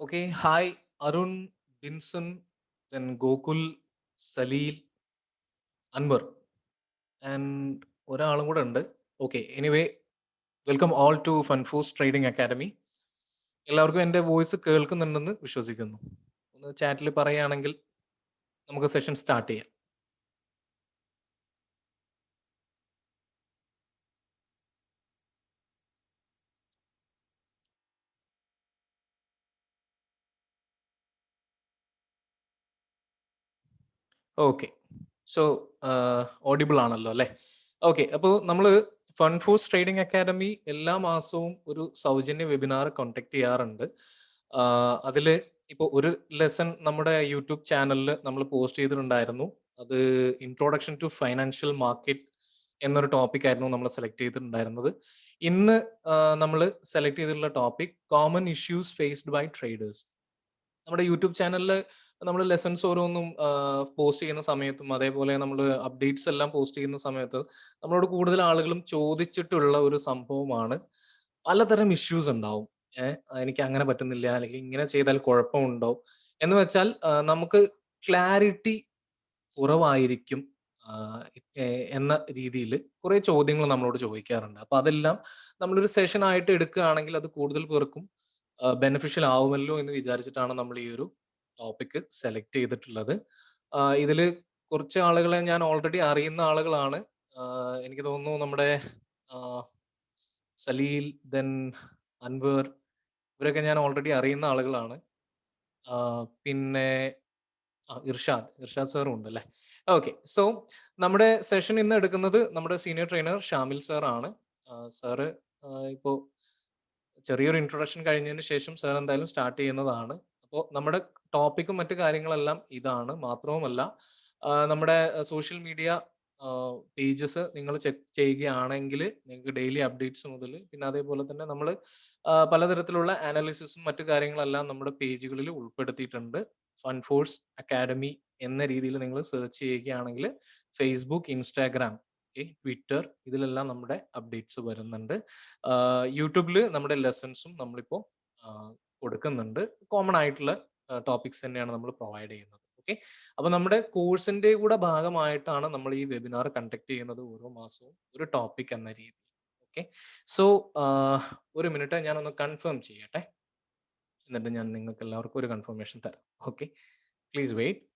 Okay, hi Arun, Binson, then Gokul, Salil, Anwar, and ഒരാളും കൂടെ ഉണ്ട്. Okay, anyway welcome all to Funfoos trading academy. എല്ലാവർക്കും എൻ്റെ voice കേൾക്കുന്നുണ്ടെന്ന് വിശ്വസിക്കുന്നു. ഒന്ന് ചാറ്റിൽ പറയുകയാണെങ്കിൽ നമുക്ക് സെഷൻ സ്റ്റാർട്ട് ചെയ്യാം. ഓക്കെ, സോ ഓഡിബിൾ ആണല്ലോ അല്ലേ? ഓക്കെ, അപ്പോൾ നമ്മൾ ഫൺഫൂസ് ട്രേഡിംഗ് അക്കാഡമി എല്ലാ മാസവും ഒരു സൗജന്യ വെബിനാർ കോണ്ടാക്ട് ചെയ്യാറുണ്ട്. അതിൽ ഇപ്പോൾ ഒരു ലെസൺ നമ്മുടെ യൂട്യൂബ് ചാനലിൽ നമ്മൾ പോസ്റ്റ് ചെയ്തിട്ടുണ്ടായിരുന്നു. അത് ഇൻട്രോഡക്ഷൻ ടു ഫൈനാൻഷ്യൽ മാർക്കറ്റ് എന്നൊരു ടോപ്പിക് ആയിരുന്നു നമ്മൾ സെലക്ട് ചെയ്തിട്ടുണ്ടായിരുന്നത്. ഇന്ന് നമ്മൾ സെലക്ട് ചെയ്തിട്ടുള്ള topic common issues faced by traders. നമ്മുടെ യൂട്യൂബ് ചാനലിൽ നമ്മൾ ലെസൺസ് ഓരോന്നും പോസ്റ്റ് ചെയ്യുന്ന സമയത്തും അതേപോലെ നമ്മൾ അപ്ഡേറ്റ്സ് എല്ലാം പോസ്റ്റ് ചെയ്യുന്ന സമയത്ത് നമ്മളോട് കൂടുതൽ ആളുകളും ചോദിച്ചിട്ടുള്ള ഒരു സംഭവമാണ്, പലതരം ഇഷ്യൂസ് ഉണ്ടാവും. എനിക്ക് അങ്ങനെ പറ്റുന്നില്ല, അല്ലെങ്കിൽ ഇങ്ങനെ ചെയ്താൽ കുഴപ്പമുണ്ടോ എന്ന് വെച്ചാൽ നമുക്ക് ക്ലാരിറ്റി കുറവായിരിക്കും എന്ന രീതിയിൽ കുറെ ചോദ്യങ്ങൾ നമ്മളോട് ചോദിക്കാറുണ്ട്. അപ്പൊ അതെല്ലാം നമ്മളൊരു സെഷൻ ആയിട്ട് എടുക്കുകയാണെങ്കിൽ അത് കൂടുതൽ പേർക്കും ബെനിഫിഷ്യൽ ആവുമല്ലോ എന്ന് വിചാരിച്ചിട്ടാണ് നമ്മൾ ഈ ഒരു ടോപ്പിക് സെലക്ട് ചെയ്തിട്ടുള്ളത്. ഇതില് കുറച്ച് ആളുകളെ ഞാൻ ഓൾറെഡി അറിയുന്ന ആളുകളാണ്. എനിക്ക് തോന്നുന്നു നമ്മുടെ സലീൽ, ദെൻ അൻവർ, ഇവരൊക്കെ ഞാൻ ഓൾറെഡി അറിയുന്ന ആളുകളാണ്. പിന്നെ ഇർഷാദ് സാറും ഉണ്ട് അല്ലേ? ഓക്കെ, സോ നമ്മുടെ സെഷൻ ഇന്ന് എടുക്കുന്നത് നമ്മുടെ സീനിയർ ട്രെയിനർ ഷാമിൽ സാർ ആണ്. സാറ് ഇപ്പോൾ ചെറിയൊരു ഇൻട്രൊഡക്ഷൻ കഴിഞ്ഞതിന് ശേഷം സാർ എന്തായാലും സ്റ്റാർട്ട് ചെയ്യുന്നതാണ്. അപ്പോൾ നമ്മുടെ ടോപ്പിക്കും മറ്റു കാര്യങ്ങളെല്ലാം ഇതാണ്. മാത്രവുമല്ല, നമ്മുടെ സോഷ്യൽ മീഡിയ പേജസ് നിങ്ങൾ ചെക്ക് ചെയ്യുകയാണെങ്കിൽ നിങ്ങൾക്ക് ഡെയിലി അപ്ഡേറ്റ്സ് മുതൽ പിന്നെ അതേപോലെ തന്നെ നമ്മൾ പലതരത്തിലുള്ള അനാലിസിസും മറ്റു കാര്യങ്ങളെല്ലാം നമ്മുടെ പേജുകളിൽ ഉൾപ്പെടുത്തിയിട്ടുണ്ട്. ഫൺഫോഴ്സ് അക്കാഡമി എന്ന രീതിയിൽ നിങ്ങൾ സെർച്ച് ചെയ്യുകയാണെങ്കിൽ ഫേസ്ബുക്ക്, ഇൻസ്റ്റാഗ്രാം, ട്വിറ്റർ, ഇതിലെല്ലാം നമ്മുടെ അപ്ഡേറ്റ്സ് വരുന്നുണ്ട്. യൂട്യൂബിൽ നമ്മുടെ ലെസൺസും നമ്മളിപ്പോൾ കൊടുക്കുന്നുണ്ട്. കോമൺ ആയിട്ടുള്ള ടോപ്പിക്സ് തന്നെയാണ് നമ്മൾ പ്രൊവൈഡ് ചെയ്യുന്നത്. ഓക്കെ, അപ്പൊ നമ്മുടെ കോഴ്സിന്റെ കൂടെ ഭാഗമായിട്ടാണ് നമ്മൾ ഈ വെബിനാർ കണ്ടക്ട് ചെയ്യുന്നത്, ഓരോ മാസവും ഒരു ടോപ്പിക് എന്ന രീതിയിൽ. ഓക്കെ, സോ ഒരു മിനിറ്റ് ഞാനൊന്ന് കൺഫേം ചെയ്യട്ടെ, എന്നിട്ട് ഞാൻ നിങ്ങൾക്ക് എല്ലാവർക്കും ഒരു കൺഫർമേഷൻ തരാം. Okay, please wait.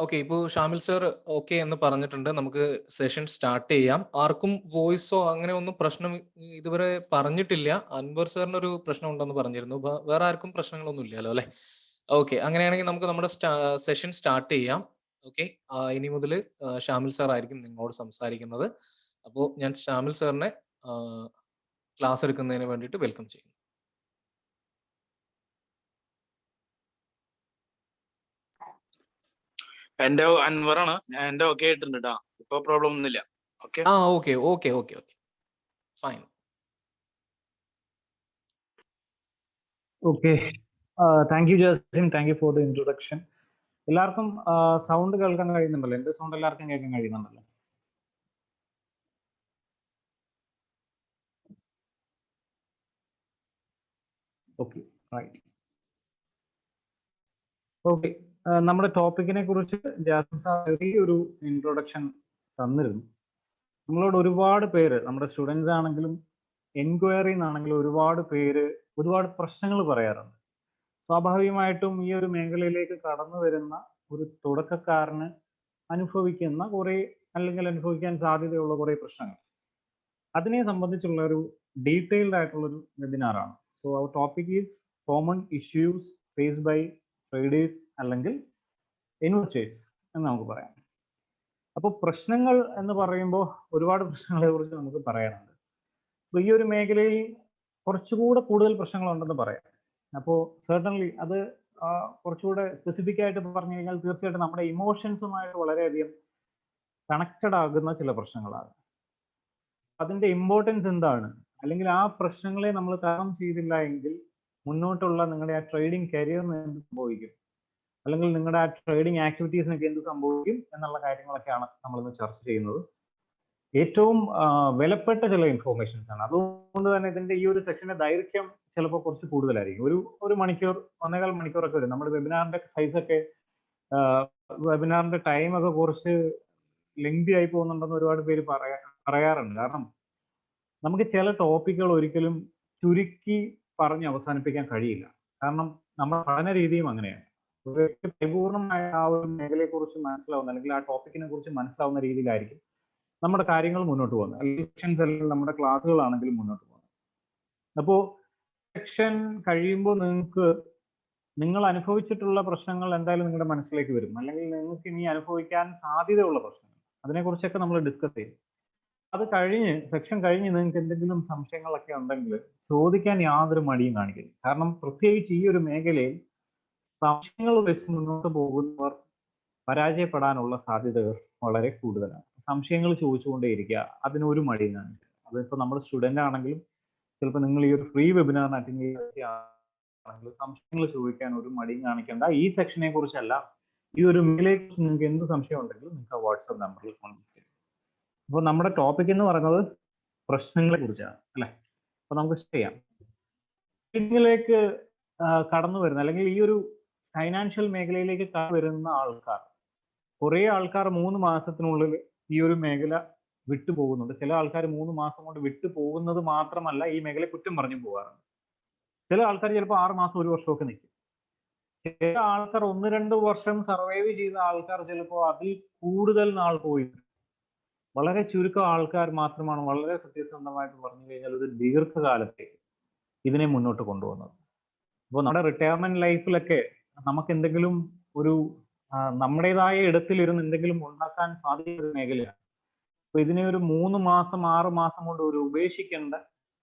ഓക്കെ, ഇപ്പോൾ ഷാമിൽ സർ ഓക്കെ എന്ന് പറഞ്ഞിട്ടുണ്ട്. നമുക്ക് സെഷൻ സ്റ്റാർട്ട് ചെയ്യാം. ആർക്കും വോയിസോ അങ്ങനെ ഒന്നും പ്രശ്നം ഇതുവരെ പറഞ്ഞിട്ടില്ല. അൻവർ സാറിന് ഒരു പ്രശ്നം ഉണ്ടെന്ന് പറഞ്ഞിരുന്നു. വേറെ ആർക്കും പ്രശ്നങ്ങളൊന്നും ഇല്ലല്ലോ അല്ലെ? ഓക്കെ, അങ്ങനെയാണെങ്കിൽ നമുക്ക് നമ്മുടെ സെഷൻ സ്റ്റാർട്ട് ചെയ്യാം. ഓക്കെ, ഇനി മുതൽ ഷാമിൽ സാർ ആയിരിക്കും നിങ്ങളോട് സംസാരിക്കുന്നത്. അപ്പോൾ ഞാൻ ഷാമിൽ സാറിനെ ക്ലാസ് എടുക്കുന്നതിന് വേണ്ടിയിട്ട് വെൽക്കം ചെയ്യുന്നു. എന്റെ അൻവറാണ്. എന്റെ ഓക്കെ ആയിട്ടുണ്ട് കേട്ടോ, ഇപ്പൊ പ്രോബ്ലം ഒന്നുമില്ല. Okay okay okay okay okay fine. Okay, thank you Jasim, thank you for the introduction. എല്ലാവർക്കും സൗണ്ട് കേൾക്കാൻ കഴിയുന്നുണ്ടല്ലോ? എന്റെ സൗണ്ട് എല്ലാവർക്കും കേൾക്കാൻ കഴിയുന്നുണ്ടല്ലോ? Okay, right. ഓക്കെ, നമ്മുടെ ടോപ്പിക്കിനെ കുറിച്ച് ജാസിം സാർ ചെറിയൊരു ഇൻട്രൊഡക്ഷൻ തന്നിരുന്നു. നമ്മളോട് ഒരുപാട് പേര്, നമ്മുടെ സ്റ്റുഡൻസ് ആണെങ്കിലും എൻക്വയറി എന്നാണെങ്കിലും ഒരുപാട് പേര് ഒരുപാട് പ്രശ്നങ്ങൾ പറയാറുണ്ട്. സ്വാഭാവികമായിട്ടും ഈ ഒരു മേഖലയിലേക്ക് കടന്നു വരുന്ന ഒരു തുടക്കക്കാരന് അനുഭവിക്കുന്ന കുറെ, അല്ലെങ്കിൽ അനുഭവിക്കാൻ സാധ്യതയുള്ള കുറെ പ്രശ്നങ്ങൾ, അതിനെ സംബന്ധിച്ചുള്ള ഒരു ഡീറ്റെയിൽഡ് ആയിട്ടുള്ള ഒരു വെബിനാറാണ്. So our topic is common issues faced by traders അല്ലെങ്കിൽ ഇൻവെസ്റ്റേഴ്സ് എന്ന് നമുക്ക് പറയാം. അപ്പോൾ പ്രശ്നങ്ങൾ എന്ന് പറയുമ്പോൾ ഒരുപാട് പ്രശ്നങ്ങളെ കുറിച്ച് നമുക്ക് പറയാനുണ്ട്. അപ്പോൾ ഈ ഒരു മേഖലയിൽ കുറച്ചുകൂടെ കൂടുതൽ പ്രശ്നങ്ങളുണ്ടെന്ന് പറയാം. അപ്പോൾ സർട്ടൻലി അത് കുറച്ചുകൂടെ സ്പെസിഫിക് ആയിട്ട് പറഞ്ഞു കഴിഞ്ഞാൽ തീർച്ചയായിട്ടും നമ്മുടെ ഇമോഷൻസുമായിട്ട് വളരെയധികം കണക്റ്റഡ് ആകുന്ന ചില പ്രശ്നങ്ങളാണ്. അതിന്റെ ഇമ്പോർട്ടൻസ് എന്താണ്, അല്ലെങ്കിൽ ആ പ്രശ്നങ്ങളെ നമ്മൾ തരണം ചെയ്തില്ല എങ്കിൽ മുന്നോട്ടുള്ള നിങ്ങളുടെ ആ ട്രേഡിംഗ് കരിയറിന് എന്ത് സംഭവിക്കും, അല്ലെങ്കിൽ നിങ്ങളുടെ ആ ട്രേഡിംഗ് ആക്ടിവിറ്റീസിനൊക്കെ എന്ത് സംഭവിക്കും എന്നുള്ള കാര്യങ്ങളൊക്കെയാണ് നമ്മളിന്ന് ചർച്ച ചെയ്യുന്നത്. ഏറ്റവും വിലപ്പെട്ട ചില ഇൻഫോർമേഷൻസ് ആണ്. അതുകൊണ്ട് തന്നെ ഇതിന്റെ ഈ ഒരു സെക്ഷന്റെ ദൈർഘ്യം ചിലപ്പോൾ കുറച്ച് കൂടുതലായിരിക്കും. ഒരു മണിക്കൂർ 1.25 മണിക്കൂറൊക്കെ വരും. നമ്മുടെ വെബിനാറിന്റെ സൈസ് ഒക്കെ വെബിനാറിന്റെ ടൈം ഒക്കെ കുറച്ച് ലെങ്തി ആയി പോകുന്നുണ്ടെന്ന് ഒരുപാട് പേര് പറയാറുണ്ട്. കാരണം നമുക്ക് ചില ടോപ്പിക്കുകൾ ഒരിക്കലും ചുരുക്കി പറഞ്ഞ് അവസാനിപ്പിക്കാൻ കഴിയില്ല. കാരണം നമ്മുടെ പഠന രീതിയും അങ്ങനെയാണ്. ഒരു വ്യക്തി പരിപൂർണമായ ആ ഒരു മേഖലയെ കുറിച്ച് മനസ്സിലാവുന്ന, അല്ലെങ്കിൽ ആ ടോപ്പിക്കിനെ കുറിച്ച് മനസ്സിലാവുന്ന രീതിയിലായിരിക്കും നമ്മുടെ കാര്യങ്ങൾ മുന്നോട്ട് പോകുന്നത്, അല്ലെങ്കിൽ നമ്മുടെ ക്ലാസ്സുകളാണെങ്കിലും മുന്നോട്ട് പോകുന്നത്. അപ്പോൾ സെക്ഷൻ കഴിയുമ്പോൾ നിങ്ങൾ അനുഭവിച്ചിട്ടുള്ള പ്രശ്നങ്ങൾ എന്തായാലും നിങ്ങളുടെ മനസ്സിലേക്ക് വരും, അല്ലെങ്കിൽ നിങ്ങൾക്ക് ഇനി അനുഭവിക്കാൻ സാധ്യതയുള്ള പ്രശ്നങ്ങൾ, അതിനെക്കുറിച്ചൊക്കെ നമ്മൾ ഡിസ്കസ് ചെയ്യും. അത് കഴിഞ്ഞ് സെക്ഷൻ കഴിഞ്ഞ് നിങ്ങൾക്ക് എന്തെങ്കിലും സംശയങ്ങളൊക്കെ ഉണ്ടെങ്കിൽ ചോദിക്കാൻ യാതൊരു മടിയും കാണിക്കരുത്. കാരണം പ്രത്യേകിച്ച് ഈ ഒരു മേഖലയിൽ സംശയങ്ങൾ വെച്ച് മുന്നോട്ട് പോകുന്നവർ പരാജയപ്പെടാനുള്ള സാധ്യതകൾ വളരെ കൂടുതലാണ്. സംശയങ്ങൾ ചോദിച്ചുകൊണ്ടേയിരിക്കുക, അതിനൊരു മടിയും കാണിക്കുക. അതിപ്പോൾ നമ്മൾ സ്റ്റുഡന്റ് ആണെങ്കിലും ചിലപ്പോൾ നിങ്ങൾ ഈ ഒരു ഫ്രീ വെബിനാറിന് അറ്റൻഡ് ചെയ്യുകയാണെങ്കിൽ സംശയങ്ങൾ ചോദിക്കാൻ ഒരു മടിയും കാണിക്കേണ്ട. ഈ സെക്ഷനെ കുറിച്ചല്ല, ഈ ഒരു മേഖലയെ കുറിച്ച് നിങ്ങൾക്ക് എന്ത് സംശയം ഉണ്ടെങ്കിലും നിങ്ങൾക്ക് വാട്സ്ആപ്പ് നമ്പറിൽ കോൺടാക്ട് ചെയ്യാം. അപ്പോൾ നമ്മുടെ ടോപ്പിക് എന്ന് പറയുന്നത് പ്രശ്നങ്ങളെ കുറിച്ചാണ് അല്ലെ. അപ്പൊ നമുക്ക് ചെയ്യാം. ഇതിലേക്ക് കടന്നു വരുന്ന, അല്ലെങ്കിൽ ഈ ഒരു ഫൈനാൻഷ്യൽ മേഖലയിലേക്ക് കടന്നു വരുന്ന ആൾക്കാർ, കുറെ ആൾക്കാർ 3 മാസത്തിനുള്ളിൽ ഈ ഒരു മേഖല വിട്ടുപോകുന്നുണ്ട്. ചില ആൾക്കാർ 3 മാസം കൊണ്ട് വിട്ടുപോകുന്നത് മാത്രമല്ല, ഈ മേഖല കുറ്റം പറഞ്ഞു പോകാറുണ്ട്. ചില ആൾക്കാർ ചിലപ്പോൾ 6 മാസം 1 വർഷമൊക്കെ നിൽക്കും. ചില ആൾക്കാർ 1-2 വർഷം സർവൈവ് ചെയ്ത ആൾക്കാർ ചിലപ്പോൾ അതിൽ കൂടുതൽ നാൾ പോയി. വളരെ ചുരുക്കം ആൾക്കാർ മാത്രമാണ് വളരെ സത്യസന്ധമായിട്ട് പറഞ്ഞു കഴിഞ്ഞാൽ ഒരു ദീർഘകാലത്തേക്ക് ഇതിനെ മുന്നോട്ട് കൊണ്ടുപോകുന്നത്. അപ്പോൾ നമ്മുടെ റിട്ടയർമെന്റ് ലൈഫിലൊക്കെ നമുക്ക് എന്തെങ്കിലും ഒരു നമ്മുടേതായ ഇടത്തിലിരുന്ന് എന്തെങ്കിലും ഉണ്ടാക്കാൻ സാധിക്കുന്ന മേഖലയാണ്. അപ്പൊ ഇതിനെ ഒരു 3 മാസം 6 മാസം കൊണ്ട് ഒരു ഉപേക്ഷിക്കേണ്ട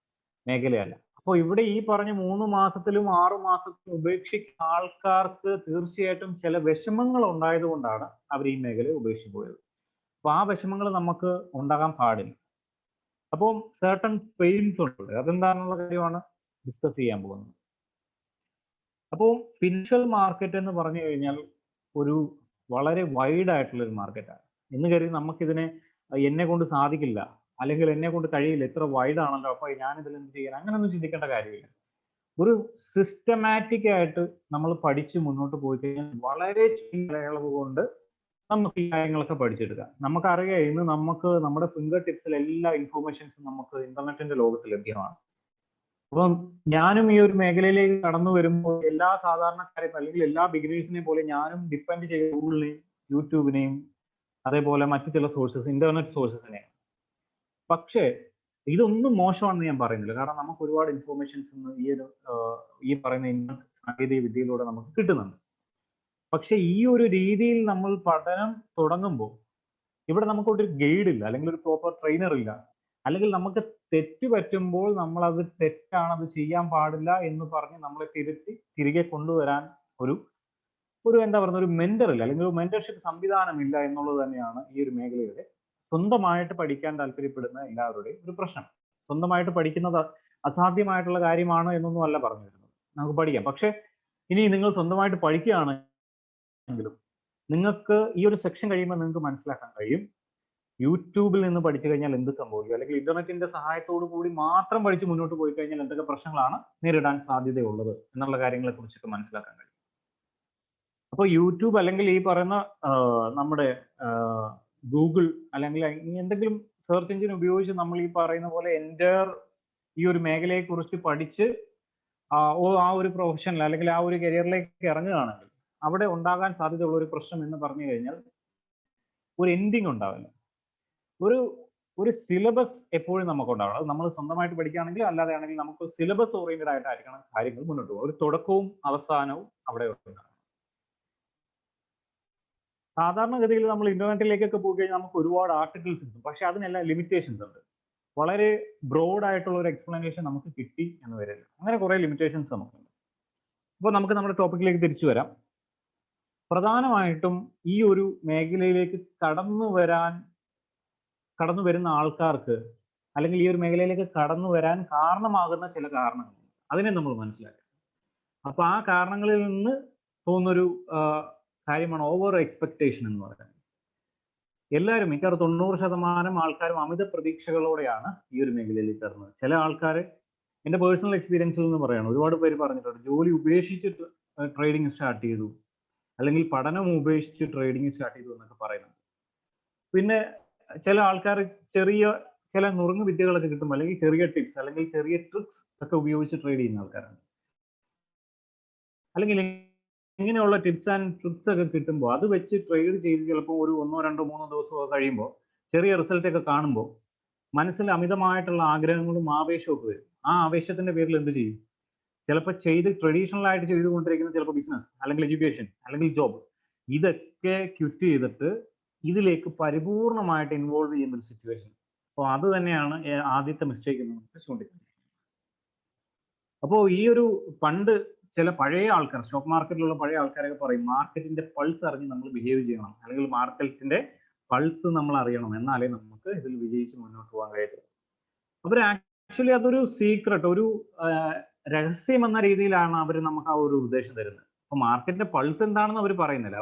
മേഖലയല്ല. അപ്പോൾ ഇവിടെ ഈ പറഞ്ഞ 3 മാസത്തിലും 6 മാസത്തിലും ഉപേക്ഷിക്കുന്ന ആൾക്കാർക്ക് തീർച്ചയായിട്ടും ചില വിഷമങ്ങൾ ഉണ്ടായതുകൊണ്ടാണ് അവർ ഈ മേഖല ഉപേക്ഷിച്ചു പോയത്. അപ്പൊ ആ വിഷമങ്ങൾ നമുക്ക് ഉണ്ടാകാൻ പാടില്ല. അപ്പം സർട്ടൺ പെയിൻസ് ഉണ്ട്, അതെന്താണെന്നുള്ള കാര്യമാണ് ഡിസ്കസ് ചെയ്യാൻ പോകുന്നത്. അപ്പോൾ ഫിനാൻഷ്യൽ മാർക്കറ്റ് എന്ന് പറഞ്ഞു കഴിഞ്ഞാൽ ഒരു വളരെ വൈഡ് ആയിട്ടുള്ള ഒരു മാർക്കറ്റാണ്. എന്ന് കരുതി നമുക്കിതിനെ എന്നെ കൊണ്ട് സാധിക്കില്ല, അല്ലെങ്കിൽ എന്നെ കൊണ്ട് കഴിയില്ല, ഇത്ര വൈഡ് ആണല്ലോ, അപ്പൊ ഞാൻ ഇതിൽ എന്ത് ചെയ്യാൻ, അങ്ങനെയൊന്നും ചിന്തിക്കേണ്ട കാര്യമില്ല. ഒരു സിസ്റ്റമാറ്റിക് ആയിട്ട് നമ്മൾ പഠിച്ച് മുന്നോട്ട് പോയി കഴിഞ്ഞാൽ വളരെ കാലയളവ് കൊണ്ട് നമുക്ക് ഈ കാര്യങ്ങളൊക്കെ പഠിച്ചെടുക്കാം. നമുക്കറിയാം, ഇന്ന് നമുക്ക് നമ്മുടെ ഫിംഗർ ടിപ്സിൽ എല്ലാ ഇൻഫോർമേഷൻസും നമുക്ക് ഇന്റർനെറ്റിന്റെ ലോകത്ത് ലഭ്യമാണ്. അപ്പം ഞാനും ഈ ഒരു മേഖലയിലേക്ക് കടന്നു വരുമ്പോൾ എല്ലാ സാധാരണക്കാരെയും അല്ലെങ്കിൽ എല്ലാ ബിഗിനേഴ്സിനെയും പോലെ ഞാനും ഡിപ്പെൻഡ് ചെയ്യും ഗൂഗിളിനെയും യൂട്യൂബിനെയും അതേപോലെ മറ്റു ചില സോഴ്സസ്, ഇന്റർനെറ്റ് സോഴ്സസിനെയും. പക്ഷേ ഇതൊന്നും മോശമാണെന്ന് ഞാൻ പറയുന്നില്ല. കാരണം നമുക്ക് ഒരുപാട് ഇൻഫോർമേഷൻസ് ഈ പറയുന്ന സാങ്കേതിക വിദ്യയിലൂടെ നമുക്ക് കിട്ടുന്നുണ്ട്. പക്ഷെ ഈ ഒരു രീതിയിൽ നമ്മൾ പഠനം തുടങ്ങുമ്പോൾ ഇവിടെ നമുക്കൊരു ഗൈഡ് ഇല്ല, അല്ലെങ്കിൽ ഒരു പ്രോപ്പർ ട്രെയിനർ ഇല്ല, അല്ലെങ്കിൽ നമുക്ക് തെറ്റ് പറ്റുമ്പോൾ നമ്മൾ അത് തെറ്റാണ്, അത് ചെയ്യാൻ പാടില്ല എന്ന് പറഞ്ഞ് നമ്മളെ തിരികെ കൊണ്ടുവരാൻ ഒരു എന്താ പറയുക, ഒരു മെന്റർ ഇല്ല, അല്ലെങ്കിൽ ഒരു മെന്റർഷിപ്പ് സംവിധാനമില്ല എന്നുള്ളത് തന്നെയാണ് ഈ ഒരു മേഖലയുടെ സ്വന്തമായിട്ട് പഠിക്കാൻ താല്പര്യപ്പെടുന്ന എല്ലാവരുടെയും ഒരു പ്രശ്നം. സ്വന്തമായിട്ട് പഠിക്കുന്നത് അസാധ്യമായിട്ടുള്ള കാര്യമാണ് എന്നൊന്നും അല്ല പറഞ്ഞു വരുന്നത്. നമുക്ക് പഠിക്കാം. പക്ഷെ ഇനി നിങ്ങൾ സ്വന്തമായിട്ട് പഠിക്കുകയാണെങ്കിലും നിങ്ങൾക്ക് ഈ ഒരു സെക്ഷൻ കഴിയുമ്പോൾ നിങ്ങൾക്ക് മനസ്സിലാക്കാൻ കഴിയും യൂട്യൂബിൽ നിന്ന് പഠിച്ചു കഴിഞ്ഞാൽ എന്ത് സംഭവിക്കും, അല്ലെങ്കിൽ ഇന്റർനെറ്റിന്റെ സഹായത്തോടു കൂടി മാത്രം പഠിച്ച് മുന്നോട്ട് പോയി കഴിഞ്ഞാൽ എന്തൊക്കെ പ്രശ്നങ്ങളാണ് നേരിടാൻ സാധ്യതയുള്ളത് എന്നുള്ള കാര്യങ്ങളെ കുറിച്ചൊക്കെ മനസ്സിലാക്കാൻ കഴിയും. അപ്പോൾ യൂട്യൂബ് അല്ലെങ്കിൽ ഈ പറയുന്ന നമ്മുടെ ഗൂഗിൾ അല്ലെങ്കിൽ എന്തെങ്കിലും സെർച്ച് എഞ്ചിൻ ഉപയോഗിച്ച് നമ്മൾ ഈ പറയുന്ന പോലെ ഈ ഒരു മേഖലയെ കുറിച്ച് പഠിച്ച് ആ ഒരു പ്രൊഫഷനിൽ അല്ലെങ്കിൽ ആ ഒരു കരിയറിലേക്ക് ഇറങ്ങുകയാണെങ്കിൽ അവിടെ ഉണ്ടാകാൻ സാധ്യതയുള്ള ഒരു പ്രശ്നം എന്ന് പറഞ്ഞു കഴിഞ്ഞാൽ ഒരു എൻഡിങ് ഉണ്ടാവില്ല. ഒരു സിലബസ് എപ്പോഴും നമുക്ക് ഉണ്ടാവണം. അത് നമ്മൾ സ്വന്തമായിട്ട് പഠിക്കുകയാണെങ്കിൽ അല്ലാതെ ആണെങ്കിൽ നമുക്ക് സിലബസ് ഓറിയന്റഡ് ആയിട്ടായിരിക്കണം കാര്യങ്ങൾ മുന്നോട്ട് പോകുക. ഒരു തുടക്കവും അവസാനവും അവിടെ ഉണ്ടാകണം. സാധാരണഗതിയിൽ നമ്മൾ ഇന്റർനെറ്റിലേക്കൊക്കെ പോയി കഴിഞ്ഞാൽ നമുക്ക് ഒരുപാട് ആർട്ടിക്കിൾസ് കിട്ടും. പക്ഷെ അതിനെല്ലാം ലിമിറ്റേഷൻസ് ഉണ്ട്. വളരെ ബ്രോഡ് ആയിട്ടുള്ള ഒരു എക്സ്പ്ലനേഷൻ നമുക്ക് കിട്ടി എന്ന് വരില്ല. അങ്ങനെ കുറെ ലിമിറ്റേഷൻസ് നമുക്കുണ്ട്. അപ്പോൾ നമുക്ക് നമ്മുടെ ടോപ്പിക്കിലേക്ക് തിരിച്ചു വരാം. പ്രധാനമായിട്ടും ഈ ഒരു മേഖലയിലേക്ക് കടന്നു വരുന്ന ആൾക്കാർക്ക് അല്ലെങ്കിൽ ഈ ഒരു മേഖലയിലേക്ക് കടന്നു വരാൻ കാരണമാകുന്ന ചില കാരണങ്ങളുണ്ട്. അതിനെ നമ്മൾ മനസ്സിലാക്കുക. അപ്പൊ ആ കാരണങ്ങളിൽ നിന്ന് തോന്നുന്നൊരു കാര്യമാണ് ഓവർ എക്സ്പെക്ടേഷൻ എന്ന് പറയുന്നത്. എല്ലാവരും മിക്കവാറും 90% ആൾക്കാരും അമിത പ്രതീക്ഷകളോടെയാണ് ഈ ഒരു മേഖലയിലേക്ക് കടന്നത്. ചില ആൾക്കാർ, എൻ്റെ പേഴ്സണൽ എക്സ്പീരിയൻസിൽ നിന്ന് പറയണം, ഒരുപാട് പേര് പറഞ്ഞിട്ടുണ്ട് ജോലി ഉപേക്ഷിച്ച് ട്രേഡിംഗ് സ്റ്റാർട്ട് ചെയ്തു, അല്ലെങ്കിൽ പഠനം ഉപേക്ഷിച്ച് ട്രേഡിംഗ് സ്റ്റാർട്ട് ചെയ്തു എന്നൊക്കെ പറയുന്നുണ്ട്. പിന്നെ ചില ആൾക്കാർ ചില നുറുങ്ങ് വിദ്യകളൊക്കെ കിട്ടുമ്പോൾ, അല്ലെങ്കിൽ ചെറിയ ടിപ്സ് അല്ലെങ്കിൽ ചെറിയ ട്രിക്സ് ഒക്കെ ഉപയോഗിച്ച് ട്രേഡ് ചെയ്യുന്ന ആൾക്കാരാണ്. അല്ലെങ്കിൽ ഇങ്ങനെയുള്ള ടിപ്സ് ആൻഡ് ട്രിക്സ് ഒക്കെ കിട്ടുമ്പോൾ അത് വെച്ച് ട്രേഡ് ചെയ്ത് ചിലപ്പോൾ ഒരു 1, 2, 3 ദിവസമോ കഴിയുമ്പോൾ ചെറിയ റിസൾട്ട് ഒക്കെ കാണുമ്പോൾ മനസ്സിൽ അമിതമായിട്ടുള്ള ആഗ്രഹങ്ങളും ആവേശവും ഒക്കെ വരും. ആ ആവേശത്തിന്റെ പേരിൽ എന്ത് ചെയ്യും? ചിലപ്പോൾ ട്രഡീഷണൽ ആയിട്ട് ചെയ്തുകൊണ്ടിരിക്കുന്ന ചിലപ്പോൾ ബിസിനസ് അല്ലെങ്കിൽ എഡ്യൂക്കേഷൻ അല്ലെങ്കിൽ ജോബ്, ഇതൊക്കെ ക്വിറ്റ് ചെയ്തിട്ട് ഇതിലേക്ക് പരിപൂർണമായിട്ട് ഇൻവോൾവ് ചെയ്യുന്ന ഒരു സിറ്റുവേഷൻ. അപ്പോൾ അത് തന്നെയാണ് ആദ്യത്തെ മിസ്റ്റേക്ക് എന്ന് നമുക്ക് ചൂണ്ടിക്കാണിക്കുന്നത്. അപ്പോൾ ഈ ഒരു പണ്ട് ചില പഴയ ആൾക്കാർ, സ്റ്റോക്ക് മാർക്കറ്റിലുള്ള പഴയ ആൾക്കാരൊക്കെ പറയും, മാർക്കറ്റിന്റെ പൾസ് അറിഞ്ഞ് നമ്മൾ ബിഹേവ് ചെയ്യണം, അല്ലെങ്കിൽ മാർക്കറ്റിന്റെ പൾസ് നമ്മൾ അറിയണം, എന്നാലേ നമുക്ക് ഇതിൽ വിജയിച്ച് മുന്നോട്ട് പോകാൻ കഴിയത്തുള്ളൂ. അവർ ആക്ച്വലി അതൊരു സീക്രട്ട്, ഒരു രഹസ്യം എന്ന രീതിയിലാണ് അവർ നമുക്ക് ആ ഒരു ഉപദേശം തരുന്നത്. അപ്പൊ മാർക്കറ്റിന്റെ പൾസ് എന്താണെന്ന് അവർ പറയുന്നില്ല,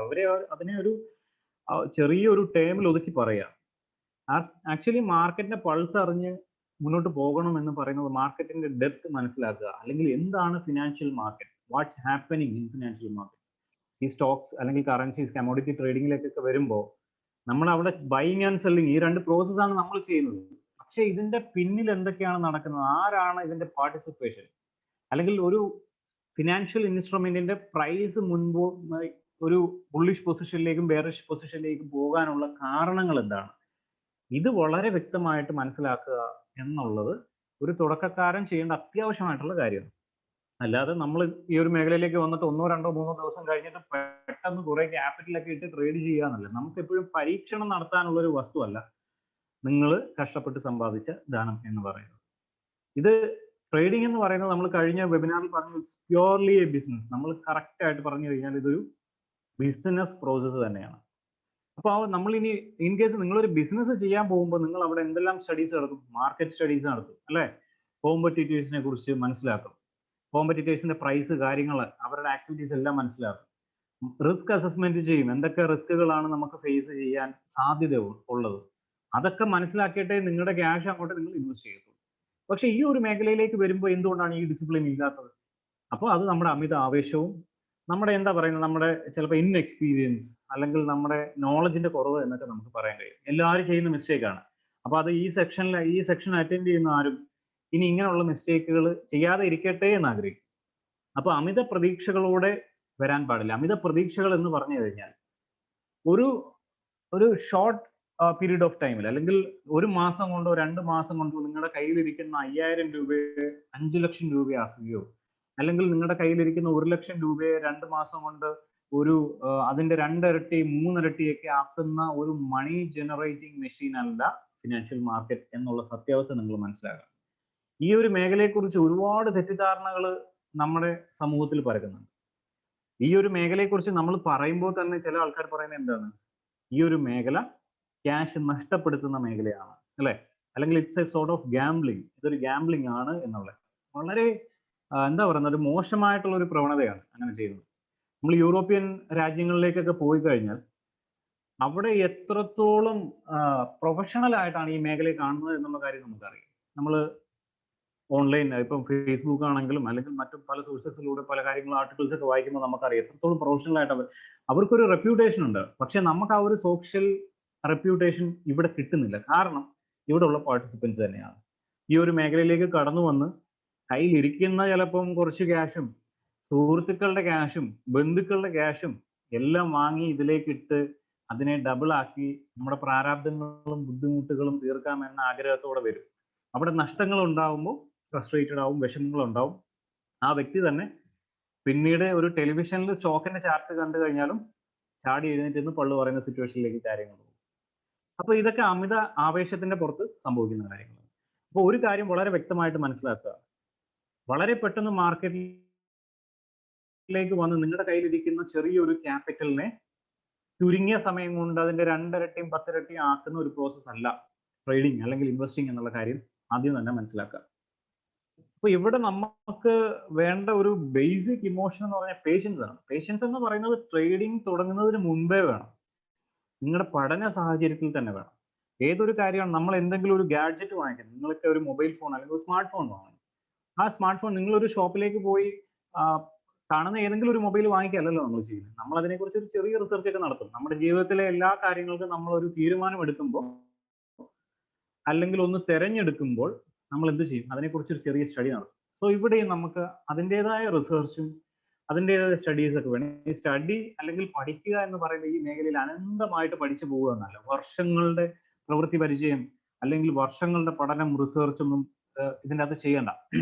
അതിനെ ഒരു ചെറിയൊരു ടേമിൽ ഒതുക്കി പറയാം. ആക്ച്വലി മാർക്കറ്റിന്റെ പൾസ് അറിഞ്ഞ് മുന്നോട്ട് പോകണം എന്ന് പറയുന്നത് മാർക്കറ്റിന്റെ ഡെപ്ത് മനസ്സിലാക്കുക, അല്ലെങ്കിൽ എന്താണ് financial market, what's happening in financial market. ഈ സ്റ്റോക്സ് അല്ലെങ്കിൽ കറൻസീസ്, കമോഡിറ്റി ട്രേഡിങ്ങിലേക്കൊക്കെ വരുമ്പോൾ നമ്മൾ അവിടെ ബൈയിങ് ആൻഡ് സെല്ലിങ്, ഈ രണ്ട് പ്രോസസ്സാണ് നമ്മൾ ചെയ്യുന്നത്. പക്ഷെ ഇതിന്റെ പിന്നിൽ എന്തൊക്കെയാണ് നടക്കുന്നത്, ആരാണ് ഇതിന്റെ പാർട്ടിസിപ്പേഷൻ, അല്ലെങ്കിൽ ഒരു ഫിനാൻഷ്യൽ ഇൻസ്ട്രുമെന്റിന്റെ പ്രൈസ് മുൻപ് ഒരു ബുള്ളിഷ് പൊസിഷനിലേക്കും ബെയറിഷ് പൊസിഷനിലേക്കും പോകാനുള്ള കാരണങ്ങൾ എന്താണ്, ഇത് വളരെ വ്യക്തമായിട്ട് മനസ്സിലാക്കുക എന്നുള്ളത് ഒരു തുടക്കക്കാരൻ ചെയ്യേണ്ട അത്യാവശ്യമായിട്ടുള്ള കാര്യമാണ്. അല്ലാതെ നമ്മൾ ഈ ഒരു മേഖലയിലേക്ക് വന്നിട്ട് 1, 2, 3 ദിവസം കഴിഞ്ഞിട്ട് പെട്ടെന്ന് കുറെ ക്യാപിറ്റലൊക്കെ ഇട്ട് ട്രേഡ് ചെയ്യാന്നല്ല. നമുക്ക് എപ്പോഴും പരീക്ഷണം നടത്താനുള്ള ഒരു വസ്തുവല്ല നിങ്ങൾ കഷ്ടപ്പെട്ട് സമ്പാദിച്ച ധനം എന്ന് പറയുന്നത്. ഇത് ട്രേഡിംഗ് എന്ന് പറയുന്നത് നമ്മൾ കഴിഞ്ഞ വെബിനാറിൽ പറഞ്ഞു, പ്യുവർലി എ ബിസിനസ്. നമ്മൾ കറക്റ്റ് ആയിട്ട് പറഞ്ഞു കഴിഞ്ഞാൽ ഇതൊരു ബിസിനസ് പ്രോസസ്സ് തന്നെയാണ്. അപ്പോൾ നമ്മൾ ഇനി ഇൻ കേസ് നിങ്ങളൊരു ബിസിനസ് ചെയ്യാൻ പോകുമ്പോൾ നിങ്ങൾ അവിടെ എന്തെല്ലാം സ്റ്റഡീസ് നടത്തും? മാർക്കറ്റ് സ്റ്റഡീസ് നടത്തും അല്ലേ? കോമ്പറ്റീറ്റേഴ്സിനെ കുറിച്ച് മനസ്സിലാക്കും, കോമ്പറ്റീറ്റേഴ്സിന്റെ പ്രൈസ്, കാര്യങ്ങൾ, അവരുടെ ആക്ടിവിറ്റീസ് എല്ലാം മനസ്സിലാക്കും, റിസ്ക് അസസ്മെന്റ് ചെയ്യും, എന്തൊക്കെ റിസ്കുകളാണ് നമുക്ക് ഫേസ് ചെയ്യാൻ സാധ്യത ഉള്ളത്, അതൊക്കെ മനസ്സിലാക്കിയിട്ടേ നിങ്ങളുടെ ക്യാഷ് അങ്ങോട്ട് നിങ്ങൾ ഇൻവെസ്റ്റ് ചെയ്യത്തുള്ളൂ. പക്ഷെ ഈ ഒരു മേഖലയിലേക്ക് വരുമ്പോൾ എന്തുകൊണ്ടാണ് ഈ ഡിസിപ്ലിൻ ഇല്ലാത്തത്? അപ്പോൾ അത് നമ്മുടെ അമിത ആവേശവും നമ്മുടെ എന്താ പറയുന്നത്, നമ്മുടെ ചിലപ്പോൾ ഇൻഎക്സ്പീരിയൻസ് അല്ലെങ്കിൽ നമ്മുടെ നോളജിന്റെ കുറവ് എന്നൊക്കെ നമുക്ക് പറയാൻ കഴിയും. എല്ലാവരും ചെയ്യുന്ന മിസ്റ്റേക്കാണ്. അപ്പോൾ അത് ഈ സെക്ഷൻ അറ്റൻഡ് ചെയ്യുന്ന ആരും ഇനി ഇങ്ങനെയുള്ള മിസ്റ്റേക്കുകൾ ചെയ്യാതെ ഇരിക്കട്ടെ എന്ന് ആഗ്രഹിക്കും. അപ്പോൾ അമിത പ്രതീക്ഷകളോടെ വരാൻ പാടില്ല. അമിത പ്രതീക്ഷകൾ എന്ന് പറഞ്ഞു കഴിഞ്ഞാൽ ഒരു ഷോർട്ട് പീരീഡ് ഓഫ് ടൈമിൽ, അല്ലെങ്കിൽ 1 മാസം കൊണ്ടോ 2 മാസം കൊണ്ടോ നിങ്ങളുടെ കയ്യിലിരിക്കുന്ന 5000 രൂപയെ 5 ലക്ഷം രൂപയാക്കുകയോ, അല്ലെങ്കിൽ നിങ്ങളുടെ കയ്യിലിരിക്കുന്ന 1 ലക്ഷം രൂപയെ 2 മാസം കൊണ്ട് അതിന്റെ 2 ഇരട്ടി 3 ഇരട്ടിയൊക്കെ ആക്കുന്ന ഒരു മണി ജനറേറ്റിംഗ് മെഷീൻ അല്ല ഫിനാൻഷ്യൽ മാർക്കറ്റ് എന്നുള്ള സത്യാവസ്ഥ നിങ്ങൾ മനസ്സിലാക്കണം. ഈ ഒരു മേഖലയെക്കുറിച്ച് ഒരുപാട് തെറ്റിദ്ധാരണകൾ നമ്മുടെ സമൂഹത്തിൽ പരക്കുന്നുണ്ട്. ഈ ഒരു മേഖലയെക്കുറിച്ച് നമ്മൾ പറയുമ്പോൾ തന്നെ ചില ആൾക്കാർ പറയുന്നത് എന്താണ്, ഈ ഒരു മേഖല ക്യാഷ് നഷ്ടപ്പെടുത്തുന്ന മേഖലയാണ് അല്ലെ, അല്ലെങ്കിൽ it's A sort of gambling, ഇതൊരു ഗാംബ്ലിംഗ് ആണ് എന്നുള്ളത് വളരെ എന്താ പറയുന്നത്, ഒരു മോശമായിട്ടുള്ള ഒരു പ്രവണതയാണ് അങ്ങനെ ചെയ്യുന്നത്. നമ്മൾ യൂറോപ്യൻ രാജ്യങ്ങളിലേക്കൊക്കെ പോയി കഴിഞ്ഞാൽ അവിടെ എത്രത്തോളം പ്രൊഫഷണൽ ആയിട്ടാണ് ഈ മേഖലയെ കാണുന്നത് എന്നുള്ള കാര്യം നമുക്കറിയാം. നമ്മൾ ഓൺലൈൻ, ഇപ്പം ഫേസ്ബുക്ക് ആണെങ്കിലും അല്ലെങ്കിൽ മറ്റു പല സോഴ്സസിലൂടെ പല കാര്യങ്ങളും ആർട്ടിക്കിൾസ് ഒക്കെ വായിക്കുമ്പോൾ നമുക്കറിയാം എത്രത്തോളം പ്രൊഫഷണൽ ആയിട്ട് അവർക്കൊരു റെപ്യൂട്ടേഷൻ ഉണ്ട്. പക്ഷെ നമുക്ക് ആ ഒരു സോഷ്യൽ റെപ്യൂട്ടേഷൻ ഇവിടെ കിട്ടുന്നില്ല. കാരണം ഇവിടെ ഉള്ള പാർട്ടിസിപ്പൻസ് തന്നെയാണ്. ഈ ഒരു മേഖലയിലേക്ക് കടന്നു വന്ന് കയ്യിലിരിക്കുന്ന ചിലപ്പം കുറച്ച് ക്യാഷും സുഹൃത്തുക്കളുടെ ക്യാഷും ബന്ധുക്കളുടെ ക്യാഷും എല്ലാം വാങ്ങി ഇതിലേക്ക് ഇട്ട് അതിനെ ഡബിൾ ആക്കി നമ്മുടെ പ്രാരാബ്ദങ്ങളും ബുദ്ധിമുട്ടുകളും തീർക്കാമെന്ന ആഗ്രഹത്തോടെ വരും. അവിടെ നഷ്ടങ്ങൾ ഉണ്ടാകുമ്പോൾ ഫ്രസ്ട്രേറ്റഡ് ആവും, വിഷമങ്ങളുണ്ടാവും. ആ വ്യക്തി തന്നെ പിന്നീട് ഒരു ടെലിവിഷനിൽ സ്റ്റോക്കിന്റെ ചാർട്ട് കണ്ടു കഴിഞ്ഞാലും ചാടി എഴുന്നേറ്റ് പള്ളു പറയുന്ന സിറ്റുവേഷനിലേക്ക് കാര്യങ്ങൾ പോകും. അപ്പൊ ഇതൊക്കെ അമിത ആവേശത്തിന്റെ പുറത്ത് സംഭവിക്കുന്ന കാര്യങ്ങളാണ്. അപ്പോൾ ഒരു കാര്യം വളരെ വ്യക്തമായിട്ട് മനസ്സിലാക്കുക, വളരെ പെട്ടെന്ന് മാർക്കറ്റിലേക്ക് വന്ന് നിങ്ങളുടെ കയ്യിലിരിക്കുന്ന ചെറിയൊരു ക്യാപിറ്റലിനെ ചുരുങ്ങിയ സമയം കൊണ്ട് അതിന്റെ 2 ഇരട്ടിയും 10 ഇരട്ടിയും ആക്കുന്ന ഒരു പ്രോസസ് അല്ല ട്രേഡിംഗ് അല്ലെങ്കിൽ ഇൻവെസ്റ്റിംഗ് എന്നുള്ള കാര്യം ആദ്യം തന്നെ മനസ്സിലാക്കുക. അപ്പൊ ഇവിടെ നമുക്ക് വേണ്ട ഒരു ബേസിക് ഇമോഷൻ എന്ന് പറഞ്ഞാൽ പേഷ്യൻസ് ആണ്. പേഷ്യൻസ് എന്ന് പറയുന്നത് ട്രേഡിംഗ് തുടങ്ങുന്നതിന് മുമ്പേ വേണം, നിങ്ങളുടെ പഠന സാഹചര്യത്തിൽ തന്നെ വേണം. ഏതൊരു കാര്യമാണ്, നമ്മൾ എന്തെങ്കിലും ഒരു ഗാഡ്ജറ്റ് വാങ്ങിക്കുന്നത്, നിങ്ങൾക്ക് ഒരു മൊബൈൽ ഫോൺ അല്ലെങ്കിൽ ഒരു സ്മാർട്ട് ഫോൺ വാങ്ങണം. ആ സ്മാർട്ട് ഫോൺ നിങ്ങളൊരു ഷോപ്പിലേക്ക് പോയി കാണുന്ന ഏതെങ്കിലും ഒരു മൊബൈൽ വാങ്ങിക്കല്ലല്ലോ നമ്മൾ ചെയ്യുന്നത്. നമ്മൾ അതിനെക്കുറിച്ച് ഒരു ചെറിയ റിസർച്ച് ഒക്കെ നടത്തും. നമ്മുടെ ജീവിതത്തിലെ എല്ലാ കാര്യങ്ങൾക്കും നമ്മൾ ഒരു തീരുമാനം എടുക്കുമ്പോൾ അല്ലെങ്കിൽ ഒന്ന് തിരഞ്ഞെടുക്കുമ്പോൾ നമ്മൾ എന്ത് ചെയ്യും, അതിനെക്കുറിച്ച് ഒരു ചെറിയ സ്റ്റഡി നടത്തും. സോ ഇവിടെയും നമുക്ക് അതിൻ്റെതായ റിസർച്ചും അതിൻ്റെതായ സ്റ്റഡീസ് ഒക്കെ വേണം. ഈ സ്റ്റഡി അല്ലെങ്കിൽ പഠിക്കുക എന്ന് പറയുന്ന ഈ മേഖലയിൽ അനന്തമായിട്ട് പഠിച്ചു പോകുക എന്നല്ല, വർഷങ്ങളുടെ പ്രവൃത്തി പരിചയം അല്ലെങ്കിൽ വർഷങ്ങളുടെ പഠനം റിസർച്ചൊന്നും ഇതിൻ്റെ അകത്ത് ചെയ്യണ്ട.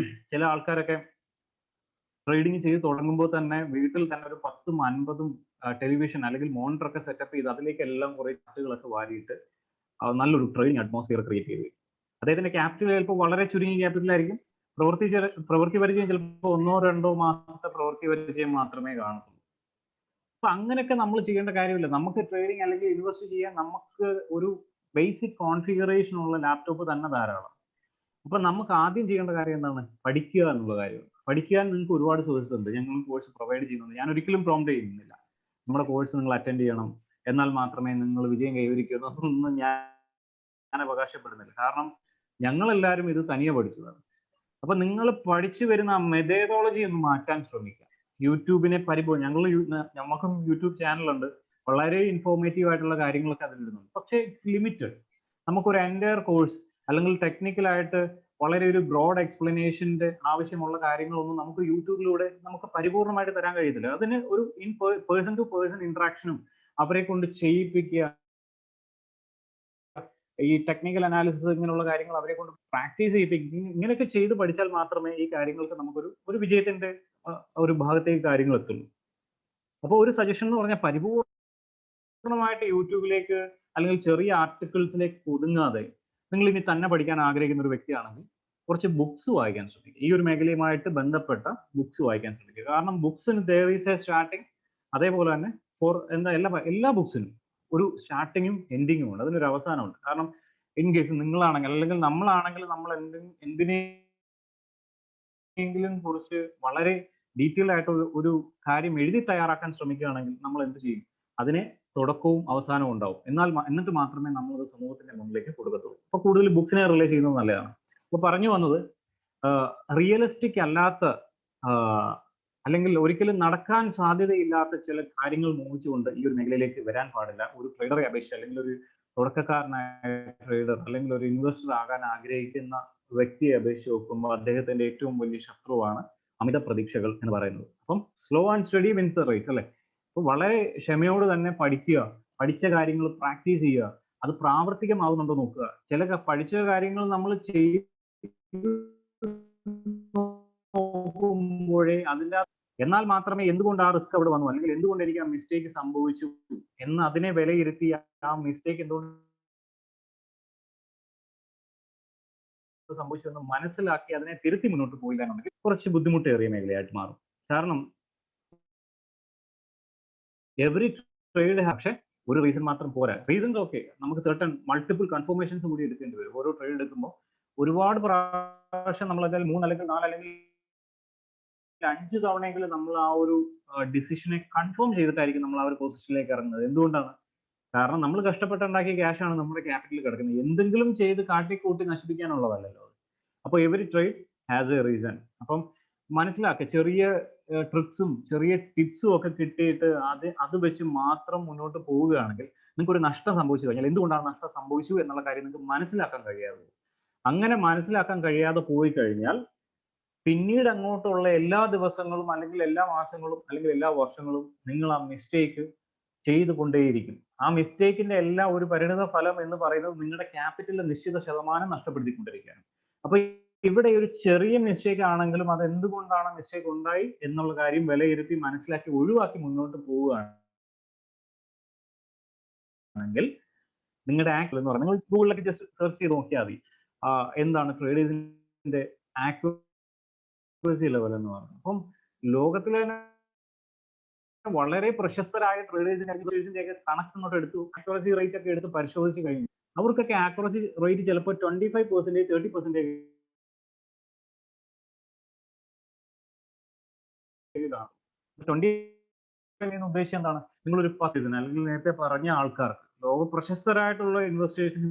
ചില ആൾക്കാരൊക്കെ ട്രേഡിങ് ചെയ്ത് തുടങ്ങുമ്പോൾ തന്നെ വീട്ടിൽ തന്നെ ഒരു 10ഉം 50ഉം ടെലിവിഷൻ അല്ലെങ്കിൽ മോണിറ്റർ ഒക്കെ സെറ്റപ്പ് ചെയ്ത് അതിലേക്കെല്ലാം കുറെ ചാർട്ടുകളൊക്കെ വാരിയിട്ട് നല്ലൊരു ട്രേഡിംഗ് അറ്റ്മോസ്ഫിയർ ക്രിയേറ്റ് ചെയ്ത്. അദ്ദേഹത്തിന്റെ ക്യാപിറ്റൽ ചിലപ്പോൾ വളരെ ചുരുങ്ങിയ ക്യാപിറ്റലായിരിക്കും, പ്രവൃത്തി പരിചയം ചിലപ്പോൾ 1-2 മാസത്തെ പ്രവൃത്തി പരിചയം മാത്രമേ കാണത്തുള്ളൂ. അപ്പൊ അങ്ങനെയൊക്കെ നമ്മൾ ചെയ്യേണ്ട കാര്യമില്ല. നമുക്ക് ട്രേഡിംഗ് അല്ലെങ്കിൽ ഇൻവെസ്റ്റ് ചെയ്യാൻ നമുക്ക് ഒരു ബേസിക് കോൺഫിഗറേഷൻ ഉള്ള ലാപ്ടോപ്പ് തന്നെ ധാരാളം. അപ്പൊ നമുക്ക് ആദ്യം ചെയ്യേണ്ട കാര്യം എന്താണ്, പഠിക്കുക എന്നുള്ള കാര്യമാണ്. പഠിക്കാൻ നിങ്ങൾക്ക് ഒരുപാട് സോഴ്സസ് ഉണ്ട്, ഞങ്ങൾ കോഴ്സ് പ്രൊവൈഡ് ചെയ്യുന്നുണ്ട്. ഞാൻ ഒരിക്കലും പ്രോംപ്റ്റ് ചെയ്യുന്നില്ല നമ്മുടെ കോഴ്സ് നിങ്ങൾ അറ്റൻഡ് ചെയ്യണം എന്നാൽ മാത്രമേ നിങ്ങൾ വിജയം കൈവരിക്കൂ എന്നൊന്നും ഞാൻ അവകാശപ്പെടുന്നില്ല. കാരണം ഞങ്ങളെല്ലാവരും ഇത് തനിയെ പഠിച്ചതാണ്. അപ്പൊ നിങ്ങൾ പഠിച്ചു വരുന്ന ആ മെത്തേഡോളജി ഒന്ന് മാറ്റാൻ ശ്രമിക്കുക. യൂട്യൂബിനെ നമുക്കും യൂട്യൂബ് ചാനലുണ്ട്, വളരെ ഇൻഫോർമേറ്റീവ് ആയിട്ടുള്ള കാര്യങ്ങളൊക്കെ അതിലിടുന്നുണ്ട്. പക്ഷേ ഇറ്റ്സ് ലിമിറ്റഡ്. നമുക്കൊരു എൻറ്റയർ കോഴ്സ് അല്ലെങ്കിൽ ടെക്നിക്കലായിട്ട് വളരെ ഒരു ബ്രോഡ് എക്സ്പ്ലനേഷന്റെ ആവശ്യമുള്ള കാര്യങ്ങളൊന്നും നമുക്ക് യൂട്യൂബിലൂടെ നമുക്ക് പരിപൂർണമായിട്ട് തരാൻ കഴിയത്തില്ല. അതിന് ഒരു പേഴ്സൺ ടു പേഴ്സൺ ഇന്ററാക്ഷനും അവരെ കൊണ്ട് ചെയ്യിപ്പിക്കുക, ഈ ടെക്നിക്കൽ അനാലിസിസ് ഇങ്ങനെയുള്ള കാര്യങ്ങൾ അവരെ കൊണ്ട് പ്രാക്ടീസ് ചെയ്യിപ്പിക്കുക, ഇങ്ങനെയൊക്കെ ചെയ്ത് പഠിച്ചാൽ മാത്രമേ ഈ കാര്യങ്ങൾക്ക് നമുക്കൊരു വിജയത്തിന്റെ ഒരു ഭാഗത്തേക്ക് കാര്യങ്ങൾ എത്തുള്ളൂ. അപ്പോൾ ഒരു സജഷൻ എന്ന് പറഞ്ഞാൽ പരിപൂർണമായിട്ട് യൂട്യൂബിലേക്ക് അല്ലെങ്കിൽ ചെറിയ ആർട്ടിക്കിൾസിലേക്ക് ഒതുങ്ങാതെ നിങ്ങൾ ഇനി തന്നെ പഠിക്കാൻ ആഗ്രഹിക്കുന്ന ഒരു വ്യക്തിയാണെങ്കിൽ കുറച്ച് ബുക്സ് വായിക്കാൻ ശ്രമിക്കുക. ഈ ഒരു മേഖലയുമായിട്ട് ബന്ധപ്പെട്ട ബുക്സ് വായിക്കാൻ ശ്രമിക്കുക. കാരണം ബുക്സിന് there is a സ്റ്റാർട്ടിങ്, അതേപോലെ തന്നെ എല്ലാ ബുക്സിനും ഒരു സ്റ്റാർട്ടിങ്ങും എൻഡിങ്ങും ഉണ്ട്, അതിനൊരു അവസാനമുണ്ട്. കാരണം ഇൻ കേസ് നിങ്ങളാണെങ്കിൽ അല്ലെങ്കിൽ നമ്മളാണെങ്കിൽ നമ്മൾ എന്തിനെങ്കിലും കുറിച്ച് വളരെ ഡീറ്റെയിൽ ആയിട്ട് ഒരു കാര്യം എഴുതി തയ്യാറാക്കാൻ ശ്രമിക്കുകയാണെങ്കിൽ നമ്മൾ എന്ത് ചെയ്യും, അതിനെ തുടക്കവും അവസാനവും ഉണ്ടാവും. എന്നിട്ട് മാത്രമേ നമ്മൾ അത് സമൂഹത്തിന്റെ മുന്നിലേക്ക് കൊടുക്കത്തുള്ളൂ. അപ്പൊ കൂടുതൽ ബുക്സിനെ റിലേ ചെയ്യുന്നത് നല്ലതാണ്. അപ്പൊ പറഞ്ഞു വന്നത്, റിയലിസ്റ്റിക് അല്ലാത്ത അല്ലെങ്കിൽ ഒരിക്കലും നടക്കാൻ സാധ്യതയില്ലാത്ത ചില കാര്യങ്ങൾ മോഹിച്ചുകൊണ്ട് ഈ ഒരു മേഖലയിലേക്ക് വരാൻ പാടില്ല. ഒരു ട്രേഡറെ അപേക്ഷിച്ച് അല്ലെങ്കിൽ ഒരു തുടക്കക്കാരനായ ട്രേഡർ അല്ലെങ്കിൽ ഒരു ഇൻവെസ്റ്റർ ആകാൻ ആഗ്രഹിക്കുന്ന വ്യക്തിയെ അപേക്ഷിച്ച് നോക്കുമ്പോൾ അദ്ദേഹത്തിന്റെ ഏറ്റവും വലിയ ശത്രുവാണ് അമിത പ്രതീക്ഷകൾ എന്ന് പറയുന്നത്. അപ്പം slow and steady wins the race അല്ലെ. അപ്പൊ വളരെ ക്ഷമയോട് തന്നെ പഠിക്കുക, പഠിച്ച കാര്യങ്ങൾ പ്രാക്ടീസ് ചെയ്യുക, അത് പ്രാവർത്തികമാവുന്നുണ്ടോ നോക്കുക. ചില പഠിച്ച കാര്യങ്ങൾ നമ്മൾ നോക്കുമ്പോഴേ അതിൻ്റെ എന്നാൽ മാത്രമേ എന്തുകൊണ്ട് ആ റിസ്ക് അവിടെ വന്നു അല്ലെങ്കിൽ എന്തുകൊണ്ട് എനിക്ക് ആ മിസ്റ്റേക്ക് സംഭവിച്ചു എന്ന് അതിനെ വിലയിരുത്തി ആ മിസ്റ്റേക്ക് എന്തുകൊണ്ട് സംഭവിച്ചു എന്ന് മനസ്സിലാക്കി അതിനെ തിരുത്തി മുന്നോട്ട് പോയില്ല എന്നുണ്ടെങ്കിൽ കുറച്ച് ബുദ്ധിമുട്ടേറിയ മേഖലയായിട്ട് മാറും. കാരണം എവറി ട്രേഡ്, പക്ഷെ ഒരു റീസൺ മാത്രം പോരാ. റീസൺസ് ഓക്കെ, നമുക്ക് സർട്ടൺ മൾട്ടിപ്പിൾ കൺഫർമേഷൻസ് കൂടി എടുക്കേണ്ടി വരും. ഓരോ ട്രേഡ് എടുക്കുമ്പോൾ ഒരുപാട് പ്രാവശ്യം നമ്മൾ അതിൽ 3 അല്ലെങ്കിൽ 4 അല്ലെങ്കിൽ 5 തവണയെങ്കിലും നമ്മൾ ആ ഒരു ഡിസിഷനെ കൺഫേം ചെയ്തിട്ടായിരിക്കും നമ്മൾ ആ ഒരു പൊസിഷനിലേക്ക് ഇറങ്ങുന്നത്. എന്തുകൊണ്ടാണ്? കാരണം നമ്മൾ കഷ്ടപ്പെട്ടുണ്ടാക്കിയ ക്യാഷാണ് നമ്മുടെ ക്യാപിറ്റലിൽ കിടക്കുന്നത്. എന്തെങ്കിലും ചെയ്ത് കാട്ടിക്കൂട്ടി നശിപ്പിക്കാനുള്ളതല്ലല്ലോ. അപ്പോൾ every trade has A reason. അപ്പം മനസ്സിലാക്കുക, ചെറിയ ട്രിക്സും ചെറിയ ടിപ്സും ഒക്കെ കിട്ടിയിട്ട് അത് വെച്ച് മാത്രം മുന്നോട്ട് പോവുകയാണെങ്കിൽ നിങ്ങൾക്ക് ഒരു നഷ്ടം സംഭവിച്ചു കഴിഞ്ഞാൽ എന്തുകൊണ്ടാണ് നഷ്ടം സംഭവിച്ചു എന്നുള്ള കാര്യം നിങ്ങൾക്ക് മനസ്സിലാക്കാൻ കഴിയാതെ. അങ്ങനെ മനസ്സിലാക്കാൻ കഴിയാതെ പോയി കഴിഞ്ഞാൽ പിന്നീട് അങ്ങോട്ടുള്ള എല്ലാ ദിവസങ്ങളും അല്ലെങ്കിൽ എല്ലാ മാസങ്ങളും അല്ലെങ്കിൽ എല്ലാ വർഷങ്ങളും നിങ്ങൾ ആ മിസ്റ്റേക്ക് ചെയ്തുകൊണ്ടേയിരിക്കും. ആ മിസ്റ്റേക്കിന്റെ എല്ലാം ഒരു പരിണിത ഫലം എന്ന് പറയുന്നത് നിങ്ങളുടെ ക്യാപിറ്റലിന്റെ നിശ്ചിത ശതമാനം നഷ്ടപ്പെടുത്തിക്കൊണ്ടിരിക്കുകയാണ്. അപ്പൊ ഇവിടെ ഒരു ചെറിയ മിസ്റ്റേക്ക് ആണെങ്കിലും അത് എന്തുകൊണ്ടാണ് മിസ്റ്റേക്ക് ഉണ്ടായി എന്നുള്ള കാര്യം വിലയിരുത്തി മനസ്സിലാക്കി ഒഴിവാക്കി മുന്നോട്ട് പോവുകയാണെങ്കിൽ നിങ്ങളുടെ ആക്ട് എന്ന് പറഞ്ഞാൽ നിങ്ങൾ ഗൂഗിളിലൊക്കെ ജസ്റ്റ് സെർച്ച് ചെയ്ത് നോക്കിയാൽ മതി, എന്താണ് ട്രേഡേഴ്സിന്റെ ആക്യുറസി ലെവൽ എന്ന് പറയുന്നത്. അപ്പം ലോകത്തിലെ വളരെ പ്രശസ്തരായ ട്രേഡേഴ്സിന്റെ ഒക്കെ കണക്ക് ഇങ്ങോട്ട് എടുത്തു, ആക്യുറസി റേറ്റ് ഒക്കെ എടുത്ത് പരിശോധിച്ച് കഴിഞ്ഞു. അവർക്കൊക്കെ ആക്യുറസി റേറ്റ് ചിലപ്പോൾ 25%, 30% കാണും. 20 എന്ന് ഉദ്ദേശിച്ചത് എന്താണ്? നിങ്ങളൊരു 10 അല്ലെങ്കിൽ നേരത്തെ പറഞ്ഞ ആൾക്കാർക്ക് ലോക പ്രശസ്തരായിട്ടുള്ള ഇൻവെസ്റ്റേഴ്സിന്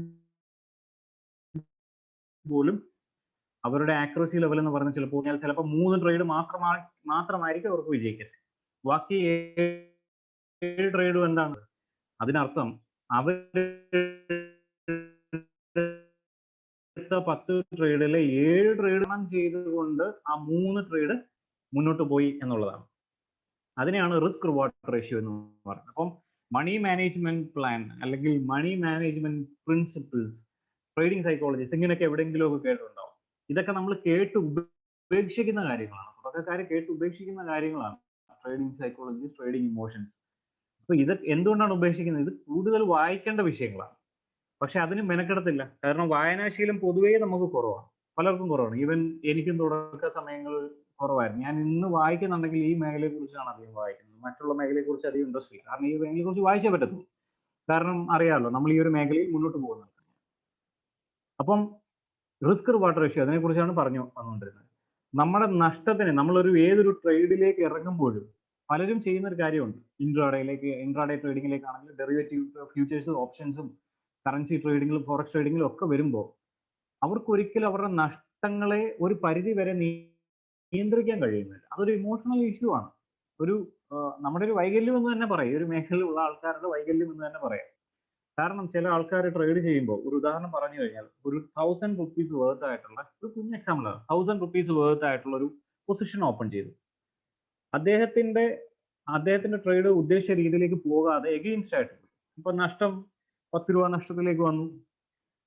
പോലും അവരുടെ ആക്യുറസി ലെവൽ എന്ന് പറഞ്ഞാൽ ചിലപ്പോൾ 3 ട്രേഡ് മാത്രമായിരിക്കും അവർക്ക് വിജയിക്കുന്നത്. ബാക്കി 7 ട്രേഡും എന്താണ്? അതിനർത്ഥം അവർ 10 ട്രേഡിലെ 7 ട്രേഡ് ചെയ്തുകൊണ്ട് ആ 3 ട്രേഡ് മുന്നോട്ട് പോയി എന്നുള്ളതാണ്. അതിനെയാണ് റിസ്ക് റിവാർഡ് റേഷ്യോ എന്ന് പറയുന്നത്. അപ്പം മണി മാനേജ്മെന്റ് പ്ലാൻ അല്ലെങ്കിൽ money management principles, trading psychologies, ഇങ്ങനെയൊക്കെ എവിടെയെങ്കിലും ഒക്കെ കേട്ടിട്ടുണ്ടാവും. ഇതൊക്കെ നമ്മൾ കേട്ട് ഉപേക്ഷിക്കുന്ന കാര്യങ്ങളാണ്. തുടക്കക്കാർ കേട്ട് ഉപേക്ഷിക്കുന്ന കാര്യങ്ങളാണ് ട്രേഡിംഗ് സൈക്കോളജി, ട്രേഡിംഗ് ഇമോഷൻസ്. അപ്പൊ ഇത് എന്തുകൊണ്ടാണ് ഉപേക്ഷിക്കുന്നത്? ഇത് കൂടുതൽ വായിക്കേണ്ട വിഷയങ്ങളാണ്. പക്ഷെ അതിന് മെനക്കെടത്തില്ല. കാരണം വായനാശീലം പൊതുവേ നമുക്ക് കുറവാണ്, പലർക്കും കുറവാണ്. ഈവൻ എനിക്കും തുടക്ക സമയങ്ങളിൽ കുറവായിരുന്നു. ഞാൻ ഇന്ന് വായിക്കുന്നുണ്ടെങ്കിൽ ഈ മേഖലയെ കുറിച്ചാണ് അധികം വായിക്കുന്നത്. മറ്റുള്ള മേഖലയെ കുറിച്ച് അധികം ഇൻട്രസ്റ്റ് ഇല്ല. കാരണം ഈ മേഖലയെ കുറിച്ച് വായിച്ചേ പറ്റത്തുള്ളൂ. കാരണം അറിയാമല്ലോ, നമ്മൾ ഈ ഒരു മേഖലയിൽ മുന്നോട്ട് പോകുന്നുണ്ട്. അപ്പം റിസ്ക് റിവാർഡ് റേഷ്യോ, അതിനെ കുറിച്ചാണ് പറഞ്ഞു വന്നുകൊണ്ടിരുന്നത്. നമ്മുടെ നഷ്ടത്തിന് നമ്മളൊരു ഏതൊരു ട്രേഡിലേക്ക് ഇറങ്ങുമ്പോഴും പലരും ചെയ്യുന്ന ഒരു കാര്യമുണ്ട്. ഇൻട്രാഡേ ട്രേഡിങ്ങിലേക്കാണെങ്കിൽ ഡെറിവേറ്റീവ്, ഫ്യൂച്ചേഴ്സും ഓപ്ഷൻസും കറൻസി ട്രേഡിങ്ങിലും ഫോറക്സ് ട്രേഡിങ്ങിലും ഒക്കെ വരുമ്പോൾ അവർക്ക് ഒരിക്കലും അവരുടെ നഷ്ടങ്ങളെ ഒരു പരിധി വരെ നിയന്ത്രിക്കാൻ കഴിയുന്നില്ല. അതൊരു ഇമോഷണൽ ഇഷ്യൂ ആണ്. നമ്മുടെ ഒരു വൈകല്യം എന്ന് തന്നെ പറയാം. ഒരു മേഖലയിലുള്ള ആൾക്കാരുടെ വൈകല്യം എന്ന് തന്നെ പറയാം. കാരണം ചില ആൾക്കാർ ട്രേഡ് ചെയ്യുമ്പോൾ, ഒരു ഉദാഹരണം പറഞ്ഞു കഴിഞ്ഞാൽ, ഒരു 1000 rupees വേർത്ത് ആയിട്ടുള്ള ഒരു കുഞ്ഞ് എക്സാമ്പിൾ ആണ്. 1000 rupees വേർത്ത് ആയിട്ടുള്ള ഒരു പൊസിഷൻ ഓപ്പൺ ചെയ്തു. അദ്ദേഹത്തിന്റെ ട്രേഡ് ഉദ്ദേശിച്ച രീതിയിലേക്ക് പോകാതെ എഗെയിൻസ്റ്റ് ആയിട്ട് ഇപ്പൊ നഷ്ടം 10 രൂപ നഷ്ടത്തിലേക്ക് വന്നു.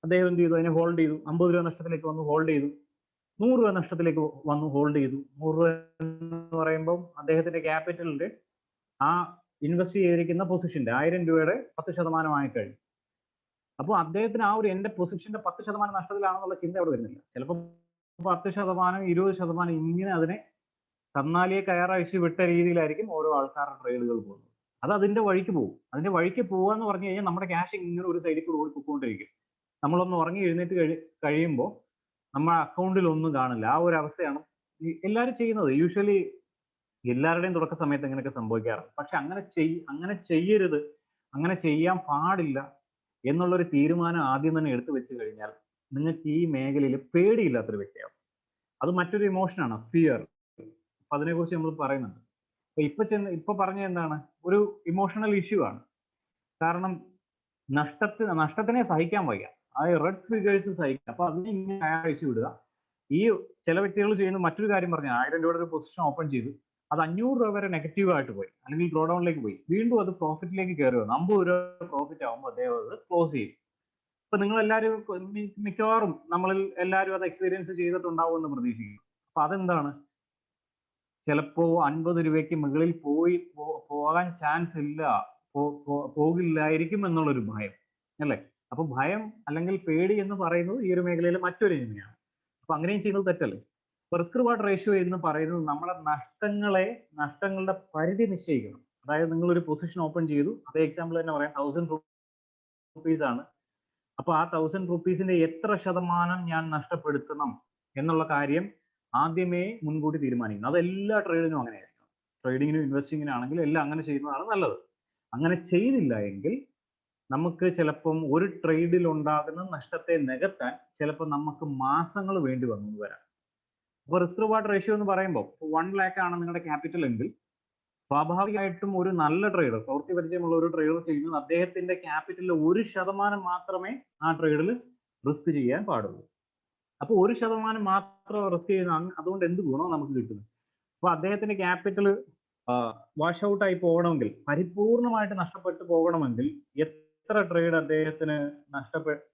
അദ്ദേഹം എന്ത് ചെയ്തു? അതിനെ ഹോൾഡ് ചെയ്തു. 50 രൂപ നഷ്ടത്തിലേക്ക് വന്നു, ഹോൾഡ് ചെയ്തു. 100 രൂപ നഷ്ടത്തിലേക്ക് വന്നു, ഹോൾഡ് ചെയ്തു. 100 രൂപ എന്ന് പറയുമ്പോൾ അദ്ദേഹത്തിന്റെ ക്യാപിറ്റലിന്റെ ആ ഇൻവെസ്റ്റ് ചെയ്തിരിക്കുന്ന പൊസിഷന്റെ 1000 രൂപയുടെ 10% കഴിഞ്ഞു. അപ്പോൾ അദ്ദേഹത്തിന് ആ ഒരു എന്റെ പൊസിഷന്റെ 10% നഷ്ടത്തിലാണെന്നുള്ള ചിന്ത അവിടെ വരുന്നില്ല. ചിലപ്പോൾ 10%, 20% ഇങ്ങനെ അതിനെ കന്നാലിയെ കയറഴിച്ച് വിട്ട രീതിയിലായിരിക്കും ഓരോ ആൾക്കാരുടെ ട്രേഡുകൾ പോകുന്നത്. അത് അതിന്റെ വഴിക്ക് പോകും. അതിന്റെ വഴിക്ക് പോകാന്ന് പറഞ്ഞു കഴിഞ്ഞാൽ നമ്മുടെ ക്യാഷ് ഇങ്ങനെ ഒരു സൈഡിൽ കൂടെ ഓടിക്കൊണ്ടിരിക്കും. നമ്മളൊന്ന് ഉറങ്ങി എഴുന്നേറ്റ് കഴിയുമ്പോൾ നമ്മുടെ അക്കൗണ്ടിൽ ഒന്നും കാണില്ല. ആ ഒരു അവസ്ഥയാണ് എല്ലാവരും ചെയ്യുന്നത്. യൂഷ്വലി എല്ലാവരുടെയും തുടക്ക സമയത്ത് ഇങ്ങനെയൊക്കെ സംഭവിക്കാറുണ്ട്. പക്ഷെ അങ്ങനെ ചെയ്യരുത്, അങ്ങനെ ചെയ്യാൻ പാടില്ല എന്നുള്ളൊരു തീരുമാനം ആദ്യം തന്നെ എടുത്തു വെച്ച് കഴിഞ്ഞാൽ നിങ്ങൾക്ക് ഈ മേഖലയിൽ പേടിയില്ലാത്തൊരു വ്യക്തിയാവും. അത് മറ്റൊരു ഇമോഷനാണ്, ഫിയർ. അപ്പൊ അതിനെക്കുറിച്ച് നമ്മൾ പറയുന്നുണ്ട്. അപ്പൊ ഇപ്പൊ പറഞ്ഞ എന്താണ്? ഒരു ഇമോഷണൽ ഇഷ്യൂ ആണ്. കാരണം നഷ്ടത്തിനെ സഹിക്കാൻ വയ്യ. ആ റെഡ് ഫിഗേഴ്സ് സഹിക്കാം. അപ്പൊ അതിനെ ഇങ്ങനെ അയച്ചു വിടുക. ഈ ചില വ്യക്തികൾ ചെയ്യുന്ന മറ്റൊരു കാര്യം പറഞ്ഞാൽ, 1000 രൂപയുടെ ഒരു പൊസിഷൻ ഓപ്പൺ ചെയ്തു, അത് 500 രൂപ വരെ നെഗറ്റീവ് ആയിട്ട് പോയി, അല്ലെങ്കിൽ ഡ്രോ ഡൗണിലേക്ക് പോയി, വീണ്ടും അത് പ്രോഫിറ്റിലേക്ക് കയറി വന്നു. 50 രൂപ പ്രോഫിറ്റ് ആകുമ്പോൾ അദ്ദേഹം അത് ക്ലോസ് ചെയ്യും. ഇപ്പൊ നിങ്ങൾ എല്ലാവരും മിക്കവാറും നമ്മളിൽ എല്ലാവരും അത് എക്സ്പീരിയൻസ് ചെയ്തിട്ടുണ്ടാവും എന്ന് പ്രതീക്ഷിക്കുന്നു. അപ്പൊ അതെന്താണ്? ചിലപ്പോ 50 രൂപയ്ക്ക് മുകളിൽ പോകാൻ ചാൻസ് ഇല്ല, പോകില്ലായിരിക്കും എന്നുള്ളൊരു ഭയം, അല്ലേ? അപ്പൊ ഭയം അല്ലെങ്കിൽ പേടി എന്ന് പറയുന്നത് ഈ ഒരു മേഖലയിലെ മറ്റൊരു ഇനിമയാണ്. അപ്പൊ അങ്ങനെയും ചെയ്യുന്നത് തെറ്റല്ലേ? റിസ്ക് റിവാർഡ് റേഷ്യോ എന്ന് പറയുന്നത് നമ്മുടെ നഷ്ടങ്ങളുടെ പരിധി നിശ്ചയിക്കണം. അതായത് നിങ്ങൾ ഒരു പൊസിഷൻ ഓപ്പൺ ചെയ്തു, അതേ എക്സാമ്പിൾ തന്നെ പറയാം, 1000 rupees ആണ്. അപ്പൊ ആ 1000 rupeesന്റെ എത്ര ശതമാനം ഞാൻ നഷ്ടപ്പെടുത്തണം എന്നുള്ള കാര്യം ആദ്യമേ മുൻകൂട്ടി തീരുമാനിക്കണം. അത് എല്ലാ ട്രേഡിനും അങ്ങനെയായിരിക്കണം. ട്രേഡിങ്ങിനും ഇൻവെസ്റ്റിങ്ങിനാണെങ്കിലും എല്ലാം അങ്ങനെ ചെയ്യുന്നതാണ് നല്ലത്. അങ്ങനെ ചെയ്തില്ല എങ്കിൽ നമുക്ക് ചിലപ്പം ഒരു ട്രേഡിൽ ഉണ്ടാകുന്ന നഷ്ടത്തെ നികത്താൻ ചിലപ്പോൾ നമുക്ക് മാസങ്ങൾ വേണ്ടി വന്നു വരാം. അപ്പൊ റിസ്ക് റിവാർഡ് റേഷ്യോ എന്ന് പറയുമ്പോൾ 1 lakh ആണ് നിങ്ങളുടെ ക്യാപിറ്റൽ എങ്കിൽ സ്വാഭാവികമായിട്ടും ഒരു നല്ല ട്രേഡർ, പ്രവൃത്തി പരിചയമുള്ള ഒരു ട്രേഡർ ചെയ്യുന്നത് അദ്ദേഹത്തിന്റെ ക്യാപിറ്റലിൽ 1% മാത്രമേ ആ ട്രേഡിൽ റിസ്ക് ചെയ്യാൻ പാടുള്ളൂ. അപ്പൊ 1% മാത്രം റിസ്ക് ചെയ്യുന്ന അതുകൊണ്ട് എന്ത് ഗുണം നമുക്ക് കിട്ടുന്നു? അപ്പൊ അദ്ദേഹത്തിന്റെ ക്യാപിറ്റൽ വാഷ് ഔട്ട് ആയി പോകണമെങ്കിൽ, പരിപൂർണമായിട്ട് നഷ്ടപ്പെട്ടു പോകണമെങ്കിൽ എത്ര ട്രേഡ് അദ്ദേഹത്തിന്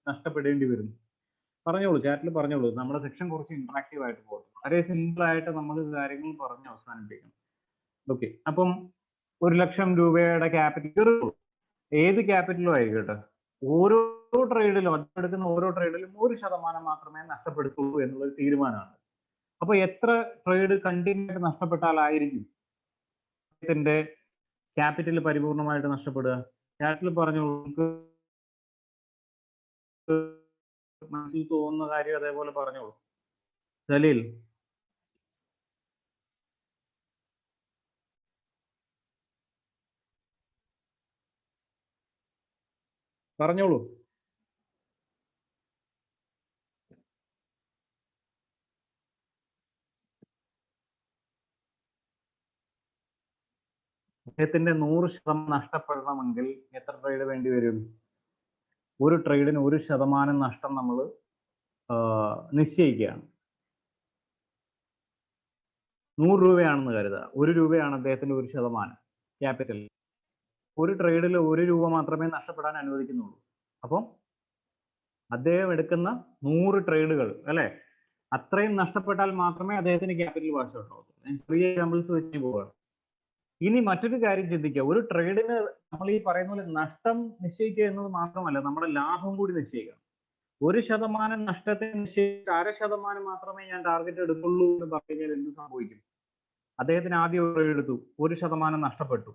നഷ്ടപ്പെടേണ്ടി വരും? പറഞ്ഞോളൂ, ചാറ്റിൽ പറഞ്ഞോളൂ. നമ്മുടെ സെക്ഷൻ കുറച്ച് ഇന്ററാക്റ്റീവ് ആയിട്ട് പോകും. വളരെ സിമ്പിൾ ആയിട്ട് നമ്മൾ കാര്യങ്ങൾ പറഞ്ഞ് അവസാനിപ്പിക്കണം. ഓക്കെ, അപ്പം 1 ലക്ഷം രൂപയുടെ ക്യാപിറ്റൽ, ഏത് ക്യാപിറ്റലും ആയിക്കോട്ടെ, ഓരോ ട്രേഡിലും, എടുക്കുന്ന ഓരോ ട്രേഡിലും 1% മാത്രമേ നഷ്ടപ്പെടുത്തുള്ളൂ എന്നുള്ളൊരു തീരുമാനമാണ്. അപ്പൊ എത്ര ട്രേഡ് കണ്ടിന്യൂ ആയിട്ട് നഷ്ടപ്പെട്ടാലായിരിക്കും ഇതിന്റെ ക്യാപിറ്റൽ പരിപൂർണമായിട്ട് നഷ്ടപ്പെടുക? ചാറ്റിൽ പറഞ്ഞു മനസ്സിൽ തോന്നുന്ന കാര്യം അതേപോലെ പറഞ്ഞോളൂ. സലീൽ പറഞ്ഞോളൂ. അദ്ദേഹത്തിന്റെ 100% നഷ്ടപ്പെടണമെങ്കിൽ എത്ര ട്രേഡ് വേണ്ടി വരും? ഒരു ട്രേഡിന് 1% നഷ്ടം നമ്മൾ നിശ്ചയിക്കുകയാണ്. 100 രൂപയാണെന്ന് കരുതുക. 1 രൂപയാണ് അദ്ദേഹത്തിന്റെ 1% ക്യാപിറ്റൽ. ഒരു ട്രേഡിൽ 1 രൂപ മാത്രമേ നഷ്ടപ്പെടാൻ അനുവദിക്കുന്നുള്ളൂ. അപ്പം അദ്ദേഹം എടുക്കുന്ന 100 ട്രേഡുകൾ അല്ലെ, അത്രയും നഷ്ടപ്പെട്ടാൽ മാത്രമേ അദ്ദേഹത്തിന് ക്യാപിറ്റൽ വാഷ് ഔട്ട് ആവൂ. ഞാൻ ചെറിയ എക്സാമ്പിൾസ് വെച്ച് പോവുകയാണ്. ഇനി മറ്റൊരു കാര്യം ചിന്തിക്കുക. ഒരു ട്രേഡിന് നമ്മൾ ഈ പറയുന്ന പോലെ നഷ്ടം നിശ്ചയിക്കുക എന്നത് മാത്രമല്ല, നമ്മുടെ ലാഭം കൂടി നിശ്ചയിക്കണം. 1% നഷ്ടത്തെ നിശ്ചയിച്ച് 1/2% മാത്രമേ ഞാൻ ടാർഗറ്റ് എടുക്കുള്ളൂ എന്ന് പറഞ്ഞു കഴിഞ്ഞാൽ എന്ത് സംഭവിക്കും? അദ്ദേഹത്തിന് ആദ്യം ഒരു ട്രേഡ് എടുത്തു, 1% നഷ്ടപ്പെട്ടു.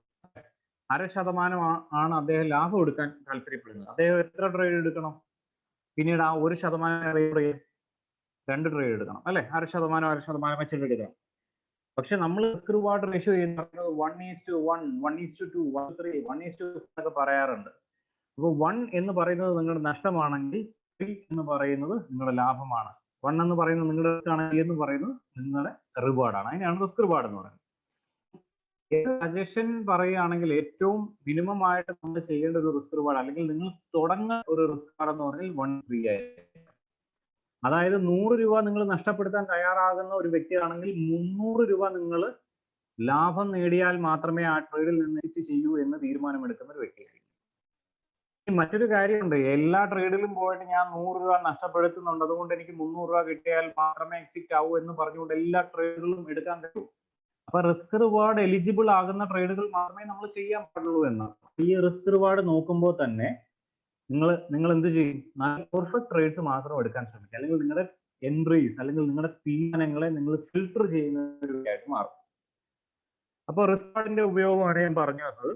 1/2% ആണ് അദ്ദേഹം ലാഭം എടുക്കാൻ താല്പര്യപ്പെടുന്നത്. അദ്ദേഹം എത്ര ട്രേഡ് എടുക്കണം? പിന്നീട് ആ 1% 2 ട്രേഡ് എടുക്കണം അല്ലെ, 1/2% വെച്ചിട്ട് എടുക്കണം. പക്ഷെ നമ്മൾ റിസ്ക് റിവാർഡ് റേഷ്യോ പറയുന്നത് 1:1, 1:2, 1:3, 1:2 എന്നൊക്കെ പറയാറുണ്ട്. അപ്പോൾ 1 എന്ന് പറയുന്നത് നിങ്ങളുടെ നഷ്ടമാണെങ്കിൽ 3 എന്ന് പറയുന്നത് നിങ്ങളുടെ ലാഭമാണ്. 1 എന്ന് പറയുന്നത് നിങ്ങളുടെ റിസ്ക് ആണ്, 3 എന്ന് പറയുന്നത് നിങ്ങളുടെ റിവാർഡാണ്. അതിനാണ് റിസ്ക് റിവാർഡ് എന്ന് പറയുന്നത്. സജഷൻ പറയുകയാണെങ്കിൽ ഏറ്റവും മിനിമം ആയിട്ട് നമ്മൾ ചെയ്യേണ്ട ഒരു റിസ്ക് റിവാർഡ്, അല്ലെങ്കിൽ നിങ്ങൾ തുടങ്ങുന്ന ഒരു റിസ്ക് റിവാർഡ് എന്ന് പറഞ്ഞാൽ 1-3 ആയിരിക്കും. അതായത് 100 രൂപ നിങ്ങൾ നഷ്ടപ്പെടുത്താൻ തയ്യാറാകുന്ന ഒരു വ്യക്തിയാണെങ്കിൽ 300 രൂപ നിങ്ങൾ ലാഭം നേടിയാൽ മാത്രമേ ആ ട്രേഡിൽ നിന്ന് എക്സിറ്റ് ചെയ്യൂ എന്ന് തീരുമാനമെടുക്കുന്ന ഒരു വ്യക്തിയായിരിക്കും. മറ്റൊരു കാര്യമുണ്ട്, എല്ലാ ട്രേഡിലും പോയിട്ട് ഞാൻ 100 രൂപ നഷ്ടപ്പെടുത്തുന്നുണ്ട്, അതുകൊണ്ട് എനിക്ക് 300 രൂപ കിട്ടിയാൽ മാത്രമേ എക്സിറ്റ് ആവൂ എന്ന് പറഞ്ഞുകൊണ്ട് എല്ലാ ട്രേഡുകളും എടുക്കാൻ കഴിയൂ. അപ്പൊ റിസ്ക് റിവാർഡ് എലിജിബിൾ ആകുന്ന ട്രേഡുകൾ മാത്രമേ നമ്മൾ ചെയ്യാൻ പാടുള്ളൂ എന്നാണ്. ഈ റിസ്ക് റിവാർഡ് നോക്കുമ്പോൾ തന്നെ നിങ്ങൾ എന്ത് ചെയ്യും? നല്ല പെർഫെക്റ്റ് ട്രേഡ്സ് മാത്രം എടുക്കാൻ ശ്രമിക്കുക, അല്ലെങ്കിൽ നിങ്ങളുടെ എൻട്രീസ് അല്ലെങ്കിൽ നിങ്ങളുടെ തീരുമാനങ്ങളെ നിങ്ങൾ ഫിൽട്ടർ ചെയ്യുന്നതായിട്ട് മാറും. അപ്പോൾ റിസ്ക് റിവാർഡിന്റെ ഉപയോഗമാണ് ഞാൻ പറഞ്ഞു വന്നത്.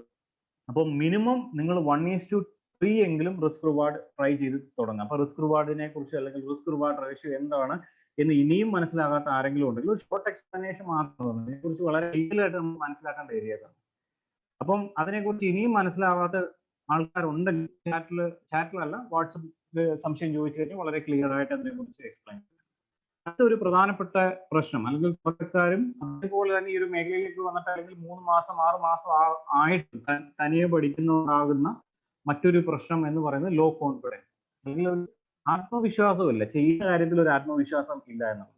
അപ്പോൾ മിനിമം നിങ്ങൾ 1:3 എങ്കിലും റിസ്ക് റിവാർഡ് ട്രൈ ചെയ്ത് തുടങ്ങാം. അപ്പൊ റിസ്ക് റിവാർഡിനെ കുറിച്ച് അല്ലെങ്കിൽ റിസ്ക് റിവാർഡ് റേഷ്യോ എന്താണ് എന്ന് ഇനിയും മനസ്സിലാകാത്ത ആരെങ്കിലും ഉണ്ടെങ്കിൽ ഒരു ഷോർട്ട് എക്സ്പ്ലനേഷൻ മാത്രമാണ്. ഇതിനെക്കുറിച്ച് വളരെ ഡീറ്റെയിൽ ആയിട്ട് നമ്മൾ മനസ്സിലാക്കേണ്ട ഏരിയസ് ആണ്. അപ്പം അതിനെക്കുറിച്ച് ഇനിയും മനസ്സിലാവാത്ത ആൾക്കാരുണ്ടെങ്കിൽ ചാറ്റിലല്ല വാട്സപ്പിൽ സംശയം ചോദിച്ചു കഴിഞ്ഞാൽ വളരെ ക്ലിയർ ആയിട്ട് അതിനെക്കുറിച്ച് എക്സ്പ്ലെയിൻ ചെയ്യും. മറ്റൊരു പ്രധാനപ്പെട്ട പ്രശ്നം, അല്ലെങ്കിൽ തുടക്കക്കാരും അതേപോലെ തന്നെ ഈ ഒരു മേഖലയിലേക്ക് വന്നിട്ട് അല്ലെങ്കിൽ 3 മാസം 6 മാസം ആയിട്ട് തനിയെ പഠിക്കുന്നതാകുന്ന മറ്റൊരു പ്രശ്നം എന്ന് പറയുന്നത് ലോ കോൺഫിഡൻസ്, അല്ലെങ്കിൽ ഒരു ആത്മവിശ്വാസമില്ല, ചെയ്യുന്ന കാര്യത്തിൽ ഒരു ആത്മവിശ്വാസം ഇല്ല എന്നുള്ളത്.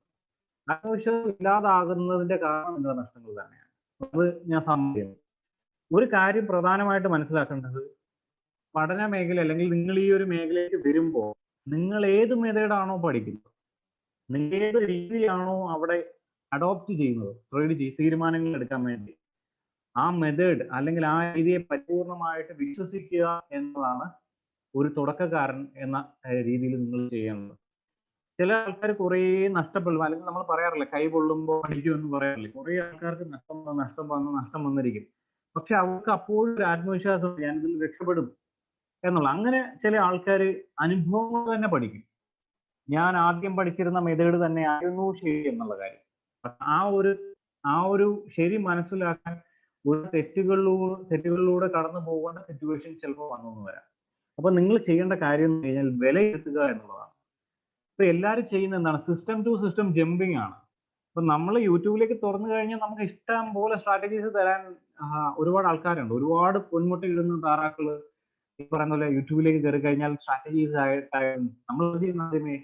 ആത്മവിശ്വാസം ഇല്ലാതാകുന്നതിന്റെ കാരണം നിങ്ങളുടെ നഷ്ടങ്ങൾ തന്നെയാണ്. അത് ഞാൻ സമ്മതിക്കുന്നു. ഒരു കാര്യം പ്രധാനമായിട്ട് മനസ്സിലാക്കേണ്ടത്, പഠന മേഖല അല്ലെങ്കിൽ നിങ്ങൾ ഈ ഒരു മേഖലയിലേക്ക് വരുമ്പോൾ നിങ്ങൾ ഏത് മെത്തേഡാണോ പഠിക്കുന്നത്, നിങ്ങൾ ഏത് രീതിയാണോ അവിടെ അഡോപ്റ്റ് ചെയ്യുന്നത് ട്രേഡ് തീരുമാനങ്ങൾ എടുക്കാൻ വേണ്ടി, ആ മെത്തേഡ് അല്ലെങ്കിൽ ആ രീതിയെ പരിപൂർണമായിട്ട് വിശ്വസിക്കുക എന്നതാണ് ഒരു തുടക്കക്കാരൻ എന്ന രീതിയിൽ നിങ്ങൾ ചെയ്യേണ്ടത്. ചില ആൾക്കാർ കുറേ നഷ്ടപ്പെടും, അല്ലെങ്കിൽ നമ്മൾ പറയാറില്ല കൈ പൊള്ളുമ്പോൾ പഠിക്കും എന്ന് പറയാറില്ല. കുറേ ആൾക്കാർക്ക് നഷ്ടം വന്നിരിക്കും. പക്ഷെ അവർക്ക് അപ്പോഴും ഒരു ആത്മവിശ്വാസം, ഞാനിതിൽ രക്ഷപ്പെടും എന്നുള്ള. അങ്ങനെ ചില ആൾക്കാർ അനുഭവങ്ങൾ തന്നെ പഠിക്കും. ഞാൻ ആദ്യം പഠിച്ചിരുന്ന മെത്തേഡ് തന്നെ ആയിരുന്നു ശരി എന്നുള്ള കാര്യം. ആ ഒരു ശരി മനസ്സിലാക്കാൻ ഒരു തെറ്റുകളിലൂടെ കടന്നു പോകേണ്ട സിറ്റുവേഷൻ ചിലപ്പോൾ വന്നു വരാം. അപ്പൊ നിങ്ങൾ ചെയ്യേണ്ട കാര്യം എന്ന് കഴിഞ്ഞാൽ വിലയിരുത്തുക എന്നുള്ളതാണ്. ഇപ്പൊ എല്ലാവരും ചെയ്യുന്ന എന്താണ്? സിസ്റ്റം ടു സിസ്റ്റം ജമ്പിങ് ആണ്. അപ്പൊ നമ്മൾ യൂട്യൂബിലേക്ക് തുറന്നു കഴിഞ്ഞാൽ നമുക്ക് ഇഷ്ടം പോലെ സ്ട്രാറ്റജീസ് തരാൻ ഒരുപാട് ആൾക്കാരുണ്ട്. ഒരുപാട് പൊന്മുട്ട ഇടുന്ന താറാക്കള് ഈ പറയുന്ന പോലെ യൂട്യൂബിലേക്ക് കയറി കഴിഞ്ഞാൽ സ്ട്രാറ്റജീസ് ആയിട്ട് നമ്മൾ ആദ്യമേ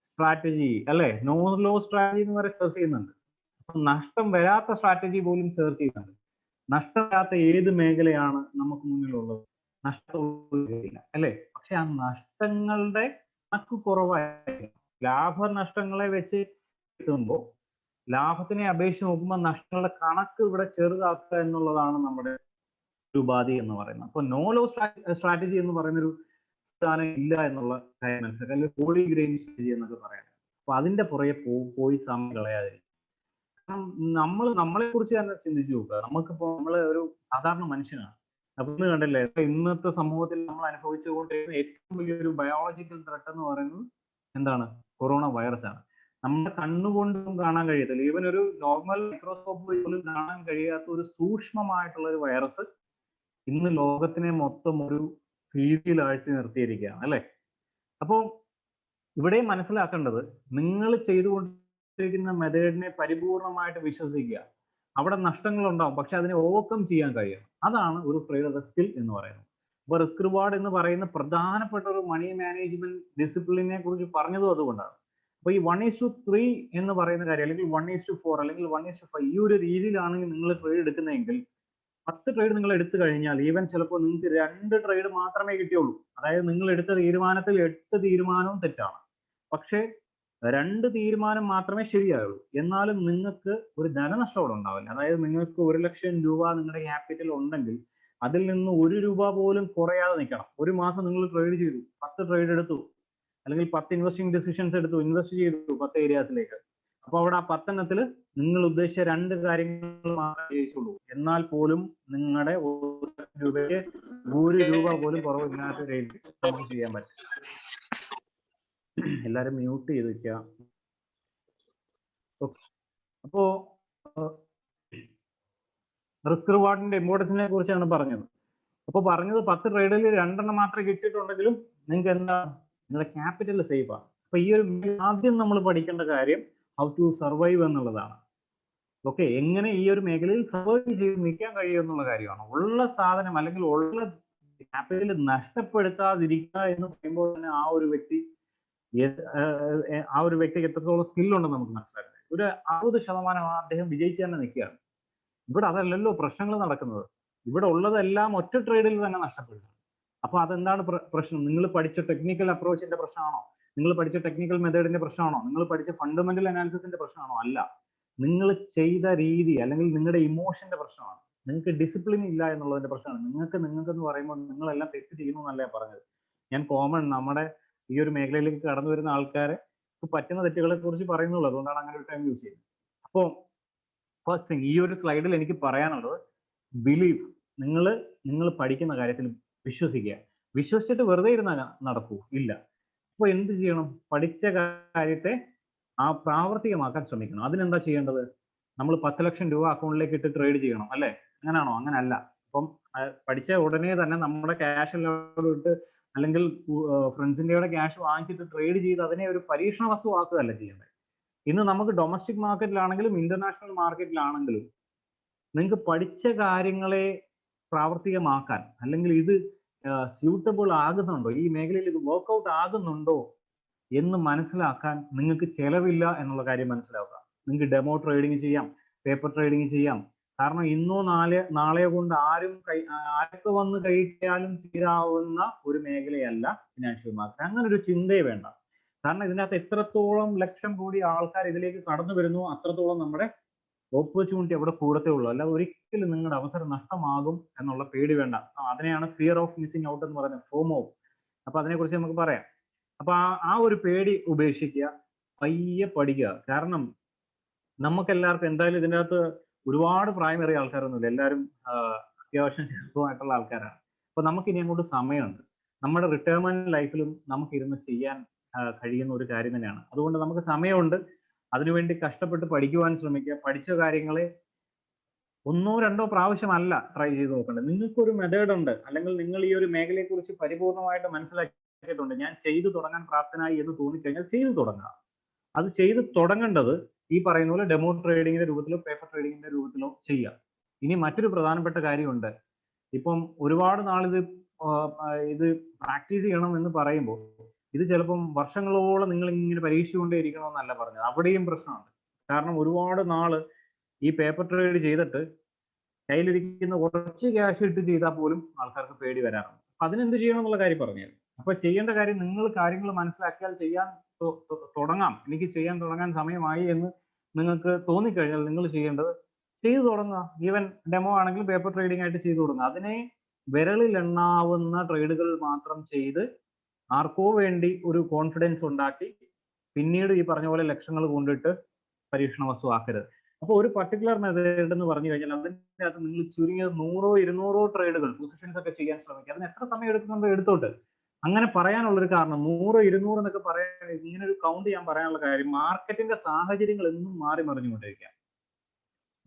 സ്ട്രാറ്റജി അല്ലെ, നോ ലോ സ്ട്രാറ്റജി എന്ന് വരെ സെർച്ച് ചെയ്യുന്നുണ്ട്. അപ്പൊ നഷ്ടം വരാത്ത സ്ട്രാറ്റജി പോലും സെർച്ച് ചെയ്യുന്നുണ്ട്. നഷ്ടമില്ലാത്ത ഏത് മേഖലയാണ് നമുക്ക് മുന്നിലുള്ളത്? നഷ്ടമില്ല അല്ലെ. പക്ഷെ ആ നഷ്ടങ്ങളുടെ കണക്ക് കുറവായിരിക്കും. ലാഭനഷ്ടങ്ങളെ വെച്ച് എത്തുമ്പോൾ ലാഭത്തിനെ അപേക്ഷിച്ച് നോക്കുമ്പോൾ നഷ്ടങ്ങളുടെ കണക്ക് ഇവിടെ ചെറുതാക്കുക എന്നുള്ളതാണ് നമ്മുടെ ഒരു ഉപാധി എന്ന് പറയുന്നത്. അപ്പൊ നോ ലോ സ്ട്രാറ്റജി എന്ന് പറയുന്നൊരു സ്ഥാനം ഇല്ല എന്നുള്ള കാര്യം മനസ്സിലാക്കുക. അല്ലെങ്കിൽ ഹോളി ഗ്രെയിൻ സ്ട്രാറ്റജി എന്നൊക്കെ പറയാം. അപ്പൊ അതിന്റെ പുറകെ പോയി സമയം കളയാതിരിക്കും. കാരണം നമ്മളെ കുറിച്ച് തന്നെ ചിന്തിച്ചു നോക്കുക. നമുക്കിപ്പോ നമ്മള് ഒരു സാധാരണ മനുഷ്യനാണ്. അപ്പൊ ഇന്ന് കണ്ടില്ലേ, ഇന്നത്തെ സമൂഹത്തിൽ നമ്മൾ അനുഭവിച്ചുകൊണ്ടിരിക്കുന്ന ഏറ്റവും വലിയൊരു ബയോളജിക്കൽ ത്രെട്ട് എന്ന് പറയുന്നത് എന്താണ്? കൊറോണ വൈറസ് ആണ്. നമ്മുടെ കണ്ണുകൊണ്ടും കാണാൻ കഴിയത്തില്ല, ഈവൻ ഒരു നോർമൽ മൈക്രോസ്കോപ്പ് പോലും കാണാൻ കഴിയാത്ത ഒരു സൂക്ഷ്മമായിട്ടുള്ള ഒരു വൈറസ് ഇന്ന് ലോകത്തിനെ മൊത്തം ഒരു ഭീതിയിലാഴ്ത്തി നിർത്തിയിരിക്കുകയാണ് അല്ലെ. അപ്പോൾ ഇവിടെ മനസ്സിലാക്കേണ്ടത്, നിങ്ങൾ ചെയ്തുകൊണ്ടിരിക്കുന്ന മെത്തേഡിനെ പരിപൂർണമായിട്ട് വിശ്വസിക്കുക. അവിടെ നഷ്ടങ്ങൾ ഉണ്ടാവും, പക്ഷെ അതിനെ ഓവർകം ചെയ്യാൻ കഴിയണം. അതാണ് ഒരു ട്രേഡറുടെ സ്കിൽ എന്ന് പറയുന്നത്. അപ്പൊ റിസ്ക് റിവാർഡ് എന്ന് പറയുന്ന പ്രധാനപ്പെട്ട ഒരു മണി മാനേജ്മെന്റ് ഡിസിപ്ലിനെ കുറിച്ച് പറഞ്ഞതും അതുകൊണ്ടാണ്. അപ്പൊ ഈ 1:3 എന്ന് പറയുന്ന കാര്യം, അല്ലെങ്കിൽ 1:4 അല്ലെങ്കിൽ 1:5 ഈ ഒരു രീതിയിലാണെങ്കിൽ നിങ്ങൾ ട്രേഡ് എടുക്കുന്നതെങ്കിൽ 10 ട്രേഡ് നിങ്ങൾ എടുത്തു കഴിഞ്ഞാൽ ഈവൻ ചിലപ്പോൾ നിങ്ങൾക്ക് 2 ട്രേഡ് മാത്രമേ കിട്ടിയുള്ളൂ. അതായത് നിങ്ങൾ എടുത്ത തീരുമാനത്തിൽ 8 തീരുമാനവും തെറ്റാണ്, പക്ഷേ 2 തീരുമാനം മാത്രമേ ശരിയായുള്ളൂ. എന്നാലും നിങ്ങൾക്ക് ഒരു ധനനഷ്ടം അവിടെ ഉണ്ടാവില്ല. അതായത് നിങ്ങൾക്ക് 1 ലക്ഷം രൂപ നിങ്ങളുടെ ക്യാപിറ്റൽ ഉണ്ടെങ്കിൽ അതിൽ നിന്ന് 1 രൂപ പോലും കുറയാതെ നിൽക്കണം. ഒരു മാസം നിങ്ങൾ ട്രേഡ് ചെയ്തു, 10 ട്രേഡ് എടുത്തു, അല്ലെങ്കിൽ 10 ഇൻവെസ്റ്റിംഗ് ഡിസിഷൻസ് എടുത്തു, ഇൻവെസ്റ്റ് ചെയ്തു 10 ഏരിയാസിലേക്ക്. അപ്പൊ അവിടെ ആ 10 എണ്ണത്തിൽ നിങ്ങൾ ഉദ്ദേശിച്ച 2 കാര്യങ്ങൾ മാത്രമേ ജയിച്ചുള്ളൂ. എന്നാൽ പോലും നിങ്ങളുടെ 1 ലക്ഷം രൂപയ്ക്ക് 1 രൂപ പോലും കുറവില്ലാത്ത രീതിയിൽ നമുക്ക് ചെയ്യാൻ പറ്റും. എല്ലാരും മ്യൂട്ട് ചെയ്ത് വെക്കുക. അപ്പോ റിസ്ക് റിവാർഡിന്റെ ഇമ്പോർട്ടൻസിനെ കുറിച്ചാണ് പറഞ്ഞത്. അപ്പൊ പറഞ്ഞത് 10 ട്രേഡിൽ 2 എണ്ണം മാത്രമേ കിട്ടിയിട്ടുണ്ടെങ്കിലും നിങ്ങൾക്ക് എന്താ, നിങ്ങളുടെ ക്യാപിറ്റൽ സേഫ് ആണ്. അപ്പൊ ഈ ഒരു ആദ്യം നമ്മൾ പഠിക്കേണ്ട കാര്യം ഹൗ ടു സർവൈവ് എന്നുള്ളതാണ്. ഓക്കെ, എങ്ങനെ ഈ ഒരു മേഖലയിൽ സർവൈവ് ചെയ്ത് നിൽക്കാൻ കഴിയും എന്നുള്ള കാര്യമാണ്. ഉള്ള സാധനം അല്ലെങ്കിൽ ഉള്ള ക്യാപിറ്റൽ നഷ്ടപ്പെടുത്താതിരിക്കുക എന്ന് പറയുമ്പോൾ തന്നെ ആ ഒരു വ്യക്തിക്ക് എത്രത്തോളം സ്കില്ലുണ്ടെന്ന് നമുക്ക് മനസ്സിലാക്കുന്നത്. ഒരു 60% അദ്ദേഹം വിജയിച്ച് തന്നെ നിൽക്കുകയാണ്. ഇവിടെ അതല്ലല്ലോ പ്രശ്നങ്ങൾ നടക്കുന്നത്. ഇവിടെ ഉള്ളതെല്ലാം ഒറ്റ ട്രേഡിൽ തന്നെ നഷ്ടപ്പെടുന്നു. അപ്പൊ അതെന്താണ് പ്രശ്നം? നിങ്ങൾ പഠിച്ച ടെക്നിക്കൽ അപ്രോച്ചിന്റെ പ്രശ്നമാണോ? നിങ്ങൾ പഠിച്ച ടെക്നിക്കൽ മെത്തേഡിന്റെ പ്രശ്നമാണോ? നിങ്ങൾ പഠിച്ച ഫണ്ടമെന്റൽ അനാലിസിസിന്റെ പ്രശ്നമാണോ? അല്ല, നിങ്ങൾ ചെയ്ത രീതി അല്ലെങ്കിൽ നിങ്ങളുടെ ഇമോഷന്റെ പ്രശ്നമാണ്. നിങ്ങൾക്ക് ഡിസിപ്ലിൻ ഇല്ല എന്നുള്ളതിന്റെ പ്രശ്നമാണ്. നിങ്ങൾക്ക് എന്ന് പറയുമ്പോൾ നിങ്ങളെല്ലാം തെറ്റ് ചെയ്യുന്നു എന്നല്ല പറഞ്ഞത്. ഞാൻ നമ്മുടെ ഈ ഒരു മേഖലയിലേക്ക് കടന്നു വരുന്ന ആൾക്കാരെ പറ്റുന്ന തെറ്റുകളെ കുറിച്ച് പറയുന്നുള്ളൂ. അതുകൊണ്ടാണ് അങ്ങനെ ഒരു ടൈം യൂസ് ചെയ്യുന്നത്. അപ്പോൾ ഫസ്റ്റ് തിങ്, ഈ ഒരു സ്ലൈഡിൽ എനിക്ക് പറയാനുള്ളത്, ബിലീവ്. നിങ്ങൾ പഠിക്കുന്ന കാര്യത്തിൽ വിശ്വസിക്കുക. വിശ്വസിച്ചിട്ട് വെറുതെ ഇരുന്നാൽ നടക്കൂ? ഇല്ല. അപ്പോൾ എന്ത് ചെയ്യണം? പഠിച്ച കാര്യത്തെ പ്രാവർത്തികമാക്കാൻ ശ്രമിക്കണം. അതിനെന്താ ചെയ്യേണ്ടത്? നമ്മൾ 10 ലക്ഷം രൂപ അക്കൗണ്ടിലേക്ക് ഇട്ട് ട്രേഡ് ചെയ്യണം അല്ലേ? അങ്ങനാണോ? അങ്ങനല്ല. അപ്പം പഠിച്ച ഉടനെ തന്നെ നമ്മുടെ ക്യാഷ് എല്ലാം ഇട്ട് അല്ലെങ്കിൽ ഫ്രണ്ട്സിന്റെ ക്യാഷ് വാങ്ങിച്ചിട്ട് ട്രേഡ് ചെയ്ത് അതിനെ ഒരു പരീക്ഷണ വസ്തുവാക്കുകയല്ല ചെയ്യേണ്ടത്. ഇന്ന് നമുക്ക് ഡൊമസ്റ്റിക് മാർക്കറ്റിലാണെങ്കിലും ഇന്റർനാഷണൽ മാർക്കറ്റിലാണെങ്കിലും നിങ്ങൾക്ക് പഠിച്ച കാര്യങ്ങളെ പ്രാവർത്തികമാക്കാൻ, അല്ലെങ്കിൽ ഇത് സ്യൂട്ടബിൾ ആകുന്നുണ്ടോ, ഈ മേഖലയിൽ ഇത് വർക്ക്ഔട്ട് ആകുന്നുണ്ടോ എന്ന് മനസ്സിലാക്കാൻ നിങ്ങൾക്ക് ചെലവില്ല എന്നുള്ള കാര്യം മനസ്സിലാക്കുക. നിങ്ങൾക്ക് ഡെമോ ട്രേഡിംഗ് ചെയ്യാം, പേപ്പർ ട്രേഡിംഗ് ചെയ്യാം. കാരണം ഇന്നോ നാളെയോ കൊണ്ട് ആരൊക്കെ വന്ന് കഴിക്കാനും തീരാവുന്ന ഒരു മേഖലയല്ല ഫിനാൻഷ്യൽ മാർക്കറ്റ്. അങ്ങനെ ഒരു ചിന്തയെ വേണ്ട. കാരണം ഇതിനകത്ത് എത്രത്തോളം ലക്ഷം കോടി ആൾക്കാർ ഇതിലേക്ക് കടന്നു വരുന്നു അത്രത്തോളം നമ്മുടെ ഓപ്പർച്യൂണിറ്റി അവിടെ കൂടത്തേ ഉള്ളൂ. അല്ലാതെ ഒരിക്കലും നിങ്ങളുടെ അവസരം നഷ്ടമാകും എന്നുള്ള പേടി വേണ്ട. അതിനെയാണ് ഫിയർ ഓഫ് മിസ്സിംഗ് ഔട്ട് എന്ന് പറയുന്നത്, ഫോമോ. അപ്പൊ അതിനെക്കുറിച്ച് നമുക്ക് പറയാം. അപ്പൊ ആ ഒരു പേടി ഉപേക്ഷിക്കുക, പയ്യെ പഠിക്കുക. കാരണം നമുക്കെല്ലാവർക്കും എന്തായാലും ഇതിൻ്റെ അകത്ത് ഒരുപാട് പ്രായമേറിയ ആൾക്കാരൊന്നുമില്ല, എല്ലാവരും അത്യാവശ്യം ചെറുപ്പമായിട്ടുള്ള ആൾക്കാരാണ്. അപ്പൊ നമുക്ക് ഇനി അങ്ങോട്ട് സമയമുണ്ട്. നമ്മുടെ റിട്ടയർമെന്റ് ലൈഫിലും നമുക്ക് ഇരുന്ന് ചെയ്യാൻ കഴിയുന്ന ഒരു കാര്യം തന്നെയാണ്. അതുകൊണ്ട് നമുക്ക് സമയമുണ്ട്. അതിനുവേണ്ടി കഷ്ടപ്പെട്ട് പഠിക്കുവാൻ ശ്രമിക്കുക. പഠിച്ച കാര്യങ്ങളെ 1 or 2 പ്രാവശ്യമല്ല ട്രൈ ചെയ്ത് നോക്കേണ്ടത്. നിങ്ങൾക്കൊരു മെത്തേഡ് ഉണ്ട്, അല്ലെങ്കിൽ നിങ്ങൾ ഈ ഒരു മേഖലയെ കുറിച്ച് പരിപൂർണമായിട്ട് മനസ്സിലാക്കിയിട്ടുണ്ട്, ഞാൻ ചെയ്തു തുടങ്ങാൻ പ്രാപ്തനായി എന്ന് തോന്നിക്കഴിഞ്ഞാൽ ചെയ്തു തുടങ്ങുക. അത് ചെയ്ത് തുടങ്ങേണ്ടത് ഈ പറയുന്ന പോലെ ഡെമോ ട്രേഡിങ്ങിന്റെ രൂപത്തിലോ പേപ്പർ ട്രേഡിങ്ങിന്റെ രൂപത്തിലോ ചെയ്യുക. ഇനി മറ്റൊരു പ്രധാനപ്പെട്ട കാര്യമുണ്ട്. ഇപ്പം ഒരുപാട് നാൾ ഇത് പ്രാക്ടീസ് ചെയ്യണം എന്ന് പറയുമ്പോൾ ഇത് ചിലപ്പം വർഷങ്ങളോളം നിങ്ങൾ ഇങ്ങനെ പരീക്ഷിച്ചുകൊണ്ടേ ഇരിക്കണമെന്നല്ല പറഞ്ഞത്. അവിടെയും പ്രശ്നമുണ്ട്. കാരണം ഒരുപാട് നാള് ഈ പേപ്പർ ട്രേഡ് ചെയ്തിട്ട് കയ്യിലിരിക്കുന്ന കുറച്ച് ക്യാഷ് ഇട്ട് ചെയ്താൽ പോലും ആൾക്കാർക്ക് പേടി വരാറുണ്ട്. അപ്പൊ അതിനെന്ത് ചെയ്യണം എന്നുള്ള കാര്യം പറഞ്ഞു. അപ്പൊ ചെയ്യേണ്ട കാര്യം, നിങ്ങൾ കാര്യങ്ങൾ മനസ്സിലാക്കിയാൽ ചെയ്യാൻ തുടങ്ങാം. എനിക്ക് തുടങ്ങാൻ സമയമായി എന്ന് നിങ്ങൾക്ക് തോന്നിക്കഴിഞ്ഞാൽ നിങ്ങൾ ചെയ്യേണ്ടത് ചെയ്തു തുടങ്ങുക. ഈവൻ ഡെമോ ആണെങ്കിൽ പേപ്പർ ട്രേഡിംഗ് ആയിട്ട് ചെയ്തു തുടങ്ങുക. അതിനെ വിരലിലെണ്ണാവുന്ന ട്രേഡുകൾ മാത്രം ചെയ്ത് ആർക്കോ വേണ്ടി ഒരു കോൺഫിഡൻസ് ഉണ്ടാക്കി പിന്നീട് ഈ പറഞ്ഞ പോലെ ലക്ഷങ്ങൾ കൊണ്ടിട്ട് പരീക്ഷണ വസ്തു ആക്കരുത്. അപ്പോൾ ഒരു പർട്ടിക്കുലർ മെത്തേഡ് എന്ന് പറഞ്ഞു കഴിഞ്ഞാൽ അതിൻ്റെ അകത്ത് നിങ്ങൾ ചുരുങ്ങിയത് 100-200 ട്രേഡുകൾ പൊസിഷൻസ് ഒക്കെ ചെയ്യാൻ ശ്രമിക്കുക. അതിന് എത്ര സമയം എടുക്കുന്നുണ്ടോ എടുത്തോട്ട്. അങ്ങനെ പറയാനുള്ളൊരു കാരണം 100-200 എന്നൊക്കെ പറയാൻ ഇങ്ങനെ ഒരു കൗണ്ട് ചെയ്യാൻ പറയാനുള്ള കാര്യം മാർക്കറ്റിന്റെ സാഹചര്യങ്ങൾ എന്നും മാറി മറിഞ്ഞുകൊണ്ടിരിക്കുക.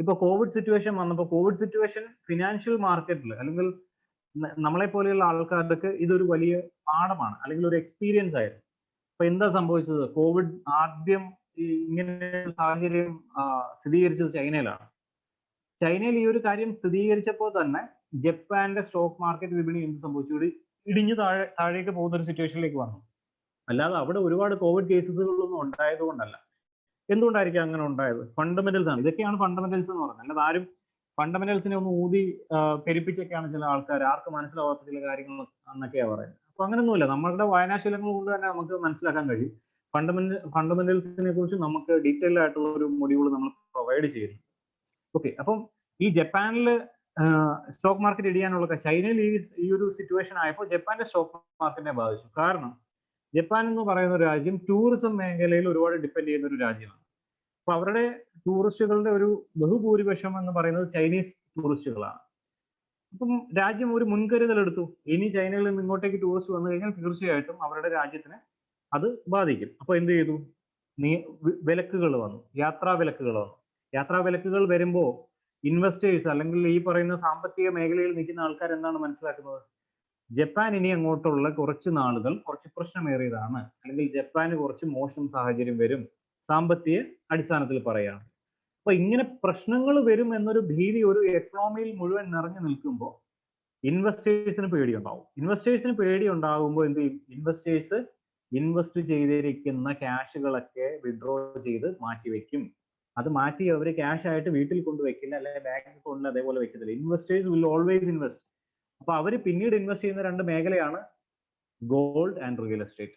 ഇപ്പൊ കോവിഡ് സിറ്റുവേഷൻ വന്നപ്പോൾ കോവിഡ് സിറ്റുവേഷൻ ഫിനാൻഷ്യൽ മാർക്കറ്റിൽ അല്ലെങ്കിൽ നമ്മളെ പോലെയുള്ള ആൾക്കാർക്ക് ഇതൊരു വലിയ പാഠമാണ് അല്ലെങ്കിൽ ഒരു എക്സ്പീരിയൻസ് ആയിരുന്നു. അപ്പൊ എന്താ സംഭവിച്ചത്? കോവിഡ് ആദ്യം ഇങ്ങനെ ഒരു സാഹചര്യം സ്ഥിരീകരിച്ചത് ചൈനയിലാണ്. ചൈനയിൽ ഈ ഒരു കാര്യം സ്ഥിരീകരിച്ചപ്പോൾ തന്നെ ജപ്പാന്റെ സ്റ്റോക്ക് മാർക്കറ്റ് വിപണി എന്ത് സംഭവിച്ചു? ഇടിഞ്ഞു താഴേക്ക് പോകുന്ന ഒരു സിറ്റുവേഷനിലേക്ക് വന്നു. അല്ലാതെ അവിടെ ഒരുപാട് കോവിഡ് കേസുകളൊന്നും ഉണ്ടായത് കൊണ്ടല്ല. എന്തുകൊണ്ടായിരിക്കും അങ്ങനെ ഉണ്ടായത്? ഫണ്ടമെന്റൽസ് ആണ്. ഇതൊക്കെയാണ് ഫണ്ടമെന്റൽസ് എന്ന് പറയുന്നത്. അല്ലാതെ ആരും ഫണ്ടമെന്റൽസിനെ ഒന്ന് ഊതി പെരുപ്പിച്ചൊക്കെയാണ് ചില ആൾക്കാർ ആർക്ക് മനസ്സിലാവാത്ത ചില കാര്യങ്ങൾ എന്നൊക്കെയാണ് പറയുന്നത്. അപ്പൊ അങ്ങനെയൊന്നുമില്ല. നമ്മളുടെ വായനാശീലങ്ങൾ കൊണ്ട് തന്നെ നമുക്ക് മനസ്സിലാക്കാൻ കഴിയും. ഫണ്ടമെന്റൽസിനെ കുറിച്ച് നമുക്ക് ഡീറ്റെയിൽ ആയിട്ടുള്ള ഒരു മൊഡ്യൂൾ നമ്മൾ പ്രൊവൈഡ് ചെയ്യുന്നു. ഓക്കെ, അപ്പം ഈ ജപ്പാനിൽ സ്റ്റോക്ക് മാർക്കറ്റ് ഇടിയാനുള്ള ചൈനയിൽ ഈ ഒരു സിറ്റുവേഷൻ ആയപ്പോൾ ജപ്പാന്റെ സ്റ്റോക്ക് മാർക്കറ്റിനെ ബാധിച്ചു. കാരണം ജപ്പാൻ എന്ന് പറയുന്ന ഒരു രാജ്യം ടൂറിസം മേഖലയിൽ ഒരുപാട് ഡിപ്പെൻഡ് ചെയ്യുന്ന ഒരു രാജ്യമാണ്. അപ്പൊ അവരുടെ ടൂറിസ്റ്റുകളുടെ ഒരു ബഹുഭൂരിപക്ഷം എന്ന് പറയുന്നത് ചൈനീസ് ടൂറിസ്റ്റുകളാണ്. അപ്പം രാജ്യം ഒരു മുൻകരുതൽ എടുത്തു. ഇനി ചൈനയിൽ നിന്ന് ഇങ്ങോട്ടേക്ക് ടൂറിസ്റ്റ് വന്നു കഴിഞ്ഞാൽ തീർച്ചയായിട്ടും അവരുടെ രാജ്യത്തിന് അത് ബാധിക്കും. അപ്പൊ എന്ത് ചെയ്തു? വിലക്കുകൾ വന്നു, യാത്രാ വിലക്കുകൾ വന്നു. യാത്രാ വിലക്കുകൾ വരുമ്പോൾ ഇൻവെസ്റ്റേഴ്സ് അല്ലെങ്കിൽ ഈ പറയുന്ന സാമ്പത്തിക മേഖലയിൽ നിൽക്കുന്ന ആൾക്കാർ എന്താണ് മനസ്സിലാക്കുന്നത്? ജപ്പാൻ ഇനി അങ്ങോട്ടുള്ള കുറച്ച് നാളുകൾ കുറച്ച് പ്രശ്നമേറിയതാണ്, അല്ലെങ്കിൽ ജപ്പാന് കുറച്ച് മോശം സാഹചര്യം വരും സാമ്പത്തിക അടിസ്ഥാനത്തിൽ പറയുകയാണ്. അപ്പൊ ഇങ്ങനെ പ്രശ്നങ്ങൾ വരും എന്നൊരു ഭീതി ഒരു എക്കണോമിയിൽ മുഴുവൻ നിറഞ്ഞു നിൽക്കുമ്പോൾ ഇൻവെസ്റ്റേഴ്സിന് പേടിയുണ്ടാവും. ഇൻവെസ്റ്റേഴ്സിന് പേടി ഉണ്ടാകുമ്പോൾ എന്ത് ചെയ്യും? ഇൻവെസ്റ്റേഴ്സ് ഇൻവെസ്റ്റ് ചെയ്തിരിക്കുന്ന ക്യാഷുകളൊക്കെ വിഡ്രോ ചെയ്ത് മാറ്റിവെക്കും. അത് മാറ്റി അവർ ക്യാഷ് ആയിട്ട് വീട്ടിൽ കൊണ്ടുവയ്ക്കില്ല, അല്ലെങ്കിൽ ബാങ്ക് അക്കൗണ്ടിൽ അതേപോലെ വെക്കത്തില്ല. Investors will always invest. അപ്പൊ അവർ പിന്നീട് ഇൻവെസ്റ്റ് ചെയ്യുന്ന രണ്ട് മേഖലയാണ് ഗോൾഡ് ആൻഡ് റിയൽ എസ്റ്റേറ്റ്.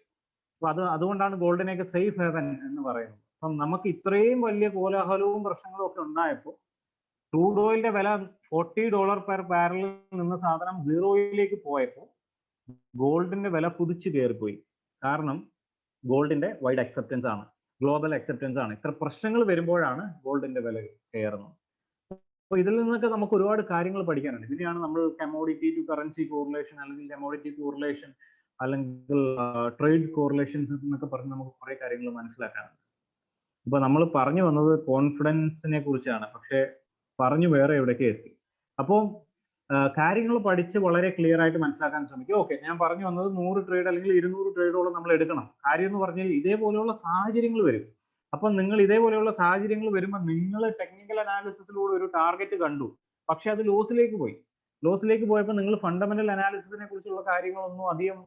അപ്പൊ അതുകൊണ്ടാണ് ഗോൾഡിനെയൊക്കെ സേഫ് ഹെവൻ എന്ന് പറയുന്നത്. അപ്പം നമുക്ക് ഇത്രയും വലിയ കോലാഹലവും പ്രശ്നങ്ങളും ഒക്കെ ഉണ്ടായപ്പോൾ ക്രൂഡ് ഓയിലിന്റെ വില $40 പെർ ബാരലിൽ നിന്ന് സാധനം സീറോയിലേക്ക് പോയപ്പോൾ ഗോൾഡിന്റെ വില കുതിച്ചു കയറിപ്പോയി. കാരണം ഗോൾഡിന്റെ വൈഡ് അക്സെപ്റ്റൻസ് ആണ്, ഗ്ലോബൽ അക്സെപ്റ്റൻസ് ആണ്. ഇത്ര പ്രശ്നങ്ങൾ വരുമ്പോഴാണ് ഗോൾഡിന്റെ വില കയറുന്നത്. അപ്പോൾ ഇതിൽ നിന്നൊക്കെ നമുക്ക് ഒരുപാട് കാര്യങ്ങൾ പഠിക്കാനുണ്ട്. ഇതിനെയാണ് നമ്മൾ കമോഡിറ്റി ടു കറൻസി കോറിലേഷൻ അല്ലെങ്കിൽ കമോഡിറ്റി കോറിലേഷൻ അല്ലെങ്കിൽ ട്രേഡ് കോറിലേഷൻസ് എന്നൊക്കെ പറഞ്ഞ് നമുക്ക് കുറെ കാര്യങ്ങൾ മനസ്സിലാക്കാനുണ്ട്. ഇപ്പൊ നമ്മൾ പറഞ്ഞു വന്നത് കോൺഫിഡൻസിനെ കുറിച്ചാണ്, പക്ഷെ പറഞ്ഞു വേറെ എവിടേക്ക് എത്തി. അപ്പോൾ കാര്യങ്ങൾ പഠിച്ച് വളരെ ക്ലിയർ ആയിട്ട് മനസ്സിലാക്കാൻ ശ്രമിക്കും. ഓക്കെ, ഞാൻ പറഞ്ഞു വന്നത് 100 ട്രേഡ് അല്ലെങ്കിൽ 200 ട്രേഡോളം നമ്മൾ എടുക്കണം. കാര്യം എന്ന് പറഞ്ഞാൽ ഇതേപോലെയുള്ള സാഹചര്യങ്ങൾ വരും. അപ്പൊ നിങ്ങൾ ഇതേപോലെയുള്ള സാഹചര്യങ്ങൾ വരുമ്പോൾ നിങ്ങൾ ടെക്നിക്കൽ അനാലിസിസിലൂടെ ഒരു ടാർഗറ്റ് കണ്ടു, പക്ഷെ അത് ലോസിലേക്ക് പോയി. ലോസിലേക്ക് പോയപ്പോൾ നിങ്ങൾ ഫണ്ടമെന്റൽ അനാലിസിസിനെ കുറിച്ചുള്ള കാര്യങ്ങളൊന്നും അധികം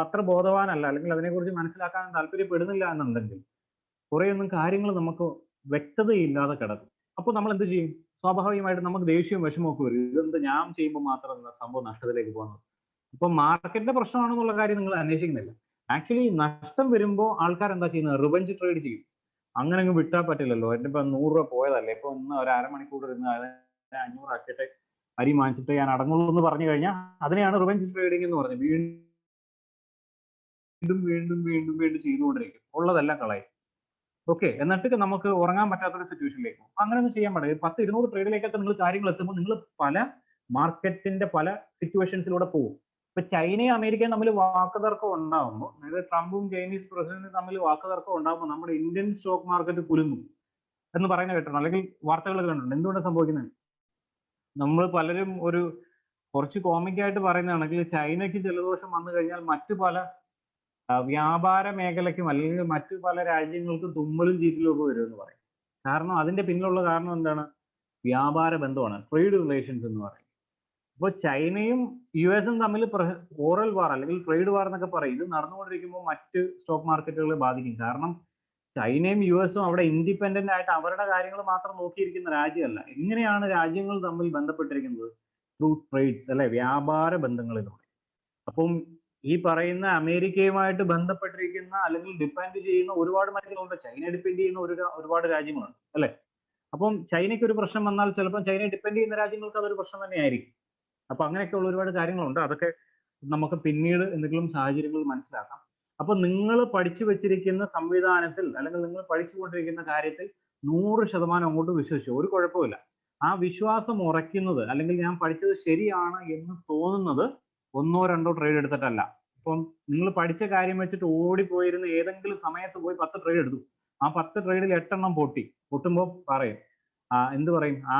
അത്ര ബോധവാനല്ല, അല്ലെങ്കിൽ അതിനെക്കുറിച്ച് മനസ്സിലാക്കാൻ താല്പര്യപ്പെടുന്നില്ല എന്നുണ്ടെങ്കിൽ കുറേയൊന്നും കാര്യങ്ങൾ നമുക്ക് വ്യക്തതയില്ലാതെ കിടക്കും. അപ്പോൾ നമ്മൾ എന്ത് ചെയ്യും? സ്വാഭാവികമായിട്ട് നമുക്ക് ദേഷ്യവും വിഷമമൊക്കെ വരും. ഇതെന്ത് ഞാൻ ചെയ്യുമ്പോൾ മാത്രം സംഭവം നഷ്ടത്തിലേക്ക് പോകുന്നത്. ഇപ്പൊ മാർക്കറ്റിന്റെ പ്രശ്നമാണെന്നുള്ള കാര്യം നിങ്ങൾ അന്വേഷിക്കുന്നില്ല. ആക്ച്വലി നഷ്ടം വരുമ്പോൾ ആൾക്കാർ എന്താ ചെയ്യുന്നത്? റിവഞ്ച് ട്രേഡ് ചെയ്യും. അങ്ങനെ അങ്ങ് വിട്ടാൽ പറ്റില്ലല്ലോ. എന്റെ ഇപ്പൊ 100 രൂപ പോയതല്ലേ, ഇപ്പൊ ഒന്ന് ഒരു അരമണിക്കൂർ ഇരുന്ന് 500 ആക്കിയിട്ട് അരി വാങ്ങിച്ചിട്ട് ഞാൻ അടങ്ങുള്ളൂ എന്ന് പറഞ്ഞു കഴിഞ്ഞാൽ അതിനെയാണ് റിവഞ്ച് ട്രേഡിംഗ് എന്ന് പറഞ്ഞത്. വീണ്ടും വീണ്ടും വീണ്ടും വീണ്ടും ചെയ്തുകൊണ്ടിരിക്കും, ഉള്ളതെല്ലാം കളയും. ഓക്കെ, എന്നിട്ട് നമുക്ക് ഉറങ്ങാൻ പറ്റാത്തൊരു സിറ്റുവേഷനിലേക്ക് പോകും. അങ്ങനെയൊന്നും ചെയ്യാൻ പാടില്ല. 10-200 ട്രേഡിലേക്കൊക്കെ നിങ്ങൾ കാര്യങ്ങൾ എത്തുമ്പോൾ നിങ്ങൾ പല മാർക്കറ്റിന്റെ പല സിറ്റുവേഷൻസിലൂടെ പോകും. ഇപ്പൊ ചൈനയും അമേരിക്കയും തമ്മിൽ വാക്കുതർക്കം ഉണ്ടാകുമ്പോൾ, അതായത് ട്രംപും ചൈനീസ് പ്രസിഡന്റും തമ്മിൽ വാക്കുതർക്കം ഉണ്ടാകുമ്പോൾ നമ്മുടെ ഇന്ത്യൻ സ്റ്റോക്ക് മാർക്കറ്റ് കുലുങ്ങും എന്ന് പറയുന്നത് കേട്ടിട്ടുണ്ട്, അല്ലെങ്കിൽ വാർത്തകൾ കണ്ടിട്ടുണ്ട്. എന്തുകൊണ്ട് സംഭവിക്കുന്നത്? നമ്മൾ പലരും ഒരു കുറച്ച് കോമിക്കായിട്ട് പറയുന്നതാണെങ്കിൽ ചൈനയ്ക്ക് ജലദോഷം വന്നു കഴിഞ്ഞാൽ മറ്റു പല വ്യാപാര മേഖലയ്ക്കും അല്ലെങ്കിൽ മറ്റു പല രാജ്യങ്ങൾക്കും തുമ്മലും ചീറ്റലും ഒക്കെ വരും എന്ന് പറയും. കാരണം അതിന്റെ പിന്നിലുള്ള കാരണം എന്താണ്? വ്യാപാര ബന്ധമാണ്, ട്രേഡ് റിലേഷൻസ് എന്ന് പറയും. അപ്പോൾ ചൈനയും US തമ്മിൽ ഓറൽ വാർ അല്ലെങ്കിൽ ട്രേഡ് വാർ എന്നൊക്കെ പറയും. ഇത് നടന്നുകൊണ്ടിരിക്കുമ്പോൾ മറ്റ് സ്റ്റോക്ക് മാർക്കറ്റുകളെ ബാധിക്കും. കാരണം ചൈനയും US അവിടെ ഇൻഡിപെൻഡന്റ് ആയിട്ട് അവരുടെ കാര്യങ്ങൾ മാത്രം നോക്കിയിരിക്കുന്ന രാജ്യമല്ല. എങ്ങനെയാണ് രാജ്യങ്ങൾ തമ്മിൽ ബന്ധപ്പെട്ടിരിക്കുന്നത്? ത്രൂ ട്രേഡ്സ്, അല്ലെ, വ്യാപാര ബന്ധങ്ങളിലൂടെ. അപ്പം ഈ പറയുന്ന അമേരിക്കയുമായിട്ട് ബന്ധപ്പെട്ടിരിക്കുന്ന അല്ലെങ്കിൽ ഡിപ്പെൻഡ് ചെയ്യുന്ന ഒരുപാട് രാജ്യങ്ങളുണ്ട്. ചൈന ഡിപ്പെൻഡ് ചെയ്യുന്ന ഒരുപാട് രാജ്യങ്ങളുണ്ട്, അല്ലെ? അപ്പം ചൈനയ്ക്ക് ഒരു പ്രശ്നം വന്നാൽ ചിലപ്പോൾ ചൈന ഡിപ്പെൻഡ് ചെയ്യുന്ന രാജ്യങ്ങൾക്ക് അതൊരു പ്രശ്നം തന്നെയായിരിക്കും. അപ്പൊ അങ്ങനെയൊക്കെയുള്ള ഒരുപാട് കാര്യങ്ങളുണ്ട്. അതൊക്കെ നമുക്ക് പിന്നീട് എന്തെങ്കിലും സാഹചര്യങ്ങൾ മനസ്സിലാക്കാം. അപ്പൊ നിങ്ങൾ പഠിച്ചു വെച്ചിരിക്കുന്ന സംവിധാനത്തിൽ അല്ലെങ്കിൽ നിങ്ങൾ പഠിച്ചുകൊണ്ടിരിക്കുന്ന കാര്യത്തിൽ 100% അങ്ങോട്ട് വിശ്വസിച്ചു, ഒരു കുഴപ്പമില്ല. ആ വിശ്വാസം ഉറയ്ക്കുന്നത് അല്ലെങ്കിൽ ഞാൻ പഠിച്ചത് ശരിയാണ് എന്ന് തോന്നുന്നത് 1-2 ട്രേഡ് എടുത്തിട്ടല്ല. ഇപ്പം നിങ്ങൾ പഠിച്ച കാര്യം വെച്ചിട്ട് ഓടിപ്പോയിരുന്ന ഏതെങ്കിലും സമയത്ത് പോയി 10 ട്രേഡ് എടുത്തു, ആ 10 ട്രേഡിൽ 8 പൊട്ടുമ്പോൾ പറയും, എന്ത് പറയും, ആ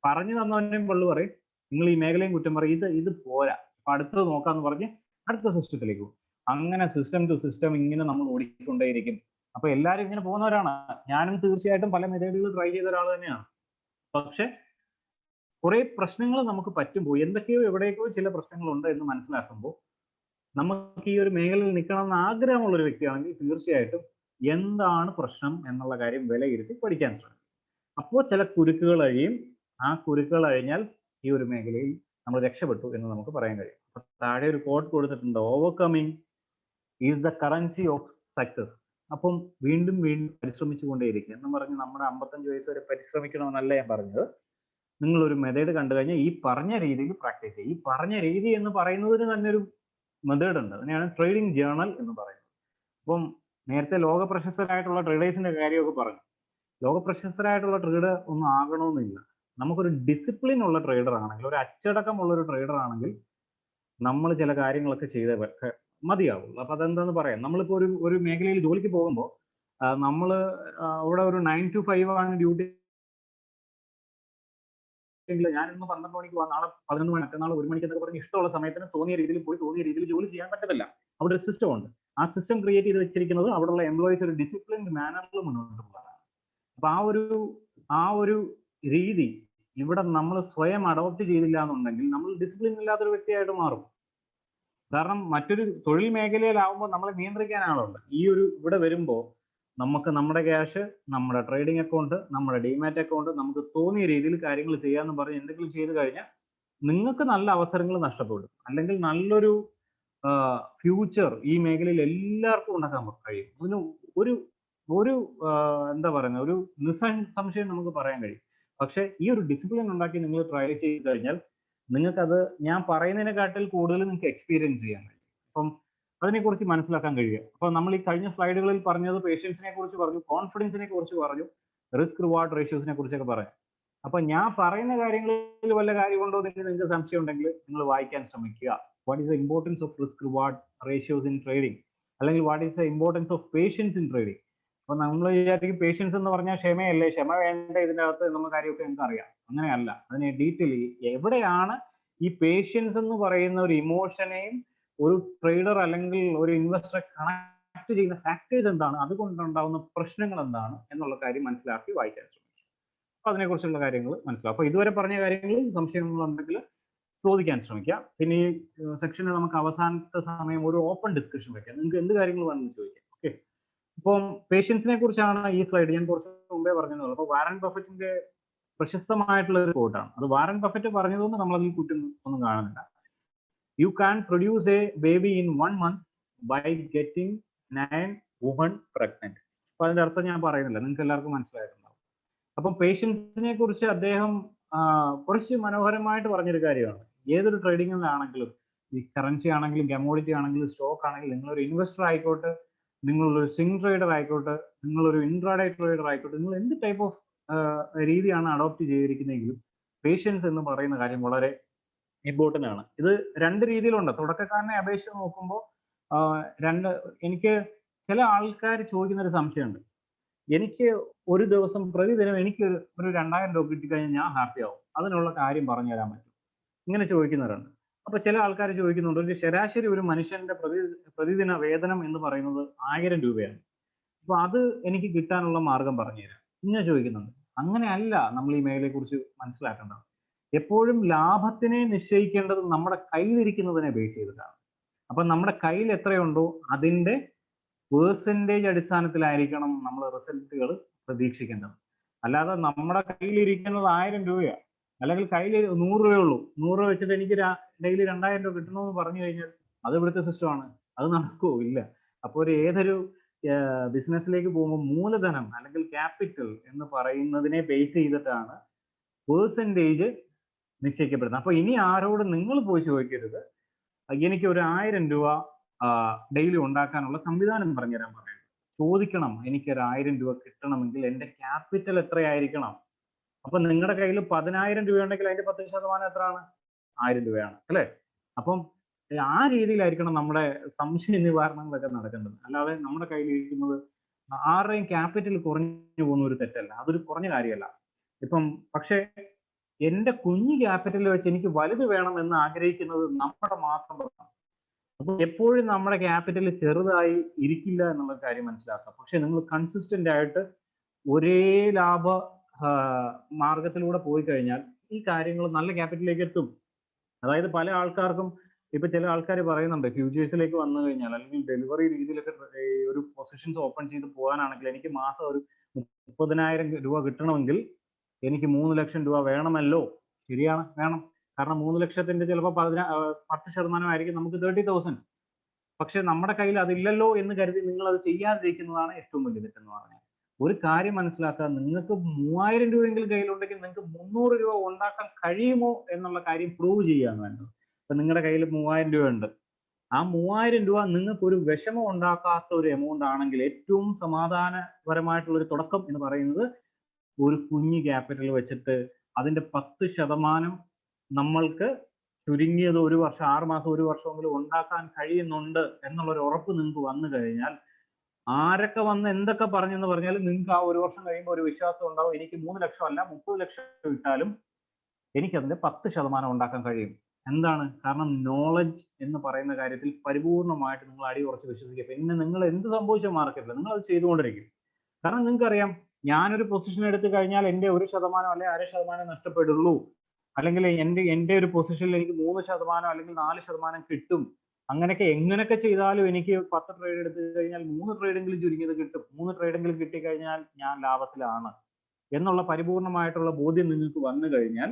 പറഞ്ഞു തന്നവനെയും പള്ളു പറയും, നിങ്ങൾ ഈ മേഖലയും കുറ്റം പറയും, ഇത് പോരാ, അപ്പൊ അടുത്തത് നോക്കാന്ന് പറഞ്ഞ് അടുത്ത സിസ്റ്റത്തിലേക്ക് പോകും. അങ്ങനെ സിസ്റ്റം ടു സിസ്റ്റം ഇങ്ങനെ നമ്മൾ ഓടിക്കൊണ്ടേയിരിക്കും. അപ്പൊ എല്ലാവരും ഇങ്ങനെ പോകുന്നവരാണ്. ഞാനും തീർച്ചയായിട്ടും പല മെത്തേഡുകൾ ട്രൈ ചെയ്ത ഒരാൾ തന്നെയാണ്. പക്ഷെ കുറെ പ്രശ്നങ്ങൾ നമുക്ക് പറ്റുമ്പോൾ, എന്തൊക്കെയോ എവിടെയൊക്കെയോ ചില പ്രശ്നങ്ങളുണ്ട് എന്ന് മനസ്സിലാക്കുമ്പോൾ, നമുക്ക് ഈ ഒരു മേഖലയിൽ നിൽക്കണം എന്ന് ആഗ്രഹമുള്ള ഒരു വ്യക്തിയാണെങ്കിൽ തീർച്ചയായിട്ടും എന്താണ് പ്രശ്നം എന്നുള്ള കാര്യം വിലയിരുത്തി പഠിക്കാൻ ശ്രമിക്കും. അപ്പോൾ ചില കുരുക്കുകൾ അഴിയും. ആ കുരുക്കുകൾ അഴിഞ്ഞാൽ ഈ ഒരു മേഖലയിൽ നമ്മൾ രക്ഷപ്പെട്ടു എന്ന് നമുക്ക് പറയാൻ കഴിയും. അപ്പൊ താഴെ ഒരു കോട്ട് കൊടുത്തിട്ടുണ്ട്, overcoming is the currency of success. അപ്പം വീണ്ടും വീണ്ടും പരിശ്രമിച്ചുകൊണ്ടേയിരിക്കും എന്ന് പറഞ്ഞ് നമ്മുടെ 55 വയസ്സ് വരെ പരിശ്രമിക്കണമെന്നല്ല ഞാൻ പറഞ്ഞത്. നിങ്ങൾ ഒരു മെത്തേഡ് കണ്ടു കഴിഞ്ഞാൽ ഈ പറഞ്ഞ രീതിയിൽ പ്രാക്ടീസ് ചെയ്യും. ഈ പറഞ്ഞ രീതി എന്ന് പറയുന്നതിന് തന്നെ ഒരു മെത്തേഡ് ഉണ്ട്, അതിനെയാണ് ട്രേഡിംഗ് ജേർണൽ എന്ന് പറയുന്നത്. അപ്പം നേരത്തെ ലോക പ്രശസ്തരായിട്ടുള്ള ട്രേഡേഴ്സിന്റെ കാര്യമൊക്കെ പറഞ്ഞു. ലോക പ്രശസ്തരായിട്ടുള്ള ട്രേഡർ ഒന്നും ആകണമെന്നില്ല. നമുക്കൊരു ഡിസിപ്ലിൻ ഉള്ള ട്രേഡർ ആണെങ്കിൽ, ഒരു അച്ചടക്കമുള്ള ഒരു ട്രേഡർ ആണെങ്കിൽ നമ്മൾ ചില കാര്യങ്ങളൊക്കെ ചെയ്തേ മതിയാവുള്ളൂ. അപ്പൊ അതെന്താന്ന് പറയാം. നമ്മളിപ്പോ ഒരു മേഖലയിൽ ജോലിക്ക് പോകുമ്പോൾ നമ്മൾ അവിടെ ഒരു 9 to 5 ആണ് ഡ്യൂട്ടി എങ്കിൽ, ഞാൻ ഇന്ന് 12 മണിക്ക് പോകാം, നാളെ 11 മണി, മറ്റന്നാൾ 1 മണിക്ക് എന്നൊക്കെ പറഞ്ഞ് ഇഷ്ടമുള്ള സമയത്തിന് തോന്നിയ രീതിയിൽ പോയി തോന്നിയ രീതിയിൽ ജോലി ചെയ്യാൻ പറ്റത്തില്ല. അവിടെ ഒരു സിസ്റ്റം ഉണ്ട്. ആ സിസ്റ്റം ക്രിയേറ്റ് ചെയ്ത് വെച്ചിരിക്കുന്നത് അവിടെയുള്ള എംപ്ലോയീസ് ഒരു ഡിസിപ്ലിൻഡ് മാനറിൽ മുന്നോട്ട് പോകാനാണ്. അപ്പൊ ആ ഒരു രീതി ഇവിടെ നമ്മൾ സ്വയം അഡോപ്റ്റ് ചെയ്തില്ല എന്നുണ്ടെങ്കിൽ നമ്മൾ ഡിസിപ്ലിൻ ഇല്ലാത്തൊരു വ്യക്തിയായിട്ട് മാറും. കാരണം മറ്റൊരു തൊഴിൽ മേഖലയിലാവുമ്പോൾ നമ്മളെ നിയന്ത്രിക്കാൻ ആളുണ്ട്. ഇവിടെ വരുമ്പോൾ നമുക്ക് നമ്മുടെ ക്യാഷ്, നമ്മുടെ ട്രേഡിംഗ് അക്കൗണ്ട്, നമ്മുടെ ഡിമാറ്റ് അക്കൗണ്ട്, നമുക്ക് തോന്നിയ രീതിയിൽ കാര്യങ്ങൾ ചെയ്യാന്ന് പറഞ്ഞ് എന്തെങ്കിലും ചെയ്ത് കഴിഞ്ഞാൽ നിങ്ങൾക്ക് നല്ല അവസരങ്ങൾ നഷ്ടപ്പെടും. അല്ലെങ്കിൽ നല്ലൊരു ഫ്യൂച്ചർ ഈ മേഖലയിൽ എല്ലാവർക്കും ഉണ്ടാക്കാൻ കഴിയും. അതിന് ഒരു എന്താ പറയുന്നത്, ഒരു നിസ്സംശയം നമുക്ക് പറയാൻ കഴിയും. പക്ഷെ ഈ ഒരു ഡിസിപ്ലിൻ ഉണ്ടാക്കി നിങ്ങൾ ട്രൈ ചെയ്ത് കഴിഞ്ഞാൽ നിങ്ങൾക്കത് ഞാൻ പറയുന്നതിനെക്കാട്ടിൽ കൂടുതൽ നിങ്ങൾക്ക് എക്സ്പീരിയൻസ് ചെയ്യാൻ കഴിയും. അപ്പം അതിനെക്കുറിച്ച് മനസ്സിലാക്കാൻ കഴിയുക. അപ്പൊ നമ്മൾ ഈ കഴിഞ്ഞ സ്ലൈഡുകളിൽ പറഞ്ഞത് പേഷ്യൻസിനെ കുറിച്ച് പറഞ്ഞു, കോൺഫിഡൻസിനെ കുറിച്ച് പറഞ്ഞു, റിസ്ക് റിവാർഡ് റേഷ്യോസിനെ കുറിച്ചൊക്കെ പറയാം. അപ്പൊ ഞാൻ പറയുന്ന കാര്യങ്ങളിൽ വല്ല കാര്യമുണ്ടോ എന്ന് നിങ്ങൾക്ക് സംശയം ഉണ്ടെങ്കിൽ നിങ്ങൾ വായിക്കാൻ ശ്രമിക്കുക. What is the importance of risk reward ratios in trading, അല്ലെങ്കിൽ what is the importance of patience in trading. അപ്പൊ നമ്മൾ വിചാരിക്കും പേഷ്യൻസ് എന്ന് പറഞ്ഞാൽ ക്ഷമയല്ലേ, ക്ഷമ വേണ്ട ഇതിൻ്റെ അകത്ത് നമ്മൾ കാര്യമൊക്കെ നമുക്ക് അറിയാം. അങ്ങനെയല്ല. അതിനെ ഡീറ്റെയിൽ എവിടെയാണ് ഈ പേഷ്യൻസ് എന്ന് പറയുന്ന ഒരു ഇമോഷനെയും ഒരു ട്രേഡർ അല്ലെങ്കിൽ ഒരു ഇൻവെസ്റ്ററെ കണക്ട് ചെയ്യുന്ന ഫാക്ടേഴ്സ് എന്താണ്, അതുകൊണ്ടുണ്ടാവുന്ന പ്രശ്നങ്ങൾ എന്താണ് എന്നുള്ള കാര്യം മനസ്സിലാക്കി വായിക്കാൻ ശ്രമിക്കും. അപ്പൊ അതിനെക്കുറിച്ചുള്ള കാര്യങ്ങൾ മനസ്സിലാവും. അപ്പൊ ഇതുവരെ പറഞ്ഞ കാര്യങ്ങളിൽ സംശയങ്ങളുണ്ടെങ്കിൽ ചോദിക്കാൻ ശ്രമിക്കുക. പിന്നെ ഈ സെക്ഷനിൽ നമുക്ക് അവസാനത്തെ സമയം ഒരു ഓപ്പൺ ഡിസ്കഷൻ വെക്കാം. നിങ്ങൾക്ക് എന്ത് കാര്യങ്ങൾ വേണമെന്ന് ചോദിക്കാം. ഓക്കെ. ഇപ്പം പേഷ്യൻസിനെ കുറിച്ചാണ് ഈ സ്ലൈഡ്. ഞാൻ കുറച്ച് മുമ്പേ പറഞ്ഞതുള്ളൂ. അപ്പൊ വാറൻ ബഫറ്റിന്റെ പ്രശസ്തമായിട്ടുള്ള ഒരു കോട്ടാണ്. അത് വാറൻ ബഫറ്റ് പറഞ്ഞതുകൊണ്ട് നമ്മളതിൽ കുറ്റം ഒന്നും കാണുന്നില്ല. You can produce a baby in 1 month by getting 9 women pregnant. അപ്പൊ അതിന്റെ അർത്ഥം ഞാൻ പറയുന്നില്ല, നിങ്ങൾക്ക് എല്ലാവർക്കും മനസ്സിലായിട്ടുണ്ടാവും. അപ്പം പേഷ്യൻസിനെ കുറിച്ച് അദ്ദേഹം കുറച്ച് മനോഹരമായിട്ട് പറഞ്ഞൊരു കാര്യമാണ്. ഏതൊരു ട്രേഡിങ്ങിലാണെങ്കിലും, ഈ കറൻസി ആണെങ്കിലും കമോഡിറ്റി ആണെങ്കിലും സ്റ്റോക്ക് ആണെങ്കിലും, നിങ്ങളൊരു ഇൻവെസ്റ്റർ ആയിക്കോട്ടെ, നിങ്ങളൊരു സ്വിംഗ് ട്രേഡർ ആയിക്കോട്ടെ, നിങ്ങളൊരു ഇൻട്രാഡേ ട്രേഡർ ആയിക്കോട്ടെ, നിങ്ങൾ എന്ത് ടൈപ്പ് ഓഫ് രീതിയാണ് അഡോപ്റ്റ് ചെയ്തിരിക്കുന്നതെങ്കിലും പേഷ്യൻസ് എന്ന് പറയുന്ന കാര്യം വളരെ ഇമ്പോർട്ടൻ്റ് ആണ്. ഇത് 2 രീതിയിലുണ്ട്. തുടക്കക്കാരനെ അപേക്ഷിച്ച് നോക്കുമ്പോൾ എനിക്ക് ചില ആൾക്കാർ ചോദിക്കുന്ന ഒരു സംശയമുണ്ട്. എനിക്ക് ഒരു ദിവസം പ്രതിദിനം എനിക്ക് ഒരു 2000 രൂപ കിട്ടിക്കഴിഞ്ഞാൽ ഞാൻ ഹാപ്പി ആവും, അതിനുള്ള കാര്യം പറഞ്ഞു തരാൻ പറ്റും, ഇങ്ങനെ ചോദിക്കുന്നവരുണ്ട്. അപ്പൊ ചില ആൾക്കാർ ചോദിക്കുന്നുണ്ട്, ഒരു ശരാശരി ഒരു മനുഷ്യന്റെ പ്രതിദിന വേതനം എന്ന് പറയുന്നത് 1000 രൂപയാണ്. അപ്പൊ അത് എനിക്ക് കിട്ടാനുള്ള മാർഗം പറഞ്ഞുതരാം ഇങ്ങനെ ചോദിക്കുന്നുണ്ട്. അങ്ങനെയല്ല നമ്മൾ ഈ മേഖലയെ കുറിച്ച് മനസ്സിലാക്കേണ്ടത്. എപ്പോഴും ലാഭത്തിനെ നിശ്ചയിക്കേണ്ടത് നമ്മുടെ കയ്യിലിരിക്കുന്നതിനെ ബേസ് ചെയ്തിട്ടാണ്. അപ്പൊ നമ്മുടെ കയ്യിൽ എത്രയുണ്ടോ അതിന്റെ പേഴ്സൻറ്റേജ് അടിസ്ഥാനത്തിലായിരിക്കണം നമ്മൾ റിസൾട്ടുകൾ പ്രതീക്ഷിക്കേണ്ടത്. അല്ലാതെ നമ്മുടെ കയ്യിലിരിക്കുന്നത് 1000 രൂപയാണ്, അല്ലെങ്കിൽ കയ്യിൽ 100 രൂപയുള്ളൂ, 100 രൂപ വെച്ചിട്ട് എനിക്ക് ഡെയിലി 2000 രൂപ കിട്ടണമെന്ന് പറഞ്ഞു കഴിഞ്ഞാൽ അത് ഇവിടുത്തെ സിസ്റ്റമാണ്, അത് നടക്കുമോ? ഇല്ല. അപ്പോൾ ഏതൊരു ബിസിനസ്സിലേക്ക് പോകുമ്പോൾ മൂലധനം അല്ലെങ്കിൽ ക്യാപിറ്റൽ എന്ന് പറയുന്നതിനെ ബേസ് ചെയ്തിട്ടാണ് പേഴ്സൻറ്റേജ് നിശ്ചയിക്കപ്പെടുന്നത്. അപ്പൊ ഇനി ആരോട് നിങ്ങൾ പോയി ചോദിക്കരുത്, എനിക്ക് ഒരു 1000 രൂപ ഡെയിലി ഉണ്ടാക്കാനുള്ള സംവിധാനം പറഞ്ഞുതരാൻ പറയുന്നത്. ചോദിക്കണം, എനിക്കൊരു 1000 രൂപ കിട്ടണമെങ്കിൽ എൻ്റെ ക്യാപിറ്റൽ എത്രയായിരിക്കണം? അപ്പൊ നിങ്ങളുടെ കയ്യിൽ 10,000 രൂപ ഉണ്ടെങ്കിൽ അതിന്റെ 10% എത്രയാണ്? 1000 രൂപയാണ്, അല്ലേ? അപ്പം ആ രീതിയിലായിരിക്കണം നമ്മുടെ സംശയ നിവാരണങ്ങളൊക്കെ നടക്കേണ്ടത്. അല്ലാതെ നമ്മുടെ കയ്യിൽ ഇരിക്കുന്നത് ആരുടെയും ക്യാപിറ്റൽ കുറഞ്ഞു പോകുന്ന ഒരു തെറ്റല്ല, അതൊരു കുറഞ്ഞ കാര്യമല്ല. ഇപ്പം പക്ഷേ എന്റെ കുഞ്ഞു ക്യാപിറ്റൽ വെച്ച് എനിക്ക് വലുത് വേണം എന്ന് ആഗ്രഹിക്കുന്നത് നമ്മുടെ മാത്രം പ്രശ്നമാണ്. അപ്പൊ എപ്പോഴും നമ്മുടെ ക്യാപിറ്റൽ ചെറുതായി ഇരിക്കില്ല എന്നുള്ള കാര്യം മനസ്സിലാക്കാം. പക്ഷെ നിങ്ങൾ കൺസിസ്റ്റന്റ് ആയിട്ട് ഒരേ ലാഭ മാർഗത്തിലൂടെ പോയി കഴിഞ്ഞാൽ ഈ കാര്യങ്ങൾ നല്ല ക്യാപിറ്റലിലേക്ക് എത്തും. അതായത് പല ആൾക്കാർക്കും ഇപ്പൊ ചില ആൾക്കാർ പറയുന്നുണ്ട്, ഫ്യൂച്ചേഴ്സിലേക്ക് വന്നു കഴിഞ്ഞാൽ അല്ലെങ്കിൽ ഡെലിവറി രീതിയിലൊക്കെ ഒരു പൊസിഷൻസ് ഓപ്പൺ ചെയ്ത് പോകാനാണെങ്കിൽ എനിക്ക് മാസം ഒരു 30,000 രൂപ കിട്ടണമെങ്കിൽ എനിക്ക് 3 ലക്ഷം രൂപ വേണമല്ലോ. ശരിയാണ്, വേണം. കാരണം 3 ലക്ഷത്തിന്റെ ചിലപ്പോൾ 10% ആയിരിക്കും നമുക്ക് 30,000. പക്ഷെ നമ്മുടെ കയ്യിൽ അതില്ലല്ലോ എന്ന് കരുതി നിങ്ങൾ അത് ചെയ്യാതിരിക്കുന്നതാണ് ഏറ്റവും വലിയ തെറ്റെന്ന് പറഞ്ഞാൽ. ഒരു കാര്യം മനസ്സിലാക്കുക, നിങ്ങൾക്ക് 3000 രൂപയെങ്കിലും കയ്യിലുണ്ടെങ്കിൽ നിങ്ങൾക്ക് 300 രൂപ ഉണ്ടാക്കാൻ കഴിയുമോ എന്നുള്ള കാര്യം പ്രൂവ് ചെയ്യുകയാണ് വേണ്ടത്. ഇപ്പൊ നിങ്ങളുടെ കയ്യിൽ 3000 രൂപ ഉണ്ട്, ആ 3000 രൂപ നിങ്ങൾക്ക് ഒരു വിഷമം ഉണ്ടാക്കാത്ത ഒരു എമൗണ്ട് ആണെങ്കിൽ ഏറ്റവും സമാധാനപരമായിട്ടുള്ള ഒരു തുടക്കം എന്ന് പറയുന്നത് ഒരു കുഞ്ഞു ക്യാപിറ്റൽ വെച്ചിട്ട് അതിന്റെ 10% നമ്മൾക്ക് ചുരുങ്ങിയത് ഒരു വർഷം, 6 മാസം, ഒരു വർഷമെങ്കിലും ഉണ്ടാക്കാൻ കഴിയുന്നുണ്ട് എന്നുള്ള ഒരു ഉറപ്പ് നിങ്ങൾക്ക് വന്നു കഴിഞ്ഞാൽ ആരൊക്കെ വന്ന് എന്തൊക്കെ പറഞ്ഞെന്ന് പറഞ്ഞാലും നിങ്ങൾക്ക് ആ ഒരു വർഷം കഴിയുമ്പോൾ ഒരു വിശ്വാസം ഉണ്ടാവും, എനിക്ക് 3 ലക്ഷം അല്ല 30 ലക്ഷം ഇട്ടാലും എനിക്കതിന്റെ 10% ഉണ്ടാക്കാൻ കഴിയും. എന്താണ്? കാരണം നോളജ് എന്ന് പറയുന്ന കാര്യത്തിൽ പരിപൂർണമായിട്ട് നിങ്ങൾ അടിയുറച്ച് വിശ്വസിക്കുക. പിന്നെ നിങ്ങൾ എന്ത് സംഭവിച്ച മാർക്കറ്റില്ല, നിങ്ങൾ അത് ചെയ്തുകൊണ്ടിരിക്കും. കാരണം നിങ്ങൾക്കറിയാം, ഞാനൊരു പൊസിഷൻ എടുത്തു കഴിഞ്ഞാൽ എൻ്റെ 1% അല്ലെങ്കിൽ 1/2% നഷ്ടപ്പെടുള്ളൂ, അല്ലെങ്കിൽ എൻ്റെ ഒരു പൊസിഷനിൽ എനിക്ക് 3% അല്ലെങ്കിൽ 4% കിട്ടും. അങ്ങനെയൊക്കെ എങ്ങനെയൊക്കെ ചെയ്താലും എനിക്ക് 10 ട്രേഡ് എടുത്തു കഴിഞ്ഞാൽ 3 ട്രേഡെങ്കിലും ചുരുങ്ങിയത് കിട്ടും. 3 ട്രേഡെങ്കിലും കിട്ടിക്കഴിഞ്ഞാൽ ഞാൻ ലാഭത്തിലാണ് എന്നുള്ള പരിപൂർണമായിട്ടുള്ള ബോധ്യം നിങ്ങൾക്ക് വന്നു കഴിഞ്ഞാൽ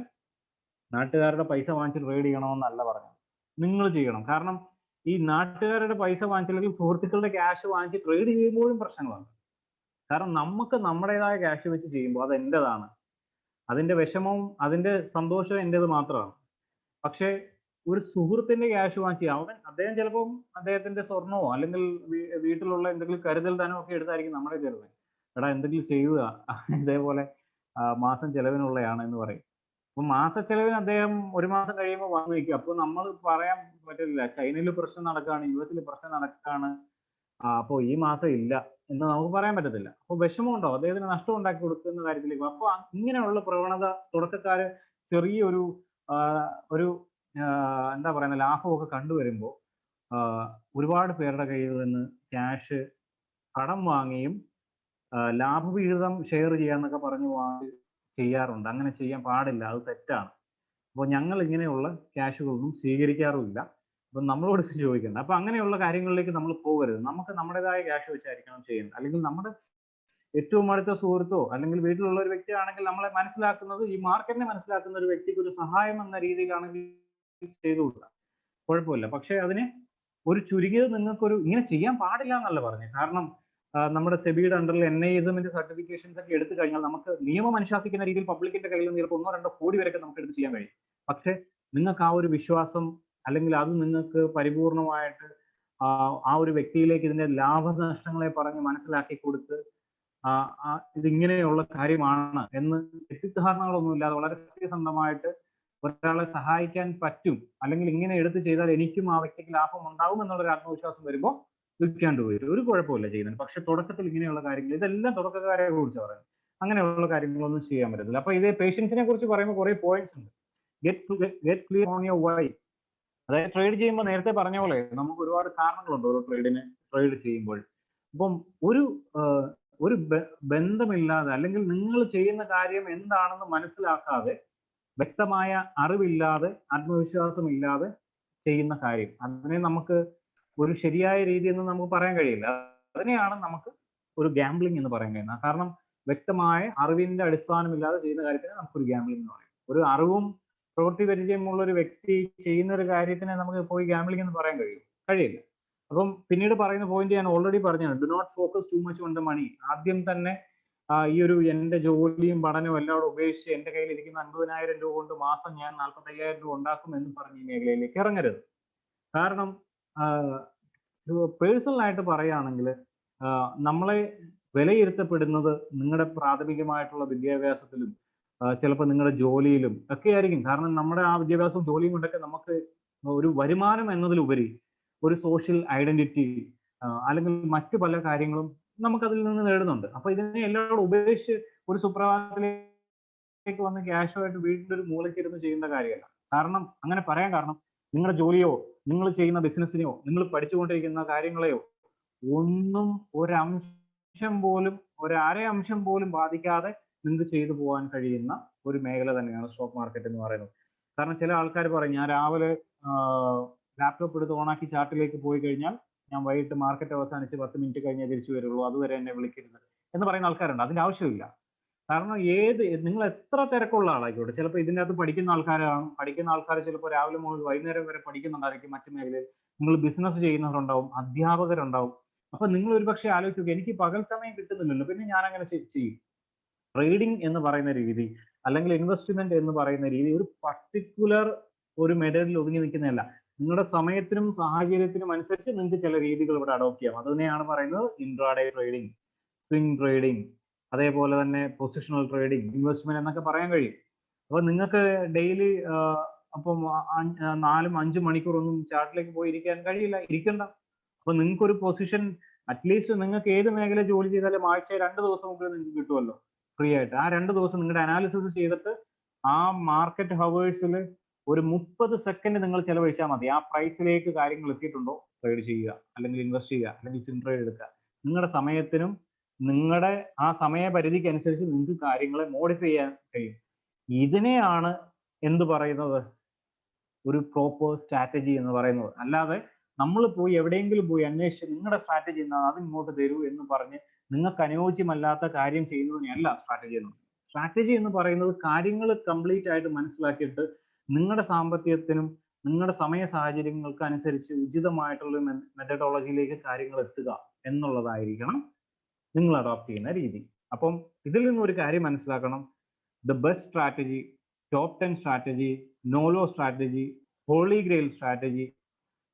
നാട്ടുകാരുടെ പൈസ വാങ്ങിച്ച് ട്രേഡ് ചെയ്യണമെന്നല്ല പറഞ്ഞത്, നിങ്ങൾ ചെയ്യണം. കാരണം ഈ നാട്ടുകാരുടെ പൈസ വാങ്ങിച്ചില്ലെങ്കിൽ സുഹൃത്തുക്കളുടെ ക്യാഷ് വാങ്ങിച്ച് ട്രേഡ് ചെയ്യുമ്പോഴും പ്രശ്നങ്ങളാണ്. കാരണം നമുക്ക് നമ്മുടേതായ ക്യാഷ് വെച്ച് ചെയ്യുമ്പോൾ അത് എൻ്റെതാണ്, അതിന്റെ വിഷമവും അതിന്റെ സന്തോഷവും എൻ്റെത് മാത്രമാണ്. പക്ഷേ ഒരു സുഹൃത്തിന്റെ ക്യാഷ് വാങ്ങിച്ച് അദ്ദേഹം ചിലപ്പം അദ്ദേഹത്തിന്റെ സ്വർണമോ അല്ലെങ്കിൽ വീട്ടിലുള്ള എന്തെങ്കിലും കരുതൽ ധനമോ ഒക്കെ എടുത്തായിരിക്കും നമ്മുടെ ചെറുത്. എടാ എന്തെങ്കിലും ചെയ്യുക, ഇതേപോലെ മാസം ചെലവിനുള്ളതാണ് എന്ന് പറയും. അപ്പൊ മാസ ചെലവിന് അദ്ദേഹം ഒരു മാസം കഴിയുമ്പോൾ വാങ്ങി വയ്ക്കും. അപ്പൊ നമ്മൾ പറയാൻ പറ്റില്ല, ചൈനയിൽ പ്രശ്നം നടക്കുകയാണ്, US പ്രശ്നം നടക്കുകയാണ്, അപ്പൊ ഈ മാസം ഇല്ല എന്ന് നമുക്ക് പറയാൻ പറ്റത്തില്ല. അപ്പൊ വിഷമമുണ്ടോ, അദ്ദേഹത്തിന് നഷ്ടം ഉണ്ടാക്കി കൊടുക്കുന്ന കാര്യത്തിലേക്ക്. അപ്പൊ ഇങ്ങനെയുള്ള പ്രവണത തുടക്കക്കാര് ചെറിയൊരു ഒരു എന്താ പറയുന്ന ലാഭമൊക്കെ കണ്ടുവരുമ്പോൾ ഒരുപാട് പേരുടെ കയ്യിൽ നിന്ന് ക്യാഷ് കടം വാങ്ങിയും ലാഭവിഹിതം ഷെയർ ചെയ്യാന്നൊക്കെ പറഞ്ഞു വാങ്ങി ചെയ്യാറുണ്ട്. അങ്ങനെ ചെയ്യാൻ പാടില്ല, അത് തെറ്റാണ്. അപ്പോൾ ഞങ്ങൾ ഇങ്ങനെയുള്ള ക്യാഷുകളൊന്നും സ്വീകരിക്കാറുമില്ല. അപ്പം നമ്മളോട് ചോദിക്കേണ്ട. അപ്പൊ അങ്ങനെയുള്ള കാര്യങ്ങളിലേക്ക് നമ്മൾ പോകരുത്. നമുക്ക് നമ്മുടേതായ ക്യാഷ് വെച്ചായിരിക്കണം ചെയ്യുന്നത്. അല്ലെങ്കിൽ നമ്മുടെ ഏറ്റവും അടുത്ത സുഹൃത്തോ അല്ലെങ്കിൽ വീട്ടിലുള്ള ഒരു വ്യക്തിയാണെങ്കിൽ നമ്മളെ മനസ്സിലാക്കുന്നത്, ഈ മാർക്കറ്റിനെ മനസ്സിലാക്കുന്ന ഒരു വ്യക്തിക്ക് ഒരു സഹായം എന്ന രീതിയിലാണെങ്കിൽ ചെയ്തുകൂടാ, കുഴപ്പമില്ല. പക്ഷെ അതിന് ഒരു ചുരുങ്ങിയത് നിങ്ങൾക്കൊരു ഇങ്ങനെ ചെയ്യാൻ പാടില്ല എന്നല്ല പറഞ്ഞത്. കാരണം നമ്മുടെ സെബിയുടെ അണ്ടറിൽ NISMന്റെ സർട്ടിഫിക്കേഷൻസ് ഒക്കെ എടുത്തു കഴിഞ്ഞാൽ നമുക്ക് നിയമം അനുശാസിക്കുന്ന രീതിയിൽ പബ്ലിക്കിന്റെ കയ്യിൽ നിന്ന് ചിലപ്പോൾ 1-2 കോടി വരെയൊക്കെ നമുക്ക് എടുത്ത് ചെയ്യാൻ കഴിയും. പക്ഷെ നിങ്ങൾക്ക് ആ ഒരു വിശ്വാസം അല്ലെങ്കിൽ അത് നിങ്ങൾക്ക് പരിപൂർണമായിട്ട് ആ ഒരു വ്യക്തിയിലേക്ക് ഇതിന്റെ ലാഭനഷ്ടങ്ങളെ പറഞ്ഞ് മനസ്സിലാക്കി കൊടുത്ത് ഇതിങ്ങനെയുള്ള കാര്യമാണ് എന്ന് തെറ്റിദ്ധാരണകളൊന്നും ഇല്ലാതെ വളരെ സത്യസന്ധമായിട്ട് ഒരാളെ സഹായിക്കാൻ പറ്റും, അല്ലെങ്കിൽ ഇങ്ങനെ എടുത്ത് ചെയ്താൽ എനിക്കും ആ വ്യക്തിക്ക് ലാഭം ഉണ്ടാവും എന്നുള്ളൊരു ആത്മവിശ്വാസം വരുമ്പോൾ വിൽക്കാണ്ട് വരും, ഒരു കുഴപ്പമില്ല ചെയ്യുന്നത്. പക്ഷെ തുടക്കത്തിൽ ഇങ്ങനെയുള്ള കാര്യങ്ങൾ, ഇതെല്ലാം തുടക്കക്കാരെ കുറിച്ച് പറയുന്നത്, അങ്ങനെയുള്ള കാര്യങ്ങളൊന്നും ചെയ്യാൻ പറ്റത്തില്ല. അപ്പൊ ഇതേ പേഷ്യൻസിനെ കുറിച്ച് പറയുമ്പോൾ കുറെ പോയിന്റ്സ് ഉണ്ട്. Get clear on your why. അതായത് ട്രേഡ് ചെയ്യുമ്പോൾ നേരത്തെ പറഞ്ഞ പോലെ നമുക്ക് ഒരുപാട് കാരണങ്ങളുണ്ട് ഓരോ ട്രേഡ് ചെയ്യുമ്പോൾ. അപ്പം ഒരു ബന്ധമില്ലാതെ അല്ലെങ്കിൽ നിങ്ങൾ ചെയ്യുന്ന കാര്യം എന്താണെന്ന് മനസ്സിലാക്കാതെ, വ്യക്തമായ അറിവില്ലാതെ, ആത്മവിശ്വാസമില്ലാതെ ചെയ്യുന്ന കാര്യം, അതിനെ നമുക്ക് ഒരു ശരിയായ രീതിയെന്ന് നമുക്ക് പറയാൻ കഴിയില്ല. അതിനെയാണ് നമുക്ക് ഒരു ഗാംബ്ലിംഗ് എന്ന് പറയാൻ കഴിയുന്നത്. കാരണം വ്യക്തമായ അറിവിന്റെ അടിസ്ഥാനമില്ലാതെ ചെയ്യുന്ന കാര്യത്തിന് നമുക്കൊരു ഗാംബ്ലിംഗ് എന്ന് പറയും. ഒരു അറിവും പ്രവൃത്തി പരിചയമുള്ള ഒരു വ്യക്തി ചെയ്യുന്ന ഒരു കാര്യത്തിനെ നമുക്ക് പോയി ഗാംബ്ലിംഗ് എന്ന് പറയാൻ കഴിയില്ല. അപ്പം പിന്നീട് പറയുന്ന പോയിന്റ് ഞാൻ ഓൾറെഡി പറഞ്ഞതാണ്, do not focus too much on the money. ആദ്യം തന്നെ ഈ ഒരു എൻ്റെ ജോലിയും പഠനവും എല്ലാം ഉപേക്ഷിച്ച് എൻ്റെ കയ്യിൽ ഇരിക്കുന്ന 50,000 രൂപ കൊണ്ട് മാസം ഞാൻ 45,000 രൂപ ഉണ്ടാക്കും എന്ന് പറഞ്ഞ് ഈ മേഖലയിലേക്ക് ഇറങ്ങരുത്. കാരണം പേഴ്സണൽ ആയിട്ട് പറയുകയാണെങ്കിൽ നമ്മളെ വിലയിരുത്തപ്പെടുന്നത് നിങ്ങളുടെ പ്രാഥമികമായിട്ടുള്ള വിദ്യാഭ്യാസത്തിലും ചിലപ്പോൾ നിങ്ങളുടെ ജോലിയിലും ഒക്കെ ആയിരിക്കും. കാരണം നമ്മുടെ ആ വിദ്യാഭ്യാസവും ജോലിയും കൊണ്ടൊക്കെ നമുക്ക് ഒരു വരുമാനം എന്നതിലുപരി ഒരു സോഷ്യൽ ഐഡന്റിറ്റി അല്ലെങ്കിൽ മറ്റു പല കാര്യങ്ങളും നമുക്കതിൽ നിന്ന് നേടുന്നുണ്ട്. അപ്പൊ ഇതിനെ എല്ലാം ഉപേക്ഷിച്ച് ഒരു സുപ്രഭാതത്തിലേക്ക് വന്ന് ക്യാഷുമായിട്ട് വീട്ടിൻ്റെ ഒരു മൂലയ്ക്കിരുന്ന് ചെയ്യുന്ന കാര്യമല്ല. കാരണം അങ്ങനെ പറയാൻ കാരണം നിങ്ങളുടെ ജോലിയോ നിങ്ങൾ ചെയ്യുന്ന ബിസിനസ്സിനെയോ നിങ്ങൾ പഠിച്ചുകൊണ്ടിരിക്കുന്ന കാര്യങ്ങളെയോ ഒന്നും ഒരംശം പോലും ഒരര അംശം പോലും ബാധിക്കാതെ നിങ്ങൾക്ക് ചെയ്തു പോകാൻ കഴിയുന്ന ഒരു മേഖല തന്നെയാണ് സ്റ്റോക്ക് മാർക്കറ്റ് എന്ന് പറയുന്നത്. കാരണം ചില ആൾക്കാർ പറയും ഞാൻ രാവിലെ ലാപ്ടോപ്പ് എടുത്ത് ഓണാക്കി ചാർട്ടിലേക്ക് പോയി കഴിഞ്ഞാൽ ഞാൻ വൈകിട്ട് മാർക്കറ്റ് അവസാനിച്ച് 10 മിനിറ്റ് കഴിഞ്ഞേ തിരിച്ചു വരുള്ളൂ, അതുവരെ എന്നെ വിളിക്കരുത് എന്ന് പറയുന്ന ആൾക്കാരുണ്ട്. അതിന്റെ ആവശ്യമില്ല. കാരണം നിങ്ങൾ എത്ര തിരക്കുള്ള ആളായിക്കോട്ടെ, ചിലപ്പോൾ ഇതിൻ്റെ അകത്ത് പഠിക്കുന്ന ആൾക്കാർ ചിലപ്പോൾ രാവിലെ മുതൽ വൈകുന്നേരം വരെ പഠിക്കുന്നുണ്ടായിരിക്കും. മറ്റു മേഖലയിൽ നിങ്ങൾ ബിസിനസ് ചെയ്യുന്നവരുണ്ടാവും, അധ്യാപകരുണ്ടാവും. അപ്പൊ നിങ്ങൾ ഒരു പക്ഷേ ആലോചിക്കുക, എനിക്ക് പകൽ സമയം കിട്ടുന്നില്ലല്ലോ, പിന്നെ ഞാൻ അങ്ങനെ ചെയ്യും. ട്രേഡിംഗ് എന്ന് പറയുന്ന രീതി അല്ലെങ്കിൽ ഇൻവെസ്റ്റ്മെന്റ് എന്ന് പറയുന്ന രീതി ഒരു പർട്ടിക്കുലർ ഒരു മെത്തേഡിൽ ഒതുങ്ങി നിൽക്കുന്നതല്ല. നിങ്ങളുടെ സമയത്തിനും സാഹചര്യത്തിനും അനുസരിച്ച് നിങ്ങൾക്ക് ചില രീതികൾ ഇവിടെ അഡോപ്റ്റ് ചെയ്യാം. അത് തന്നെയാണ് പറയുന്നത് ഇൻട്രാഡേ ട്രേഡിംഗ്, സ്വിംഗ് ട്രേഡിംഗ്, അതേപോലെ തന്നെ പൊസിഷണൽ ട്രേഡിംഗ്, ഇൻവെസ്റ്റ്മെന്റ് എന്നൊക്കെ പറയാൻ കഴിയും. അപ്പൊ നിങ്ങൾക്ക് ഡെയിലി അപ്പം 4-5 മണിക്കൂറൊന്നും ചാർട്ടിലേക്ക് പോയി ഇരിക്കാൻ കഴിയില്ല, ഇരിക്കണ്ട. അപ്പൊ നിങ്ങൾക്ക് ഒരു പൊസിഷൻ അറ്റ്ലീസ്റ്റ് നിങ്ങൾക്ക് ഏത് മേഖല ജോലി ചെയ്താലും ആഴ്ച 2 ദിവസം മുമ്പ് നിങ്ങൾക്ക് കിട്ടുമല്ലോ ഫ്രീ ആയിട്ട്. ആ 2 ദിവസം നിങ്ങളുടെ അനാലിസിസ് ചെയ്തിട്ട് ആ മാർക്കറ്റ് ഹവേഴ്സിൽ ഒരു 30 സെക്കൻഡ് നിങ്ങൾ ചെലവഴിച്ചാൽ മതി. ആ പ്രൈസിലേക്ക് കാര്യങ്ങൾ എത്തിയിട്ടുണ്ടോ ട്രേഡ് ചെയ്യുക, അല്ലെങ്കിൽ ഇൻവെസ്റ്റ് ചെയ്യുക, അല്ലെങ്കിൽ സ്വിംഗ് ട്രേഡ് എടുക്കുക. നിങ്ങളുടെ സമയത്തിനും നിങ്ങളുടെ ആ സമയപരിധിക്ക് അനുസരിച്ച് നിങ്ങൾക്ക് കാര്യങ്ങളെ മോഡിഫൈ ചെയ്യാൻ കഴിയും. ഇതിനെയാണ് എന്ത് പറയുന്നത്, ഒരു പ്രോപ്പർ സ്ട്രാറ്റജി എന്ന് പറയുന്നത്. അല്ലാതെ നമ്മൾ പോയി എവിടെയെങ്കിലും പോയി അന്വേഷിച്ച് നിങ്ങളുടെ സ്ട്രാറ്റജി എന്താണ് അത് ഇങ്ങോട്ട് തരൂ എന്ന് പറഞ്ഞ് നിങ്ങൾക്ക് അനുയോജ്യമല്ലാത്ത കാര്യം ചെയ്യുന്നതിനെയല്ല സ്ട്രാറ്റജി എന്ന് പറയുന്നത്. സ്ട്രാറ്റജി എന്ന് പറയുന്നത് കാര്യങ്ങൾ കംപ്ലീറ്റ് ആയിട്ട് മനസ്സിലാക്കിയിട്ട് നിങ്ങളുടെ സാമ്പത്തികത്തിനും നിങ്ങളുടെ സമയ സാഹചര്യങ്ങൾക്ക് അനുസരിച്ച് ഉചിതമായിട്ടുള്ള മെത്തഡോളജിയിലേക്ക് കാര്യങ്ങൾ എത്തുക എന്നുള്ളതായിരിക്കണം നിങ്ങൾ അഡോപ്റ്റ് ചെയ്യുന്ന രീതി. അപ്പം ഇതിൽ നിന്ന് ഒരു കാര്യം മനസ്സിലാക്കണം, the best strategy, top 10 strategy, നോലോ സ്ട്രാറ്റജി, ഹോളി ഗ്രെയിൽ സ്ട്രാറ്റജി,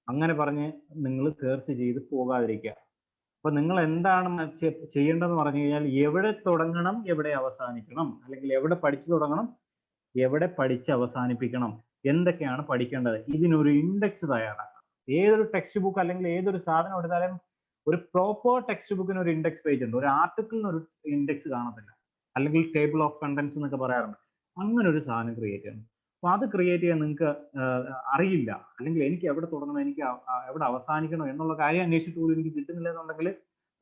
അങ്ങനെ പറഞ്ഞ് നിങ്ങൾ സെർച്ച് ചെയ്ത് പോകാതിരിക്കുക. അപ്പൊ നിങ്ങൾ എന്താണ് ചെയ്യേണ്ടതെന്ന് പറഞ്ഞു കഴിഞ്ഞാൽ എവിടെ തുടങ്ങണം, എവിടെ അവസാനിക്കണം, അല്ലെങ്കിൽ എവിടെ പഠിച്ചു തുടങ്ങണം, എവിടെ പഠിച്ച് അവസാനിപ്പിക്കണം, എന്തൊക്കെയാണ് പഠിക്കേണ്ടത്, ഇതിനൊരു ഇൻഡെക്സ് തയ്യാറാക്കാം. ഏതൊരു ടെക്സ്റ്റ് ബുക്ക് അല്ലെങ്കിൽ ഏതൊരു സാധനം എടുത്താലും ഒരു പ്രോപ്പർ ടെക്സ്റ്റ് ബുക്കിന് ഒരു ഇൻഡെക്സ് പേജ് ഉണ്ട്. ഒരു ആർട്ടിക്കിളിന് ഒരു ഇൻഡെക്സ് കാണത്തില്ല, അല്ലെങ്കിൽ ടേബിൾ ഓഫ് കണ്ടന്റ്സ് എന്നൊക്കെ പറയാറുണ്ട്. അങ്ങനെ ഒരു സാധനം ക്രിയേറ്റ് ചെയ്യണം. അപ്പൊ അത് ക്രിയേറ്റ് ചെയ്യാൻ നിങ്ങൾക്ക് അറിയില്ല, അല്ലെങ്കിൽ എനിക്ക് എവിടെ തുടങ്ങണം, എനിക്ക് എവിടെ അവസാനിക്കണം എന്നുള്ള കാര്യം അന്വേഷിച്ചിട്ട് പോലും എനിക്ക് കിട്ടുന്നില്ല എന്നുണ്ടെങ്കിൽ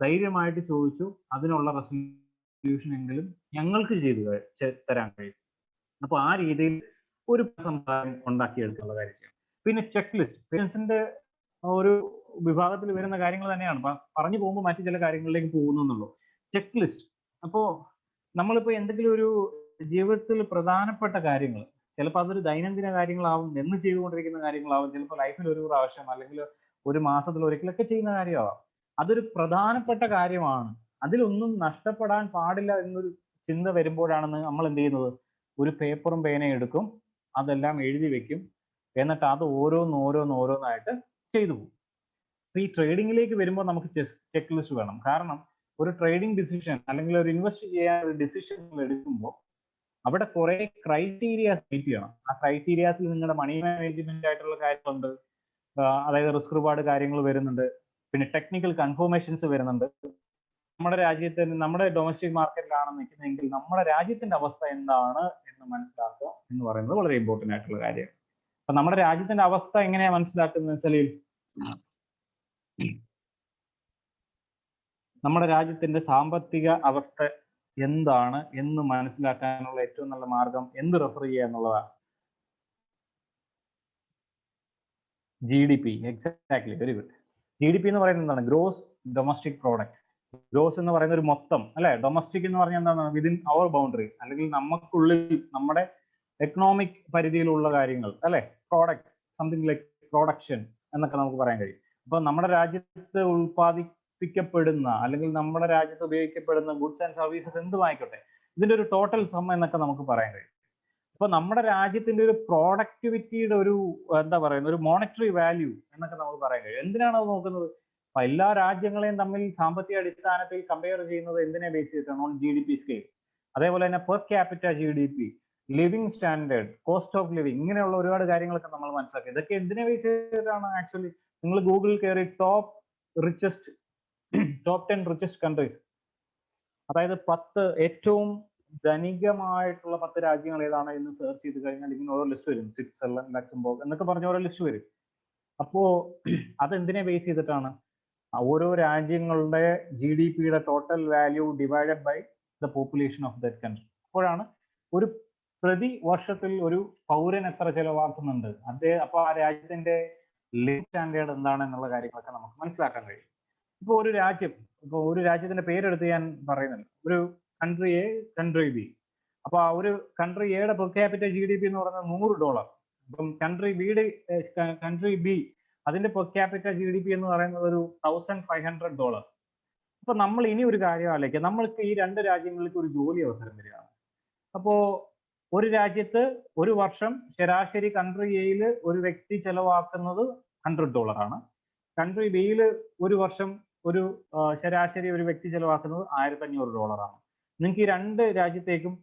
ധൈര്യമായിട്ട് ചോദിച്ചു അതിനുള്ള റെസൊല്യൂഷൻ എങ്കിലും ഞങ്ങൾക്ക് ചെയ്തു തരാൻ കഴിയും. അപ്പൊ ആ രീതിയിൽ ഒരു സമ്പ്രദായം ഉണ്ടാക്കിയെടുക്കുന്ന കാര്യം ചെയ്യണം. പിന്നെ ചെക്ക് ലിസ്റ്റ് പേഷ്യൻസിന്റെ ഒരു വിഭാഗത്തിൽ വരുന്ന കാര്യങ്ങൾ തന്നെയാണ് പറഞ്ഞു പോകുമ്പോൾ മറ്റു ചില കാര്യങ്ങളിലേക്ക് പോകുന്നുള്ളൂ. Check list. അപ്പോ നമ്മളിപ്പോ എന്തെങ്കിലും ഒരു ജീവിതത്തിൽ പ്രധാനപ്പെട്ട കാര്യങ്ങൾ, ചിലപ്പോൾ അതൊരു ദൈനംദിന കാര്യങ്ങളാവും, എന്ന് ചെയ്തുകൊണ്ടിരിക്കുന്ന കാര്യങ്ങളാവും, ചിലപ്പോൾ ലൈഫിൽ ഒരു പ്രാവശ്യം അല്ലെങ്കിൽ ഒരു മാസത്തിൽ ഒരിക്കലൊക്കെ ചെയ്യുന്ന കാര്യമാവാം. അതൊരു പ്രധാനപ്പെട്ട കാര്യമാണ്, അതിലൊന്നും നഷ്ടപ്പെടാൻ പാടില്ല എന്നൊരു ചിന്ത വരുമ്പോഴാണ് നമ്മൾ എന്ത് ചെയ്യുന്നത്, ഒരു പേപ്പറും പേനയും എടുക്കും, അതെല്ലാം എഴുതി വെക്കും, എന്നിട്ട് അത് ഓരോന്നായിട്ട് ചെയ്തു പോകും. ഈ ട്രേഡിങ്ങിലേക്ക് വരുമ്പോൾ നമുക്ക് ചെക്ക് ലിസ്റ്റ് വേണം. കാരണം ഒരു ട്രേഡിംഗ് ഡിസിഷൻ അല്ലെങ്കിൽ ഒരു ഇൻവെസ്റ്റ് ചെയ്യാൻ ഒരു ഡിസിഷൻ എടുക്കുമ്പോൾ അവിടെ കുറെ ക്രൈറ്റീരിയാസ് മീറ്റ് ചെയ്യണം. ആ ക്രൈറ്റീരിയാസിൽ നിങ്ങളുടെ മണി മാനേജ്മെന്റ് ആയിട്ടുള്ള കാര്യങ്ങളുണ്ട്, അതായത് റിസ്ക് റിവാർഡ് കാര്യങ്ങൾ വരുന്നുണ്ട്, പിന്നെ ടെക്നിക്കൽ കൺഫർമേഷൻസ് വരുന്നുണ്ട്. നമ്മുടെ രാജ്യത്ത് നമ്മുടെ ഡൊമസ്റ്റിക് മാർക്കറ്റിലാണ് നിൽക്കുന്നതെങ്കിൽ നമ്മുടെ രാജ്യത്തിന്റെ അവസ്ഥ എന്താണ് എന്ന് മനസ്സിലാക്കുക എന്ന് പറയുന്നത് വളരെ ഇമ്പോർട്ടന്റ് ആയിട്ടുള്ള കാര്യമാണ്. അപ്പൊ നമ്മുടെ രാജ്യത്തിന്റെ അവസ്ഥ എങ്ങനെയാ മനസ്സിലാക്കുന്നത് വെച്ചാൽ, നമ്മുടെ രാജ്യത്തിന്റെ സാമ്പത്തിക അവസ്ഥ എന്താണ് എന്ന് മനസ്സിലാക്കാനുള്ള ഏറ്റവും നല്ല മാർഗം എന്ത് റെഫർ ചെയ്യുക എന്നുള്ളതാണ്. GDP. Exactly, very good. GDP എന്ന് പറയുന്നത് എന്താണ്? Gross domestic product. ഗ്രോസ് എന്ന് പറയുന്ന ഒരു മൊത്തം അല്ലെ. ഡൊമസ്റ്റിക് എന്ന് പറഞ്ഞാൽ എന്താണ്? വിതിൻ അവർ ബൗണ്ടറീസ്, അല്ലെങ്കിൽ നമുക്കുള്ളിൽ നമ്മുടെ എക്കണോമിക് പരിധിയിലുള്ള കാര്യങ്ങൾ അല്ലെ. പ്രോഡക്റ്റ്, സംതിങ് ലൈക്ക് പ്രൊഡക്ഷൻ എന്നൊക്കെ നമുക്ക് പറയാൻ കഴിയും. അപ്പൊ നമ്മുടെ രാജ്യത്ത് ഉൽപ്പാദിപ്പിക്കപ്പെടുന്ന അല്ലെങ്കിൽ നമ്മുടെ രാജ്യത്ത് ഉപയോഗിക്കപ്പെടുന്ന ഗുഡ്സ് ആൻഡ് സർവീസസ് എന്തുമായിക്കോട്ടെ, ഇതിന്റെ ഒരു ടോട്ടൽ സം എന്നൊക്കെ നമുക്ക് പറയാൻ കഴിയും. അപ്പൊ നമ്മുടെ രാജ്യത്തിന്റെ ഒരു പ്രോഡക്ടിവിറ്റിയുടെ ഒരു എന്താ പറയുന്ന ഒരു മോണിറ്ററി വാല്യൂ എന്നൊക്കെ നമുക്ക് പറയാൻ കഴിയും. എന്തിനാണ് അത് നോക്കുന്നത്? അപ്പൊ എല്ലാ രാജ്യങ്ങളെയും തമ്മിൽ സാമ്പത്തിക അടിസ്ഥാനത്തിൽ കമ്പയർ ചെയ്യുന്നത് എന്തിനെ ബേസ് ചെയ്തിട്ടാണ്? On GDP scale. അതേപോലെ തന്നെ per capita GDP, living standard, cost of living, ഇങ്ങനെയുള്ള ഒരുപാട് കാര്യങ്ങളൊക്കെ നമ്മൾ മനസ്സിലാക്കി. ഇതൊക്കെ എന്തിനെ ബേസ് ചെയ്തിട്ടാണ്? ആക്ച്വലി നിങ്ങൾ ഗൂഗിളിൽ കയറി ടോപ്പ് 10 റിച്ചസ്റ്റ് കൺട്രീസ്, അതായത് 10 ഏറ്റവും ധനികമായിട്ടുള്ള 10 രാജ്യങ്ങൾ ഏതാണ് എന്ന് സെർച്ച് ചെയ്ത് കഴിഞ്ഞാൽ ഇങ്ങനെ ഓരോ ലിസ്റ്റ് വരും. സ്വിറ്റ്സർലൻഡ്, ലക്സംബർഗ് എന്നൊക്കെ പറഞ്ഞ ഓരോ ലിസ്റ്റ് വരും. അപ്പോ അതെന്തിനെ ബേസ് ചെയ്തിട്ടാണ്? ഓരോ രാജ്യങ്ങളുടെ GDPയുടെ total value divided by the population of that country. അപ്പോഴാണ് ഒരു പ്രതി വർഷത്തിൽ ഒരു പൗരൻ എത്ര ചെലവാക്കുന്നുണ്ട്, അപ്പൊ ആ രാജ്യത്തിന്റെ ലിവിങ് സ്റ്റാൻഡേർഡ് എന്താണ് എന്നുള്ള കാര്യങ്ങളൊക്കെ നമുക്ക് മനസ്സിലാക്കാൻ കഴിയും. ഇപ്പോൾ ഒരു രാജ്യത്തിന്റെ പേരെടുത്ത് ഞാൻ പറയുന്നില്ല. ഒരു കൺട്രി എ, കൺട്രി ബി. അപ്പൊ ആ ഒരു കൺട്രി എയുടെ പെർ ക്യാപിറ്റ GDP എന്ന് പറയുന്നത് $100. അപ്പം കൺട്രി ബി അതിന്റെ പെർ ക്യാപിറ്റ GDP എന്ന് പറയുന്നത് ഒരു $1,500. അപ്പൊ നമ്മൾ ഇനി ഒരു കാര്യം ആലോചിക്കുക. നമ്മൾക്ക് ഈ രണ്ട് രാജ്യങ്ങൾക്ക് ഒരു ജോലി അവസരം വരികയാണ്. അപ്പോ ഒരു രാജ്യത്ത് ഒരു വർഷം ശരാശരി കൺട്രി എയിൽ ഒരു വ്യക്തി ചെലവാക്കുന്നത് $100 ആണ്. കൺട്രി ബിയിൽ ഒരു വർഷം ശരാശരി ഒരു വ്യക്തി ചെലവാക്കുന്നത് $1,500 ആണ്. നിങ്ങൾക്ക് ഈ രണ്ട് രാജ്യത്തേക്കും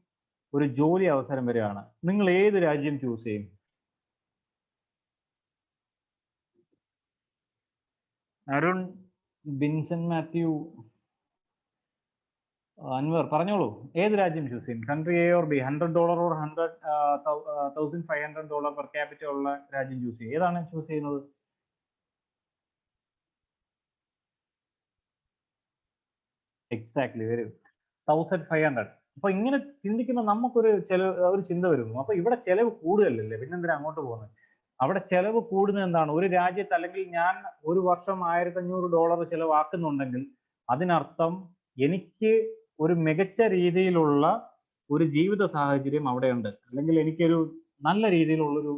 ഒരു ജോലി അവസരം വരികയാണ്. നിങ്ങൾ ഏത് രാജ്യം ചൂസ് ചെയ്യും? അരുൺ, ബിൻസൺ മാത്യു, അൻവർ പറഞ്ഞോളൂ, ഏത് രാജ്യം ചൂസ് ചെയ്യും? Country A or B? $100 or $1,500 per capita ഉള്ള രാജ്യം ചൂസ് ചെയ്യും. ഏതാണ് ചൂസ് ചെയ്യുന്നത്? Exactly, very good. 1,500. അപ്പൊ ഇങ്ങനെ ചിന്തിക്കുമ്പോൾ നമുക്കൊരു ഒരു ചിന്ത വരുന്നു. അപ്പൊ ഇവിടെ ചെലവ് കൂടുതലല്ലേ, പിന്നെന്തിനാ അങ്ങോട്ട് പോകുന്നത്? അവിടെ ചെലവ് കൂടുന്നത് എന്താണ്? ഒരു രാജ്യത്ത് അല്ലെങ്കിൽ ഞാൻ ഒരു വർഷം $1,500 ചെലവാക്കുന്നുണ്ടെങ്കിൽ അതിനർത്ഥം എനിക്ക് ഒരു മികച്ച രീതിയിലുള്ള ഒരു ജീവിത സാഹചര്യം അവിടെയുണ്ട്, അല്ലെങ്കിൽ എനിക്കൊരു നല്ല രീതിയിലുള്ളൊരു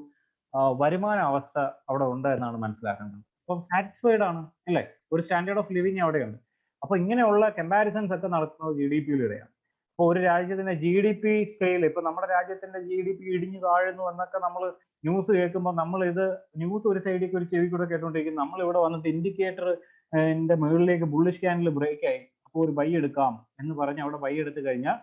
വരുമാന അവസ്ഥ അവിടെ ഉണ്ട് എന്നാണ് മനസ്സിലാക്കേണ്ടത്. അപ്പം സാറ്റിസ്ഫൈഡ് ആണ് അല്ലേ? ഒരു സ്റ്റാൻഡേർഡ് ഓഫ് ലിവിങ് അവിടെയുണ്ട്. അപ്പൊ ഇങ്ങനെയുള്ള കമ്പാരിസൺസ് ഒക്കെ നടക്കുന്നത് GDP-യിലൂടെയാണ്. അപ്പോൾ ഒരു രാജ്യത്തിന്റെ GDP സ്കെയിൽ, ഇപ്പൊ നമ്മുടെ രാജ്യത്തിന്റെ GDP ഇടിഞ്ഞു താഴുന്നു എന്നൊക്കെ നമ്മൾ ന്യൂസ് കേൾക്കുമ്പോൾ നമ്മൾ ഇത് ന്യൂസ് ഒരു സൈഡിലേക്ക് ഒരു ചെവി കൂടെ കേട്ടോണ്ടിരിക്കും. നമ്മൾ ഇവിടെ വന്നിട്ട് ഇൻഡിക്കേറ്റർ മുകളിലേക്ക് ബുള്ളിഷ് ക്യാൻഡിൽ ബ്രേക്ക് ആയി, അപ്പോൾ ഒരു ബൈ എടുക്കാം എന്ന് പറഞ്ഞ് അവിടെ ബൈ എടുത്തു കഴിഞ്ഞാൽ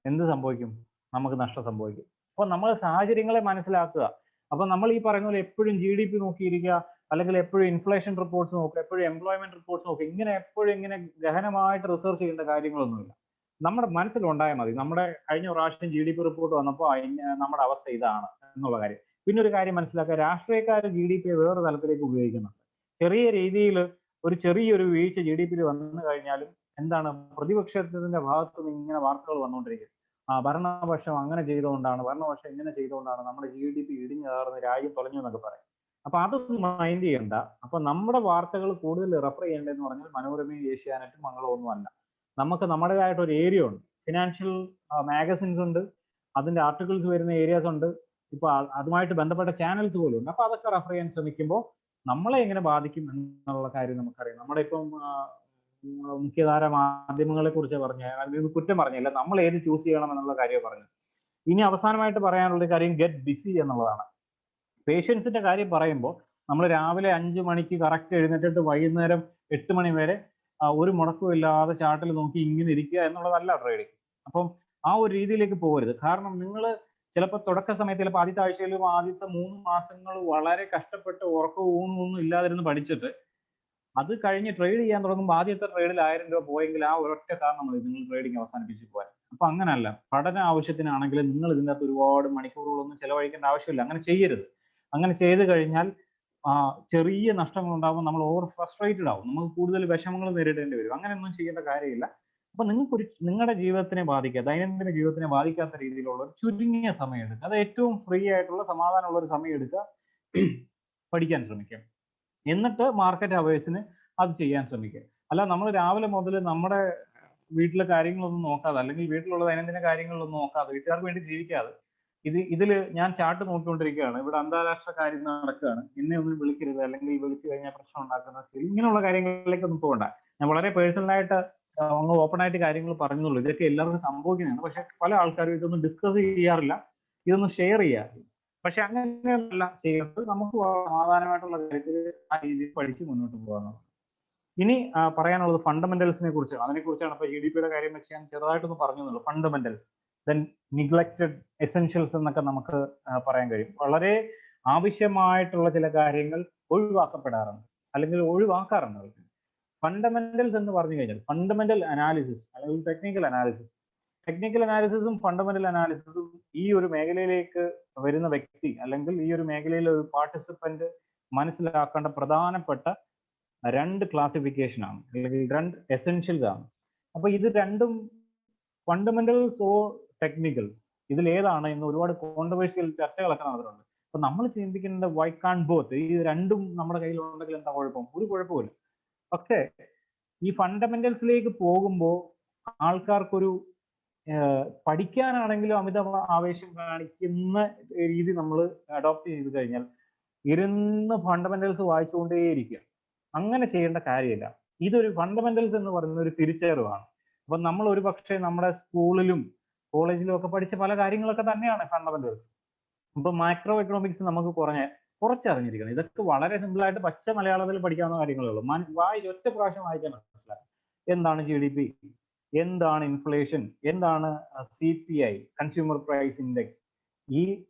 എന്ത് സംഭവിക്കും? നമുക്ക് നഷ്ടം സംഭവിക്കും. അപ്പൊ നമ്മൾ സാഹചര്യങ്ങളെ മനസ്സിലാക്കുക. അപ്പൊ നമ്മൾ ഈ പറയുന്ന പോലെ എപ്പോഴും GDP നോക്കിയിരിക്കുക, അല്ലെങ്കിൽ എപ്പോഴും ഇൻഫ്ലേഷൻ റിപ്പോർട്ട്സ് നോക്കുക, എപ്പോഴും എംപ്ലോയ്മെന്റ് റിപ്പോർട്ട്സ് നോക്കുക, എപ്പോഴും ഇങ്ങനെ ഗഹനമായിട്ട് റിസർച്ച് ചെയ്യേണ്ട കാര്യങ്ങളൊന്നുമില്ല. നമ്മുടെ മനസ്സിലുണ്ടായാൽ മതി. നമ്മുടെ കഴിഞ്ഞ പ്രാവശ്യം GDP റിപ്പോർട്ട് വന്നപ്പോൾ നമ്മുടെ അവസ്ഥ ഇതാണ് എന്നുള്ള കാര്യം. പിന്നെ ഒരു കാര്യം മനസ്സിലാക്കുക, രാഷ്ട്രീയക്കാർ GDP വേറെ തലത്തിലേക്ക് ഉപയോഗിക്കുന്നുണ്ട്. ചെറിയ രീതിയിൽ ചെറിയൊരു വീഴ്ച GDP-യിൽ വന്നു കഴിഞ്ഞാലും എന്താണ്, പ്രതിപക്ഷത്തിന്റെ ഭാഗത്ത് നിന്ന് ഇങ്ങനെ വാർത്തകൾ വന്നുകൊണ്ടിരിക്കും. ഭരണപക്ഷം അങ്ങനെ ചെയ്തുകൊണ്ടാണ്, ഭരണപക്ഷം ഇങ്ങനെ ചെയ്തുകൊണ്ടാണ് നമ്മുടെ GDP ഇടിഞ്ഞു കയറുന്ന, രാജ്യം തൊലഞ്ഞു എന്നൊക്കെ പറയും. അപ്പൊ അതൊന്നും മൈൻഡ് ചെയ്യണ്ട. അപ്പൊ നമ്മുടെ വാർത്തകൾ കൂടുതൽ റെഫർ ചെയ്യേണ്ടതെന്ന് പറഞ്ഞാൽ മനോരമയും ഏഷ്യാനെറ്റും മംഗളമൊന്നും അല്ല. നമുക്ക് നമ്മുടേതായിട്ട് ഒരു ഏരിയ ഉണ്ട്. ഫിനാൻഷ്യൽ മാഗസിൻസ് ഉണ്ട്, അതിന്റെ ആർട്ടിക്കിൾസ് വരുന്ന ഏരിയാസ് ഉണ്ട്, ഇപ്പൊ അതുമായിട്ട് ബന്ധപ്പെട്ട ചാനൽസ് പോലും ഉണ്ട്. അപ്പൊ അതൊക്കെ റെഫർ ചെയ്യാൻ ശ്രമിക്കുമ്പോൾ നമ്മളെ എങ്ങനെ ബാധിക്കും എന്നുള്ള കാര്യം നമുക്കറിയാം. നമ്മുടെ ഇപ്പം മുഖ്യധാര മാധ്യമങ്ങളെ കുറിച്ച് അതിന് കുറ്റം പറഞ്ഞില്ല, നമ്മൾ ഏത് ചൂസ് ചെയ്യണം എന്നുള്ള കാര്യം പറഞ്ഞു. ഇനി അവസാനമായിട്ട് പറയാനുള്ള കാര്യം ഗെറ്റ് ബിസി എന്നുള്ളതാണ്. പേഷ്യൻസിന്റെ കാര്യം പറയുമ്പോൾ നമ്മൾ രാവിലെ 5 മണിക്ക് കറക്റ്റ് എഴുന്നേറ്റിട്ട് വൈകുന്നേരം 8 മണി വരെ ഒരു മുടക്കവും ഇല്ലാതെ ചാർട്ടിൽ നോക്കി ഇങ്ങനെ ഇരിക്കുക എന്നുള്ളതല്ല ട്രേഡിങ്. അപ്പം ആ ഒരു രീതിയിലേക്ക് പോകരുത്. കാരണം നിങ്ങൾ ചിലപ്പോൾ തുടക്ക സമയത്ത്, ചിലപ്പോൾ ആദ്യത്തെ ആഴ്ചയിലും ആദ്യത്തെ 3 മാസങ്ങൾ വളരെ കഷ്ടപ്പെട്ട് ഉറക്കവും ഊണൊന്നും ഇല്ലാതിരുന്ന് പഠിച്ചിട്ട് അത് കഴിഞ്ഞ് ട്രേഡ് ചെയ്യാൻ തുടങ്ങുമ്പോൾ ആദ്യത്തെ ട്രേഡിൽ 1000 രൂപ പോയെങ്കിൽ ആ ഒരൊറ്റ കാരണം മതി നിങ്ങൾ ട്രേഡിങ് അവസാനിപ്പിച്ച് പോകാൻ. അപ്പൊ അങ്ങനല്ല, പഠന ആവശ്യത്തിനാണെങ്കിൽ നിങ്ങൾ ഇതിൻ്റെ അകത്ത് ഒരുപാട് മണിക്കൂറുകളൊന്നും ചെലവഴിക്കേണ്ട ആവശ്യമില്ല. അങ്ങനെ ചെയ്യരുത്. അങ്ങനെ ചെയ്ത് കഴിഞ്ഞാൽ ചെറിയ നഷ്ടങ്ങൾ ഉണ്ടാകുമ്പോൾ നമ്മൾ ഓവർ ഫ്രസ്ട്രേറ്റഡ് ആവും, നമുക്ക് കൂടുതൽ വിഷമങ്ങൾ നേരിടേണ്ടി വരും. അങ്ങനെയൊന്നും ചെയ്യേണ്ട കാര്യമില്ല. അപ്പൊ നിങ്ങൾക്ക് നിങ്ങളുടെ ജീവിതത്തിനെ ബാധിക്കുക, ദൈനംദിന ജീവിതത്തിനെ ബാധിക്കാത്ത രീതിയിലുള്ള ഒരു ചുരുങ്ങിയ സമയം എടുക്കുക. അത് ഏറ്റവും ഫ്രീ ആയിട്ടുള്ള സമാധാനമുള്ള ഒരു സമയം എടുക്കുക, പഠിക്കാൻ ശ്രമിക്കുക. എന്നിട്ട് മാർക്കറ്റ് അവേഴ്സിന് അത് ചെയ്യാൻ ശ്രമിക്കുക. അല്ല നമ്മൾ രാവിലെ മുതൽ നമ്മുടെ വീട്ടിലെ കാര്യങ്ങളൊന്നും നോക്കാതെ, അല്ലെങ്കിൽ വീട്ടിലുള്ള ദൈനംദിന കാര്യങ്ങളൊന്നും നോക്കാതെ, വീട്ടുകാർക്ക് വേണ്ടി ജീവിക്കാതെ ഇതിൽ ഞാൻ ചാർട്ട് നോക്കിക്കൊണ്ടിരിക്കുകയാണ്, ഇവിടെ അന്താരാഷ്ട്ര കാര്യം നടക്കുകയാണ്, എന്നെ ഒന്നും വിളിക്കരുത്, അല്ലെങ്കിൽ വിളിച്ചു കഴിഞ്ഞാൽ പ്രശ്നം ഉണ്ടാക്കുന്ന സ്ഥിതി, ഇങ്ങനെയുള്ള കാര്യങ്ങളിലേക്കൊന്നും പോകണ്ട. ഞാൻ വളരെ പേഴ്സണലായിട്ട് അങ്ങ് ഓപ്പൺ ആയിട്ട് കാര്യങ്ങൾ പറഞ്ഞുള്ളൂ. ഇതൊക്കെ എല്ലാവർക്കും സംഭവിക്കുന്നതാണ്. പക്ഷെ പല ആൾക്കാരും ഇതൊന്നും ഡിസ്കസ് ചെയ്യാറില്ല, ഇതൊന്നും ഷെയർ ചെയ്യാറില്ല. പക്ഷെ അങ്ങനെയല്ല ചെയ്യുന്നത്. നമുക്ക് സമാധാനമായിട്ടുള്ള കാര്യത്തിൽ ആ രീതിയിൽ പഠിച്ച് മുന്നോട്ട് പോകാവുന്നതാണ്. ഇനി പറയാനുള്ളത് ഫണ്ടമെന്റൽസിനെ കുറിച്ചാണ്. അതിനെക്കുറിച്ചാണ്. ഇപ്പോൾ GDP കാര്യം വെച്ച് ഞാൻ ചെറുതായിട്ടൊന്ന് പറഞ്ഞുള്ളൂ. ഫണ്ടമെന്റൽസ്, ദെൻ നിഗ്ലക്റ്റഡ് എസെൻഷ്യൽസ് എന്നൊക്കെ നമുക്ക് പറയാൻ കഴിയും. വളരെ ആവശ്യമായിട്ടുള്ള ചില കാര്യങ്ങൾ ഒഴിവാക്കപ്പെടാറുണ്ട് അല്ലെങ്കിൽ ഒഴിവാക്കാറുണ്ട്. ഫണ്ടമെന്റൽസ് എന്ന് പറഞ്ഞു കഴിഞ്ഞാൽ ഫണ്ടമെന്റൽ അനാലിസിസ് അല്ലെങ്കിൽ ടെക്നിക്കൽ അനാലിസിസും ഫണ്ടമെന്റൽ അനാലിസിസും ഈ ഒരു മേഖലയിലേക്ക് വരുന്ന വ്യക്തി അല്ലെങ്കിൽ ഈ ഒരു മേഖലയിലെ ഒരു പാർട്ടിസിപ്പന്റ് മനസ്സിലാക്കേണ്ട പ്രധാനപ്പെട്ട രണ്ട് ക്ലാസിഫിക്കേഷൻ ആണ് അല്ലെങ്കിൽ രണ്ട് എസെൻഷ്യൽസ് ആണ്. അപ്പൊ ഇത് രണ്ടും ഫണ്ടമെന്റൽസ് ഓ ടെക്നിക്കൽസ്, ഇതിൽ ഏതാണ് എന്ന് ഒരുപാട് കോൺട്രവേഴ്ഷ്യൽ ചർച്ചകളൊക്കെ നടന്നിട്ടുണ്ട്. അപ്പൊ നമ്മൾ ചിന്തിക്കുന്നത് വൈ കാൺ ബോത്ത്, ഈ രണ്ടും നമ്മുടെ കയ്യിൽ ഉണ്ടെങ്കിൽ എന്താ കുഴപ്പം? ഒരു കുഴപ്പമില്ല. പക്ഷേ ഈ ഫണ്ടമെന്റൽസിലേക്ക് പോകുമ്പോൾ ആൾക്കാർക്കൊരു പഠിക്കാനാണെങ്കിലും അമിത ആവേശം കാണിക്കുന്ന രീതി നമ്മൾ അഡോപ്റ്റ് ചെയ്ത് കഴിഞ്ഞാൽ ഇരുന്ന് ഫണ്ടമെന്റൽസ് വായിച്ചുകൊണ്ടേയിരിക്കുക. അങ്ങനെ ചെയ്യേണ്ട കാര്യമില്ല. ഇതൊരു ഫണ്ടമെന്റൽസ് എന്ന് പറയുന്ന ഒരു തിരിച്ചറിവാണ്. അപ്പൊ നമ്മൾ ഒരു പക്ഷേ നമ്മുടെ സ്കൂളിലും കോളേജിലും ഒക്കെ പഠിച്ച പല കാര്യങ്ങളൊക്കെ തന്നെയാണ് ഫണ്ടമെന്റൽസ്. ഇപ്പൊ മാക്രോ എക്കണോമിക്സ് നമുക്ക് കുറച്ചറിഞ്ഞിരിക്കണം. ഇതൊക്കെ വളരെ സിമ്പിൾ ആയിട്ട് പച്ച മലയാളത്തിൽ പഠിക്കാവുന്ന കാര്യങ്ങളേ ഉള്ളൂ. ഒറ്റ പ്രാവശ്യം വായിക്കാൻ മനസ്സിലാക്കും. എന്താണ് GDP, എന്താണ് ഇൻഫ്ലേഷൻ, എന്താണ് CPI, കൺസ്യൂമർ പ്രൈസ് ഇൻഡെക്സ്. ഈ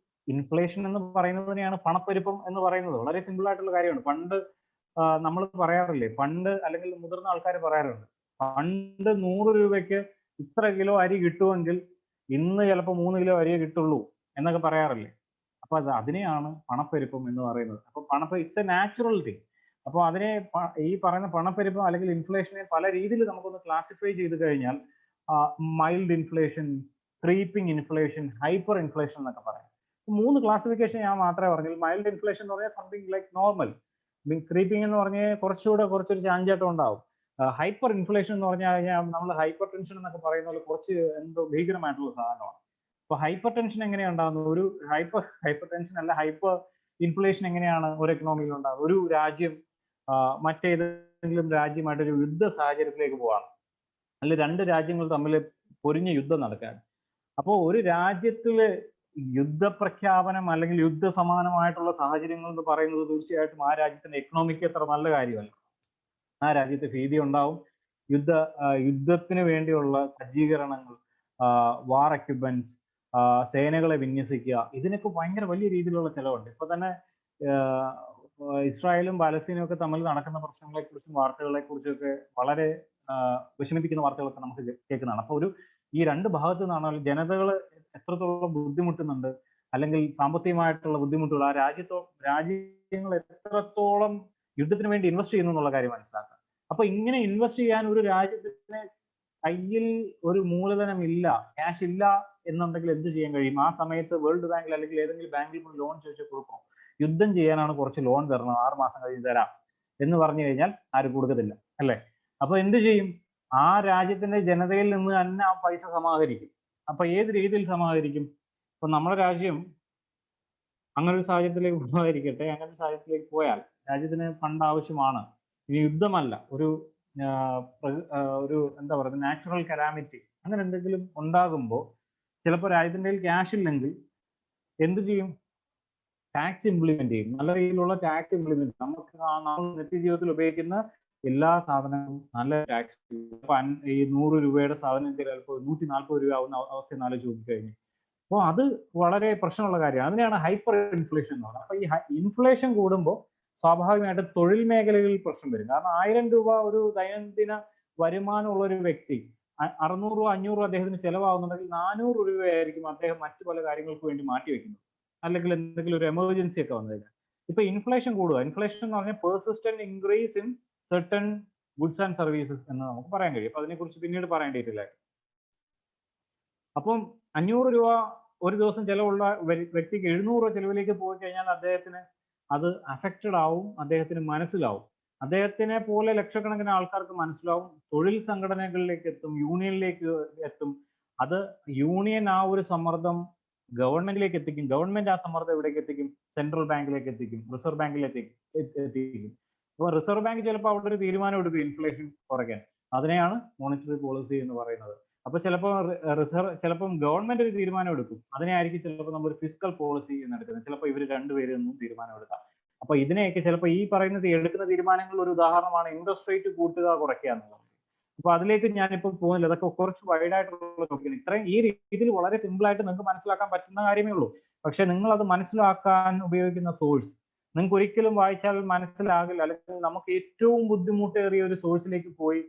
ഇൻഫ്ലേഷൻ എന്ന് പറയുന്നതിനെയാണ് പണപ്പെരുപ്പം എന്ന് പറയുന്നത്. വളരെ സിമ്പിൾ ആയിട്ടുള്ള കാര്യമാണ്. പണ്ട് നമ്മൾ പറയാറില്ലേ, പണ്ട് അല്ലെങ്കിൽ മുതിർന്ന ആൾക്കാർ പറയാറുണ്ട്, പണ്ട് 100 രൂപയ്ക്ക് ഇത്ര കിലോ അരി കിട്ടുമെങ്കിൽ ഇന്ന് ചിലപ്പോൾ 3 കിലോ അരിയെ കിട്ടുള്ളൂ എന്നൊക്കെ പറയാറില്ലേ. അപ്പൊ അതിനെയാണ് പണപ്പെരുപ്പം എന്ന് പറയുന്നത്. അപ്പൊ ഇറ്റ്സ് എ നാച്ചുറൽ തിങ്. അപ്പോൾ അതിനെ ഈ പറയുന്ന പണപ്പെരുപ്പം അല്ലെങ്കിൽ ഇൻഫ്ലേഷനെ പല രീതിയിൽ നമുക്കൊന്ന് ക്ലാസിഫൈ ചെയ്ത് കഴിഞ്ഞാൽ mild inflation, creeping inflation, hyper inflation എന്നൊക്കെ പറയാം. 3 ക്ലാസിഫിക്കേഷൻ ഞാൻ മാത്രമേ പറഞ്ഞുള്ളൂ. മൈൽഡ് ഇൻഫ്ലേഷൻ എന്ന് പറഞ്ഞാൽ സംതിങ് ലൈക്ക് നോർമൽ. ക്രീപ്പിംഗ് എന്ന് പറഞ്ഞാൽ കുറച്ചൊരു ചാഞ്ചാട്ടം ഉണ്ടാവും. ഹൈപ്പർ ഇൻഫ്ലേഷൻ എന്ന് പറഞ്ഞു കഴിഞ്ഞാൽ നമ്മൾ ഹൈപ്പർ ടെൻഷൻ എന്നൊക്കെ പറയുന്ന പോലെ കുറച്ച് എന്തോ ഭീകരമായിട്ടുള്ള സാധനമാണ്. അപ്പൊ ഹൈപ്പർ ടെൻഷൻ എങ്ങനെയാണ് ഉണ്ടാകുന്നത്? ഒരു ഹൈപ്പർ ടെൻഷൻ അല്ല, ഹൈപ്പർ ഇൻഫ്ലേഷൻ എങ്ങനെയാണ് ഒരു എക്കണോമിയിൽ ഉണ്ടാകുന്നത്? ഒരു രാജ്യം മറ്റേതെങ്കിലും രാജ്യമായിട്ട് ഒരു യുദ്ധ സാഹചര്യത്തിലേക്ക് പോവാണ്, അല്ലെ രണ്ട് രാജ്യങ്ങൾ തമ്മിൽ പൊരിഞ്ഞ യുദ്ധം നടക്കാൻ. അപ്പോൾ ഒരു രാജ്യത്തില് യുദ്ധപ്രഖ്യാപനം അല്ലെങ്കിൽ യുദ്ധസമാനമായിട്ടുള്ള സാഹചര്യങ്ങൾ എന്ന് പറയുന്നത് തീർച്ചയായിട്ടും ആ രാജ്യത്തിന്റെ എക്കണോമിക്ക് അത്ര നല്ല കാര്യമല്ല. ആ രാജ്യത്ത് ഭീതി ഉണ്ടാവും. യുദ്ധത്തിന് വേണ്ടിയുള്ള സജ്ജീകരണങ്ങൾ, വാർ എക്യുപ്മെന്റ്സ്, സേനകളെ വിന്യസിക്കുക, ഇതിനൊക്കെ ഭയങ്കര വലിയ രീതിയിലുള്ള ചെലവുണ്ട്. ഇപ്പൊ തന്നെ ഇസ്രായേലും പാലസ്തീനും ഒക്കെ തമ്മിൽ നടക്കുന്ന പ്രശ്നങ്ങളെ കുറിച്ചും വാർത്തകളെ കുറിച്ചൊക്കെ വളരെ വിഷമിപ്പിക്കുന്ന വാർത്തകളൊക്കെ നമുക്ക് കേൾക്കുന്നതാണ്. അപ്പൊ ഈ രണ്ട് ഭാഗത്തു നിന്നാണ് ജനതകൾ എത്രത്തോളം ബുദ്ധിമുട്ടുന്നുണ്ട്, അല്ലെങ്കിൽ സാമ്പത്തികമായിട്ടുള്ള ബുദ്ധിമുട്ടുകൾ, ആ രാജ്യങ്ങൾ എത്രത്തോളം യുദ്ധത്തിന് വേണ്ടി ഇൻവെസ്റ്റ് ചെയ്യുന്നു എന്നുള്ള കാര്യം മനസ്സിലാക്കുക. അപ്പൊ ഇങ്ങനെ ഇൻവെസ്റ്റ് ചെയ്യാൻ ഒരു രാജ്യത്തിന് കയ്യിൽ ഒരു മൂലധനം ഇല്ല, ക്യാഷ് ഇല്ല എന്നുണ്ടെങ്കിൽ എന്ത് ചെയ്യാൻ കഴിയും? ആ സമയത്ത് വേൾഡ് ബാങ്കിൽ അല്ലെങ്കിൽ ഏതെങ്കിലും ബാങ്കിൽ ലോൺ ചോദിച്ചു കൊടുക്കും. യുദ്ധം ചെയ്യാനാണ്, കുറച്ച് ലോൺ തരണം, 6 മാസം കഴിഞ്ഞ് തരാം എന്ന് പറഞ്ഞു കഴിഞ്ഞാൽ ആരും കൊടുക്കത്തില്ല, അല്ലേ? അപ്പൊ എന്ത് ചെയ്യും? ആ രാജ്യത്തിന്റെ ജനതയിൽ നിന്ന് തന്നെ ആ പൈസ സമാഹരിക്കും. അപ്പൊ ഏത് രീതിയിൽ സമാഹരിക്കും? ഇപ്പൊ നമ്മുടെ രാജ്യം അങ്ങനെ ഒരു സാഹചര്യത്തിലേക്ക് പോകാതിരിക്കട്ടെ, അങ്ങനെ ഒരു സാഹചര്യത്തിലേക്ക് പോയാൽ രാജ്യത്തിന് ഫണ്ട് ആവശ്യമാണ്. ഇനി യുദ്ധമല്ല, ഒരു എന്താ പറയുക, നാച്ചുറൽ കലാമിറ്റി അങ്ങനെ എന്തെങ്കിലും ഉണ്ടാകുമ്പോൾ ചിലപ്പോൾ രാജ്യത്തിന്റെ കയ്യിൽ ക്യാഷ് ഇല്ലെങ്കിൽ എന്ത് ചെയ്യും? ടാക്സ് ഇംപ്ലിമെന്റ് ചെയ്യും. നല്ല രീതിയിലുള്ള ടാക്സ് ഇംപ്ലിമെന്റ്. നമുക്ക് നമ്മൾ നിത്യജീവിതത്തിൽ ഉപയോഗിക്കുന്ന എല്ലാ സാധനങ്ങളും നല്ല ടാക്സ്. ഇപ്പൊ ഈ 100 രൂപയുടെ സാധനം ചിലപ്പോൾ 140 രൂപ ആവുന്ന അവസ്ഥ ആലോചിച്ച് നോക്കിക്കഴിഞ്ഞു. അപ്പോൾ അത് വളരെ പ്രശ്നമുള്ള കാര്യമാണ്. അതിനെയാണ് ഹൈപ്പർ ഇൻഫ്ലേഷൻ എന്ന് പറയുന്നത്. അപ്പൊ ഈ ഇൻഫ്ലേഷൻ കൂടുമ്പോൾ സ്വാഭാവികമായിട്ട് തൊഴിൽ മേഖലകളിൽ പ്രശ്നം വരും. കാരണം 1000 രൂപ ഒരു ദൈനംദിന വരുമാനമുള്ള ഒരു വ്യക്തി 600 രൂപ 500 രൂപ അദ്ദേഹത്തിന് ചെലവാകുന്നുണ്ടെങ്കിൽ 400 രൂപയായിരിക്കും അദ്ദേഹം മറ്റു പല കാര്യങ്ങൾക്ക് വേണ്ടി മാറ്റിവെക്കുന്നത്. അല്ലെങ്കിൽ എന്തെങ്കിലും ഒരു എമർജൻസി ഒക്കെ വന്നു കഴിഞ്ഞാൽ. ഇപ്പൊ ഇൻഫ്ലേഷൻ കൂടുക. ഇൻഫ്ലേഷൻ എന്ന് പറഞ്ഞാൽ persistent increase in certain goods and services എന്ന് നമുക്ക് പറയാൻ കഴിയും. അപ്പൊ അതിനെക്കുറിച്ച് പിന്നീട് പറയേണ്ടിയിട്ടില്ല. അപ്പം 500 രൂപ ഒരു ദിവസം ചെലവുള്ള വ്യക്തിക്ക് 700 രൂപ ചെലവിലേക്ക് പോയി കഴിഞ്ഞാൽ അദ്ദേഹത്തിന് അത് അഫക്റ്റഡ് ആവും, അദ്ദേഹത്തിന് മനസ്സിലാവും. അദ്ദേഹത്തിനെ പോലെ ലക്ഷക്കണക്കിന് ആൾക്കാർക്ക് മനസ്സിലാവും. തൊഴിൽ സംഘടനകളിലേക്ക് എത്തും, യൂണിയനിലേക്ക് എത്തും. അത് യൂണിയൻ ആ ഒരു സമ്മർദ്ദം ഗവൺമെന്റിലേക്ക് എത്തിക്കും. ഗവൺമെന്റ് ആ സമ്മർദ്ദം എവിടേക്ക് എത്തിക്കും? സെൻട്രൽ ബാങ്കിലേക്ക് എത്തിക്കും, റിസർവ് ബാങ്കിലേക്ക് എത്തിക്കും. അപ്പോൾ റിസർവ് ബാങ്ക് ചിലപ്പോൾ അവിടെ ഒരു തീരുമാനം എടുക്കും ഇൻഫ്ലേഷൻ കുറയ്ക്കാൻ. അതിനെയാണ് മോണിറ്ററി പോളിസി എന്ന് പറയുന്നത്. അപ്പൊ ചിലപ്പം ഗവൺമെന്റ് ഒരു തീരുമാനം എടുക്കും. അതിനെ ആയിരിക്കും ചിലപ്പോൾ നമ്മൾ ഫിസ്ക്കൽ പോളിസി എന്ന് എടുക്കുന്നത്. ചിലപ്പോൾ ഇവർ രണ്ടുപേരും ഒന്നും തീരുമാനം എടുക്കാം. അപ്പൊ ഇതിനെയൊക്കെ ചിലപ്പോൾ ഈ പറയുന്നത് എടുക്കുന്ന തീരുമാനങ്ങളിൽ ഒരു ഉദാഹരണമാണ് ഇൻട്രസ്റ്റ് റേറ്റ് കൂട്ടുക കുറയ്ക്കുക എന്നുള്ളത്. അപ്പൊ അതിലേക്ക് ഞാനിപ്പോ പോകുന്നില്ല, അതൊക്കെ കുറച്ച് വൈഡ് ആയിട്ടുള്ള ടോപ്പിക്കാണ്. ഇത്രയും ഈ രീതിയിൽ വളരെ സിമ്പിൾ ആയിട്ട് നിങ്ങൾക്ക് മനസ്സിലാക്കാൻ പറ്റുന്ന കാര്യമേ ഉള്ളൂ. പക്ഷെ നിങ്ങൾ അത് മനസ്സിലാക്കാൻ ഉപയോഗിക്കുന്ന സോഴ്സ് നിങ്ങൾക്ക് ഒരിക്കലും വായിച്ചാൽ മനസ്സിലാകില്ല, അല്ലെങ്കിൽ നമുക്ക് ഏറ്റവും ബുദ്ധിമുട്ടേറിയ ഒരു സോഴ്സിലേക്ക് പോയി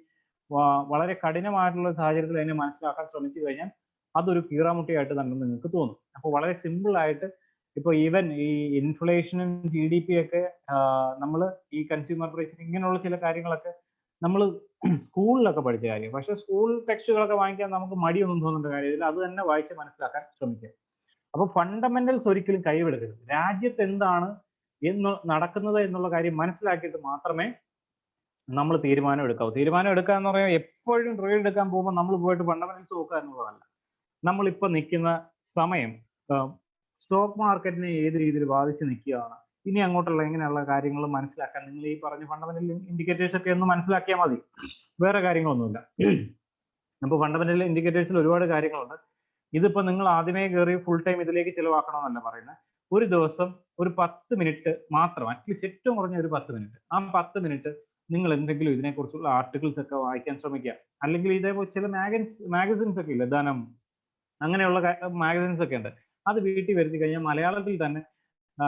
വളരെ കഠിനമായിട്ടുള്ള സാഹചര്യത്തിൽ അതിനെ മനസ്സിലാക്കാൻ ശ്രമിച്ചു കഴിഞ്ഞാൽ അതൊരു കീറാമുട്ടിയായിട്ട് തന്നെ നിങ്ങൾക്ക് തോന്നും. അപ്പോൾ വളരെ സിമ്പിൾ ആയിട്ട് ഇപ്പൊ ഈവൻ ഈ ഇൻഫ്ലേഷനും GDP ഒക്കെ നമ്മൾ ഈ കൺസ്യൂമർ പ്രൈസിങ് ഇങ്ങനെയുള്ള ചില കാര്യങ്ങളൊക്കെ നമ്മൾ സ്കൂളിലൊക്കെ പഠിച്ച കാര്യം. പക്ഷെ സ്കൂൾ ടെക്സ്റ്റുകളൊക്കെ വാങ്ങിക്കാൻ നമുക്ക് മടിയൊന്നും തോന്നേണ്ട കാര്യമില്ല, അത് തന്നെ വായിച്ച് മനസ്സിലാക്കാൻ ശ്രമിക്കുക. അപ്പൊ ഫണ്ടമെന്റൽസ് ഒരിക്കലും കൈവിടരുത്. രാജ്യത്ത് എന്താണ് നടക്കുന്നത് എന്നുള്ള കാര്യം മനസ്സിലാക്കിയിട്ട് മാത്രമേ നമ്മൾ തീരുമാനം എടുക്കാവൂ. തീരുമാനം എടുക്കുക എന്ന് പറയുമ്പോൾ എപ്പോഴും ട്രേഡ് എടുക്കാൻ പോകുമ്പോൾ നമ്മൾ പോയിട്ട് ഫണ്ടമെന്റൽസ് നോക്കുക എന്നുള്ളതല്ല. നമ്മളിപ്പോൾ നിൽക്കുന്ന സമയം സ്റ്റോക്ക് മാർക്കറ്റിനെ ഏത് രീതിയിൽ ബാധിച്ച് നിൽക്കുകയാണ്, ഇനി അങ്ങോട്ടുള്ള എങ്ങനെയുള്ള കാര്യങ്ങൾ മനസ്സിലാക്കാൻ നിങ്ങൾ ഈ പറഞ്ഞ ഫണ്ടമെന്റൽ ഇൻഡിക്കേറ്റേഴ്സ് ഒക്കെ ഒന്ന് മനസ്സിലാക്കിയാൽ മതി, വേറെ കാര്യങ്ങളൊന്നുമില്ല. അപ്പോൾ ഫണ്ടമെന്റൽ ഇൻഡിക്കേറ്റേഴ്സിൽ ഒരുപാട് കാര്യങ്ങളുണ്ട്. ഇതിപ്പോ നിങ്ങൾ ആദ്യമേ കയറി ഫുൾ ടൈം ഇതിലേക്ക് ചിലവാക്കണമെന്നല്ല പറയുന്നത്. ഒരു ദിവസം ഒരു 10 മിനിറ്റ് മാത്രം, അറ്റ്ലീസ്റ്റ് ഏറ്റവും കുറഞ്ഞ ഒരു 10 മിനിറ്റ്, ആ 10 മിനിറ്റ് നിങ്ങൾ എന്തെങ്കിലും ഇതിനെക്കുറിച്ചുള്ള ആർട്ടിക്കിൾസ് ഒക്കെ വായിക്കാൻ ശ്രമിക്കുക. അല്ലെങ്കിൽ ഇതേപോലെ ചില മാഗസിൻസ് ഒക്കെ ഇല്ല, ധനം അങ്ങനെയുള്ള മാഗസിൻസ് ഒക്കെ ഉണ്ട്, അത് വീട്ടിൽ വരുത്തി കഴിഞ്ഞാൽ മലയാളത്തിൽ തന്നെ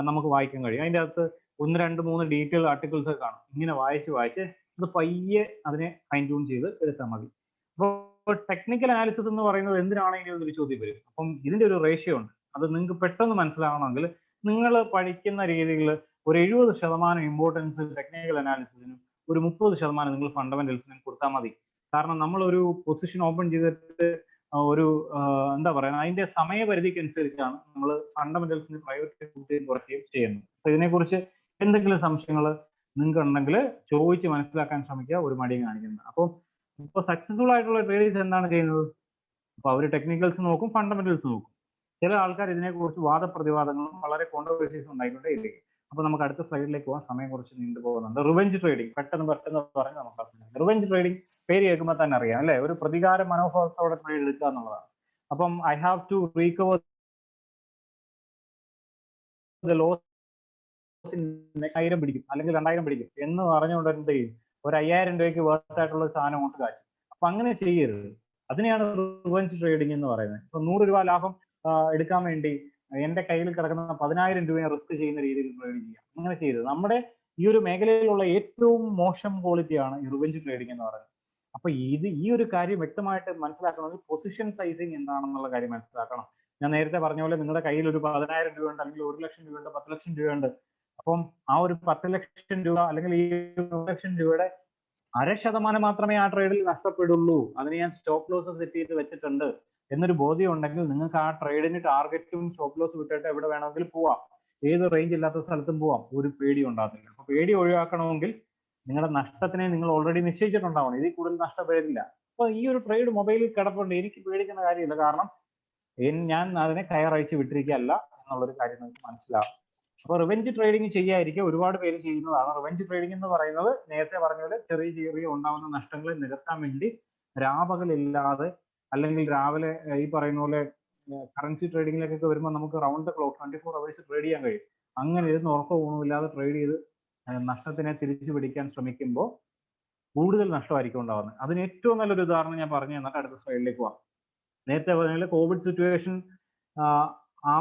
നമുക്ക് വായിക്കാൻ കഴിയും. അതിൻ്റെ അകത്ത് 1, 2, 3 ഡീറ്റെയിൽ ആർട്ടിക്കിൾസ് ഒക്കെ കാണും. ഇങ്ങനെ വായിച്ച് അത് പയ്യെ അതിനെ ഫൈൻ ട്യൂൺ ചെയ്ത് എടുത്താൽ മതി. അപ്പോൾ ടെക്നിക്കൽ അനാലിസിസ് എന്ന് പറയുന്നത് എന്തിനാണ് ഇനി ഒരു ചോദ്യം വരും. അപ്പം ഇതിന്റെ ഒരു റേഷ്യോ ഉണ്ട്, അത് നിങ്ങൾക്ക് പെട്ടെന്ന് മനസ്സിലാവണമെങ്കിൽ നിങ്ങൾ പഠിക്കുന്ന രീതിയിൽ ഒരു 70% ഇമ്പോർട്ടൻസ് ടെക്നിക്കൽ അനാലിസിസിനും ഒരു 30% നിങ്ങൾ ഫണ്ടമെന്റൽസിനും കൊടുത്താൽ മതി. കാരണം നമ്മൾ ഒരു പൊസിഷൻ ഓപ്പൺ ചെയ്തിട്ട് ഒരു എന്താ പറയുക, അതിന്റെ സമയപരിധിക്ക് അനുസരിച്ചാണ് നമ്മൾ ഫണ്ടമെന്റൽസിന് പ്രയോറിറ്റി കൂട്ടുകയും കുറയ്ക്കുകയും ചെയ്യുന്നത്. അപ്പൊ ഇതിനെക്കുറിച്ച് എന്തെങ്കിലും സംശയങ്ങൾ നിങ്ങൾക്ക് ഉണ്ടെങ്കിൽ ചോദിച്ച് മനസ്സിലാക്കാൻ ശ്രമിക്കുക, ഒരു മടിയും കാണിക്കുന്നത്. അപ്പോൾ ഇപ്പൊ സക്സസ്ഫുൾ ആയിട്ടുള്ള ട്രേഡേഴ്സ് എന്താണ് ചെയ്യുന്നത്? അപ്പൊ അവർ ടെക്നിക്കൽസ് നോക്കും, ഫണ്ടമെന്റൽസ് നോക്കും. ചില ആൾക്കാർ ഇതിനെക്കുറിച്ച് വാദപ്രതിവാദങ്ങളും വളരെ കോൺട്രവേഴ്സീസ് ഉണ്ടായിക്കൊണ്ടേ ഇരിക്കും. അപ്പൊ നമുക്ക് അടുത്ത സ്ലൈഡിലേക്ക് പോകാൻ സമയം കുറച്ച് നീണ്ടു പോകുന്നുണ്ട്. റിവെഞ്ച് ട്രേഡിംഗ് പെട്ടെന്ന് പറഞ്ഞ് നമുക്ക് റിവെഞ്ച് ട്രേഡിംഗ് പേര് കേൾക്കുമ്പോൾ തന്നെ അറിയാം അല്ലെ, ഒരു പ്രതികാര മനോഭാവത്തോടെ ട്രേഡ് എടുക്കുക എന്നുള്ളതാണ്. അപ്പം I have to recover the loss, 1000 പിടിക്കും അല്ലെങ്കിൽ 2000 പിടിക്കും എന്ന് പറഞ്ഞുകൊണ്ട് എന്ത് ചെയ്യും, ഒരു 5000 രൂപയ്ക്ക് വേർത്ത് ആയിട്ടുള്ള സാധനം കൊണ്ട് കാച്ചും. അപ്പൊ അങ്ങനെ ചെയ്യരുത്. അതിനെയാണ് റിവെഞ്ച് ട്രേഡിംഗ് എന്ന് പറയുന്നത്. ഇപ്പൊ 100 രൂപ ലാഭം എടുക്കാൻ വേണ്ടി എന്റെ കയ്യിൽ കിടക്കുന്ന 10,000 രൂപയെ റിസ്ക് ചെയ്യുന്ന രീതിയിൽ ട്രേഡ് ചെയ്യാം. അങ്ങനെ ചെയ്യരുത്. നമ്മുടെ ഈ ഒരു മേഖലയിലുള്ള ഏറ്റവും മോശം ക്വാളിറ്റിയാണ് ഈ റിവെഞ്ച് ട്രേഡിംഗ് എന്ന് പറയുന്നത്. അപ്പൊ ഈ ഒരു കാര്യം വ്യക്തമായിട്ട് മനസ്സിലാക്കണമെങ്കിൽ പൊസിഷൻ സൈസിങ് എന്താണെന്നുള്ള കാര്യം മനസ്സിലാക്കണം. ഞാൻ നേരത്തെ പറഞ്ഞ പോലെ നിങ്ങളുടെ കയ്യിൽ ഒരു 10,000 രൂപ ഉണ്ട്, അല്ലെങ്കിൽ 1 ലക്ഷം രൂപ ഉണ്ട്, 10 ലക്ഷം രൂപയുണ്ട്. അപ്പം ആ ഒരു 10 ലക്ഷം രൂപ അല്ലെങ്കിൽ ഈ 1 ലക്ഷം രൂപയുടെ 0.5% മാത്രമേ ആ ട്രേഡിൽ നഷ്ടപ്പെടുള്ളൂ. അതിന് ഞാൻ സ്റ്റോപ്പ് ലോസ് സെറ്റ് ചെയ്ത് വെച്ചിട്ടുണ്ട് എന്നൊരു ബോധ്യം ഉണ്ടെങ്കിൽ നിങ്ങൾക്ക് ആ ട്രേഡിന് ടാർഗറ്റും സ്റ്റോപ്പ് ലോസ് വിട്ടിട്ട് എവിടെ വേണമെങ്കിലും പോവാം, ഏത് റേഞ്ച് ഇല്ലാത്ത സ്ഥലത്തും പോവാം, ഒരു പേടി ഉണ്ടാകത്തില്ല. അപ്പൊ പേടി ഒഴിവാക്കണമെങ്കിൽ നിങ്ങളുടെ നഷ്ടത്തിനെ നിങ്ങൾ ഓൾറെഡി നിശ്ചയിച്ചിട്ടുണ്ടാവണം, ഇതിൽ കൂടുതൽ നഷ്ടപ്പെടില്ല. അപ്പൊ ഈ ഒരു ട്രേഡ് മൊബൈലിൽ കിടപ്പുണ്ട്, എനിക്ക് പേടിക്കുന്ന കാര്യമില്ല, കാരണം ഞാൻ അതിനെ കയറയച്ച് വിട്ടിരിക്കുകയല്ല എന്നുള്ളൊരു കാര്യം നിങ്ങൾക്ക് മനസ്സിലാവും. അപ്പൊ റിവെഞ്ച് ട്രേഡിംഗ് ചെയ്യാതിരിക്കുക ഒരുപാട് പേര് ചെയ്യുന്നതാണ്. റിവെഞ്ച് ട്രേഡിംഗ് എന്ന് പറയുന്നത് നേരത്തെ പറഞ്ഞ പോലെ ചെറിയ ഉണ്ടാകുന്ന നഷ്ടങ്ങളെ നികത്താൻ വേണ്ടി രാപകലില്ലാതെ, അല്ലെങ്കിൽ രാവിലെ ഈ പറയുന്ന പോലെ കറൻസി ട്രേഡിങ്ങിലേക്കൊക്കെ വരുമ്പോൾ നമുക്ക് round the clock 24 hours trade ചെയ്യാൻ കഴിയും. അങ്ങനെ ഇരുന്ന് ഉറക്കമൊന്നുമില്ലാതെ ട്രേഡ് ചെയ്ത് നഷ്ടത്തിനെ തിരിച്ചു പിടിക്കാൻ ശ്രമിക്കുമ്പോൾ കൂടുതൽ നഷ്ടമായിരിക്കും ഉണ്ടാകുന്നത്. അതിന് ഏറ്റവും നല്ലൊരു ഉദാഹരണം ഞാൻ പറഞ്ഞു തന്നിട്ട് അടുത്ത സ്ലൈഡിലേക്ക് പോവാം. നേരത്തെ പറഞ്ഞ കോവിഡ് സിറ്റുവേഷൻ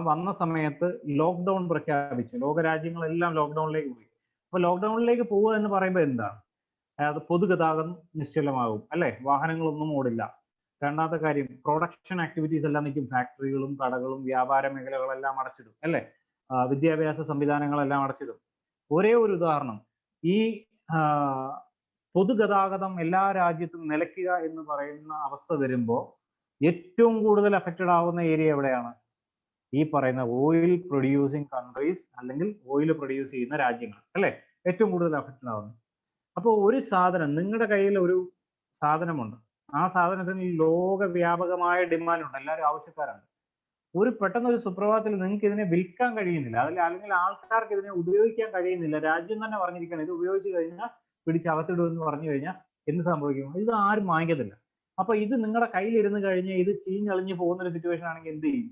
വന്ന സമയത്ത് ലോക്ക്ഡൌൺ പ്രഖ്യാപിച്ചു, ലോകരാജ്യങ്ങളെല്ലാം ലോക്ക്ഡൌണിലേക്ക് പോയി. അപ്പൊ ലോക്ക്ഡൌണിലേക്ക് പോവുക എന്ന് പറയുമ്പോൾ എന്താണ്, അത് പൊതുഗതാഗതം നിശ്ചലമാകും അല്ലെ, വാഹനങ്ങളൊന്നും ഓടില്ല. രണ്ടാമത്തെ കാര്യം, പ്രൊഡക്ഷൻ ആക്ടിവിറ്റീസ് എല്ലാം നിൽക്കും, ഫാക്ടറികളും കടകളും വ്യാപാര മേഖലകളെല്ലാം അടച്ചിടും അല്ലെ, വിദ്യാഭ്യാസ സംവിധാനങ്ങളെല്ലാം അടച്ചിടും. ഒരേ ഒരു ഉദാഹരണം, ഈ പൊതുഗതാഗതം എല്ലാ രാജ്യത്തും നിലയ്ക്കുക എന്ന് പറയുന്ന അവസ്ഥ വരുമ്പോൾ ഏറ്റവും കൂടുതൽ അഫക്റ്റഡ് ആവുന്ന ഏരിയ എവിടെയാണ്? ഈ പറയുന്ന ഓയിൽ പ്രൊഡ്യൂസിങ് കൺട്രീസ് അല്ലെങ്കിൽ ഓയിൽ പ്രൊഡ്യൂസ് ചെയ്യുന്ന രാജ്യങ്ങൾ അല്ലെ, ഏറ്റവും കൂടുതൽ അഫക്റ്റഡ് ആവുന്നത്. അപ്പോൾ ഒരു സാധനം, നിങ്ങളുടെ കയ്യിൽ ഒരു സാധനമുണ്ട്, ആ സാധനത്തിന് ലോകവ്യാപകമായ ഡിമാൻഡ് ഉണ്ട്, എല്ലാവരും ആവശ്യക്കാരാണ്. പെട്ടെന്ന് ഒരു സുപ്രഭാതത്തിൽ നിങ്ങൾക്ക് ഇതിനെ വിൽക്കാൻ കഴിയുന്നില്ല, അല്ലെങ്കിൽ ആൾക്കാർക്ക് ഇതിനെ ഉപയോഗിക്കാൻ കഴിയുന്നില്ല, രാജ്യം തന്നെ പറഞ്ഞിരിക്കണം ഇത് ഉപയോഗിച്ച് കഴിഞ്ഞാൽ പിടിച്ചകത്തിടുമെന്ന് പറഞ്ഞു കഴിഞ്ഞാൽ എന്ത് സംഭവിക്കും? ഇത് ആരും വാങ്ങിക്കത്തില്ല. അപ്പൊ ഇത് നിങ്ങളുടെ കയ്യിലിരുന്ന് കഴിഞ്ഞാൽ ഇത് ചീഞ്ഞളിഞ്ഞ് പോകുന്ന ഒരു സിറ്റുവേഷൻ ആണെങ്കിൽ എന്ത് ചെയ്യും?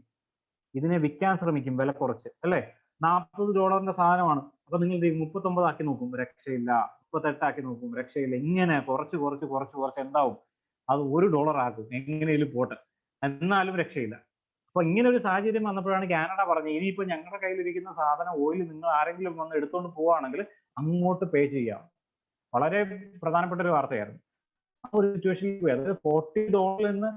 ഇതിനെ വിൽക്കാൻ ശ്രമിക്കും വില കുറച്ച് അല്ലെ. $40 സാധനമാണ്, അപ്പൊ നിങ്ങൾ ഇത് 39 ആക്കി നോക്കും, രക്ഷയില്ല. 38 ആക്കി നോക്കും, രക്ഷയില്ല. ഇങ്ങനെ കുറച്ച് എന്താവും, അത് $1 ആക്കും, എങ്ങനെയും പോട്ടെ, എന്നാലും രക്ഷയില്ല. അപ്പൊ ഇങ്ങനെ ഒരു സാഹചര്യം വന്നപ്പോഴാണ് കാനഡ പറഞ്ഞത്, ഇനിയിപ്പോ ഞങ്ങളുടെ കയ്യിലിരിക്കുന്ന സാധനം ഓയിൽ നിങ്ങൾ ആരെങ്കിലും വന്ന് എടുത്തുകൊണ്ട് പോവുകയാണെങ്കിൽ അങ്ങോട്ട് പേ ചെയ്യാം. വളരെ പ്രധാനപ്പെട്ട ഒരു വാർത്തയായിരുന്നു. ആ ഒരു സിറ്റുവേഷനിൽ പോയി, അതായത് $40 നിന്ന്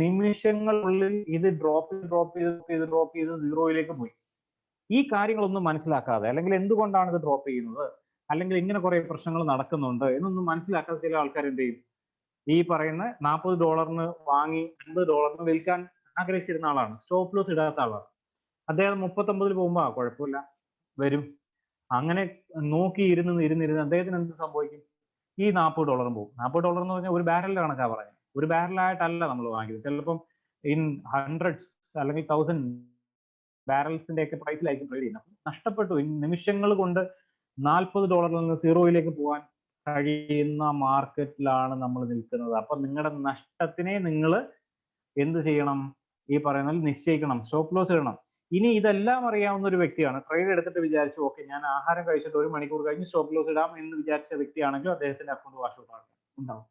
നിമിഷങ്ങളുള്ളിൽ ഇത് ഡ്രോപ്പ് ചെയ്ത് സീറോയിലേക്ക് പോയി. ഈ കാര്യങ്ങളൊന്നും മനസ്സിലാക്കാതെ, അല്ലെങ്കിൽ എന്തുകൊണ്ടാണ് ഇത് ഡ്രോപ്പ് ചെയ്യുന്നത്, അല്ലെങ്കിൽ ഇങ്ങനെ കുറെ പ്രശ്നങ്ങൾ നടക്കുന്നുണ്ട് എന്നൊന്നും മനസ്സിലാക്കാതെ ചില ആൾക്കാർ എന്ത് ചെയ്യും, ഈ പറയുന്ന $40 വാങ്ങി $50 വിൽക്കാൻ ആഗ്രഹിച്ചിരുന്ന ആളാണ്, സ്റ്റോപ്പ് ലോസ് ഇടാത്ത ആളാണ്. അദ്ദേഹം 39 പോകുമ്പോ കുഴപ്പമില്ല വരും, അങ്ങനെ നോക്കി ഇരുന്ന് അദ്ദേഹത്തിന് എന്ത് സംഭവിക്കും, ഈ $40 പോകും. $40 എന്ന് പറഞ്ഞാൽ ഒരു ബാരലിന്റെ കണക്കാ പറഞ്ഞത്, ഒരു ബാരലായിട്ടല്ല നമ്മൾ വാങ്ങിയത്, ചിലപ്പം ഇൻ ഹൺഡ്രഡ്സ് അല്ലെങ്കിൽ 1000 ബാരൽസിന്റെ ഒക്കെ പ്രൈസിലായിരിക്കും ട്രേഡ് ചെയ്യുന്നത്. നഷ്ടപ്പെട്ടു. നിമിഷങ്ങൾ കൊണ്ട് $40 നിന്ന് സീറോയിലേക്ക് പോകാൻ കഴിയുന്ന മാർക്കറ്റിലാണ് നമ്മൾ നിൽക്കുന്നത്. അപ്പൊ നിങ്ങളുടെ നഷ്ടത്തിനെ നിങ്ങൾ എന്ത് ചെയ്യണം, ഈ പറയുന്നത് നിശ്ചയിക്കണം, സ്റ്റോപ്പ് ലോസ് ഇടണം. ഇനി ഇതെല്ലാം അറിയാവുന്ന ഒരു വ്യക്തിയാണ്, ട്രേഡ് എടുത്തിട്ട് വിചാരിച്ചു ഓക്കെ ഞാൻ ആഹാരം കഴിച്ചിട്ട് 1 മണിക്കൂർ കഴിഞ്ഞ് സ്റ്റോപ്പ് ലോസ് ഇടാം എന്ന് വിചാരിച്ച വ്യക്തിയാണെങ്കിൽ അദ്ദേഹത്തിന്റെ അക്കൗണ്ട് വാഷ് ഔട്ട് ഉണ്ടാവും.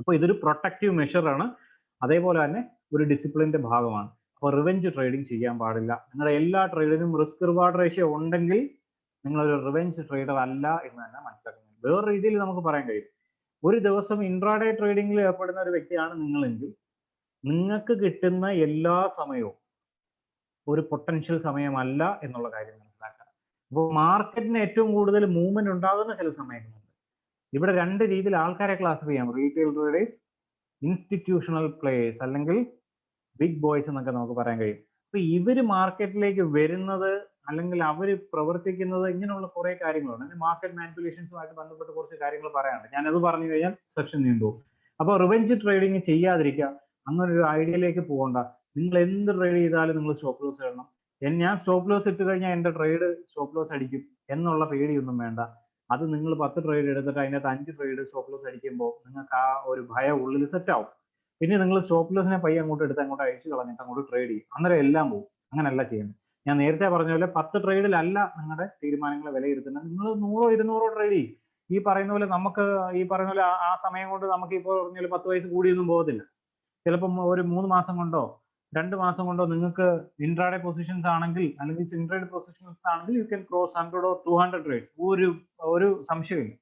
അപ്പൊ ഇതൊരു പ്രൊട്ടക്റ്റീവ് മെഷറാണ്, അതേപോലെ തന്നെ ഒരു ഡിസിപ്ലിന്റെ ഭാഗമാണ്. അപ്പൊ റിവെഞ്ച് ട്രേഡിംഗ് ചെയ്യാൻ പാടില്ല. നിങ്ങളുടെ എല്ലാ ട്രേഡിനും റിസ്ക് റിവാർഡ് റേഷ്യോ ഉണ്ടെങ്കിൽ നിങ്ങളൊരു റിവെഞ്ച് ട്രേഡർ അല്ല എന്ന് തന്നെ മനസ്സിലാക്കുന്നത്. വേറെ രീതിയിൽ നമുക്ക് പറയാൻ കഴിയും, ഒരു ദിവസം ഇൻട്രാഡേ ട്രേഡിംഗിൽ ഏർപ്പെടുന്ന ഒരു വ്യക്തിയാണ് നിങ്ങളെങ്കിൽ നിങ്ങൾക്ക് കിട്ടുന്ന എല്ലാ സമയവും ഒരു പൊട്ടൻഷ്യൽ സമയമല്ല എന്നുള്ള കാര്യം മനസ്സിലാക്കുക. അപ്പോൾ മാർക്കറ്റിന് ഏറ്റവും കൂടുതൽ മൂവ്മെന്റ് ഉണ്ടാകുന്ന ചില സമയങ്ങളുണ്ട്. ഇവിടെ 2 രീതിയിൽ ആൾക്കാരെ ക്ലാസിഫൈ ചെയ്യാം, റീറ്റെയിൽ ട്രേഡേഴ്സ്, ഇൻസ്റ്റിറ്റ്യൂഷണൽ പ്ലേയേഴ്സ്, അല്ലെങ്കിൽ ബിഗ് ബോയ്സ് എന്നൊക്കെ നമുക്ക് പറയാൻ കഴിയും. അപ്പൊ ഇവര് മാർക്കറ്റിലേക്ക് വരുന്നത് അല്ലെങ്കിൽ അവർ പ്രവർത്തിക്കുന്നത് ഇങ്ങനെയുള്ള കുറെ കാര്യങ്ങളുണ്ട്. മാർക്കറ്റ് മാനിപ്പുലേഷൻസുമായിട്ട് ബന്ധപ്പെട്ട് കുറച്ച് കാര്യങ്ങൾ പറയാനുണ്ട്. ഞാനത് പറഞ്ഞു കഴിഞ്ഞാൽ സെഷൻ നീണ്ടുപോകും. അപ്പൊ റിവെഞ്ച് ട്രേഡിങ് ചെയ്യാതിരിക്കുക, അങ്ങനെ ഒരു ഐഡിയയിലേക്ക് പോകണ്ട. നിങ്ങൾ എന്ത് ട്രേഡ് ചെയ്താലും നിങ്ങൾ സ്റ്റോപ്പ് ലോസ് ഇടണം. ഞാൻ സ്റ്റോപ്പ് ലോസ് ഇട്ട് കഴിഞ്ഞാൽ എന്റെ ട്രേഡ് സ്റ്റോപ്പ് ലോസ് അടിക്കും എന്നുള്ള പേടിയൊന്നും വേണ്ട. അത് നിങ്ങൾ 10 ട്രേഡ് എടുത്തിട്ട് അതിനകത്ത് 5 ട്രേഡ് സ്റ്റോപ്പ് ലോസ് അടിക്കുമ്പോൾ നിങ്ങൾക്ക് ആ ഒരു ഭയം ഉള്ളിൽ സെറ്റ് ആവും. പിന്നെ നിങ്ങൾ സ്റ്റോപ്പ് ലോസിനെ പയ്യെ അങ്ങോട്ട് എടുത്ത് അങ്ങോട്ട് അഴിച്ചു കളഞ്ഞിട്ട് അങ്ങോട്ട് ട്രേഡ് ചെയ്യും, അന്നേരം എല്ലാം പോകും. അങ്ങനെയല്ല ചെയ്യുന്നത്. ഞാൻ നേരത്തെ പറഞ്ഞ പോലെ 10 ട്രേഡിലല്ല നിങ്ങളുടെ തീരുമാനങ്ങളെ വിലയിരുത്തുന്നത്. നിങ്ങൾ 100 200 ട്രേഡ് ചെയ്യും. ഈ പറയുന്ന പോലെ നമുക്ക് ഈ പറയുന്ന പോലെ ആ സമയം കൊണ്ട് നമുക്ക് ഇപ്പോൾ പറഞ്ഞാൽ 10 വയസ്സ് കൂടിയൊന്നും പോകത്തില്ല. ചിലപ്പം ഒരു 3 മാസം കൊണ്ടോ 2 മാസം കൊണ്ടോ നിങ്ങൾക്ക് ഇൻട്രാഡേ പൊസിഷൻസ് ആണെങ്കിൽ അല്ലെങ്കിൽ ഇൻട്രാഡേ പൊസിഷൻസ് ആണെങ്കിൽ you can cross 100 or 200 trade, ഒരു സംശയമില്ല.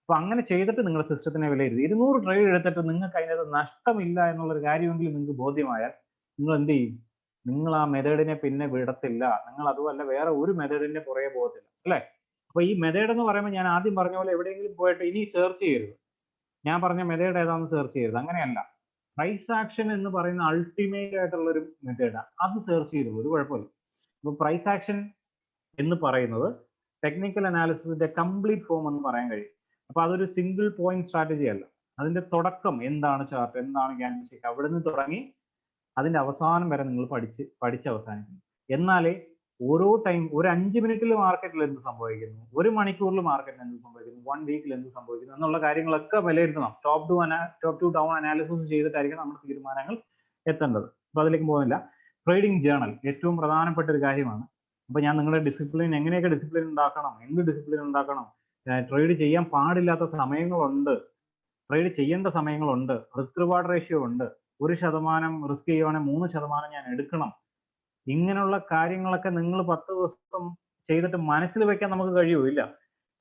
അപ്പൊ അങ്ങനെ ചെയ്തിട്ട് നിങ്ങളുടെ സിസ്റ്റത്തിനെ വിലയിരുത്തി 200 ട്രേഡ് എടുത്തിട്ട് നിങ്ങൾക്ക് അതിനകത്ത് നഷ്ടമില്ല എന്നുള്ളൊരു കാര്യമെങ്കിലും നിങ്ങൾക്ക് ബോധ്യമായാൽ നിങ്ങൾ എന്ത് ചെയ്യും, നിങ്ങൾ ആ മെത്തേഡിനെ പിന്നെ വിടത്തില്ല. നിങ്ങൾ അതുമല്ല വേറെ ഒരു മെത്തേഡിന്റെ പുറകെ പോകത്തില്ല, അല്ലെ? അപ്പൊ ഈ മെത്തേഡ് എന്ന് പറയുമ്പോൾ ഞാൻ ആദ്യം പറഞ്ഞ പോലെ എവിടെയെങ്കിലും പോയിട്ട് ഇനി സെർച്ച് ചെയ്യരുത്, ഞാൻ പറഞ്ഞ മെത്തേഡ് ഏതാണെന്ന് സെർച്ച് ചെയ്യരുത്. അങ്ങനെയല്ല, പ്രൈസ് ആക്ഷൻ എന്ന് പറയുന്ന അൾട്ടിമേറ്റ് ആയിട്ടുള്ള ഒരു മെത്തേഡാണ്, അത് സെർച്ച് ചെയ്തു ഒരു കുഴപ്പമില്ല. അപ്പൊ പ്രൈസ് ആക്ഷൻ എന്ന് പറയുന്നത് ടെക്നിക്കൽ അനാലിസിസിന്റെ കംപ്ലീറ്റ് ഫോം എന്ന് പറയാൻ കഴിയും. അപ്പൊ അതൊരു സിംഗിൾ പോയിന്റ് സ്ട്രാറ്റജി അല്ല. അതിന്റെ തുടക്കം എന്താണ് ചാർട്ട്, എന്താണ് ക്യാൻഡിൽ സ്റ്റിക്ക്, അവിടെ നിന്ന് തുടങ്ങി അതിന്റെ അവസാനം വരെ നിങ്ങൾ പഠിച്ച് അവസാനിക്കുന്നു. എന്നാലേ ഓരോ ടൈം ഒരു 5 മിനിറ്റിൽ മാർക്കറ്റിൽ എന്ത് സംഭവിക്കുന്നു, 1 മണിക്കൂറിൽ മാർക്കറ്റിൽ എന്ത് സംഭവിക്കുന്നു, 1 വീക്കിൽ എന്ത് സംഭവിക്കുന്നു എന്നുള്ള കാര്യങ്ങളൊക്കെ വിലയിരുത്തണം. ടോപ്പ് ടു ഡൗൺ അനാലിസിസ് ചെയ്തിട്ടായിരിക്കും നമ്മുടെ തീരുമാനങ്ങൾ എത്തേണ്ടത്. അപ്പൊ അതിലേക്ക് പോകുന്നില്ല. ട്രേഡിംഗ് ജേർണൽ ഏറ്റവും പ്രധാനപ്പെട്ട ഒരു കാര്യമാണ്. അപ്പൊ ഞാൻ നിങ്ങളുടെ ഡിസിപ്ലിൻ, എങ്ങനെയൊക്കെ ഡിസിപ്ലിൻ ഉണ്ടാക്കണം, എന്ത് ഡിസിപ്ലിൻ ഉണ്ടാക്കണം, ട്രേഡ് ചെയ്യാൻ പാടില്ലാത്ത സമയങ്ങളുണ്ട്, ട്രേഡ് ചെയ്യേണ്ട സമയങ്ങളുണ്ട്, റിസ്ക് റിവാർഡ് റേഷ്യോ ഉണ്ട്, 1% റിസ്ക് ചെയ്യുവാണെങ്കിൽ 3% ഞാൻ എടുക്കണം. ഇങ്ങനെയുള്ള കാര്യങ്ങളൊക്കെ നിങ്ങൾ 10 ദിവസം ചെയ്തിട്ട് മനസ്സിൽ വെക്കാൻ നമുക്ക് കഴിയൂല.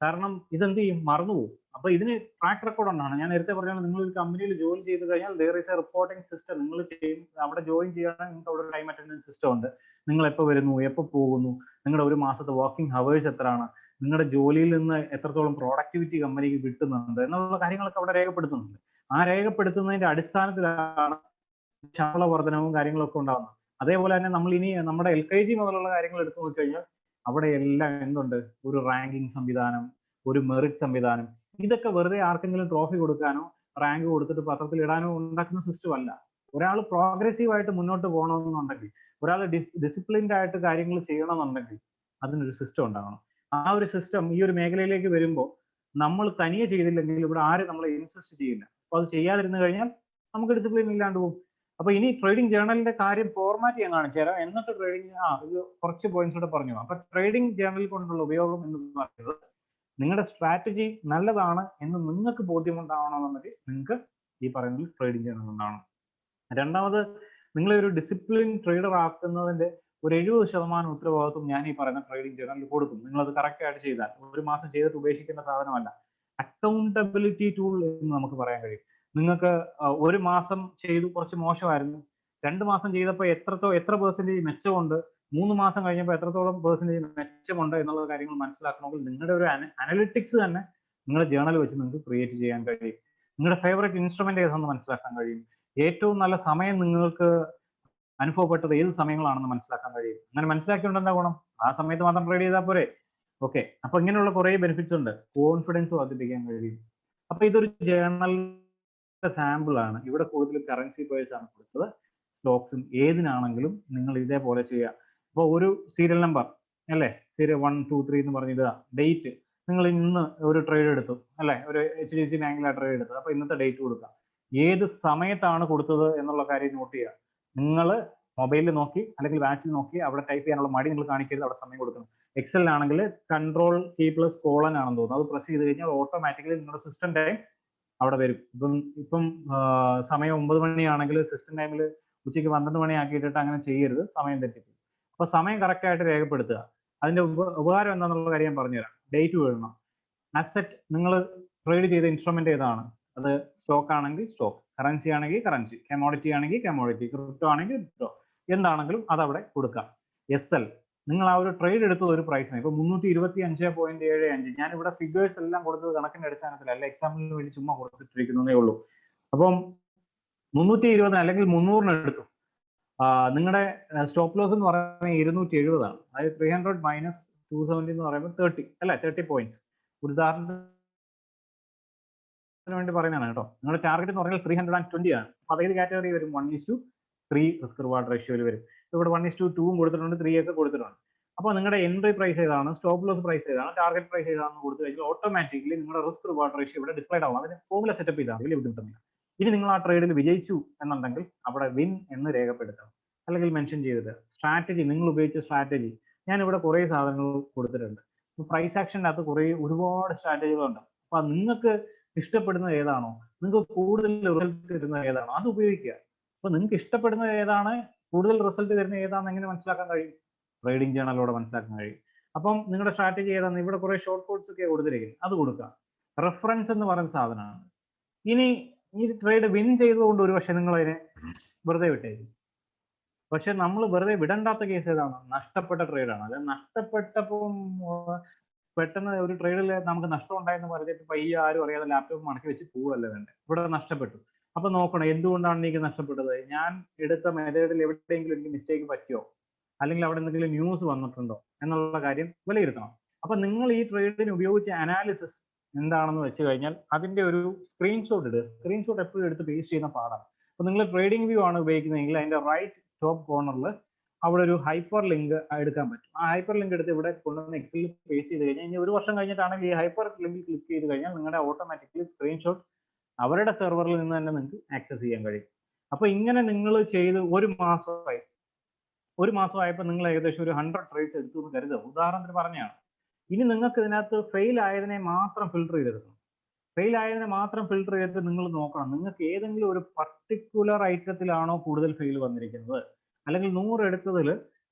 കാരണം ഇതെന്ത് ചെയ്യും, മറന്നുപോകും. അപ്പൊ ഇതിന് ട്രാക്ക് റെക്കോർഡ് ഉണ്ടാണ്. ഞാൻ നേരത്തെ പറഞ്ഞാൽ നിങ്ങൾ ഒരു കമ്പനിയിൽ ജോയിൻ ചെയ്ത് കഴിഞ്ഞാൽ there is a reporting system. നിങ്ങൾ ചെയ്യും അവിടെ ജോയിൻ ചെയ്യുകയാണെങ്കിൽ നിങ്ങൾക്ക് അവിടെ ടൈം അറ്റൻഡൻസ് സിസ്റ്റം ഉണ്ട്. നിങ്ങൾ എപ്പോൾ വരുന്നു, എപ്പോൾ പോകുന്നു, നിങ്ങളുടെ ഒരു മാസത്തെ വർക്കിംഗ് ഹവേഴ്സ് എത്രയാണ്, നിങ്ങളുടെ ജോലിയിൽ നിന്ന് എത്രത്തോളം പ്രോഡക്ടിവിറ്റി കമ്പനിക്ക് കിട്ടുന്നുണ്ട് എന്നുള്ള കാര്യങ്ങളൊക്കെ അവിടെ രേഖപ്പെടുത്തുന്നുണ്ട്. ആ രേഖപ്പെടുത്തുന്നതിന്റെ അടിസ്ഥാനത്തിലാണ് ശമ്പള വർധനവും കാര്യങ്ങളൊക്കെ ഉണ്ടാകുന്നത്. അതേപോലെ തന്നെ നമ്മൾ ഇനി നമ്മുടെ LKG മുതലുള്ള കാര്യങ്ങൾ എടുത്തു നോക്കിക്കഴിഞ്ഞാൽ അവിടെ എല്ലാം എന്തുണ്ട്, ഒരു റാങ്കിങ് സംവിധാനം, ഒരു മെറിറ്റ് സംവിധാനം. ഇതൊക്കെ വെറുതെ ആർക്കെങ്കിലും ട്രോഫി കൊടുക്കാനോ റാങ്ക് കൊടുത്തിട്ട് പത്രത്തിൽ ഇടാനോ ഉണ്ടാക്കുന്ന സിസ്റ്റം അല്ല. ഒരാൾ പ്രോഗ്രസീവ് ആയിട്ട് മുന്നോട്ട് പോകണമെന്നുണ്ടെങ്കിൽ, ഒരാൾ ഡിസിപ്ലിൻഡ് ആയിട്ട് കാര്യങ്ങൾ ചെയ്യണമെന്നുണ്ടെങ്കിൽ അതിനൊരു സിസ്റ്റം ഉണ്ടാകണം. ആ ഒരു സിസ്റ്റം ഈ ഒരു മേഖലയിലേക്ക് വരുമ്പോൾ നമ്മൾ തനിയെ ചെയ്തില്ലെങ്കിൽ ഇവിടെ ആരും നമ്മളെ ഇൻസിസ്റ്റ് ചെയ്യില്ല. അപ്പൊ അത് ചെയ്യാതിരുന്നു കഴിഞ്ഞാൽ നമുക്ക് ഡിസിപ്ലിൻ ഇല്ലാണ്ട് പോകും. അപ്പൊ ഇനി ട്രേഡിംഗ് ജേർണലിന്റെ കാര്യം ഫോർമാറ്റ് ഞാൻ കാണിച്ചു തരാം. എന്നിട്ട് ട്രേഡിംഗ് ഇത് കുറച്ച് പോയിന്റ്സ് കൂടെ പറഞ്ഞു. അപ്പൊ ട്രേഡിംഗ് ജേർണൽ കൊണ്ടുള്ള ഉപയോഗം എന്ന് പറയുന്നത് നിങ്ങളുടെ സ്ട്രാറ്റജി നല്ലതാണ് എന്ന് നിങ്ങൾക്ക് ബോധ്യമുണ്ടാവണമെന്നുണ്ടെങ്കിൽ നിങ്ങൾക്ക് ഈ പറയുന്നത് ട്രേഡിംഗ് ജേർണൽ ഉണ്ടാവണം. രണ്ടാമത്, നിങ്ങളെ ഒരു ഡിസിപ്ലിൻ ട്രേഡർ ആക്കുന്നതിന്റെ ഒരു 70% ഉത്തരവാദിത്വം ഞാൻ ഈ പറയുന്ന ട്രേഡിംഗ് ജേർണലിൽ കൊടുക്കും. നിങ്ങൾ അത് കറക്റ്റ് ആയിട്ട് ചെയ്താൽ. ഒരു മാസം ചെയ്തിട്ട് ഉപേക്ഷിക്കേണ്ട സാധനമല്ല. അക്കൗണ്ടബിലിറ്റി ടൂൾ എന്ന് നമുക്ക് പറയാൻ കഴിയും. നിങ്ങൾക്ക് ഒരു മാസം ചെയ്തു കുറച്ച് മോശമായിരുന്നു, 2 മാസം ചെയ്തപ്പോൾ എത്ര പെർസെന്റേജ് മെച്ചമുണ്ട്, 3 മാസം കഴിഞ്ഞപ്പോൾ എത്രത്തോളം പെർസെന്റേജ് മെച്ചമുണ്ട് എന്നുള്ള കാര്യങ്ങൾ മനസ്സിലാക്കണമെങ്കിൽ നിങ്ങളുടെ ഒരു അനലിറ്റിക്സ് തന്നെ നിങ്ങളുടെ ജേർണൽ വെച്ച് നിങ്ങൾക്ക് ക്രിയേറ്റ് ചെയ്യാൻ കഴിയും. നിങ്ങളുടെ ഫേവറേറ്റ് ഇൻസ്ട്രുമെന്റ് ഏതാണെന്ന് മനസ്സിലാക്കാൻ കഴിയും. ഏറ്റവും നല്ല സമയം നിങ്ങൾക്ക് അനുഭവപ്പെട്ടത് ഏത് സമയങ്ങളാണെന്ന് മനസ്സിലാക്കാൻ കഴിയും. അങ്ങനെ മനസ്സിലാക്കിയോണ്ട് എന്താ ഗുണം? ആ സമയത്ത് മാത്രം ട്രേഡ് ചെയ്താൽ പോരെ. ഓക്കെ, അപ്പൊ ഇങ്ങനെയുള്ള കുറെ ബെനിഫിറ്റ്സ് ഉണ്ട്. കോൺഫിഡൻസ് വർദ്ധിപ്പിക്കാൻ കഴിയും. അപ്പൊ ഇതൊരു ജേർണൽ സാമ്പിൾ ആണ്. ഇവിടെ കൂടുതൽ കറൻസി പേഴ്സ് ആണ് കൊടുത്തത്. സ്റ്റോക്സും ഏതിനാണെങ്കിലും നിങ്ങൾ ഇതേപോലെ ചെയ്യുക. അപ്പൊ ഒരു സീരിയൽ നമ്പർ അല്ലേ, സീരിയൽ 1, 2, 3 എന്ന് പറഞ്ഞിട്ട് ഡേറ്റ് നിങ്ങൾ ഇന്ന് ഒരു ട്രേഡ് എടുത്തു അല്ലെ, ഒരു HDFC ബാങ്കിലെ ട്രേഡ് എടുത്തു. അപ്പൊ ഇന്നത്തെ ഡേറ്റ് കൊടുക്കുക. ഏത് സമയത്താണ് കൊടുത്തത് എന്നുള്ള കാര്യം നോട്ട് ചെയ്യുക. നിങ്ങൾ മൊബൈലിൽ നോക്കി അല്ലെങ്കിൽ വാച്ചിൽ നോക്കി അവിടെ ടൈപ്പ് ചെയ്യാനുള്ള മടി നിങ്ങൾ കാണിക്കരുത്, അവിടെ സമയം കൊടുക്കണം. എക്സലിനാണെങ്കിൽ കൺട്രോൾ കീ പ്ലസ് കോളൻ ആണെന്ന് തോന്നുന്നു, അത് പ്രസ് ചെയ്ത് കഴിഞ്ഞാൽ ഓട്ടോമാറ്റിക്കലി നിങ്ങളുടെ സിസ്റ്റം ടൈം അവിടെ വരും. ഇപ്പം സമയം 9 മണിയാണെങ്കിൽ സിസ്റ്റം ടൈമിൽ ഉച്ചയ്ക്ക് 12 മണി ആക്കിയിട്ടിട്ട് അങ്ങനെ ചെയ്യരുത്, സമയം തെറ്റിക്കും. അപ്പൊ സമയം കറക്റ്റ് ആയിട്ട് രേഖപ്പെടുത്തുക. അതിന്റെ ഉപകാരം എന്താണെന്നുള്ള കാര്യം ഞാൻ പറഞ്ഞുതരാം. ഡേറ്റ് എഴുതണം. അസറ്റ്, നിങ്ങൾ ട്രേഡ് ചെയ്ത ഇൻസ്ട്രുമെന്റ് ഏതാണ്? അത് സ്റ്റോക്ക് ആണെങ്കിൽ സ്റ്റോക്ക്, കറൻസി ആണെങ്കിൽ കറൻസി, കമോഡിറ്റി ആണെങ്കിൽ കമോഡിറ്റി, ക്രിപ്റ്റോ ആണെങ്കിൽ ക്രിപ്റ്റോ, എന്താണെങ്കിലും അത് അവിടെ കൊടുക്കാം. SL, നിങ്ങൾ ആ ഒരു ട്രേഡ് എടുത്തത് ഒരു പ്രൈസിന്, ഇപ്പൊ 325.75. ഞാൻ ഇവിടെ ഫിഗേഴ്സ് എല്ലാം കൊടുത്തത് കണക്കിന്റെ അടിസ്ഥാനത്തിലല്ല, എക്സാമ്പിളിന് വേണ്ടി ചുമ്മാ കൊടുത്തിട്ടിരിക്കുന്നതേ ഉള്ളൂ. അപ്പം 320 അല്ലെങ്കിൽ 300 എടുത്തു. നിങ്ങളുടെ സ്റ്റോപ്പ് ലോസ് എന്ന് പറയുന്നത് 270 ആണ്. അതായത് 300 മൈനസ് 270 എന്ന് പറയുമ്പോൾ 30 അല്ലെ, 30 പോയിന്റ്സ്. ഒരു ഉദാഹരണത്തിന് വേണ്ടി പറയുന്നതാണ് കേട്ടോ. നിങ്ങളുടെ ടാർഗറ്റ് എന്ന് പറഞ്ഞാൽ 320 ആണ്. അപ്പൊ അതേത് കാറ്റഗറി വരും? 1:3 റിസ്ക് റിവാർഡ് റേഷ്യോയിൽ വരും. ഇവിടെ 1:2 കൊടുത്തിട്ടുണ്ട്, 3 ഒക്കെ കൊടുത്തിട്ടുണ്ട്. അപ്പോൾ നിങ്ങളുടെ എൻട്രി പ്രൈസ് ഏതാണ്, സ്റ്റോപ്പ് ലോസ് പ്രൈസ് ഏതാണ്, ടാർഗറ്റ് പ്രൈസ് ഏതാണെന്ന് കൊടുത്തു കഴിഞ്ഞാൽ ഓട്ടോമാറ്റിക്കലി നിങ്ങളുടെ റിസ്ക് റിവാർഡ് റേഷ്യോ ഇവിടെ ഡിസ്പ്ലേ ആവും. അതിന് ഫോർമുല സെറ്റപ്പ് ചെയ്താൽ വലിയ ബുദ്ധിമുട്ടൊന്നുമില്ല. ഇനി നിങ്ങൾ ആ ട്രേഡിൽ വിജയിച്ചു എന്നുണ്ടെങ്കിൽ അവിടെ വിൻ എന്ന് രേഖപ്പെടുത്തണം, അല്ലെങ്കിൽ മെൻഷൻ ചെയ്തത്. സ്ട്രാറ്റജി, നിങ്ങൾ ഉപയോഗിച്ച സ്ട്രാറ്റജി, ഞാൻ ഇവിടെ കുറേ സാധനങ്ങൾ കൊടുത്തിട്ടുണ്ട്. പ്രൈസ് ആക്ഷൻ്റെ അകത്ത് ഒരുപാട് സ്ട്രാറ്റജികളുണ്ട്. അപ്പൊ നിങ്ങൾക്ക് ഇഷ്ടപ്പെടുന്നത് ഏതാണോ, നിങ്ങൾക്ക് കൂടുതൽ റിസൾട്ട് തരുന്നത് ഏതാണോ അത് ഉപയോഗിക്കുക. അപ്പൊ നിങ്ങൾക്ക് ഇഷ്ടപ്പെടുന്നത് ഏതാണ്, കൂടുതൽ റിസൾട്ട് തരുന്നത് ഏതാണെന്ന് എങ്ങനെ മനസ്സിലാക്കാൻ കഴിയും? ട്രേഡിംഗ് ജേർണലിലൂടെ മനസ്സിലാക്കാൻ കഴിയും. അപ്പം നിങ്ങളുടെ സ്ട്രാറ്റജി ഏതാണ്? ഇവിടെ കുറെ ഷോർട്ട് കോട്ട്സ് ഒക്കെ കൊടുത്തിരിക്കുന്നത്, അത് കൊടുക്കുക. റെഫറൻസ് എന്ന് പറയുന്ന സാധനമാണ്. ഇനി ഈ ട്രേഡ് വിൻ ചെയ്തുകൊണ്ട് ഒരു പക്ഷെ നിങ്ങൾ അതിനെ വെറുതെ വിട്ടേക്കും. പക്ഷെ നമ്മൾ വെറുതെ വിടണ്ടാത്ത കേസ് ഏതാണ്? നഷ്ടപ്പെട്ട ട്രേഡാണ്. അത് നഷ്ടപ്പെട്ടപ്പം പെട്ടെന്ന് ഒരു ട്രേഡിൽ നമുക്ക് നഷ്ടം ഉണ്ടായെന്ന് പറഞ്ഞിട്ട് പയ്യെ ആരും അറിയാതെ ലാപ്ടോപ്പ് മടക്കി വെച്ച് പോവല്ലേ വേണ്ടേ, ഇവിടെ നഷ്ടപ്പെട്ടു. അപ്പൊ നോക്കണം എന്തുകൊണ്ടാണ് എനിക്ക് നഷ്ടപ്പെട്ടത്, ഞാൻ എടുത്ത മെത്തേഡിൽ എവിടെയെങ്കിലും എനിക്ക് മിസ്റ്റേക്ക് പറ്റിയോ, അല്ലെങ്കിൽ അവിടെ എന്തെങ്കിലും ന്യൂസ് വന്നിട്ടുണ്ടോ എന്നുള്ള കാര്യം വിലയിരുത്തണം. അപ്പൊ നിങ്ങൾ ഈ ട്രേഡിന് ഉപയോഗിച്ച അനാലിസിസ് എന്താണെന്ന് വെച്ച് കഴിഞ്ഞാൽ അതിന്റെ ഒരു സ്ക്രീൻഷോട്ട് ഇടുക. സ്ക്രീൻഷോട്ട് എപ്പോഴും എടുത്ത് പേസ്റ്റ് ചെയ്യുന്ന പാടാണ്. അപ്പൊ നിങ്ങൾ ട്രേഡിംഗ് വ്യൂ ആണ് ഉപയോഗിക്കുന്നതെങ്കിൽ അതിന്റെ റൈറ്റ് ടോപ്പ് കോർണറിൽ അവിടെ ഒരു ഹൈപ്പർ ലിങ്ക് എടുക്കാൻ പറ്റും. ആ ഹൈപ്പർ ലിങ്ക് എടുത്ത് ഇവിടെ കൊണ്ടുവന്ന് എക്സലിൽ പേസ്റ്റ് ചെയ്ത് കഴിഞ്ഞാൽ ഇനി ഒരു വർഷം കഴിഞ്ഞിട്ടാണെങ്കിൽ ഈ ഹൈപ്പർ ലിങ്കിൽ ക്ലിക്ക് ചെയ്ത് കഴിഞ്ഞാൽ നിങ്ങളുടെ ഓട്ടോമാറ്റിക്കലി സ്ക്രീൻഷോട്ട് അവരുടെ സെർവറിൽ നിന്ന് തന്നെ നിങ്ങൾക്ക് ആക്സസ് ചെയ്യാൻ കഴിയും. അപ്പൊ ഇങ്ങനെ നിങ്ങൾ ചെയ്ത് ഒരു മാസമായപ്പോൾ നിങ്ങൾ ഏകദേശം ഒരു 100 ട്രേഡ്സ് എടുത്തു എന്ന് കരുതുക, ഉദാഹരണത്തിന് പറഞ്ഞാണ്. ഇനി നിങ്ങൾക്ക് ഇതിനകത്ത് ഫെയിൽ ആയതിനെ മാത്രം ഫിൽട്ടർ ചെയ്തെടുക്കണം. ഫെയിൽ ആയതിനെ മാത്രം ഫിൽട്ടർ ചെയ്തിട്ട് നിങ്ങൾ നോക്കണം നിങ്ങൾക്ക് ഏതെങ്കിലും ഒരു പർട്ടിക്കുലർ ഐറ്റത്തിലാണോ കൂടുതൽ ഫെയിൽ വന്നിരിക്കുന്നത്, അല്ലെങ്കിൽ 100 എടുത്തതിൽ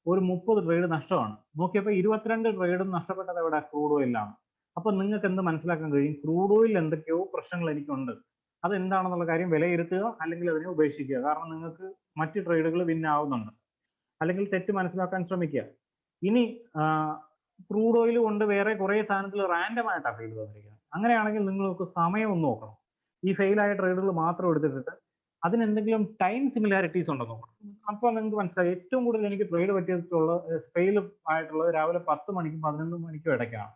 ഒരു 30 ട്രേഡ് നഷ്ടമാണ്. നോക്കിയപ്പോൾ 22 ട്രേഡും നഷ്ടപ്പെട്ടത് എവിടെ? ക്രൂഡ് ഓയിലാണ്. അപ്പൊ നിങ്ങൾക്ക് എന്ത് മനസ്സിലാക്കാൻ കഴിയും? ക്രൂഡ് ഓയിൽ എന്തൊക്കെയോ പ്രശ്നങ്ങൾ എനിക്കുണ്ട്, അതെന്താണെന്നുള്ള കാര്യം വിലയിരുത്തുക, അല്ലെങ്കിൽ അതിനെ ഉപേക്ഷിക്കുക. കാരണം നിങ്ങൾക്ക് മറ്റ് ട്രേഡുകൾ വിൻ ആവുന്നുണ്ട്, അല്ലെങ്കിൽ തെറ്റ് മനസ്സിലാക്കാൻ ശ്രമിക്കുക. ഇനി ക്രൂഡ് ഓയിൽ കൊണ്ട് വേറെ കുറെ സാധനത്തിൽ റാൻഡം ആയിട്ടാണ് ഫെയിൽ വന്നിരിക്കുന്നത്. അങ്ങനെയാണെങ്കിൽ നിങ്ങൾക്ക് സമയം ഒന്ന് നോക്കണം. ഈ ഫെയിലായ ട്രേഡുകൾ മാത്രം എടുത്തിട്ട് അതിനെന്തെങ്കിലും ടൈം സിമിലാരിറ്റീസ് ഉണ്ടോ നോക്കണം. അപ്പോൾ നിങ്ങൾക്ക് മനസ്സിലായി ഏറ്റവും കൂടുതൽ എനിക്ക് ട്രേഡ് പറ്റിയിട്ടുള്ള ഫെയിൽ ആയിട്ടുള്ളത് രാവിലെ 10 മണിക്കും 11 മണിക്കും ഇടയ്ക്കാണ്.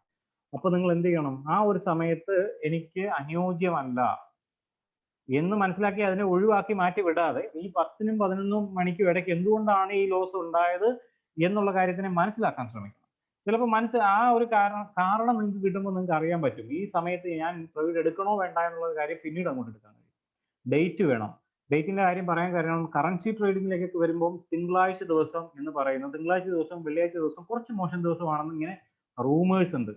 അപ്പൊ നിങ്ങൾ എന്ത് ചെയ്യണം? ആ ഒരു സമയത്ത് എനിക്ക് അനുയോജ്യമല്ല എന്ന് മനസ്സിലാക്കി അതിനെ ഒഴിവാക്കി മാറ്റി വിടാതെ ഈ 10നും 11 മണിക്കും ഇടയ്ക്ക് എന്തുകൊണ്ടാണ് ഈ ലോസ് ഉണ്ടായത് എന്നുള്ള കാര്യത്തിനെ മനസ്സിലാക്കാൻ ശ്രമിക്കണം. ചിലപ്പോൾ ആ ഒരു കാരണം നിങ്ങൾക്ക് കിട്ടുമ്പോൾ നിങ്ങൾക്ക് അറിയാൻ പറ്റും ഈ സമയത്ത് ഞാൻ ട്രേഡ് എടുക്കണോ വേണ്ട എന്നുള്ള കാര്യം പിന്നീട് അങ്ങോട്ട് എടുക്കാൻ കഴിയും. ഡേറ്റ് വേണം. ഡേറ്റിന്റെ കാര്യം പറയാൻ കാരണം കറൻസി ട്രേഡിങ്ങിലേക്കൊക്കെ വരുമ്പോൾ തിങ്കളാഴ്ച ദിവസം എന്ന് പറയുന്നത് തിങ്കളാഴ്ച ദിവസം വെള്ളിയാഴ്ച ദിവസം കുറച്ച് മോശം ദിവസമാണെന്ന് ഇങ്ങനെ റൂമേഴ്സ് ഉണ്ട്.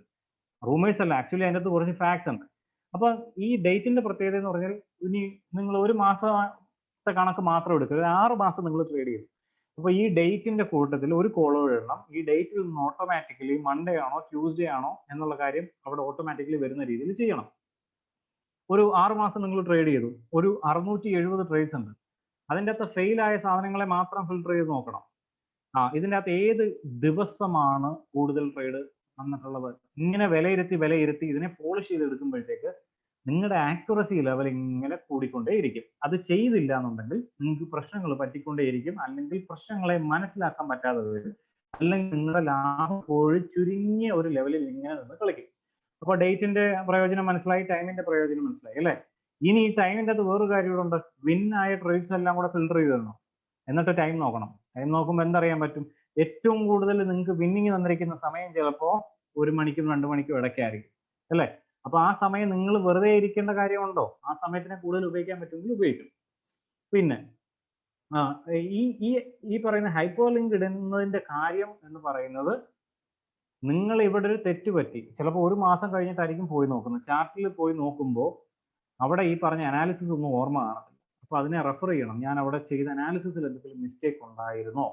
റൂമേഴ്സ് അല്ല, ആക്ച്വലി അതിൻ്റെ അകത്ത് കുറച്ച് ഫാക്ട്സ് ഉണ്ട്. അപ്പൊ ഈ ഡേറ്റിന്റെ പ്രത്യേകത എന്ന് പറഞ്ഞാൽ ഇനി നിങ്ങൾ ഒരു മാസത്തെ കണക്ക് മാത്രം എടുക്കുക, 6 മാസം നിങ്ങൾ ട്രേഡ് ചെയ്യും. അപ്പൊ ഈ ഡേറ്റിന്റെ കൂട്ടത്തിൽ ഒരു കോളം എഴുതണം. ഈ ഡേറ്റിൽ നിന്ന് ഓട്ടോമാറ്റിക്കലി മൺഡേ ആണോ ട്യൂസ്ഡേ ആണോ എന്നുള്ള കാര്യം അവിടെ ഓട്ടോമാറ്റിക്കലി വരുന്ന രീതിയിൽ ചെയ്യണം. ഒരു 6 മാസം നിങ്ങൾ ട്രേഡ് ചെയ്തു, ഒരു 670 ട്രേഡ്സ് ഉണ്ട്. അതിൻ്റെ അകത്ത് ഫെയിൽ ആയ സാധനങ്ങളെ മാത്രം ഫിൽട്ടർ ചെയ്ത് നോക്കണം. ഇതിൻ്റെ അകത്ത് ഏത് ദിവസമാണ് കൂടുതൽ ട്രേഡ് വന്നിട്ടുള്ളത്, ഇങ്ങനെ വിലയിരുത്തി ഇതിനെ പോളിഷ് ചെയ്തെടുക്കുമ്പോഴത്തേക്ക് നിങ്ങളുടെ ആക്യുറസി ലെവൽ ഇങ്ങനെ കൂടിക്കൊണ്ടേയിരിക്കും. അത് ചെയ്തില്ല എന്നുണ്ടെങ്കിൽ നിങ്ങൾക്ക് പ്രശ്നങ്ങൾ പറ്റിക്കൊണ്ടേയിരിക്കും, അല്ലെങ്കിൽ പ്രശ്നങ്ങളെ മനസ്സിലാക്കാൻ പറ്റാതെ വരും, അല്ലെങ്കിൽ നിങ്ങളുടെ ലാഭം പോയി ചുരുങ്ങിയ ഒരു ലെവലിൽ ഇങ്ങനെ നിന്ന് കളിക്കും. അപ്പോൾ ഡേറ്റിന്റെ പ്രയോജനം മനസ്സിലായി, ടൈമിന്റെ പ്രയോജനം മനസ്സിലായി അല്ലേ? ഇനി ഈ ടൈമിന്റെ അത് വേറൊരു കാര്യമുണ്ട്. വിൻ ആയ ട്രേഡ്സ് എല്ലാം കൂടെ ഫിൽട്ടർ ചെയ്ത് തരണം, എന്നിട്ട് ടൈം നോക്കണം. ടൈം നോക്കുമ്പോൾ എന്തറിയാൻ പറ്റും? ഏറ്റവും കൂടുതൽ നിങ്ങൾക്ക് വിന്നിങ് തന്നിരിക്കുന്ന സമയം ചിലപ്പോൾ 1 മണിക്കും 2 മണിക്കും ഇടയ്ക്കായിരിക്കും അല്ലേ? അപ്പൊ ആ സമയം നിങ്ങൾ വെറുതെ ഇരിക്കേണ്ട കാര്യമുണ്ടോ? ആ സമയത്തിനെ കൂടുതൽ ഉപയോഗിക്കാൻ പറ്റുമെങ്കിൽ ഉപയോഗിക്കും. പിന്നെ ഈ ഈ ഈ പറയുന്ന ഹൈപ്പർ ലിങ്ക് ഇടുന്നതിന്റെ കാര്യം എന്ന് പറയുന്നത്, നിങ്ങൾ ഇവിടെ ഒരു തെറ്റ് പറ്റി, ചിലപ്പോൾ 1 മാസം കഴിഞ്ഞിട്ടായിരിക്കും പോയി നോക്കുന്നത്. ചാർട്ടിൽ പോയി നോക്കുമ്പോൾ അവിടെ ഈ പറഞ്ഞ അനാലിസിസ് ഒന്നും ഓർമ്മ കാണത്തില്ല. അപ്പൊ അതിനെ റെഫർ ചെയ്യണം. ഞാൻ അവിടെ ചെയ്ത അനാലിസിസിൽ എന്തെങ്കിലും മിസ്റ്റേക്ക് ഉണ്ടായിരുന്നോ?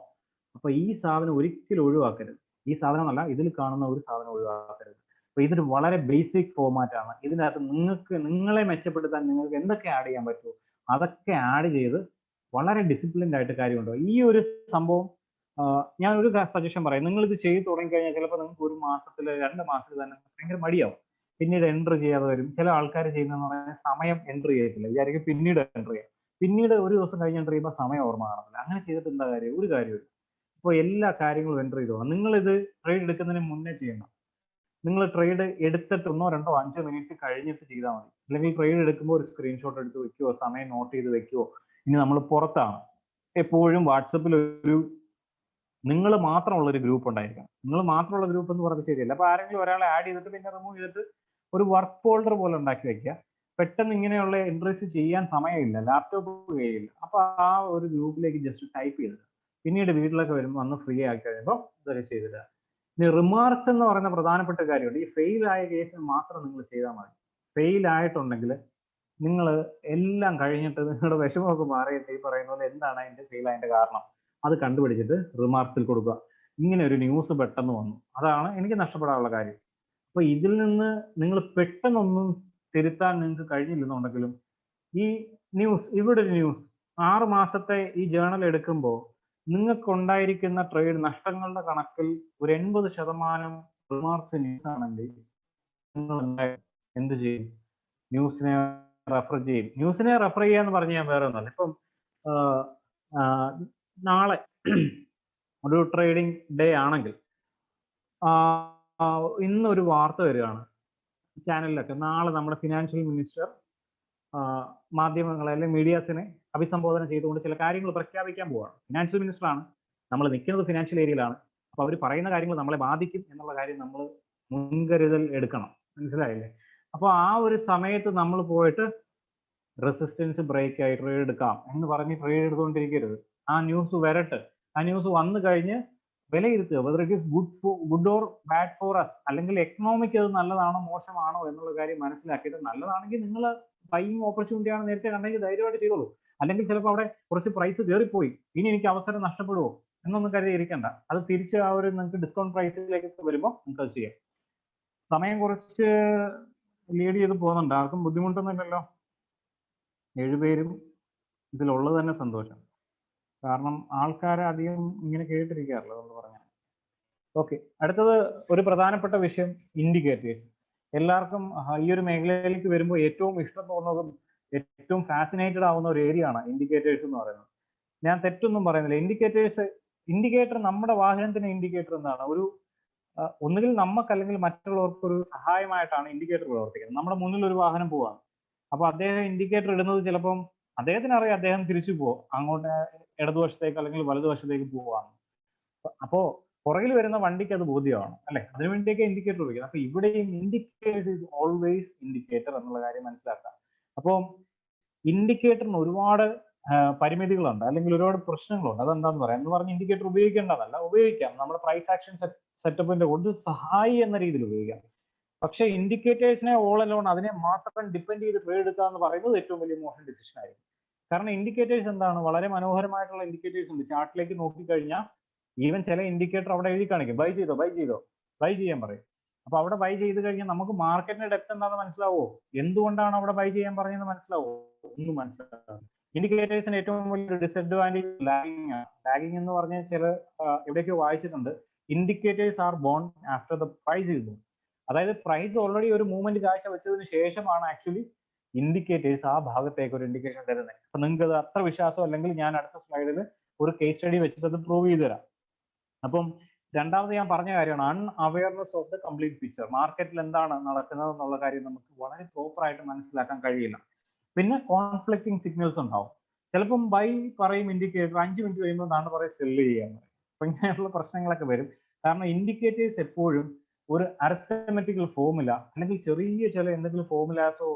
അപ്പൊ ഈ സാധനം ഒരിക്കലും ഒഴിവാക്കരുത്. ഈ സാധനം എന്നല്ല, ഇതിൽ കാണുന്ന ഒരു സാധനം ഒഴിവാക്കരുത്. അപ്പൊ ഇതൊരു വളരെ ബേസിക് ഫോർമാറ്റ് ആണ്. ഇതിനകത്ത് നിങ്ങളെ മെച്ചപ്പെടുത്താൻ നിങ്ങൾക്ക് എന്തൊക്കെ ആഡ് ചെയ്യാൻ പറ്റുമോ അതൊക്കെ ആഡ് ചെയ്ത് വളരെ ഡിസിപ്ലിൻഡ് ആയിട്ട് കാര്യമുണ്ടോ. ഈ ഒരു സംഭവം ഞാൻ ഒരു സജഷൻ പറയാം. നിങ്ങൾ ഇത് ചെയ്ത് തുടങ്ങിക്കഴിഞ്ഞാൽ ചിലപ്പോൾ നിങ്ങൾക്ക് 1 മാസത്തിൽ 2 മാസത്തിൽ തന്നെ ഭയങ്കര മടിയാവും. പിന്നീട് എൻട്രി ചെയ്യാതെ വരും. ചില ആൾക്കാർ ചെയ്യുന്നതെന്ന് പറഞ്ഞാൽ സമയം എൻട്രി ചെയ്യത്തില്ല, വിചാരിക്കും പിന്നീട് എൻട്രി ചെയ്യാം. പിന്നീട് ഒരു ദിവസം കഴിഞ്ഞ് എൻട്രി ചെയ്യുമ്പോൾ സമയം ഓർമ്മ കാണത്തില്ല. അങ്ങനെ ചെയ്തിട്ട് എന്താ കാര്യം? ഒരു കാര്യമില്ല. അപ്പോൾ എല്ലാ കാര്യങ്ങളും എൻട്രി ചെയ്തോളാം. നിങ്ങളിത് ട്രേഡ് എടുക്കുന്നതിന് മുന്നേ ചെയ്യണം. നിങ്ങൾ ട്രേഡ് എടുത്തിട്ട് 1, 2, 5 മിനിറ്റ് കഴിഞ്ഞിട്ട് ചെയ്താൽ മതി. അല്ലെങ്കിൽ ട്രേഡ് എടുക്കുമ്പോൾ ഒരു സ്ക്രീൻഷോട്ട് എടുത്ത് വെക്കുവോ, സമയം നോട്ട് ചെയ്ത് വെക്കുവോ. ഇനി നമ്മൾ പുറത്താണ്, എപ്പോഴും വാട്സപ്പിൽ ഒരു നിങ്ങൾ മാത്രമുള്ള ഒരു ഗ്രൂപ്പ് ഉണ്ടായിരിക്കണം. നിങ്ങൾ മാത്രമുള്ള ഗ്രൂപ്പ് എന്ന് പറഞ്ഞത് ശരിയല്ല. അപ്പൊ ആരെങ്കിലും ഒരാളെ ആഡ് ചെയ്തിട്ട് പിന്നെ റിമൂവ് ചെയ്തിട്ട് ഒരു വർക്ക് ഫോൾഡർ പോലെ ഉണ്ടാക്കി വെക്കുക. പെട്ടെന്ന് ഇങ്ങനെയുള്ള എൻട്രീസ് ചെയ്യാൻ സമയമില്ല, ലാപ്ടോപ്പ് കഴിയില്ല. അപ്പൊ ആ ഒരു ഗ്രൂപ്പിലേക്ക് ജസ്റ്റ് ടൈപ്പ് ചെയ്തിട്ട് പിന്നീട് വീട്ടിലൊക്കെ വരുമ്പോൾ അന്ന് ഫ്രീ ആക്കി കഴിയുമ്പോൾ ഇതൊക്കെ ചെയ്തിട്ട്. ഇനി റിമാർക്സ് എന്ന് പറയുന്ന പ്രധാനപ്പെട്ട കാര്യമുണ്ട്. ഈ ഫെയിൽ ആയ കേസിന് മാത്രം നിങ്ങൾ ചെയ്താൽ മതി. ഫെയിൽ ആയിട്ടുണ്ടെങ്കിൽ നിങ്ങൾ എല്ലാം കഴിഞ്ഞിട്ട് നിങ്ങളുടെ വിഷമമൊക്കെ മാറിയിട്ട് ഈ പറയുന്ന പോലെ എന്താണ് അതിന്റെ ഫെയിൽ ആയതിന്റെ കാരണം അത് കണ്ടുപിടിച്ചിട്ട് റിമാർക്സിൽ കൊടുക്കുക. ഇങ്ങനെ ഒരു ന്യൂസ് പെട്ടെന്ന് വന്നു, അതാണ് എനിക്ക് നഷ്ടപ്പെടാനുള്ള കാര്യം. അപ്പൊ ഇതിൽ നിന്ന് നിങ്ങൾ പെട്ടെന്നൊന്നും തിരുത്താൻ നിങ്ങൾക്ക് കഴിഞ്ഞില്ലെന്നുണ്ടെങ്കിലും ഈ ന്യൂസ്, ഇവിടെ ഒരു ന്യൂസ് 6 മാസത്തെ ഈ ജേണൽ എടുക്കുമ്പോൾ നിങ്ങൾക്ക് ഉണ്ടായിരിക്കുന്ന ട്രേഡ് നഷ്ടങ്ങളുടെ കണക്കിൽ ഒരു 80% റിമാർക്സ് ന്യൂസ് ആണെങ്കിൽ നിങ്ങൾ എന്ത് ചെയ്യും? ന്യൂസിനെ റെഫർ ചെയ്യും. ന്യൂസിനെ റെഫർ ചെയ്യാന്ന് പറഞ്ഞ് ഞാൻ വേറെ ഒന്നല്ല. ഇപ്പം നാളെ ഒരു ട്രേഡിംഗ് ഡേ ആണെങ്കിൽ ഇന്നൊരു വാർത്ത വരികയാണ് ചാനലിലൊക്കെ, നാളെ നമ്മുടെ ഫിനാൻഷ്യൽ മിനിസ്റ്റർ മാധ്യമങ്ങളെ അല്ലെങ്കിൽ മീഡിയാസിനെ അഭിസംബോധന ചെയ്തുകൊണ്ട് ചില കാര്യങ്ങൾ പ്രഖ്യാപിക്കാൻ പോവുകയാണ്. ഫിനാൻഷ്യൽ മിനിസ്റ്ററാണ്, നമ്മൾ നിൽക്കുന്നത് ഫിനാൻഷ്യൽ ഏരിയയിലാണ്. അപ്പൊ അവർ പറയുന്ന കാര്യങ്ങൾ നമ്മളെ ബാധിക്കും എന്നുള്ള കാര്യം നമ്മൾ മുൻകരുതൽ എടുക്കണം. മനസ്സിലായില്ലേ? അപ്പൊ ആ ഒരു സമയത്ത് നമ്മൾ പോയിട്ട് റെസിസ്റ്റൻസ് ബ്രേക്ക് ആയി ട്രേഡ് എടുക്കാം എന്ന് പറഞ്ഞ് ട്രേഡ് എടുത്തുകൊണ്ടിരിക്കരുത്. ആ ന്യൂസ് വരട്ടെ, ആ ന്യൂസ് വന്നു കഴിഞ്ഞ് വിലയിരുത്തുക, whether it is good or bad for us, അല്ലെങ്കിൽ എക്കണോമിക് അത് നല്ലതാണോ മോശമാണോ എന്നുള്ള കാര്യം മനസ്സിലാക്കിയിട്ട് നല്ലതാണെങ്കിൽ നിങ്ങൾ ബൈയിങ് ഓപ്പർച്യൂണിറ്റി ആണ് നേരത്തെ കണ്ടെങ്കിൽ ധൈര്യമായിട്ട് ചെയ്തോളൂ. അല്ലെങ്കിൽ ചിലപ്പോൾ അവിടെ കുറച്ച് പ്രൈസ് കയറിപ്പോയി, ഇനി എനിക്ക് അവസരം നഷ്ടപ്പെടുമോ എന്നൊന്നും കരുതി ഇരിക്കണ്ട. അത് തിരിച്ച് ആ ഒരു നിങ്ങൾക്ക് ഡിസ്കൗണ്ട് പ്രൈസിലേക്ക് വരുമ്പോൾ നിങ്ങൾക്ക് അത് ചെയ്യാം. സമയം കുറച്ച് ലീഡ് ചെയ്ത് പോകുന്നുണ്ട്, ആർക്കും ബുദ്ധിമുട്ടൊന്നുമില്ലല്ലോ. 7 പേരും ഇതിലുള്ളത് തന്നെ സന്തോഷം. കാരണം ആൾക്കാരെ അധികം ഇങ്ങനെ കേട്ടിരിക്കാറില്ല എന്ന് പറഞ്ഞാൽ. ഓക്കെ, അടുത്തത് ഒരു പ്രധാനപ്പെട്ട വിഷയം ഇൻഡിക്കേറ്റേഴ്സ്. എല്ലാവർക്കും ഈ ഒരു മേഖലയിലേക്ക് വരുമ്പോൾ ഏറ്റവും ഇഷ്ടം തോന്നുന്നതും ഏറ്റവും ഫാസിനേറ്റഡ് ആവുന്ന ഒരു ഏരിയ ആണ് ഇൻഡിക്കേറ്റേഴ്സ് എന്ന് പറയുന്നത്. ഞാൻ തെറ്റൊന്നും പറയുന്നില്ല. ഇൻഡിക്കേറ്റർ നമ്മുടെ വാഹനത്തിന് ഇൻഡിക്കേറ്റർ എന്താണ്? ഒരു ഒന്നുകിൽ നമുക്ക് അല്ലെങ്കിൽ മറ്റുള്ളവർക്ക് ഒരു സഹായമായിട്ടാണ് ഇൻഡിക്കേറ്റർ പ്രവർത്തിക്കുന്നത്. നമ്മുടെ മുന്നിൽ ഒരു വാഹനം പോവാണ്, അപ്പൊ അദ്ദേഹം ഇൻഡിക്കേറ്റർ ഇടുന്നത് ചിലപ്പം അദ്ദേഹത്തിന് അറിയാം അദ്ദേഹം തിരിച്ചു പോകും, അങ്ങോട്ട് ഇടതുവശത്തേക്ക് അല്ലെങ്കിൽ വലതുവശത്തേക്ക് പോവാണ്. അപ്പോ പുറകിൽ വരുന്ന വണ്ടിക്ക് അത് ബോധ്യമാണ് അല്ലെ, അതിനുവേണ്ടിയൊക്കെ ഇൻഡിക്കേറ്റർ ഉപയോഗിക്കുന്നത്. അപ്പൊ ഇവിടെയും ഇൻഡിക്കേറ്റർ ഈസ് ഓൾവേസ് ഇൻഡിക്കേറ്റർ എന്നുള്ള കാര്യം മനസ്സിലാക്കാം. അപ്പോൾ ഇൻഡിക്കേറ്ററിന് ഒരുപാട് പരിമിതികളുണ്ട്, അല്ലെങ്കിൽ ഒരുപാട് പ്രശ്നങ്ങളുണ്ട്. അതെന്താന്ന് പറയാം. എന്ന് പറഞ്ഞ് ഇൻഡിക്കേറ്റർ ഉപയോഗിക്കേണ്ടതല്ല, ഉപയോഗിക്കാം. നമ്മുടെ പ്രൈസ് ആക്ഷൻ സെറ്റപ്പിന്റെ ഒരു സഹായി എന്ന രീതിയിൽ ഉപയോഗിക്കാം. പക്ഷെ ഇൻഡിക്കേറ്റേഴ്സിനെ ഓൾ അലോൺ അതിനെ മാത്രം ഡിപ്പെൻഡ് ചെയ്ത് ട്രേഡ് എടുക്കുക എന്ന് പറയുന്നത് ഏറ്റവും വലിയ മോശം ഡിസിഷൻ ആയിരിക്കും. കാരണം ഇൻഡിക്കേറ്റേഴ്സ് എന്താണ്, വളരെ മനോഹരമായിട്ടുള്ള ഇൻഡിക്കേറ്റേഴ്സ് ഉണ്ട്. ചാർട്ടിലേക്ക് നോക്കിക്കഴിഞ്ഞാൽ ഈവൻ ചില ഇൻഡിക്കേറ്റർ അവിടെ എഴുതി കാണിക്കും, ബൈ ചെയ്തോ ബൈ ചെയ്യാൻ പറയും. അപ്പൊ അവിടെ ബൈ ചെയ്ത് കഴിഞ്ഞാൽ നമുക്ക് മാർക്കറ്റിന്റെ ഡെപ്ത് എന്താണെന്ന് മനസ്സിലാവോ? എന്തുകൊണ്ടാണ് അവിടെ ബൈ ചെയ്യാൻ പറഞ്ഞതെന്ന് മനസ്സിലാവോ? ഒന്നും മനസ്സിലാവും. ഇൻഡിക്കേറ്റേഴ്സിന് ഏറ്റവും വലിയൊരു ഡിസഡ്വാൻറ്റേജ് ലാഗിങ് ആണ്. ലാഗിങ് എന്ന് പറഞ്ഞാൽ ചില എവിടെയൊക്കെ വായിച്ചിട്ടുണ്ട്, indicators are born after the price is born. അതായത് പ്രൈസ് ഓൾറെഡി ഒരു മൂവ്മെന്റ് കാഴ്ച വെച്ചതിന് ശേഷമാണ് ആക്ച്വലി ഇൻഡിക്കേറ്റേഴ്സ് ആ ഭാഗത്തേക്ക് ഒരു ഇൻഡിക്കേഷൻ തരുന്നത്. അപ്പൊ നിങ്ങൾക്ക് അത് അത്ര വിശ്വാസം അല്ലെങ്കിൽ ഞാൻ അടുത്ത സ്ലൈഡിൽ ഒരു കേസ് സ്റ്റഡി വെച്ചിട്ട് അത് പ്രൂവ് ചെയ്ത് തരാം. അപ്പം രണ്ടാമത് ഞാൻ പറഞ്ഞ കാര്യമാണ് അൺഅവയർനെസ് ഓഫ് ദ കംപ്ലീറ്റ് പിക്ചർ. മാർക്കറ്റിൽ എന്താണ് നടക്കുന്നത് എന്നുള്ള കാര്യം നമുക്ക് വളരെ പ്രോപ്പർ ആയിട്ട് മനസ്സിലാക്കാൻ കഴിയില്ല. പിന്നെ കോൺഫ്ലിക്റ്റിംഗ് സിഗ്നൽസ് ഉണ്ടാവും. ചിലപ്പം ബൈ പറയും ഇൻഡിക്കേറ്റർ, 5 മിനിറ്റ് കഴിയുമ്പോൾ എന്താണ് പറയുക, സെല്ല് ചെയ്യാൻ പറയും. അപ്പൊ ഇങ്ങനെയുള്ള പ്രശ്നങ്ങളൊക്കെ വരും. കാരണം ഇൻഡിക്കേറ്റേഴ്സ് എപ്പോഴും ഒരു അരിത്തമെറ്റിക്കൽ ഫോർമുല അല്ലെങ്കിൽ ചെറിയ ചില എന്തെങ്കിലും ഫോർമുലാസോ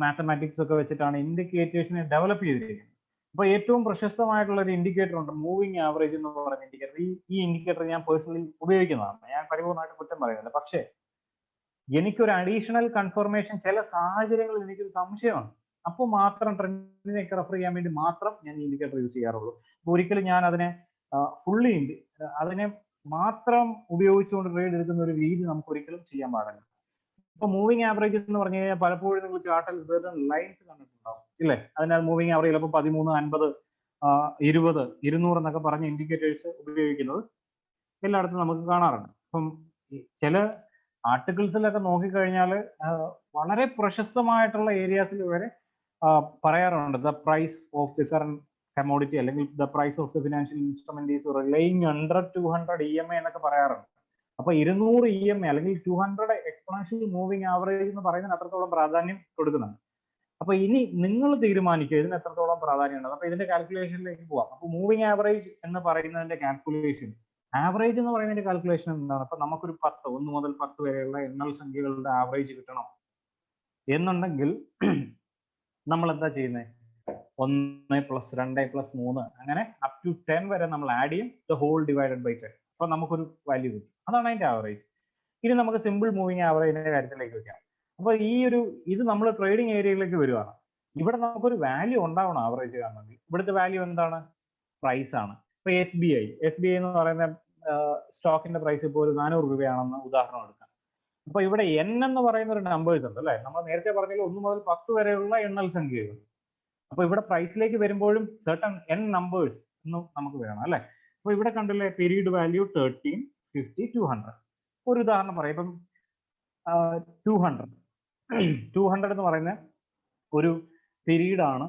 മാത്തമാറ്റിക്സ് ഒക്കെ വെച്ചിട്ടാണ് ഇൻഡിക്കേറ്റേഴ്സിനെ ഡെവലപ്പ് ചെയ്തിരിക്കുന്നത്. അപ്പൊ ഏറ്റവും പ്രശസ്തമായിട്ടുള്ള ഒരു ഇൻഡിക്കേറ്റർ ഉണ്ട്, മൂവിങ് ആവറേജ് എന്ന് പറയുന്ന ഇൻഡിക്കേറ്റർ. ഈ ഇൻഡിക്കേറ്റർ ഞാൻ പേഴ്സണലി ഉപയോഗിക്കുന്നതാണ്, ഞാൻ പരിപൂർണ്ണമായിട്ട് കുറ്റം പറയുന്നില്ല. പക്ഷേ എനിക്കൊരു അഡീഷണൽ കൺഫർമേഷൻ ചില സാഹചര്യങ്ങളിൽ എനിക്കൊരു സംശയമാണ്, അപ്പോൾ മാത്രം ട്രെൻഡിനെയൊക്കെ റെഫർ ചെയ്യാൻ വേണ്ടി മാത്രം ഞാൻ ഇൻഡിക്കേറ്റർ യൂസ് ചെയ്യാറുള്ളൂ. ഒരിക്കലും ഞാൻ അതിനെ ഫുള്ളി അതിനെ മാത്രം ഉപയോഗിച്ചുകൊണ്ട് ട്രേഡ് എടുക്കുന്ന ഒരു രീതി നമുക്ക് ഒരിക്കലും ചെയ്യാൻ പാടില്ല. ഇപ്പൊ മൂവിങ് ആവറേജ് എന്ന് പറഞ്ഞു കഴിഞ്ഞാൽ പലപ്പോഴും നിങ്ങൾ ചാർട്ടിൽ ലൈൻസ് കണ്ടിട്ടുണ്ടാവും ഇല്ലേ? അതിനാൽ മൂവിങ് ആവറേജ് ചിലപ്പോൾ 13, 50, 20, 200 എന്നൊക്കെ പറഞ്ഞ ഇൻഡിക്കേറ്റേഴ്സ് ഉപയോഗിക്കുന്നത് എല്ലായിടത്തും നമുക്ക് കാണാറുണ്ട്. അപ്പം ചില ആർട്ടിക്കിൾസിലൊക്കെ നോക്കിക്കഴിഞ്ഞാൽ വളരെ പ്രശസ്തമായിട്ടുള്ള ഏരിയാസിൽ വരെ പറയാറുണ്ട്, the price of the current commodity അല്ലെങ്കിൽ the price of the financial instrument is relying under 200 EMA എന്നൊക്കെ പറയാറുണ്ട്. അപ്പൊ 200 EMA അല്ലെങ്കിൽ 200 എക്സ്പോണൻഷ്യൽ മൂവിങ് ആവറേജ് എന്ന് പറയുന്നതിന് അത്രത്തോളം പ്രാധാന്യം കൊടുക്കുന്നുണ്ട്. അപ്പൊ ഇനി നിങ്ങൾ തീരുമാനിക്കുക ഇതിന് എത്രത്തോളം പ്രാധാന്യം ഉണ്ട്. അപ്പൊ ഇതിന്റെ കാൽക്കുലേഷനിലേക്ക് പോവാം. അപ്പൊ മൂവിങ് ആവറേജ് എന്ന് പറയുന്നതിന്റെ കാൽക്കുലേഷൻ, ആവറേജ് എന്ന് പറയുന്നതിന്റെ കാൽക്കുലേഷൻ എന്താണ്? അപ്പൊ നമുക്കൊരു 1 മുതൽ 10 വരെയുള്ള എണ്ണൽ സംഖ്യകളുടെ ആവറേജ് കിട്ടണം എന്നുണ്ടെങ്കിൽ നമ്മൾ എന്താ ചെയ്യുന്നത്? 1 + 2 + 3 അങ്ങനെ അപ് ടു 10 വരെ നമ്മൾ ആഡ് ചെയ്യും, ദ ഹോൾ ഡിവൈഡഡ് ബൈ 10. അപ്പൊ നമുക്കൊരു വാല്യൂ കിട്ടും. അതാണ് അതിന്റെ ആവറേജ്. ഇനി നമുക്ക് സിമ്പിൾ മൂവിങ് ആവറേജിന്റെ കാര്യത്തിലേക്ക് വെക്കാം. അപ്പൊ ഇത് നമ്മൾ ട്രേഡിംഗ് ഏരിയയിലേക്ക് വരുവാണ്. ഇവിടെ നമുക്കൊരു വാല്യൂ ഉണ്ടാവണം ആവറേജ് കാണണമെങ്കിൽ. ഇവിടുത്തെ വാല്യൂ എന്താണ്? പ്രൈസ് ആണ്. ഇപ്പൊ SBI എന്ന് പറയുന്ന സ്റ്റോക്കിന്റെ പ്രൈസ് ഇപ്പോൾ ഒരു 400 രൂപയാണെന്ന് ഉദാഹരണം എടുക്കാം. അപ്പൊ ഇവിടെ N എന്ന് പറയുന്ന ഒരു നമ്പേഴ്സ് ഉണ്ട് അല്ലെ? നമ്മൾ നേരത്തെ പറഞ്ഞാൽ 1 മുതൽ 10 വരെയുള്ള എണ്ണൽ സംഖ്യകൾ. അപ്പൊ ഇവിടെ പ്രൈസിലേക്ക് വരുമ്പോഴും certain N നമ്പേഴ്സ് എന്നും നമുക്ക് വേണം അല്ലെ? അപ്പൊ ഇവിടെ കണ്ടില്ലേ, പീരീഡ് വാല്യൂ 13, 50, 200. ഒരു ഉദാഹരണം പറയാം. ഇപ്പം 200 എന്ന് പറയുന്ന ഒരു പീരീഡ് ആണ്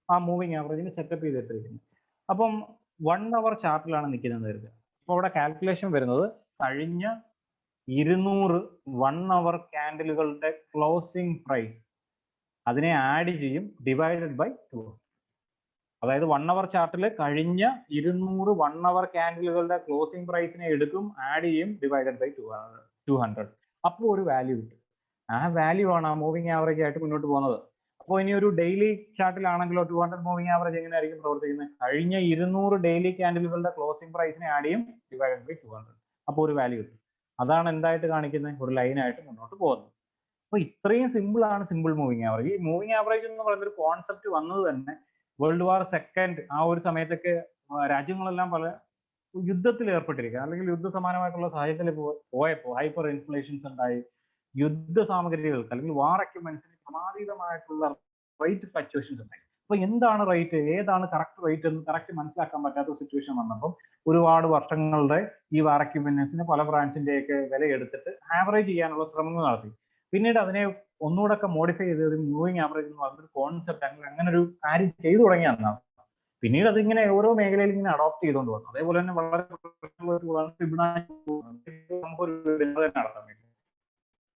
ആ മൂവിങ് ആവറേജിന് സെറ്റപ്പ് ചെയ്തിട്ടിരിക്കുന്നത്. അപ്പം 1 അവർ ചാർട്ടിലാണ് നിൽക്കുന്നത് കരുതുക. അപ്പൊ അവിടെ കാൽക്കുലേഷൻ വരുന്നത് കഴിഞ്ഞ 200 1 അവർ ക്യാൻഡിലുകളുടെ ക്ലോസിംഗ് പ്രൈസ് അതിനെ ആഡ് ചെയ്യും, ഡിവൈഡഡ് ബൈ 2. അതായത് 1 അവർ ചാർട്ടിൽ കഴിഞ്ഞ 200 1 അവർ ക്യാൻഡിലുകളുടെ ക്ലോസിംഗ് പ്രൈസിനെ എടുക്കും, ആഡ് ചെയ്യും, ഡിവൈഡഡ് ബൈ 200. അപ്പോൾ ഒരു വാല്യൂ കിട്ടും. ആ വാല്യൂ ആണ് ആ മൂവിങ് ആവറേജ് ആയിട്ട് മുന്നോട്ട് പോകുന്നത്. അപ്പോൾ ഇനി ഒരു ഡെയിലി ചാർട്ടിലാണെങ്കിലോ 200 മൂവിങ് ആവറേജ് എങ്ങനെയായിരിക്കും പ്രവർത്തിക്കുന്നത്? കഴിഞ്ഞ 200 ഡെയിലി ക്യാൻഡിലുകളുടെ ക്ലോസിംഗ് പ്രൈസിനെ ആഡ് ചെയ്യും, ഡിവൈഡഡ് ബൈ 200. അപ്പോൾ ഒരു വാല്യൂ കിട്ടും. അതാണ് എന്തായിട്ട് കാണിക്കുന്നത്? ഒരു ലൈനായിട്ട് മുന്നോട്ട് പോകുന്നത്. അപ്പൊ ഇത്രയും സിമ്പിൾ ആണ് സിമ്പിൾ മൂവിങ് ആവറേജ്. ഈ മൂവിങ് ആവറേജ് എന്ന് പറയുന്ന ഒരു കോൺസെപ്റ്റ് വന്നത് തന്നെ വേൾഡ് വാർ സെക്കൻഡ് ആ ഒരു സമയത്തൊക്കെ രാജ്യങ്ങളെല്ലാം പല യുദ്ധത്തിൽ ഏർപ്പെട്ടിരിക്കുക അല്ലെങ്കിൽ യുദ്ധ സമാനമായിട്ടുള്ള സാഹചര്യത്തിൽ പോയപ്പോൾ ഹൈപ്പർ ഇൻഫ്ലേഷൻസ് ഉണ്ടായി. യുദ്ധ സാമഗ്രികൾക്ക് അല്ലെങ്കിൽ വാർ എക്യുപ്മെന്റ്സിന് ക്രമാതീതമായിട്ടുള്ള റേറ്റ് ഫ്ലക്ച്വേഷൻസ് ഉണ്ടായി. അപ്പൊ എന്താണ് റേറ്റ്, ഏതാണ് കറക്റ്റ് റേറ്റ് എന്ന് കറക്റ്റ് മനസ്സിലാക്കാൻ പറ്റാത്ത സിറ്റുവേഷൻ വന്നപ്പോൾ ഒരുപാട് വർഷങ്ങളുടെ ഈ വാർ എക്യുപ്മെന്റ്സിന് പല ബ്രാൻഡ്സിന്റെയൊക്കെ വില എടുത്തിട്ട് ആവറേജ് ചെയ്യാനുള്ള ശ്രമങ്ങൾ നടത്തി. പിന്നീട് അതിനെ ഒന്നുകൂടെ ഒക്കെ മോഡിഫൈ ചെയ്ത് ഒരു മൂവിങ് ആവറേജ് എന്ന് പറഞ്ഞൊരു കോൺസെപ്റ്റ് അങ്ങനെ ഒരു കാര്യം ചെയ്തു തുടങ്ങിയാണ്. പിന്നീട് അതിങ്ങനെ ഓരോ മേഖലയിൽ ഇങ്ങനെ അഡോപ്റ്റ് ചെയ്തുകൊണ്ട് വന്നു. അതേപോലെ തന്നെ വളരെ നമുക്കൊരു നടത്താൻ വേണ്ടി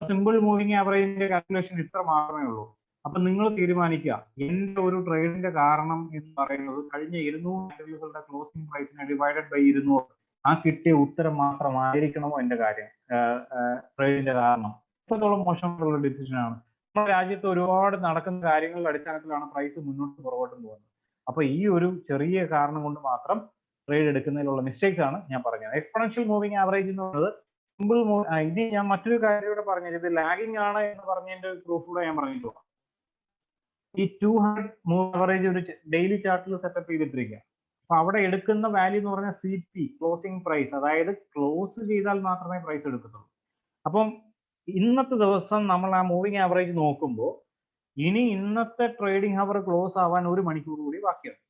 സിമ്പിൾ മൂവിങ് ആവറേജിന്റെ കാൽക്കുലേഷൻ ഇത്ര മാത്രമേ ഉള്ളൂ. അപ്പൊ നിങ്ങൾ തീരുമാനിക്കുക, എന്റെ ഒരു ട്രേഡിന്റെ കാരണം എന്ന് പറയുന്നത് കഴിഞ്ഞ 200 ക്യാൻഡിലുകളുടെ ക്ലോസിംഗ് പ്രൈസിനെ ഡിവൈഡഡ് ബൈ 200. ആ കിട്ടിയ ഉത്തരം മാത്രമായിരിക്കണമോ എന്റെ കാര്യം ട്രേഡിന്റെ കാരണം? ഇത്രത്തോളം മോശമായിട്ടുള്ള ഡിസിഷൻ ആണ്. നമ്മുടെ രാജ്യത്ത് ഒരുപാട് നടക്കുന്ന കാര്യങ്ങളുടെ അടിസ്ഥാനത്തിലാണ് പ്രൈസ് മുന്നോട്ട് പുറകോട്ടും പോകുന്നത്. അപ്പൊ ഈ ഒരു ചെറിയ കാരണം കൊണ്ട് മാത്രം ട്രേഡ് എടുക്കുന്നതിലുള്ള മിസ്റ്റേക്സ് ആണ് ഞാൻ പറഞ്ഞത്. എക്സ്പൊണൻഷ്യൽ മൂവിങ് ആവറേജ് എന്ന് പറയുന്നത് സിമ്പിൾ ഇനി ഞാൻ മറ്റൊരു കാര്യം കൂടെ പറഞ്ഞത്, ഇത് ലാഗിങ് ആണ് എന്ന് പറഞ്ഞതിന്റെ പ്രൂഫ് കൂടെ ഞാൻ പറഞ്ഞിട്ട് പോകാം. ഈ 200 മൂവ് ആവറേജ് ഒരു ഡെയിലി ചാർട്ടിൽ സെറ്റപ്പ് ചെയ്തിട്ടിരിക്കുക. അപ്പൊ അവിടെ എടുക്കുന്ന വാല്യൂ എന്ന് പറഞ്ഞാൽ CP, ക്ലോസിംഗ് പ്രൈസ്, അതായത് ക്ലോസ് ചെയ്താൽ മാത്രമേ പ്രൈസ് എടുക്കത്തുള്ളൂ. അപ്പം ഇന്നത്തെ ദിവസം നമ്മൾ ആ മൂവിങ് ആവറേജ് നോക്കുമ്പോൾ ഇനി ഇന്നത്തെ ട്രേഡിംഗ് ഹവർ ക്ലോസ് ആവാൻ 1 മണിക്കൂർ കൂടി ബാക്കിയുണ്ട്.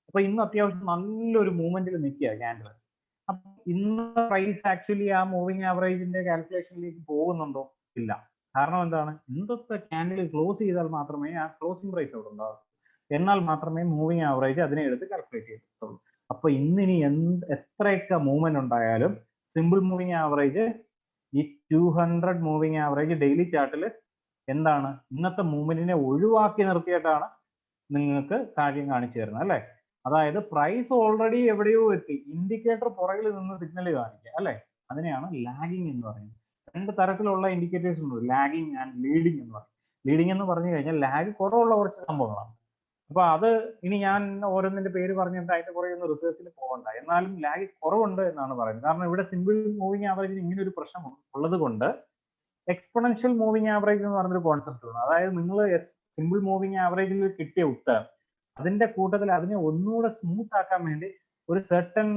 അപ്പൊ ഇന്ന് അത്യാവശ്യം നല്ലൊരു മൂവ്മെന്റിൽ നിൽക്കുക ക്യാൻഡിൽ. അപ്പൊ ഇന്ന് പ്രൈസ് ആക്ച്വലി ആ മൂവിങ് ആവറേജിന്റെ കാൽക്കുലേഷനിലേക്ക് പോകുന്നുണ്ടോ? ഇല്ല. കാരണം എന്താണ്? ഇന്നത്തെ ക്യാൻഡിൽ ക്ലോസ് ചെയ്താൽ മാത്രമേ ആ ക്ലോസിംഗ് പ്രൈസ് അവിടെ ഉണ്ടാവൂ. എന്നാൽ മാത്രമേ മൂവിങ് ആവറേജ് അതിനെ എടുത്ത് കാൽക്കുലേറ്റ് ചെയ്യത്തുള്ളൂ. അപ്പൊ ഇന്നിനി എത്രയൊക്കെ മൂവ്മെന്റ് ഉണ്ടായാലും സിമ്പിൾ മൂവിങ് ആവറേജ്, ഈ 200 മൂവിങ് ആവറേജ് ഡെയിലി ചാർട്ടിൽ എന്താണ് ഇന്നത്തെ മൂവ്മെന്റിനെ ഒഴിവാക്കി നിർത്തിയിട്ടാണ് നിങ്ങൾക്ക് കാര്യം കാണിച്ചു തരുന്നത്, അല്ലെ? അതായത് പ്രൈസ് ഓൾറെഡി എവിടെയോ എത്തി, ഇൻഡിക്കേറ്റർ പുറകിൽ നിന്ന് സിഗ്നൽ കാണിക്കുക, അല്ലെ? അതിനെയാണ് ലാഗിങ് എന്ന് പറയുന്നത്. 2 തരത്തിലുള്ള ഇൻഡിക്കേറ്റേഴ്സ് ഉണ്ട്, ലാഗിങ് ആൻഡ് ലീഡിങ് എന്ന് പറയും. ലീഡിങ് എന്ന് പറഞ്ഞു കഴിഞ്ഞാൽ ലാഗ് കുറവുള്ള കുറച്ച് സംഭവങ്ങളാണ്. അപ്പൊ അത് ഇനി ഞാൻ ഓരോന്നിന്റെ പേര് പറഞ്ഞിട്ട് അതിന്റെ പുറകെ ഒന്ന് റിസർച്ചിൽ പോകണ്ട, എന്നാലും ലാഗ് കുറവുണ്ട് എന്നാണ് പറയുന്നത്. കാരണം ഇവിടെ സിമ്പിൾ മൂവിങ് ആവറേജിന് ഇങ്ങനെ ഒരു പ്രശ്നം ഉള്ളത് കൊണ്ട് എക്സ്പൊണൻഷ്യൽ മൂവിങ് ആവറേജ് എന്ന് പറഞ്ഞൊരു കോൺസെപ്റ്റ് ഉണ്ട്. അതായത് നിങ്ങൾ സിമ്പിൾ മൂവിങ് ആവറേജിൽ കിട്ടിയ ഉത്തരം അതിന്റെ കൂട്ടത്തിൽ അതിനെ ഒന്നുകൂടെ സ്മൂത്ത് ആക്കാൻ വേണ്ടി ഒരു സെർട്ടൺ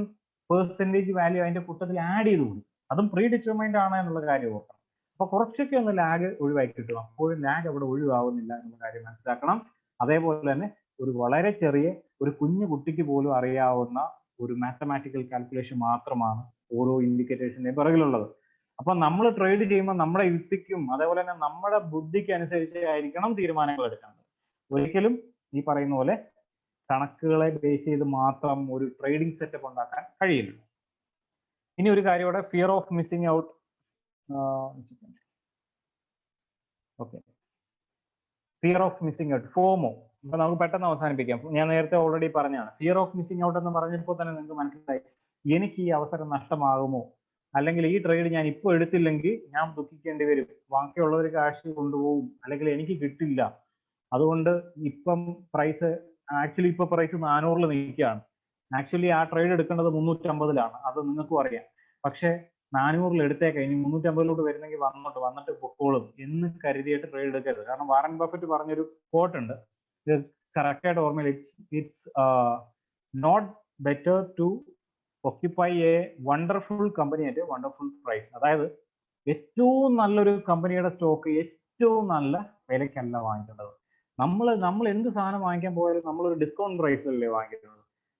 പെർസെന്റേജ് വാല്യൂ അതിന്റെ കൂട്ടത്തിൽ ആഡ് ചെയ്ത് കൊടുക്കും. അതും പ്രീ ഡിറ്റർമൈൻഡ് ആണ് എന്നുള്ള കാര്യം ഓർക്കണം. അപ്പൊ കുറച്ചൊക്കെ ഒന്ന് ലാഗ് ഒഴിവാക്കി കിട്ടണം. അപ്പോഴും ലാഗ് അവിടെ ഒഴിവാകുന്നില്ല എന്നുള്ള കാര്യം മനസ്സിലാക്കണം. അതേപോലെ തന്നെ ഒരു വളരെ ചെറിയ ഒരു കുഞ്ഞു കുട്ടിക്ക് പോലും അറിയാവുന്ന ഒരു മാത്തമാറ്റിക്കൽ കാൽക്കുലേഷൻ മാത്രമാണ് ഓരോ ഇൻഡിക്കേറ്റേഴ്സിന്റെ പിറകിലുള്ളത്. അപ്പൊ നമ്മൾ ട്രേഡ് ചെയ്യുമ്പോൾ നമ്മുടെ യുക്തിക്കും അതേപോലെ തന്നെ നമ്മുടെ ബുദ്ധിക്ക് അനുസരിച്ച് ആയിരിക്കണം തീരുമാനങ്ങൾ എടുക്കേണ്ടത്. ഒരിക്കലും ഈ പറയുന്ന പോലെ കണക്കുകളെ ബേസ് ചെയ്ത് മാത്രം ഒരു ട്രേഡിംഗ് സെറ്റപ്പ് ഉണ്ടാക്കാൻ കഴിയില്ല. ഇനി ഒരു കാര്യം ഇവിടെ, fear of missing out. Okay, fear of missing out, FOMO. അപ്പൊ നമുക്ക് പെട്ടെന്ന് അവസാനിപ്പിക്കാം. ഞാൻ നേരത്തെ ഓൾറെഡി പറഞ്ഞാണ്, ഫിയർ ഓഫ് മിസ്സിംഗ് ഔട്ട് എന്ന് പറഞ്ഞപ്പോൾ തന്നെ നിങ്ങൾക്ക് മനസ്സിലായി എനിക്ക് ഈ അവസരം നഷ്ടമാകുമോ, അല്ലെങ്കിൽ ഈ ട്രേഡ് ഞാൻ ഇപ്പോൾ എടുത്തില്ലെങ്കിൽ ഞാൻ ദുഃഖിക്കേണ്ടി വരും, ബാക്കിയുള്ളവർ കാശ് കൊണ്ടുപോകും, അല്ലെങ്കിൽ എനിക്ക് കിട്ടില്ല. അതുകൊണ്ട് ഇപ്പം പ്രൈസ് ആക്ച്വലി ഇപ്പൊ പ്രൈസ് 400 നിൽക്കുകയാണ്. ആക്ച്വലി ആ ട്രേഡ് എടുക്കേണ്ടത് 350-ലാണ്, അത് നിങ്ങൾക്കും അറിയാം. പക്ഷെ 400 എടുത്തേക്കാം, ഇനി 350 വരുന്നെങ്കിൽ വന്നിട്ട് പൊക്കോളും എന്ന് കരുതിയിട്ട് ട്രേഡ് എടുക്കരുത്. കാരണം വാറൻ ബഫറ്റ് പറഞ്ഞൊരു കോട്ട് ഉണ്ട്, ഇത് കറക്റ്റ് ആയിട്ട് ഓർമ്മയില്ല. It's not better to occupy a wonderful company at wonderful price. അതായത് ഏറ്റവും നല്ലൊരു കമ്പനിയുടെ സ്റ്റോക്ക് ഏറ്റവും നല്ല വിലയ്ക്കല്ല വാങ്ങിക്കേണ്ടത്. നമ്മൾ എന്ത് സാധനം വാങ്ങിക്കാൻ പോയാലും നമ്മളൊരു ഡിസ്കൗണ്ട് പ്രൈസിലല്ലേ വാങ്ങിക്കുന്നത്.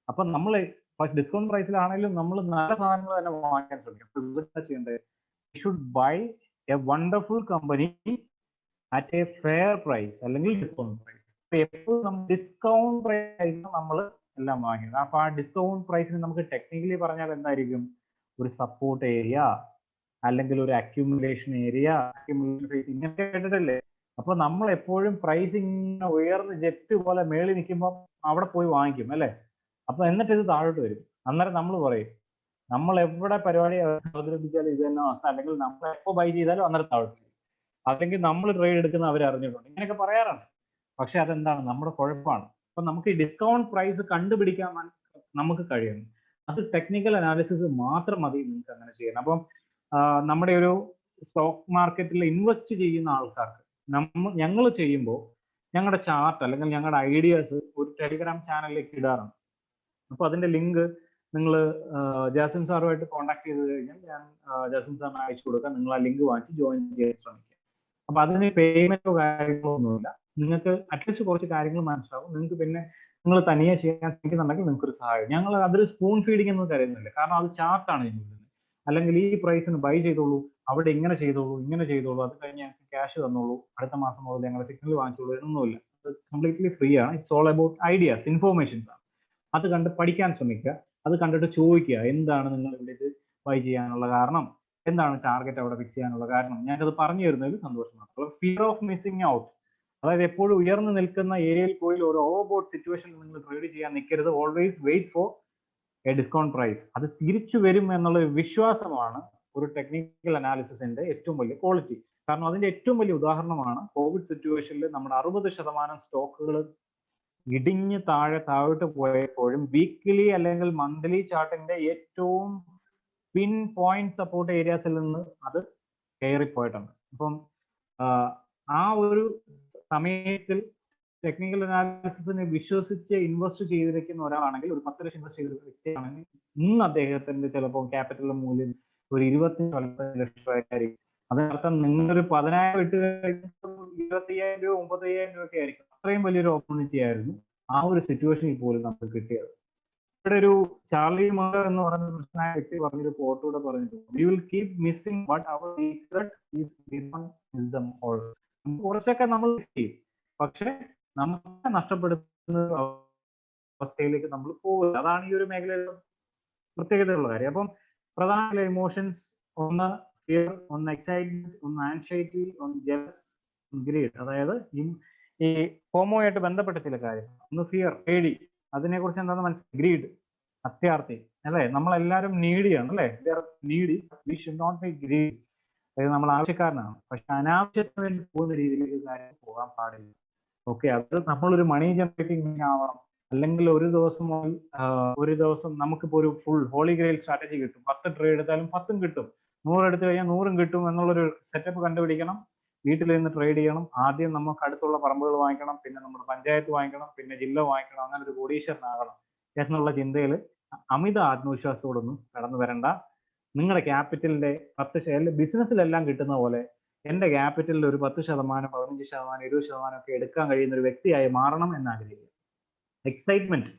അപ്പൊ നമ്മൾ ഡിസ്കൗണ്ട് പ്രൈസിലാണെങ്കിലും നമ്മൾ നല്ല സാധനങ്ങൾ തന്നെ വാങ്ങിക്കാൻ ശ്രമിക്കും. എന്താ ചെയ്യേണ്ടത്? You should buy a wonderful company at a fair price, അല്ലെങ്കിൽ ഡിസ്കൗണ്ട് പ്രൈസ്. എപ്പോഴും ഡിസ്കൗണ്ട് പ്രൈസ് ആയിരിക്കും നമ്മൾ എല്ലാം വാങ്ങിക്കുന്നത്. അപ്പൊ ആ ഡിസ്കൗണ്ട് പ്രൈസിന് നമുക്ക് ടെക്നിക്കലി പറഞ്ഞാൽ എന്തായിരിക്കും? ഒരു സപ്പോർട്ട് ഏരിയ, അല്ലെങ്കിൽ ഒരു അക്യുമുലേഷൻ ഏരിയ, അക്യുമുലേഷൻ ഫേസ്, ഇങ്ങനത്തെ കേട്ടിട്ടല്ലേ? അപ്പൊ നമ്മൾ എപ്പോഴും പ്രൈസ് ഇങ്ങനെ ഉയർന്ന് ജെറ്റ് പോലെ മേളിൽ നിൽക്കുമ്പോൾ അവിടെ പോയി വാങ്ങിക്കും, അല്ലെ? അപ്പൊ എന്നിട്ട് ഇത് താഴോട്ട് വരും. അന്നേരം നമ്മൾ പറയും നമ്മൾ എവിടെ പരിപാടി അവതരിപ്പിച്ചാലും ഇത് തന്നെ അവസ്ഥ, അല്ലെങ്കിൽ നമ്മൾ എപ്പോൾ ബൈ ചെയ്താലും അന്നേരം താഴോട്ട് വരും, അല്ലെങ്കിൽ നമ്മൾ ട്രേഡ് എടുക്കുന്ന അവർ അറിഞ്ഞിട്ടുണ്ട്, ഇങ്ങനെയൊക്കെ പറയാറുണ്ട്. പക്ഷെ അതെന്താണ്? നമ്മുടെ കുഴപ്പമാണ്. അപ്പൊ നമുക്ക് ഈ ഡിസ്കൗണ്ട് പ്രൈസ് കണ്ടുപിടിക്കാൻ നമുക്ക് കഴിയണം. അത് ടെക്നിക്കൽ അനാലിസിസ് മാത്രം മതി നിങ്ങൾക്ക് അങ്ങനെ ചെയ്യണം. അപ്പം നമ്മുടെ ഒരു സ്റ്റോക്ക് മാർക്കറ്റിൽ ഇൻവെസ്റ്റ് ചെയ്യുന്ന ആൾക്കാർക്ക് ഞങ്ങൾ ചെയ്യുമ്പോൾ ഞങ്ങളുടെ ചാർട്ട് അല്ലെങ്കിൽ ഞങ്ങളുടെ ഐഡിയാസ് ഒരു ടെലിഗ്രാം ചാനലിലേക്ക് ഇടാറുണ്ട്. അപ്പൊ അതിന്റെ ലിങ്ക് നിങ്ങൾ ജാസിൻ സാറുമായിട്ട് കോൺടാക്ട് ചെയ്ത് കഴിഞ്ഞാൽ ഞാൻ ജാസിൻ സാറിന് അയച്ചു കൊടുക്കാം. നിങ്ങൾ ആ ലിങ്ക് വാങ്ങിച്ച് ജോയിൻ ചെയ്യാൻ ശ്രമിക്കുക. അപ്പൊ അതിന് പേയ്മെന്റോ കാര്യങ്ങളോ ഒന്നുമില്ല. നിങ്ങൾക്ക് അറ്റ്ലീസ്റ്റ് കുറച്ച് കാര്യങ്ങൾ മനസ്സിലാവും. നിങ്ങൾക്ക് പിന്നെ നിങ്ങൾ തനിയെ ചെയ്യാൻ ശ്രമിക്കുന്നുണ്ടെങ്കിൽ നിങ്ങൾക്ക് ഒരു സഹായം. ഞങ്ങൾ അതൊരു സ്പൂൺ ഫീഡിംഗ് എന്ന് കരുതുന്നില്ല. കാരണം അത് ചാർട്ടാണ് ചെയ്യുന്നത്. അല്ലെങ്കിൽ ഈ പ്രൈസിന് ബൈ ചെയ്തോളൂ, അവിടെ ഇങ്ങനെ ചെയ്തോളൂ, ഇങ്ങനെ ചെയ്തോളൂ, അത് കഴിഞ്ഞ് ഞങ്ങൾക്ക് ക്യാഷ് തന്നോളൂ, അടുത്ത മാസം മുതൽ ഞങ്ങൾ സിഗ്നൽ വാങ്ങിച്ചോളൂ എന്നൊന്നുമില്ല. അത് കംപ്ലീറ്റ്ലി ഫ്രീ ആണ്. It's all about ideas, informations ആണ്. അത് കണ്ട് പഠിക്കാൻ ശ്രമിക്കുക. അത് കണ്ടിട്ട് ചോദിക്കുക, എന്താണ് നിങ്ങൾ ഇവിടെ ഇത് ബൈ ചെയ്യാനുള്ള കാരണം, എന്താണ് ടാർഗറ്റ് അവിടെ ഫിക്സ് ചെയ്യാനുള്ള കാരണം. ഞാനത് പറഞ്ഞു തരുന്നതിൽ സന്തോഷമാണ്. ഫിയർ ഓഫ് മിസ്സിംഗ് ഔട്ട്, അതായത് എപ്പോഴും ഉയർന്നു നിൽക്കുന്ന ഏരിയയിൽ പോയി ഒരു ഓവർബോട്ട് സിറ്റുവേഷനിൽ നിങ്ങൾ ട്രേഡ് ചെയ്യാൻ നിൽക്കരുത്. Always wait for a discount price. അത് തിരിച്ചു വരും എന്നുള്ള വിശ്വാസമാണ് ഒരു ടെക്നിക്കൽ അനാലിസിസിന്റെ ഏറ്റവും വലിയ ക്വാളിറ്റി. കാരണം അതിന്റെ ഏറ്റവും വലിയ ഉദാഹരണമാണ് കോവിഡ് സിറ്റുവേഷനിൽ നമ്മുടെ 60% സ്റ്റോക്കുകൾ ഇടിഞ്ഞ് താഴോട്ട് പോയപ്പോഴും വീക്ക്ലി അല്ലെങ്കിൽ മന്ത്ലി ചാർട്ടിന്റെ ഏറ്റവും പിൻ പോയിന്റ് സപ്പോർട്ട് ഏരിയാസിൽ നിന്ന് അത് കയറിപ്പോയിട്ടുണ്ട്. അപ്പം ആ ഒരു സമയത്തിൽ ടെക്നിക്കൽ അനാലിസിസിനെ വിശ്വസിച്ച് ഇൻവെസ്റ്റ് ചെയ്തിരിക്കുന്ന ഒരാളാണെങ്കിൽ, ഒരു 10 ലക്ഷം ഇൻവെസ്റ്റ് ചെയ്ത വ്യക്തിയാണെങ്കിൽ, ഇന്ന് അദ്ദേഹത്തിന്റെ ചിലപ്പോൾ ക്യാപിറ്റൽ മൂല്യം ഒരു 25 ലക്ഷം രൂപയായിരിക്കും. അതിനർത്ഥം നിങ്ങളൊരു 10,000 ഇട്ട് കഴിഞ്ഞാൽ 25,000 രൂപ 30,000 രൂപയൊക്കെ ആയിരിക്കും. അത്രയും വലിയൊരു ഓപ്പർച്യൂണിറ്റി ആയിരുന്നു ആ ഒരു സിറ്റുവേഷനിൽ പോലും നമുക്ക് കിട്ടിയത്. ഇവിടെ ഒരു ചാർലി മങ്കർ എന്ന് പറയുന്ന പ്രശ്നമായ വ്യക്തി പറഞ്ഞൊരു കോട്ടൂടെ പറഞ്ഞിട്ടുണ്ട്, we will keep missing but our secret is beyond wisdom all. കുറച്ചൊക്കെ നമ്മൾ ചെയ്യും, പക്ഷെ നമുക്ക് നഷ്ടപ്പെടുന്ന അവസ്ഥയിലേക്ക് നമ്മൾ പോകില്ല. അതാണ് ഈ ഒരു മേഖലയിലെ പ്രത്യേകതയുള്ള കാര്യം. അപ്പം പ്രധാന ഇമോഷൻസ്, ഒന്ന് ഫിയർ, ഒന്ന് എക്സൈറ്റ്മെന്റ്, ഒന്ന് ആൻസൈറ്റി, ഒന്ന് ജലസ്, ഗ്രീഡ്. അതായത് ഈ ഹോമോയായിട്ട് ബന്ധപ്പെട്ട ചില കാര്യങ്ങൾ. ഒന്ന് ഫിയർ, പേടി, അതിനെ കുറിച്ച് എന്താണെന്ന് മനസ്സിലായി. ഗ്രീഡ്, അത്യാർത്ഥി, അല്ലെ? നമ്മളെല്ലാവരും നീഡിയാണ്, അല്ലെ? Needy, we should not be greed. അതായത് നമ്മൾ ആവശ്യക്കാരനാണ്, പക്ഷെ അനാവശ്യത്തിന് വേണ്ടി പോകുന്ന രീതിയിലേക്ക് കാര്യം പോകാൻ പാടില്ല. ഓക്കെ, അത് നമ്മളൊരു മണി ജനറേറ്റിംഗ് ആവണം. അല്ലെങ്കിൽ ഒരു ദിവസം നമുക്കിപ്പോ ഒരു ഫുൾ ഹോളി ഗ്രേൽ സ്ട്രാറ്റജി കിട്ടും. 10 ട്രേഡ് എടുത്താലും 10ഉം കിട്ടും, 100 എടുത്തു കഴിഞ്ഞാൽ 100ഉം കിട്ടും എന്നുള്ളൊരു സെറ്റപ്പ് കണ്ടുപിടിക്കണം. വീട്ടിൽ നിന്ന് ട്രേഡ് ചെയ്യണം. ആദ്യം നമുക്ക് അടുത്തുള്ള പറമ്പുകൾ വാങ്ങിക്കണം, പിന്നെ നമ്മുടെ പഞ്ചായത്ത് വാങ്ങിക്കണം, പിന്നെ ജില്ല വാങ്ങിക്കണം. അങ്ങനെ ഒരു കോടീശ്വരനാകണം എന്നുള്ള ചിന്തയിൽ അമിത ആത്മവിശ്വാസത്തോടൊന്നും കടന്നു വരണ്ട. നിങ്ങളുടെ ക്യാപിറ്റലിന്റെ 10% ബിസിനസ്സിലെല്ലാം കിട്ടുന്ന പോലെ എന്റെ ക്യാപിറ്റലിൽ ഒരു 10%, 15%, 20% ഒക്കെ എടുക്കാൻ കഴിയുന്ന ഒരു വ്യക്തിയായി മാറണം എന്ന് ആഗ്രഹിക്കുക. എക്സൈറ്റ്മെന്റ്,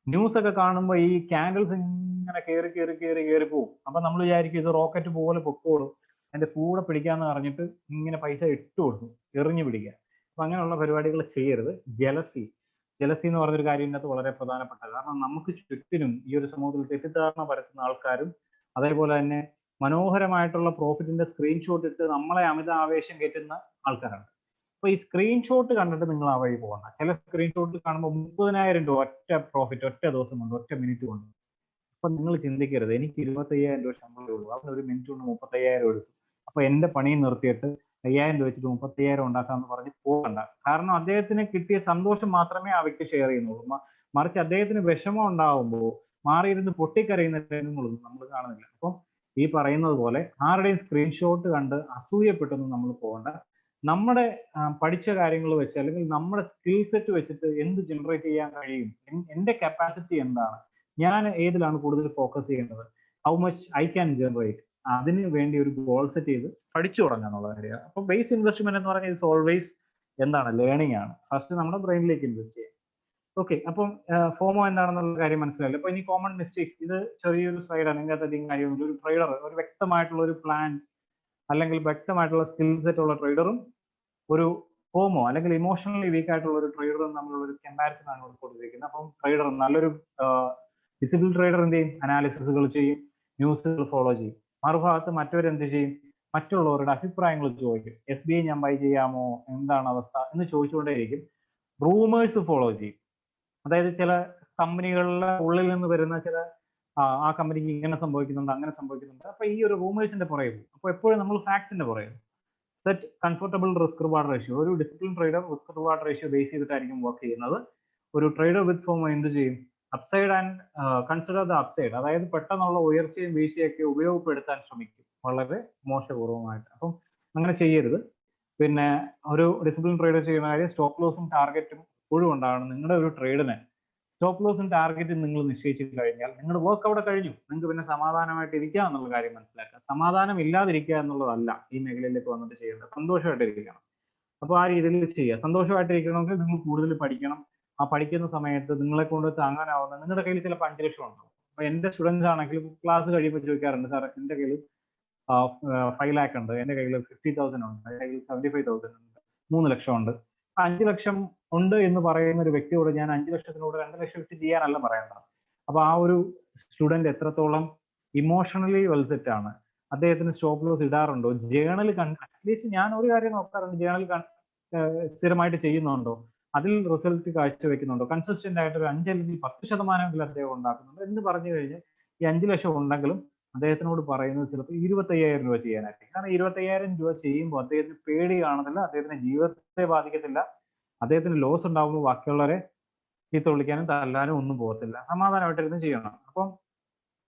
ന്യൂസ് ഒക്കെ കാണുമ്പോൾ ഈ ക്യാൻഡിൽസ് ഇങ്ങനെ കയറി പോകും. അപ്പൊ നമ്മൾ വിചാരിക്കും ഇത് റോക്കറ്റ് പോലെ പൊക്കോളും, അതിന്റെ കൂടെ പിടിക്കാന്ന് പറഞ്ഞിട്ട് ഇങ്ങനെ പൈസ ഇട്ട് കൊടുക്കും, എറിഞ്ഞു പിടിക്കുക. അപ്പൊ അങ്ങനെയുള്ള പരിപാടികൾ ചെയ്യരുത്. ജലസി എന്ന് പറഞ്ഞൊരു കാര്യം ഇതിനകത്ത് വളരെ പ്രധാനപ്പെട്ട, കാരണം നമുക്ക് ചുറ്റിനും ഈ ഒരു സമൂഹത്തിൽ തെറ്റിദ്ധാരണ പരത്തുന്ന ആൾക്കാരും അതേപോലെ തന്നെ മനോഹരമായിട്ടുള്ള പ്രോഫിറ്റിന്റെ സ്ക്രീൻഷോട്ട് ഇട്ട് നമ്മളെ അമിത ആവേശം കയറ്റുന്ന ആൾക്കാരാണ്. അപ്പൊ ഈ സ്ക്രീൻഷോട്ട് കണ്ടിട്ട് നിങ്ങൾ ആ വഴി പോകണ്ട. ചില സ്ക്രീൻഷോട്ട് കാണുമ്പോൾ 30,000 രൂപ ഒറ്റ പ്രോഫിറ്റ്, ഒറ്റ ദിവസം കൊണ്ട്, ഒറ്റ മിനിറ്റ് കൊണ്ട്. അപ്പൊ നിങ്ങൾ ചിന്തിക്കരുത് എനിക്ക് 25,000 രൂപ ശമ്പളം ഉള്ളൂ, അവൻ ഒരു മിനിറ്റ് കൊണ്ട് 30,000 എടുക്കും, അപ്പൊ എന്റെ പണി നിർത്തിയിട്ട് 5,000 രൂപ വെച്ചിട്ട് 30,000 ഉണ്ടാക്കാന്ന് പറഞ്ഞ് പോകണ്ട. കാരണം അദ്ദേഹത്തിന് കിട്ടിയ സന്തോഷം മാത്രമേ ആ വ്യക്തി ഷെയർ ചെയ്യുന്നുള്ളൂ. മറിച്ച് അദ്ദേഹത്തിന് വിഷമം ഉണ്ടാവുമ്പോൾ മാറിയിരുന്ന് പൊട്ടിക്കരയുന്ന രംഗങ്ങളൊന്നും നമ്മൾ കാണുന്നില്ല. അപ്പം ഈ പറയുന്നത് പോലെ ആരുടെയും സ്ക്രീൻഷോട്ട് കണ്ട് അസൂയപ്പെട്ടൊന്നും നമ്മൾ പോകണ്ട. നമ്മുടെ പഠിച്ച കാര്യങ്ങൾ വെച്ച് അല്ലെങ്കിൽ നമ്മുടെ സ്കിൽ സെറ്റ് വെച്ചിട്ട് എന്ത് ജനറേറ്റ് ചെയ്യാൻ കഴിയും, എന്റെ കപ്പാസിറ്റി എന്താണ്, ഞാൻ ഏതിലാണ് കൂടുതൽ ഫോക്കസ് ചെയ്യേണ്ടത്, how much I can generate, അതിന് വേണ്ടി ഒരു ഗോൾ സെറ്റ് ചെയ്ത് പഠിച്ചു തുടങ്ങുക എന്നുള്ള കാര്യമാണ്. അപ്പൊ ബേസ് ഇൻവെസ്റ്റ്മെന്റ് എന്ന് പറഞ്ഞാൽ ഇറ്റ്സ് ഓൾവേസ് എന്താണ്, ലേണിംഗ് ആണ്. ഫസ്റ്റ് നമ്മുടെ ബ്രെയിനിലേക്ക് ഇൻവെസ്റ്റ് ചെയ്യാം. ഓക്കെ, അപ്പം ഫോമോ എന്താണെന്നുള്ള കാര്യം മനസ്സിലായില്ല. അപ്പൊ ഇനി കോമൺ മിസ്റ്റേക്സ്, ഇത് ചെറിയൊരു സ്ലൈഡാണ്, ഇതിനകത്ത് അധികം കാര്യമൊന്നും. ഒരു ട്രേഡർ ഒരു വ്യക്തമായിട്ടുള്ള ഒരു പ്ലാൻ അല്ലെങ്കിൽ വ്യക്തമായിട്ടുള്ള സ്കിൽ സെറ്റ് ഉള്ള ട്രേഡറും ഒരു ഫോമോ അല്ലെങ്കിൽ ഇമോഷണലി വീക്ക് ആയിട്ടുള്ള ഒരു ട്രേഡറും തമ്മിലുള്ള ഒരു കമ്പാരിസൺ ആണ് ഇവിടെ കൊടുത്തിരിക്കുന്നത്. അപ്പം ട്രേഡർ, നല്ലൊരു ഡിസിപ്ലിൻ ട്രേഡർ എന്ത് ചെയ്യും, അനാലിസിസുകൾ ചെയ്യും, ന്യൂസുകൾ ഫോളോ ചെയ്യും. മറുഭാഗത്ത് മറ്റവരെന്ത് ചെയ്യും, മറ്റുള്ളവരുടെ അഭിപ്രായങ്ങൾ ചോദിക്കും. SBI ഞാൻ ബൈ ചെയ്യാമോ, എന്താണ് അവസ്ഥ എന്ന് ചോദിച്ചുകൊണ്ടേയിരിക്കും. റൂമേഴ്സ് ഫോളോ ചെയ്യും. അതായത് ചില കമ്പനികളുടെ ഉള്ളിൽ നിന്ന് വരുന്ന ചില ആ കമ്പനിക്ക് ഇങ്ങനെ സംഭവിക്കുന്നുണ്ട്, അങ്ങനെ സംഭവിക്കുന്നുണ്ട്. അപ്പൊ ഈ ഒരു റൂമേഴ്സിന്റെ പുറകെ പോകും. അപ്പൊ എപ്പോഴും നമ്മൾ ഫാക്ട്സിന്റെ പുറകെ. Set comfortable risk reward ratio. ഒരു discipline trader risk reward ratio base ചെയ്തിട്ടായിരിക്കും വർക്ക് ചെയ്യുന്നത്. ഒരു ട്രേഡർ വിത്ത് ഫോമോ എന്ത് ചെയ്യും, upside and consider the upside, അതായത് പെട്ടെന്നുള്ള ഉയർച്ചയും വീഴ്ചയൊക്കെ ഉപയോഗപ്പെടുത്താൻ ശ്രമിക്കും, വളരെ മോശപൂർവമായിട്ട്. അപ്പം അങ്ങനെ ചെയ്യരുത്. പിന്നെ ഒരു ഡിസിപ്ലിൻ ട്രേഡർ ചെയ്യുന്ന കാര്യം, സ്റ്റോപ്പ് ലോസും ടാർഗറ്റും എപ്പോഴും ഉണ്ടാകണം. നിങ്ങളുടെ ഒരു ട്രേഡിന് സ്റ്റോപ്പ് ലോസും ടാർഗറ്റും നിങ്ങൾ നിശ്ചയിച്ചു കഴിഞ്ഞാൽ നിങ്ങളുടെ വർക്ക് അവിടെ കഴിഞ്ഞു. നിങ്ങൾക്ക് പിന്നെ സമാധാനമായിട്ട് ഇരിക്കുക എന്നുള്ള കാര്യം മനസ്സിലാക്കുക. സമാധാനം ഇല്ലാതിരിക്കുക എന്നുള്ളതല്ല ഈ മേഖലയിലേക്ക് വന്നിട്ട് ചെയ്യേണ്ടത്, സന്തോഷമായിട്ടിരിക്കണം. അപ്പൊ ആ രീതിയിൽ ചെയ്യുക. സന്തോഷമായിട്ടിരിക്കണമെങ്കിൽ നിങ്ങൾ കൂടുതൽ പഠിക്കണം. ആ പഠിക്കുന്ന സമയത്ത് നിങ്ങളെ കൊണ്ട് താങ്ങാനാവുന്ന, നിങ്ങളുടെ കയ്യിൽ ചിലപ്പോൾ 5 ലക്ഷം ഉണ്ടാവും. അപ്പൊ എന്റെ സ്റ്റുഡൻസ് ആണെങ്കിൽ ക്ലാസ് കഴിയുമ്പോൾ ചോദിക്കാറുണ്ട്, സാർ എന്റെ കയ്യിൽ 5 ലാക്ക് ഉണ്ട്, എന്റെ കയ്യിൽ 50,000 ഉണ്ട്, എന്റെ കയ്യിൽ 75,000 ഉണ്ട്, 3 ലക്ഷം ഉണ്ട്. 5 ലക്ഷം ഉണ്ട് എന്ന് പറയുന്ന ഒരു വ്യക്തിയോട് ഞാൻ 5 ലക്ഷത്തിനോട് 2 ലക്ഷം വെച്ച് ചെയ്യാനല്ല പറയേണ്ടത്. അപ്പൊ ആ ഒരു സ്റ്റുഡന്റ് എത്രത്തോളം ഇമോഷണലി വെൽസെറ്റ് ആണ്, അദ്ദേഹത്തിന് സ്റ്റോപ്പ് ലോസ് ഇടാറുണ്ടോ, ജേണൽ അറ്റ്ലീസ്റ്റ് ഞാൻ ഒരു കാര്യം നോക്കാറുണ്ട്, ജേണൽ സ്ഥിരമായിട്ട് ചെയ്യുന്നുണ്ടോ, അതിൽ റിസൾട്ട് കാഴ്ചവെക്കുന്നുണ്ടോ, കൺസിസ്റ്റന്റ് ആയിട്ട് ഒരു 5 അല്ലെങ്കിൽ 10% അദ്ദേഹം ഉണ്ടാക്കുന്നുണ്ടോ എന്ന് പറഞ്ഞു കഴിഞ്ഞാൽ ഈ 5 ലക്ഷം ഉണ്ടെങ്കിലും അദ്ദേഹത്തിനോട് പറയുന്നത് ചിലപ്പോൾ 25,000 രൂപ ചെയ്യാനായിരിക്കും. കാരണം 25,000 രൂപ ചെയ്യുമ്പോൾ അദ്ദേഹത്തിന് പേടി കാണുന്നില്ല, അദ്ദേഹത്തിന്റെ ജീവിതത്തെ ബാധിക്കത്തില്ല, അദ്ദേഹത്തിന് ലോസ് ഉണ്ടാകുമ്പോൾ ബാക്കിയുള്ളവരെ ചീത്ത വിളിക്കാനും തല്ലാനും ഒന്നും പോകത്തില്ല, സമാധാനമായിട്ടിരുന്ന് ചെയ്യണം. അപ്പം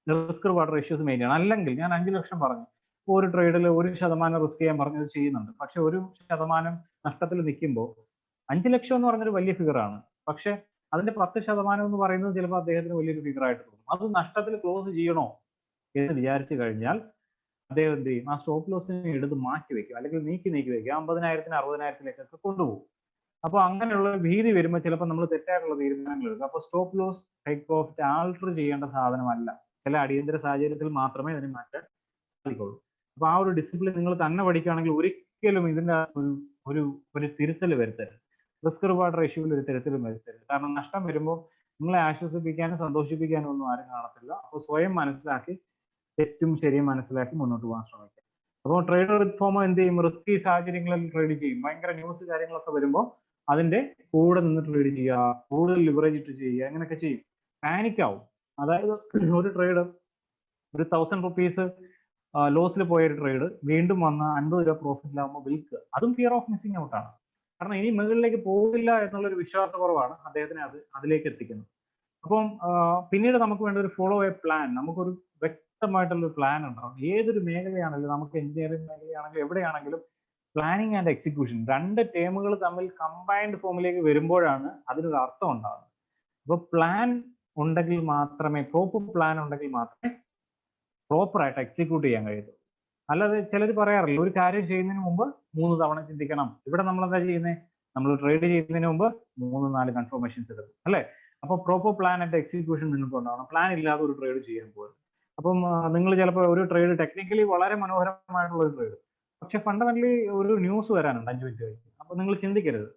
റിസ്ക് റിവാർഡ് റേഷ്യോസ് മെയിൻ ചെയ്യണം. അല്ലെങ്കിൽ ഞാൻ 5 ലക്ഷം പറഞ്ഞു, ഒരു ട്രേഡിൽ 1% റിസ്ക് ചെയ്യാൻ പറഞ്ഞത് ചെയ്യുന്നുണ്ട്, പക്ഷെ 1% നഷ്ടത്തിൽ നിൽക്കുമ്പോൾ 5 ലക്ഷം എന്ന് പറഞ്ഞൊരു വലിയ ഫിഗറാണ്. പക്ഷെ അതിന്റെ 10% എന്ന് പറയുന്നത് ചിലപ്പോൾ അദ്ദേഹത്തിന് വലിയൊരു ഫിഗർ ആയിട്ട് തോന്നും. അത് നഷ്ടത്തിൽ ക്ലോസ് ചെയ്യണോ എന്ന് വിചാരിച്ചു കഴിഞ്ഞാൽ അദ്ദേഹം എന്ത് ചെയ്യും? ആ സ്റ്റോപ്പ് ലോസിനെ എടുത്ത് മാറ്റി വെക്കും, അല്ലെങ്കിൽ നീക്കി വെക്കും, 50,000 60,000 കൊണ്ടുപോകും. അപ്പോൾ അങ്ങനെയുള്ള ഭീതി വരുമ്പോൾ ചിലപ്പോൾ നമ്മൾ തെറ്റായിട്ടുള്ള തീരുമാനങ്ങൾ എടുക്കും. അപ്പോൾ stop loss take profit alter ചെയ്യേണ്ട സാധനമല്ല. ചില അടിയന്തര സാഹചര്യത്തിൽ മാത്രമേ അതിന് മാറ്റാൻ സാധിക്കുള്ളൂ. അപ്പൊ ആ ഒരു ഡിസിപ്ലിൻ നിങ്ങൾ തന്നെ പഠിക്കുകയാണെങ്കിൽ ഒരിക്കലും ഇതിന്റെ ഒരു ഒരു തിരുത്തൽ വരുത്തരുത്. റിസ്ക് റിവാർഡ് റേഷ്യോയിൽ ഒരു തിരുത്തലും വരുത്തരുത്. കാരണം നഷ്ടം വരുമ്പോൾ നിങ്ങളെ ആശ്വസിപ്പിക്കാനും സന്തോഷിപ്പിക്കാനും ഒന്നും ആരും കാണത്തില്ല. അപ്പോൾ സ്വയം മനസ്സിലാക്കി തെറ്റും ശരിയും മനസ്സിലാക്കി മുന്നോട്ട് പോകാൻ ശ്രമിക്കുക. അപ്പോൾ ട്രേഡർ റിഫോമർ എന്ത് ചെയ്യും? റിസ്കി സാഹചര്യങ്ങളിൽ ട്രേഡ് ചെയ്യും. ഭയങ്കര ന്യൂസ് കാര്യങ്ങളൊക്കെ വരുമ്പോൾ അതിന്റെ കൂടെ നിന്ന് ട്രേഡ് ചെയ്യുക, കൂടുതൽ ലിവറേജ് ഇട്ട് ചെയ്യുക, അങ്ങനെയൊക്കെ ചെയ്യും. പാനിക് ആവും. അതായത് ഒരു ട്രേഡ് ഒരു 1000 റുപ്പീസ് ലോസിൽ പോയ ഒരു ട്രേഡ് വീണ്ടും വന്ന് 50 രൂപ പ്രോഫിറ്റിലാകുമ്പോൾ വിൽക്കുക. അതും ഫിയർ ഓഫ് മിസ്സിംഗ് ഔട്ട് ആണ്. കാരണം ഇനി മുകളിലേക്ക് പോകില്ല എന്നുള്ളൊരു വിശ്വാസക്കുറവാണ് അദ്ദേഹത്തിനെ അതിലേക്ക് എത്തിക്കുന്നത്. അപ്പം പിന്നീട് നമുക്ക് വേണ്ട ഒരു ഫോളോ എ പ്ലാൻ, നമുക്കൊരു വ്യക്തമായിട്ടുള്ള പ്ലാൻ ഉണ്ടാവും. ഏതൊരു മേഖലയാണെങ്കിലും, നമുക്ക് എഞ്ചിനീയറിംഗ് മേഖലയാണെങ്കിലും എവിടെയാണെങ്കിലും പ്ലാനിങ് ആൻഡ് എക്സിക്യൂഷൻ 2 ടേമുകൾ തമ്മിൽ കമ്പൈൻഡ് ഫോമിലേക്ക് വരുമ്പോഴാണ് അതിനൊരു അർത്ഥം ഉണ്ടാകുന്നത്. അപ്പോൾ പ്ലാൻ ഉണ്ടെങ്കിൽ മാത്രമേ, പ്രോപ്പർ പ്ലാൻ ഉണ്ടെങ്കിൽ മാത്രമേ പ്രോപ്പർ ആയിട്ട് എക്സിക്യൂട്ട് ചെയ്യാൻ കഴിയുള്ളൂ. അല്ലാതെ ചിലർ പറയാറില്ല, ഒരു കാര്യം ചെയ്യുന്നതിന് മുമ്പ് 3 തവണ ചിന്തിക്കണം. ഇവിടെ നമ്മൾ എന്താ ചെയ്യുന്നത്? നമ്മൾ ട്രേഡ് ചെയ്യുന്നതിന് മുമ്പ് 3-4 കൺഫർമേഷൻസ് എടുക്കും, അല്ലേ? അപ്പോൾ പ്രോപ്പർ പ്ലാൻ ആൻഡ് എക്സിക്യൂഷൻ നിങ്ങൾക്ക് ഉണ്ടാവണം. പ്ലാൻ ഇല്ലാതെ ഒരു ട്രേഡ് ചെയ്യാൻ പോകും. അപ്പം നിങ്ങൾ ചിലപ്പോൾ ഒരു ട്രേഡ് ടെക്നിക്കലി വളരെ മനോഹരമായിട്ടുള്ള ഒരു ട്രേഡ്, പക്ഷെ ഫണ്ടമെന്റലി ഒരു ന്യൂസ് വരാനുണ്ട് 5 മിനിറ്റ് കഴിഞ്ഞ്. അപ്പൊ നിങ്ങൾ ചിന്തിക്കരുത്,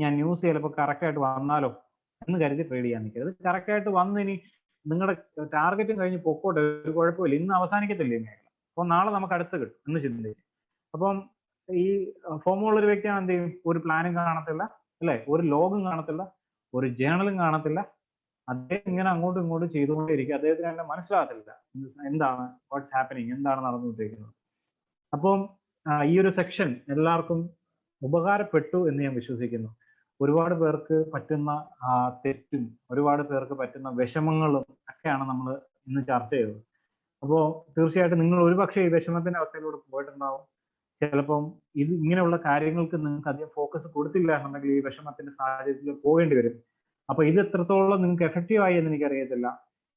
ഞാൻ ന്യൂസ് ചിലപ്പോൾ കറക്റ്റ് ആയിട്ട് വന്നാലോ എന്ന് കരുതി ട്രേഡ് ചെയ്യാൻ നിൽക്കരുത്. കറക്റ്റ് ആയിട്ട് വന്ന് ഇനി നിങ്ങളുടെ ടാർഗറ്റും കഴിഞ്ഞ് പൊക്കോട്ടെ, ഒരു കുഴപ്പമില്ല, ഇന്ന് അവസാനിക്കത്തില്ലേ മേഖല, അപ്പോൾ നാളെ നമുക്ക് അടുത്ത് കിട്ടും എന്ന് ചിന്തിക്കും. അപ്പം ഈ ഫോമുള്ള ഒരു വ്യക്തിയാണ് എന്ത് ചെയ്യും? ഒരു പ്ലാനും കാണത്തില്ല, അല്ലെ? ഒരു ലോഗും കാണത്തില്ല, ഒരു ജേണലും കാണത്തില്ല. അദ്ദേഹം ഇങ്ങനെ അങ്ങോട്ടും ഇങ്ങോട്ടും ചെയ്തുകൊണ്ടേയിരിക്കും. അദ്ദേഹത്തിന് തന്നെ മനസ്സിലാകത്തില്ല എന്താണ് വാട്ട്സ് ഹാപ്പനിങ്, എന്താണ് നടന്നുകൊണ്ടിരിക്കുന്നത്. അപ്പം ഈ ഒരു സെക്ഷൻ എല്ലാവർക്കും ഉപകാരപ്പെട്ടു എന്ന് ഞാൻ വിശ്വസിക്കുന്നു. ഒരുപാട് പേർക്ക് പറ്റുന്ന തെറ്റും ഒരുപാട് പേർക്ക് പറ്റുന്ന വിഷമങ്ങളും ഒക്കെയാണ് നമ്മൾ ഇന്ന് ചർച്ച ചെയ്തത്. അപ്പോൾ തീർച്ചയായിട്ടും നിങ്ങൾ ഒരുപക്ഷെ ഈ വിഷമത്തിന്റെ അവസ്ഥയിലൂടെ പോയിട്ടുണ്ടാവും. ചിലപ്പം ഇത് ഇങ്ങനെയുള്ള കാര്യങ്ങൾക്ക് നിങ്ങൾക്ക് അധികം ഫോക്കസ് കൊടുത്തില്ല എന്നുണ്ടെങ്കിൽ ഈ വിഷമത്തിന്റെ സാഹചര്യത്തിൽ പോകേണ്ടി വരും. അപ്പൊ ഇത് എത്രത്തോളം നിങ്ങൾക്ക് എഫക്റ്റീവ് ആയി എന്ന് എനിക്കറിയത്തില്ല.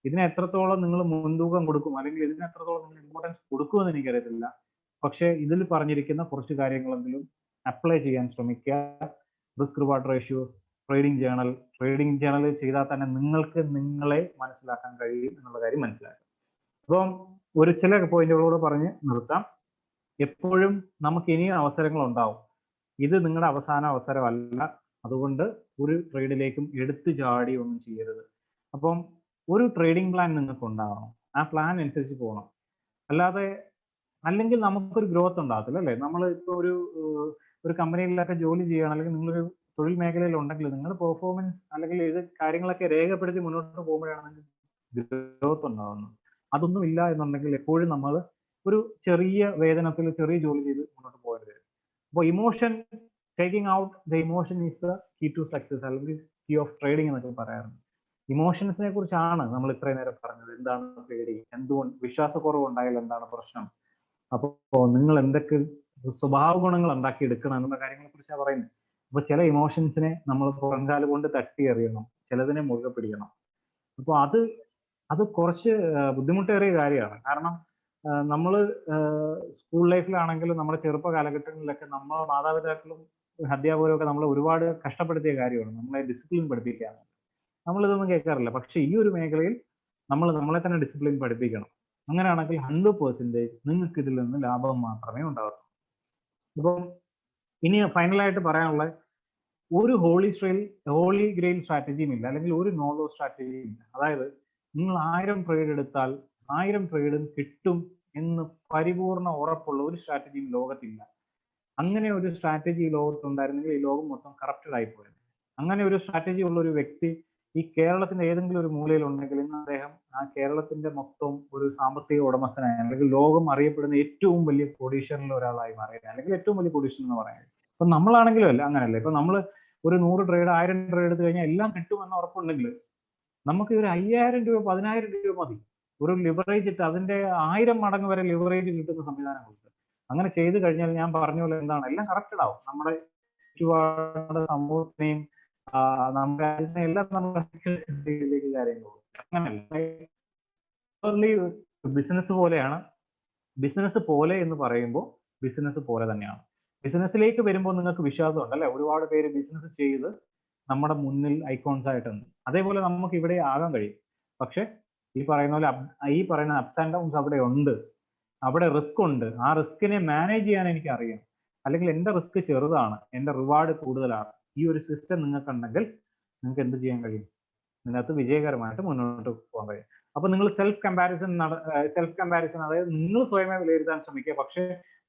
ഇതിനെ എത്രത്തോളം നിങ്ങൾ മുൻതൂക്കം കൊടുക്കും, അല്ലെങ്കിൽ ഇതിന് എത്രത്തോളം നിങ്ങൾ ഇമ്പോർട്ടൻസ് കൊടുക്കുമെന്ന് എനിക്കറിയത്തില്ല. പക്ഷെ ഇതിൽ പറഞ്ഞിരിക്കുന്ന കുറച്ച് കാര്യങ്ങളെങ്കിലും അപ്ലൈ ചെയ്യാൻ ശ്രമിക്കുക. Risk reward ratio, trading journal ചെയ്താൽ തന്നെ നിങ്ങൾക്ക് നിങ്ങളെ മനസ്സിലാക്കാൻ കഴിയും എന്നുള്ള കാര്യം മനസ്സിലാക്കുക. അപ്പം ഒരു ചില പോയിന്റുകളോട് പറഞ്ഞ് നിർത്താം. എപ്പോഴും നമുക്ക് ഇനിയും അവസരങ്ങൾ ഉണ്ടാവും. ഇത് നിങ്ങളുടെ അവസാന അവസരമല്ല. അതുകൊണ്ട് ഒരു ട്രേഡിലേക്കും എടുത്തു ചാടി ഒന്നും ചെയ്യരുത്. അപ്പം ഒരു ട്രേഡിംഗ് പ്ലാൻ നിങ്ങൾക്ക് ഉണ്ടാവണം. ആ പ്ലാൻ അനുസരിച്ച് പോകണം. അല്ലാതെ അല്ലെങ്കിൽ നമുക്കൊരു ഗ്രോത്ത് ഉണ്ടാകത്തില്ല, അല്ലേ? നമ്മൾ ഇപ്പോൾ ഒരു കമ്പനിയിലൊക്കെ ജോലി ചെയ്യുകയാണ്, അല്ലെങ്കിൽ നിങ്ങളൊരു തൊഴിൽ മേഖലയിൽ ഉണ്ടെങ്കിൽ നിങ്ങൾ പെർഫോമൻസ് അല്ലെങ്കിൽ ഇത് കാര്യങ്ങളൊക്കെ രേഖപ്പെടുത്തി മുന്നോട്ട് പോകുമ്പോഴാണ് നിങ്ങൾക്ക് ഗ്രോത്ത് ഉണ്ടാകുന്നത്. അതൊന്നും ഇല്ല എന്നുണ്ടെങ്കിൽ എപ്പോഴും നമ്മൾ ഒരു ചെറിയ വേതനത്തിൽ ചെറിയ ജോലി ചെയ്ത് മുന്നോട്ട് പോകേണ്ടി വരും. അപ്പോൾ emotion, taking out the emotion is the key to success, അല്ലെങ്കിൽ കീ ഓഫ് ട്രേഡിംഗ് എന്നൊക്കെ പറയാറുണ്ട്. ഇമോഷൻസിനെ കുറിച്ചാണ് നമ്മൾ ഇത്രയും നേരം പറഞ്ഞത്. എന്താണ് ട്രേഡിംഗ്, എന്തുകൊണ്ട് വിശ്വാസക്കുറവ് ഉണ്ടായാൽ എന്താണ് പ്രശ്നം, അപ്പോൾ നിങ്ങൾ എന്തൊക്കെ സ്വഭാവ ഗുണങ്ങൾ ഉണ്ടാക്കി എടുക്കണം എന്നുള്ള കാര്യങ്ങളെ കുറിച്ചാണ് പറയുന്നത്. അപ്പൊ ചില ഇമോഷൻസിനെ നമ്മൾ പുറംകാല് കൊണ്ട് തട്ടി എറിയണം, ചിലതിനെ മുറുകെ പിടിക്കണം. അപ്പോൾ അത് കുറച്ച് ബുദ്ധിമുട്ടേറിയ കാര്യമാണ്. കാരണം നമ്മൾ സ്കൂൾ ലൈഫിലാണെങ്കിലും നമ്മുടെ ചെറുപ്പ കാലഘട്ടങ്ങളിലൊക്കെ നമ്മളെ മാതാപിതാക്കളും അധ്യാപകരും ഒക്കെ നമ്മളെ ഒരുപാട് കഷ്ടപ്പെടുത്തിയ കാര്യമാണ്, നമ്മളെ ഡിസിപ്ലിൻ പഠിപ്പിക്കാൻ. നമ്മളിതൊന്നും കേൾക്കാറില്ല. പക്ഷെ ഈ ഒരു മേഖലയിൽ നമ്മൾ നമ്മളെ തന്നെ ഡിസിപ്ലിൻ പഠിപ്പിക്കണം. അങ്ങനെയാണെങ്കിൽ 100% നിങ്ങൾക്ക് ഇതിൽ നിന്ന് ലാഭം മാത്രമേ ഉണ്ടാകൂ. അപ്പം ഇനി ഫൈനലായിട്ട് പറയാനുള്ള ഒരു ഹോളി ഗ്രെയിൽ സ്ട്രാറ്റജിയും ഇല്ല, അല്ലെങ്കിൽ ഒരു നോളോ സ്ട്രാറ്റജിയും ഇല്ല. അതായത് നിങ്ങൾ 1000 ട്രേഡ് എടുത്താൽ 1000 ട്രേഡും കിട്ടും എന്ന് പരിപൂർണ ഉറപ്പുള്ള ഒരു സ്ട്രാറ്റജിയും ലോകത്തില്ല. അങ്ങനെ ഒരു സ്ട്രാറ്റജി ലോകത്തുണ്ടായിരുന്നെങ്കിൽ ഈ ലോകം മൊത്തം കറപ്റ്റഡ് ആയിപ്പോയത്. അങ്ങനെ ഒരു സ്ട്രാറ്റജി ഉള്ള ഒരു വ്യക്തി ഈ കേരളത്തിന്റെ ഏതെങ്കിലും ഒരു മൂലയിൽ ഉണ്ടെങ്കിൽ ഇന്ന് അദ്ദേഹം ആ കേരളത്തിന്റെ മൊത്തം ഒരു സാമ്പത്തിക ഉടമസ്ഥനായി, അല്ലെങ്കിൽ ലോകം അറിയപ്പെടുന്ന ഏറ്റവും വലിയ കോടീശ്വരനിൽ ഒരാളായി മാറിയത്, അല്ലെങ്കിൽ ഏറ്റവും വലിയ കോടീശ്വരൻ എന്ന് പറയുന്നത്. അപ്പൊ നമ്മളാണെങ്കിലും അല്ല അങ്ങനെയല്ല. ഇപ്പൊ നമ്മൾ ഒരു 100 ട്രേഡ് 1000 ട്രേഡ് എടുത്തു കഴിഞ്ഞാൽ എല്ലാം കിട്ടുമെന്ന് ഉറപ്പുണ്ടെങ്കിൽ നമുക്ക് ഒരു 5000 രൂപ 10000 രൂപ മതി. ഒരു ലിവറേജ് ഇട്ട് അതിന്റെ 1000 മടങ്ങ് വരെ ലിവറേജ് കിട്ടുന്ന സംവിധാനങ്ങളുണ്ട്. അങ്ങനെ ചെയ്തു കഴിഞ്ഞാൽ ഞാൻ പറഞ്ഞ പോലെ എന്താണ് എല്ലാം കറക്റ്റഡ് ആവും. നമ്മുടെ ചുറ്റുപാട് സമൂഹത്തിനെയും നമ്മുടെ എല്ലാം നമ്മുടെ കാര്യങ്ങളും അങ്ങനല്ല. ബിസിനസ് പോലെയാണ്. ബിസിനസ് പോലെ എന്ന് പറയുമ്പോൾ ബിസിനസ് പോലെ തന്നെയാണ്. ബിസിനസ്സിലേക്ക് വരുമ്പോൾ നിങ്ങൾക്ക് വിശ്വാസമുണ്ട് അല്ലെ? ഒരുപാട് പേര് ബിസിനസ് ചെയ്ത് നമ്മുടെ മുന്നിൽ ഐക്കോൺസ് ആയിട്ടുണ്ട്. അതേപോലെ നമുക്ക് ഇവിടെ ആകാൻ കഴിയും. പക്ഷെ ഈ പറയുന്ന പോലെ ഈ പറയുന്ന അപ്സ് ആൻഡ് ഡൗൺസ് അവിടെ ഉണ്ട്. അവിടെ റിസ്ക് ഉണ്ട്. ആ റിസ്കിനെ മാനേജ് ചെയ്യാൻ എനിക്ക് അറിയാം. അല്ലെങ്കിൽ എന്റെ റിസ്ക് ചെറുതാണ്, എന്റെ റിവാർഡ് കൂടുതലാണ്. ഈ ഒരു സിസ്റ്റം നിങ്ങൾക്കുണ്ടെങ്കിൽ നിങ്ങൾക്ക് എന്ത് ചെയ്യാൻ കഴിയും? ഇതിനകത്ത് വിജയകരമായിട്ട് മുന്നോട്ട് പോകാൻ കഴിയും. അപ്പൊ നിങ്ങൾ സെൽഫ് കമ്പാരിസൺ അതായത് നിങ്ങൾ സ്വയമേ വിലയിരുത്താൻ ശ്രമിക്കുക. പക്ഷെ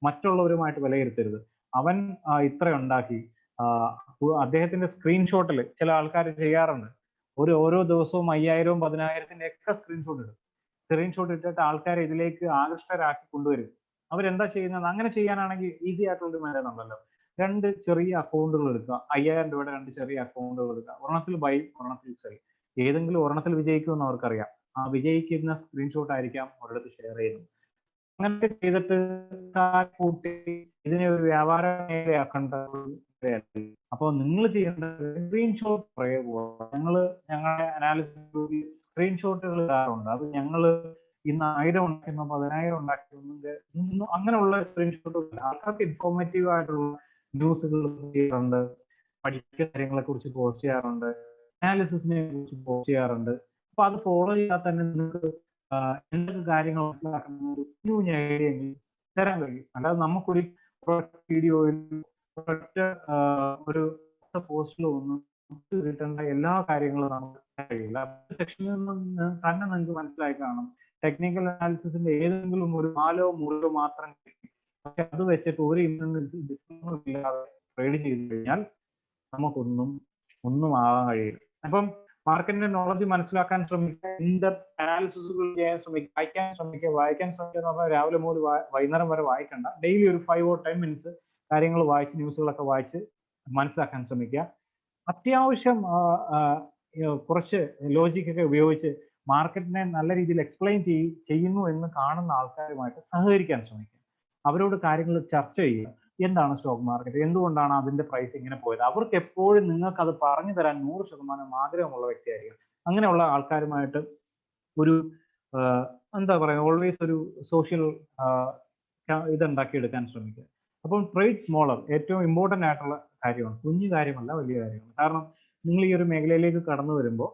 മറ്റുള്ളവരുമായിട്ട് വിലയിരുത്തരുത്. അവൻ ഇത്ര ഉണ്ടാക്കി, അദ്ദേഹത്തിന്റെ സ്ക്രീൻഷോട്ടിൽ ചില ആൾക്കാർ ചെയ്യാറുണ്ട്. ഓരോ ദിവസവും 5000 10,000 ഒക്കെ സ്ക്രീൻഷോട്ട് ഇട്ടിട്ട് ആൾക്കാരെ ഇതിലേക്ക് ആകൃഷ്ടരാക്കി കൊണ്ടുവരും. അവരെന്താ ചെയ്യുന്നത്? അങ്ങനെ ചെയ്യാനാണെങ്കിൽ ഈസി ആയിട്ടുള്ള മരുന്നുണ്ടല്ലോ. 2 ചെറിയ അക്കൗണ്ടുകൾ എടുക്കുക. 5000 രൂപയുടെ 2 ചെറിയ അക്കൗണ്ടുകൾ എടുക്കുക. ഒരെണ്ണത്തിൽ ബൈ, ഒരെണ്ണത്തിൽ സെൽ. ഏതെങ്കിലും ഒരെണ്ണത്തിൽ വിജയിക്കുമെന്ന് അവർക്കറിയാം. ആ വിജയിക്കുന്ന സ്ക്രീൻഷോട്ട് ആയിരിക്കാം ഒരിടത്ത് ഷെയർ ചെയ്യുന്നത്. അങ്ങനെ ചെയ്തിട്ട് കൂട്ടി ഇതിനെ ഒരു വ്യാപാര മേഖലയാക്കേണ്ട. അപ്പോൾ നിങ്ങൾ ചെയ്യേണ്ടത് സ്ക്രീൻഷോട്ട് ഞങ്ങളുടെ അനാലിസിസ് സ്ക്രീൻഷോട്ടുകൾ ഇടാറുണ്ട്. അത് ഞങ്ങൾ ഇന്ന് 1000 ഉണ്ടാക്കുന്ന 10,000 ഉണ്ടാക്കുന്ന അങ്ങനെയുള്ള സ്ക്രീൻഷോട്ടുകൾ ആൾക്കാർക്ക് ഇൻഫോർമേറ്റീവ് ആയിട്ടുള്ള ന്യൂസുകൾ ചെയ്യാറുണ്ട്, പഠിക്കുന്ന കാര്യങ്ങളെ കുറിച്ച് പോസ്റ്റ് ചെയ്യാറുണ്ട്, അനാലിസിസിനെ കുറിച്ച് പോസ്റ്റ് ചെയ്യാറുണ്ട്. അപ്പൊ അത് ഫോളോ ചെയ്താൽ തന്നെ നിങ്ങൾക്ക് എന്തൊക്കെ കാര്യങ്ങൾ മനസ്സിലാക്കുന്ന ഒരു കുഞ്ഞു ഐഡിയ തരാൻ കഴിയും. അല്ലാതെ നമുക്കൊരു വീഡിയോയിൽ ഒരു പോസ്റ്റിലോ ഒന്നും കിട്ടേണ്ട എല്ലാ കാര്യങ്ങളും നമുക്ക് കഴിയില്ല. സെക്ഷനിൽ നിന്ന് തന്നെ നിങ്ങൾക്ക് മനസ്സിലായി കാണും. ടെക്നിക്കൽ അനാലിസിസിന്റെ ഏതെങ്കിലും ഒരു 4 3 മാത്രം കിട്ടി. പക്ഷെ അത് വെച്ചിട്ട് ഒരു ഡിസ്കൗണ്ടും ഇല്ലാതെ ട്രേഡ് ചെയ്ത് കഴിഞ്ഞാൽ നമുക്കൊന്നും ആവാൻ കഴിയില്ല. അപ്പം മാർക്കറ്റിന്റെ നോളജ് മനസ്സിലാക്കാൻ ശ്രമിക്കുക, അനാലിസിസുകൾ ചെയ്യാൻ ശ്രമിക്കുക, വായിക്കാൻ ശ്രമിക്കുക എന്ന് പറഞ്ഞാൽ രാവിലെ മുതൽ വൈകുന്നേരം വരെ വായിക്കണ്ട. ഡെയിലി ഒരു 5 or 10 minutes കാര്യങ്ങൾ വായിച്ച് ന്യൂസുകളൊക്കെ വായിച്ച് മനസ്സിലാക്കാൻ ശ്രമിക്കുക. അത്യാവശ്യം കുറച്ച് ലോജിക്കൊക്കെ ഉപയോഗിച്ച് മാർക്കറ്റിനെ നല്ല രീതിയിൽ എക്സ്പ്ലെയിൻ ചെയ്യുന്നു എന്ന് കാണുന്ന ആൾക്കാരുമായിട്ട് സഹകരിക്കാൻ ശ്രമിക്കുക. അവരോട് കാര്യങ്ങൾ ചർച്ച ചെയ്യുക. എന്താണ് സ്റ്റോക്ക് മാർക്കറ്റ്, എന്തുകൊണ്ടാണ് അതിന്റെ പ്രൈസ് ഇങ്ങനെ പോയത്? അവർക്ക് എപ്പോഴും നിങ്ങൾക്ക് അത് പറഞ്ഞു തരാൻ 100% ആഗ്രഹമുള്ള വ്യക്തിയായിരിക്കും. അങ്ങനെയുള്ള ആൾക്കാരുമായിട്ട് ഒരു എന്താ പറയുക, ഓൾവേസ് ഒരു സോഷ്യൽ ഇതുണ്ടാക്കിയെടുക്കാൻ ശ്രമിക്കുക. അപ്പം ട്രേഡ് സ്മോളർ ഏറ്റവും ഇമ്പോർട്ടൻ്റ് ആയിട്ടുള്ള കാര്യമാണ്. കുഞ്ഞു കാര്യമല്ല, വലിയ കാര്യമാണ്. കാരണം നിങ്ങൾ ഈ ഒരു മേഖലയിലേക്ക് കടന്നു വരുമ്പോൾ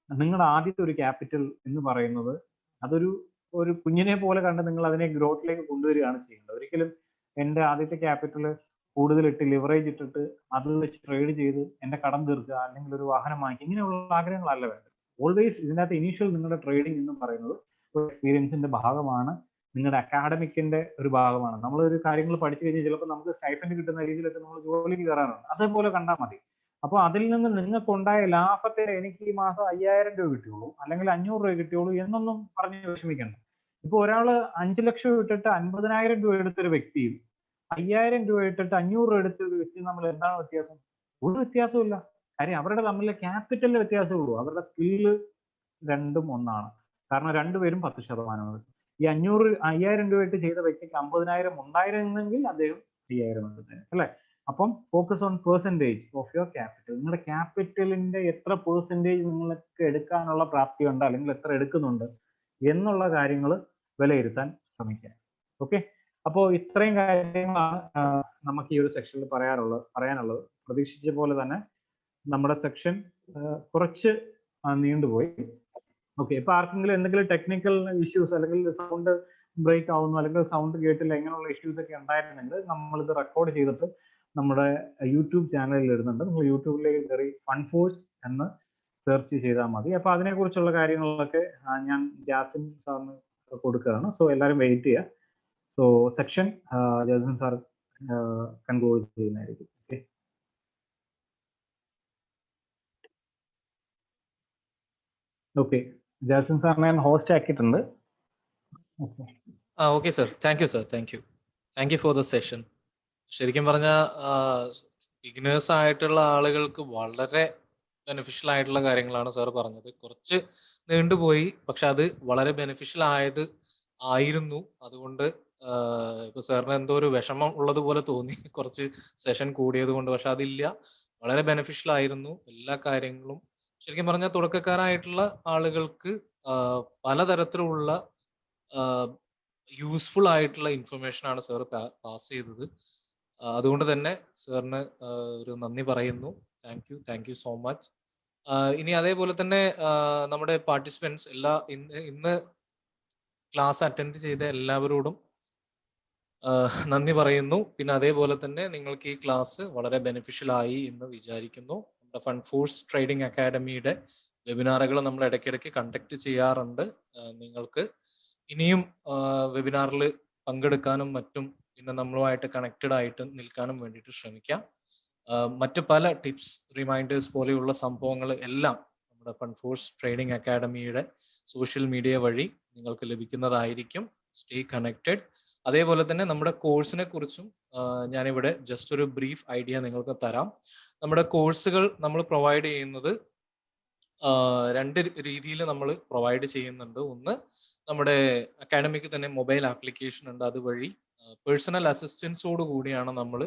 നിങ്ങളുടെ ആദ്യത്തെ ഒരു ക്യാപിറ്റൽ എന്ന് പറയുന്നത് അതൊരു കുഞ്ഞിനെ പോലെ കണ്ട് നിങ്ങൾ അതിനെ ഗ്രോത്തിലേക്ക് കൊണ്ടുവരികയാണ് ചെയ്യുന്നത്. ഒരിക്കലും എൻ്റെ ആദ്യത്തെ ക്യാപിറ്റൽ കൂടുതലിട്ട് ലിവറേജ് ഇട്ടിട്ട് അത് വെച്ച് ട്രേഡ് ചെയ്ത് എൻ്റെ കടം തീർക്കുക, അല്ലെങ്കിൽ ഒരു വാഹനം വാങ്ങിക്കുക, ഇങ്ങനെയുള്ള ആഗ്രഹങ്ങളല്ല വേണ്ടത്. ഓൾവേസ് ഇതിനകത്ത് ഇനീഷ്യൽ നിങ്ങളുടെ ട്രേഡിംഗ് എന്ന് പറയുന്നത് ഒരു എക്സ്പീരിയൻസിന്റെ ഭാഗമാണ്, നിങ്ങളുടെ അക്കാഡമിക്കിന്റെ ഒരു ഭാഗമാണ്. നമ്മളൊരു കാര്യങ്ങൾ പഠിച്ചു കഴിഞ്ഞാൽ ചിലപ്പോൾ നമുക്ക് സ്റ്റൈഫൻഡ് കിട്ടുന്ന രീതിയിലൊക്കെ നമ്മൾ ജോലിക്ക് കയറാറുണ്ട്. അതേപോലെ കണ്ടാൽ മതി. അപ്പോൾ അതിൽ നിന്ന് നിങ്ങൾക്കുണ്ടായ ലാഭത്തെ എനിക്ക് ഈ മാസം 5000 രൂപ കിട്ടിയുള്ളൂ അല്ലെങ്കിൽ 500 രൂപ കിട്ടിയുള്ളൂ എന്നൊന്നും പറഞ്ഞ് വിഷമിക്കണ്ട. ഇപ്പൊ ഒരാള് 5 ലക്ഷം ഇട്ടിട്ട് 50,000 രൂപ എടുത്തൊരു വ്യക്തിയും 5000 രൂപ ഇട്ടിട്ട് 500 രൂപ എടുത്തൊരു വ്യക്തിയും തമ്മിൽ എന്താണ് വ്യത്യാസം? ഒരു വ്യത്യാസവും ഇല്ല. കാര്യം അവരുടെ തമ്മിലെ ക്യാപിറ്റലിന്റെ വ്യത്യാസമുള്ളൂ. അവരുടെ സ്കില്ല് രണ്ടും ഒന്നാണ്. കാരണം രണ്ടുപേരും 10%. ഈ 5000 രൂപ ഇട്ട് ചെയ്ത വ്യക്തിക്ക് 50,000 ഉണ്ടായിരുന്നെങ്കിൽ അദ്ദേഹം 5000 എടുത്തേനെ അല്ലെ? അപ്പം focus on percentage of your capital. നിങ്ങളുടെ ക്യാപിറ്റലിന്റെ എത്ര പെർസെൻറ്റേജ് നിങ്ങൾക്ക് എടുക്കാനുള്ള പ്രാപ്തിയുണ്ട്, അല്ലെങ്കിൽ എത്ര എടുക്കുന്നുണ്ട് എന്നുള്ള കാര്യങ്ങൾ വിലയിരുത്താൻ ശ്രമിക്കുക. ഓക്കെ, അപ്പോൾ ഇത്രയും കാര്യങ്ങളാണ് നമുക്ക് ഈ ഒരു സെക്ഷനിൽ പറയാനുള്ളത്. പ്രതീക്ഷിച്ച പോലെ തന്നെ നമ്മുടെ സെക്ഷൻ കുറച്ച് നീണ്ടുപോയി. ഓക്കെ, ഇപ്പൊ ആർക്കെങ്കിലും എന്തെങ്കിലും ടെക്നിക്കൽ ഇഷ്യൂസ് അല്ലെങ്കിൽ സൗണ്ട് ബ്രേക്ക് ആവുന്നു അല്ലെങ്കിൽ സൗണ്ട് കേട്ടില്ല ഇങ്ങനെയുള്ള ഇഷ്യൂസ് ഒക്കെ ഉണ്ടായിരുന്നെങ്കിൽ നമ്മളിത് റെക്കോർഡ് ചെയ്തിട്ട് നമ്മുടെ യൂട്യൂബ് ചാനലിൽ ഇടുന്നുണ്ട്. നിങ്ങൾ യൂട്യൂബിലേക്ക് കയറി ഫൺ ഫോഴ്സ് എന്ന് സെർച്ച് ചെയ്താൽ മതി. അപ്പൊ അതിനെക്കുറിച്ചുള്ള കാര്യങ്ങളൊക്കെ ഞാൻ ജാസിം സാറിന് കൊടുക്കുകയാണ്. സോ എല്ലാവരും വെയിറ്റ് ചെയ്യുക. So section Jasim sir conclude ചെയ്യുന്നതായിരിക്കും. ഓക്കെ, ജാസിം സാറിനെ ഞാൻ ഹോസ്റ്റ് ആക്കിയിട്ടുണ്ട്. Okay sir, thank you sir, thank you for the session. ശരിക്കും പറഞ്ഞാൽ ബിഗിനേഴ്സ് ആയിട്ടുള്ള ആളുകൾക്ക് വളരെ ബെനിഫിഷ്യൽ ആയിട്ടുള്ള കാര്യങ്ങളാണ് സാർ പറഞ്ഞത്. കുറച്ച് നീണ്ടുപോയി, പക്ഷെ അത് വളരെ ബെനിഫിഷ്യൽ ആയിരുന്നു. അതുകൊണ്ട് ഇപ്പൊ സാറിന് എന്തോ ഒരു വിഷമം ഉള്ളതുപോലെ തോന്നി കുറച്ച് സെഷൻ കൂടിയത് കൊണ്ട്. പക്ഷെ അതില്ല, വളരെ ബെനിഫിഷ്യൽ ആയിരുന്നു എല്ലാ കാര്യങ്ങളും. ശരിക്കും പറഞ്ഞാൽ തുടക്കക്കാരായിട്ടുള്ള ആളുകൾക്ക് പലതരത്തിലുള്ള യൂസ്ഫുൾ ആയിട്ടുള്ള ഇൻഫർമേഷൻ ആണ് സാർ പാസ് ചെയ്തത്. അതുകൊണ്ട് തന്നെ സാറിന് ഒരു നന്ദി പറയുന്നു. Thank you so much. ഇനി അതേപോലെ തന്നെ നമ്മുടെ പാർട്ടിസിപ്പൻസ് ഇന്ന് ക്ലാസ് അറ്റൻഡ് ചെയ്ത എല്ലാവരോടും നന്ദി പറയുന്നു. പിന്നെ അതേപോലെ തന്നെ നിങ്ങൾക്ക് ഈ ക്ലാസ് വളരെ ബെനിഫിഷ്യൽ ആയി എന്ന് വിചാരിക്കുന്നു. നമ്മുടെ ഫണ്ട് ഫോഴ്സ് ട്രേഡിംഗ് അക്കാഡമിയുടെ വെബിനാറുകൾ നമ്മൾ ഇടയ്ക്കിടയ്ക്ക് കണ്ടക്ട് ചെയ്യാറുണ്ട്. നിങ്ങൾക്ക് ഇനിയും വെബിനാറിൽ പങ്കെടുക്കാനും മറ്റും പിന്നെ നമ്മളുമായിട്ട് കണക്റ്റഡ് ആയിട്ട് നിൽക്കാനും വേണ്ടിയിട്ട് ശ്രമിക്കാം. മറ്റു പല ടിപ്സ്, റിമൈൻഡേഴ്സ് പോലെയുള്ള സംഭവങ്ങൾ എല്ലാം നമ്മുടെ ഫണ്ട് ഫോഴ്സ് ട്രേഡിംഗ് അക്കാഡമിയുടെ സോഷ്യൽ മീഡിയ വഴി നിങ്ങൾക്ക് ലഭിക്കുന്നതായിരിക്കും. Stay connected. അതേപോലെ തന്നെ നമ്മുടെ കോഴ്സിനെ കുറിച്ചും ഞാനിവിടെ ജസ്റ്റ് ഒരു ബ്രീഫ് ഐഡിയ നിങ്ങൾക്ക് തരാം. നമ്മുടെ കോഴ്സുകൾ നമ്മൾ പ്രൊവൈഡ് ചെയ്യുന്നത് രണ്ട് രീതിയിൽ നമ്മൾ പ്രൊവൈഡ് ചെയ്യുന്നുണ്ട്. ഒന്ന്, നമ്മുടെ അക്കാഡമിക്ക് തന്നെ മൊബൈൽ ആപ്ലിക്കേഷൻ ഉണ്ട്. അതുവഴി പേഴ്സണൽ അസിസ്റ്റൻസോട് കൂടിയാണ് നമ്മൾ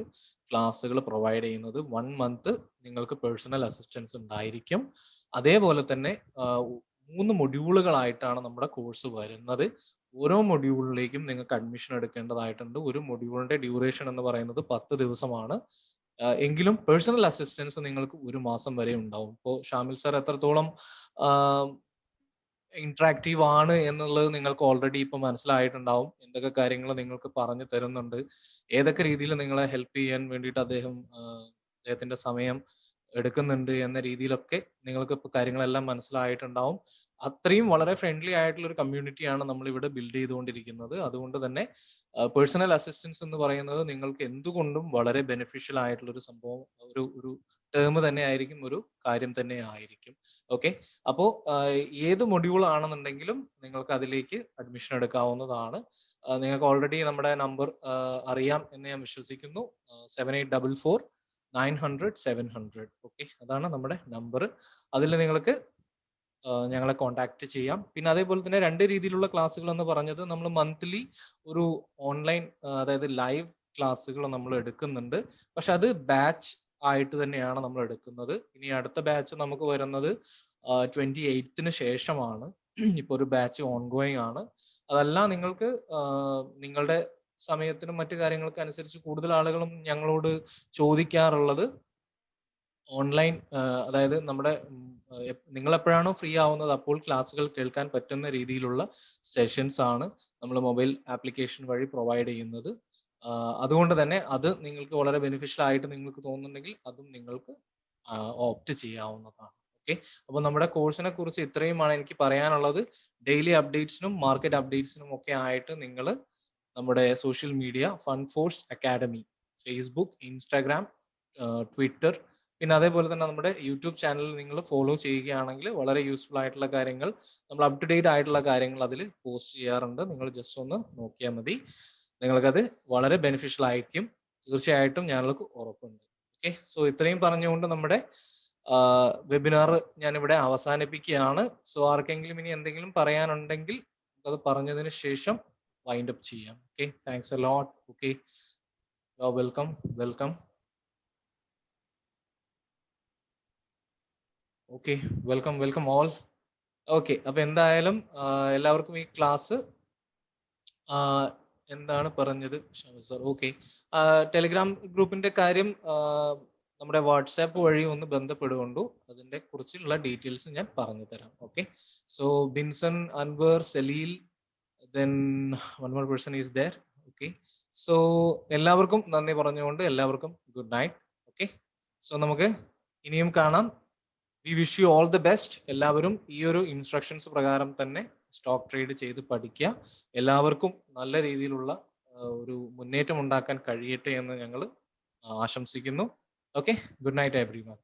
ക്ലാസ്സുകൾ പ്രൊവൈഡ് ചെയ്യുന്നത്. 1 month നിങ്ങൾക്ക് പേഴ്സണൽ അസിസ്റ്റൻസ് ഉണ്ടായിരിക്കും. അതേപോലെ തന്നെ 3 മൊഡ്യൂളുകളായിട്ടാണ് നമ്മുടെ കോഴ്സ് വരുന്നത്. ഓരോ മൊഡ്യൂളിലേക്കും നിങ്ങൾക്ക് അഡ്മിഷൻ എടുക്കേണ്ടതായിട്ടുണ്ട്. ഒരു മൊഡ്യൂളിന്റെ ഡ്യൂറേഷൻ എന്ന് പറയുന്നത് 10 ദിവസമാണ്. എങ്കിലും പേഴ്സണൽ അസിസ്റ്റൻസ് നിങ്ങൾക്ക് 1 മാസം വരെ ഉണ്ടാവും. ഇപ്പോൾ ഷാമിൽ സാർ എത്രത്തോളം ഇന്ററാക്റ്റീവ് ആണ് എന്നുള്ളത് നിങ്ങൾക്ക് ഓൾറെഡി ഇപ്പൊ മനസ്സിലായിട്ടുണ്ടാവും. എന്തൊക്കെ കാര്യങ്ങൾ നിങ്ങൾക്ക് പറഞ്ഞു തരുന്നുണ്ട്, ഏതൊക്കെ രീതിയിൽ നിങ്ങളെ ഹെൽപ്പ് ചെയ്യാൻ വേണ്ടിയിട്ട് അദ്ദേഹത്തിന്റെ സമയം എടുക്കുന്നുണ്ട് എന്ന രീതിയിലൊക്കെ നിങ്ങൾക്ക് ഇപ്പൊ കാര്യങ്ങളെല്ലാം മനസ്സിലായിട്ടുണ്ടാവും. അത്രയും വളരെ ഫ്രണ്ട്ലി ആയിട്ടുള്ള ഒരു കമ്മ്യൂണിറ്റിയാണ് നമ്മൾ ഇവിടെ ബിൽഡ് ചെയ്തുകൊണ്ടിരിക്കുന്നത്. അതുകൊണ്ട് തന്നെ പേഴ്സണൽ അസിസ്റ്റൻസ് എന്ന് പറയുന്നത് നിങ്ങൾക്ക് എന്തുകൊണ്ടും വളരെ ബെനിഫിഷ്യൽ ആയിട്ടുള്ള ഒരു സംഭവം, ഒരു ടേം തന്നെ ആയിരിക്കും, ഒരു കാര്യം തന്നെ ആയിരിക്കും. ഓക്കെ, അപ്പോൾ ഏത് മൊഡ്യൂൾ ആണെന്നുണ്ടെങ്കിലും നിങ്ങൾക്ക് അതിലേക്ക് അഡ്മിഷൻ എടുക്കാവുന്നതാണ്. നിങ്ങൾക്ക് ഓൾറെഡി നമ്മുടെ നമ്പർ അറിയാം എന്ന് ഞാൻ വിശ്വസിക്കുന്നു. 7844-900-700. ഓക്കെ, അതാണ് നമ്മുടെ നമ്പർ. അതിൽ നിങ്ങൾക്ക് ഞങ്ങളെ കോൺടാക്ട് ചെയ്യാം. പിന്നെ അതേപോലെ തന്നെ 2 രീതിയിലുള്ള ക്ലാസ്സുകൾ എന്ന് പറഞ്ഞത്, നമ്മൾ മന്ത്ലി ഒരു ഓൺലൈൻ, അതായത് ലൈവ് ക്ലാസ്സുകൾ നമ്മൾ എടുക്കുന്നുണ്ട്. പക്ഷെ അത് ബാച്ച് ആയിട്ട് തന്നെയാണ് നമ്മൾ എടുക്കുന്നത്. ഇനി അടുത്ത ബാച്ച് നമുക്ക് വരുന്നത് 28th ശേഷമാണ്. ഇപ്പോൾ ഒരു ബാച്ച് ഓൺഗോയിങ് ആണ്. അതല്ല, നിങ്ങൾക്ക് നിങ്ങളുടെ സമയത്തിനും മറ്റു കാര്യങ്ങൾക്ക് അനുസരിച്ച് കൂടുതൽ ആളുകളും ഞങ്ങളോട് ചോദിക്കാറുള്ളത് ഓൺലൈൻ, അതായത് നമ്മുടെ നിങ്ങൾ എപ്പോഴാണോ ഫ്രീ ആവുന്നത് അപ്പോൾ ക്ലാസ്സുകൾ കേൾക്കാൻ പറ്റുന്ന രീതിയിലുള്ള സെഷൻസ് ആണ് നമ്മൾ മൊബൈൽ ആപ്ലിക്കേഷൻ വഴി പ്രൊവൈഡ് ചെയ്യുന്നത്. അതുകൊണ്ട് തന്നെ അത് നിങ്ങൾക്ക് വളരെ ബെനിഫിഷ്യൽ ആയിട്ട് നിങ്ങൾക്ക് തോന്നുന്നുണ്ടെങ്കിൽ അതും നിങ്ങൾക്ക് ഓപ്റ്റ് ചെയ്യാവുന്നതാണ്. ഓക്കെ, അപ്പോൾ നമ്മുടെ കോഴ്സിനെ കുറിച്ച് ഇത്രയുമാണ് എനിക്ക് പറയാനുള്ളത്. ഡെയിലി അപ്ഡേറ്റ്സിനും മാർക്കറ്റ് അപ്ഡേറ്റ്സിനും ഒക്കെ ആയിട്ട് നിങ്ങൾ നമ്മുടെ social media fund force academy, Facebook, Instagram, Twitter, പിന്നെ അതേപോലെ തന്നെ നമ്മുടെ യൂട്യൂബ് ചാനൽ നിങ്ങൾ ഫോളോ ചെയ്യുകയാണെങ്കിൽ വളരെ യൂസ്ഫുൾ ആയിട്ടുള്ള കാര്യങ്ങൾ, നമ്മൾ അപ് ടു ഡേറ്റ് ആയിട്ടുള്ള കാര്യങ്ങൾ അതിൽ പോസ്റ്റ് ചെയ്യാറുണ്ട്. നിങ്ങൾ ജസ്റ്റ് ഒന്ന് നോക്കിയാൽ മതി, നിങ്ങൾക്കത് വളരെ ബെനിഫിഷ്യൽ ആയിരിക്കും. തീർച്ചയായിട്ടും ഞങ്ങൾക്ക് ഉറപ്പുണ്ട്. ഓക്കെ, സോ ഇത്രയും പറഞ്ഞുകൊണ്ട് നമ്മുടെ വെബിനാർ ഞാനിവിടെ അവസാനിപ്പിക്കുകയാണ്. സോ ആർക്കെങ്കിലും ഇനി എന്തെങ്കിലും പറയാനുണ്ടെങ്കിൽ അത് പറഞ്ഞതിന് ശേഷം വൈൻഡ് അപ്പ് ചെയ്യാം. Okay, thanks a lot. Okay, welcome. Okay, welcome all. Okay, അപ്പൊ എന്തായാലും എല്ലാവർക്കും ഈ ക്ലാസ് എന്താണ് പറഞ്ഞത് സർ? ഓക്കെ, ടെലിഗ്രാം ഗ്രൂപ്പിന്റെ കാര്യം നമ്മുടെ വാട്സാപ്പ് വഴി ഒന്ന് ബന്ധപ്പെടുകൊണ്ടു, അതിന്റെ കുറിച്ചുള്ള ഡീറ്റെയിൽസ് ഞാൻ പറഞ്ഞു തരാം. Okay, so Binson, Anwar, Saleel, then one more person is there. Okay, so എല്ലാവർക്കും നന്ദി പറഞ്ഞുകൊണ്ട് എല്ലാവർക്കും ഗുഡ് നൈറ്റ്. ഓക്കെ, സോ നമുക്ക് ഇനിയും കാണാം. We wish you all the best. എല്ലാവരും ഈ ഒരു ഇൻസ്ട്രക്ഷൻസ് പ്രകാരം തന്നെ സ്റ്റോക്ക് ട്രേഡ് ചെയ്ത് പഠിക്കുക. എല്ലാവർക്കും നല്ല രീതിയിലുള്ള ഒരു മുന്നേറ്റം ഉണ്ടാക്കാൻ കഴിയട്ടെ എന്ന് ഞങ്ങൾ ആശംസിക്കുന്നു. Okay, good night everyone.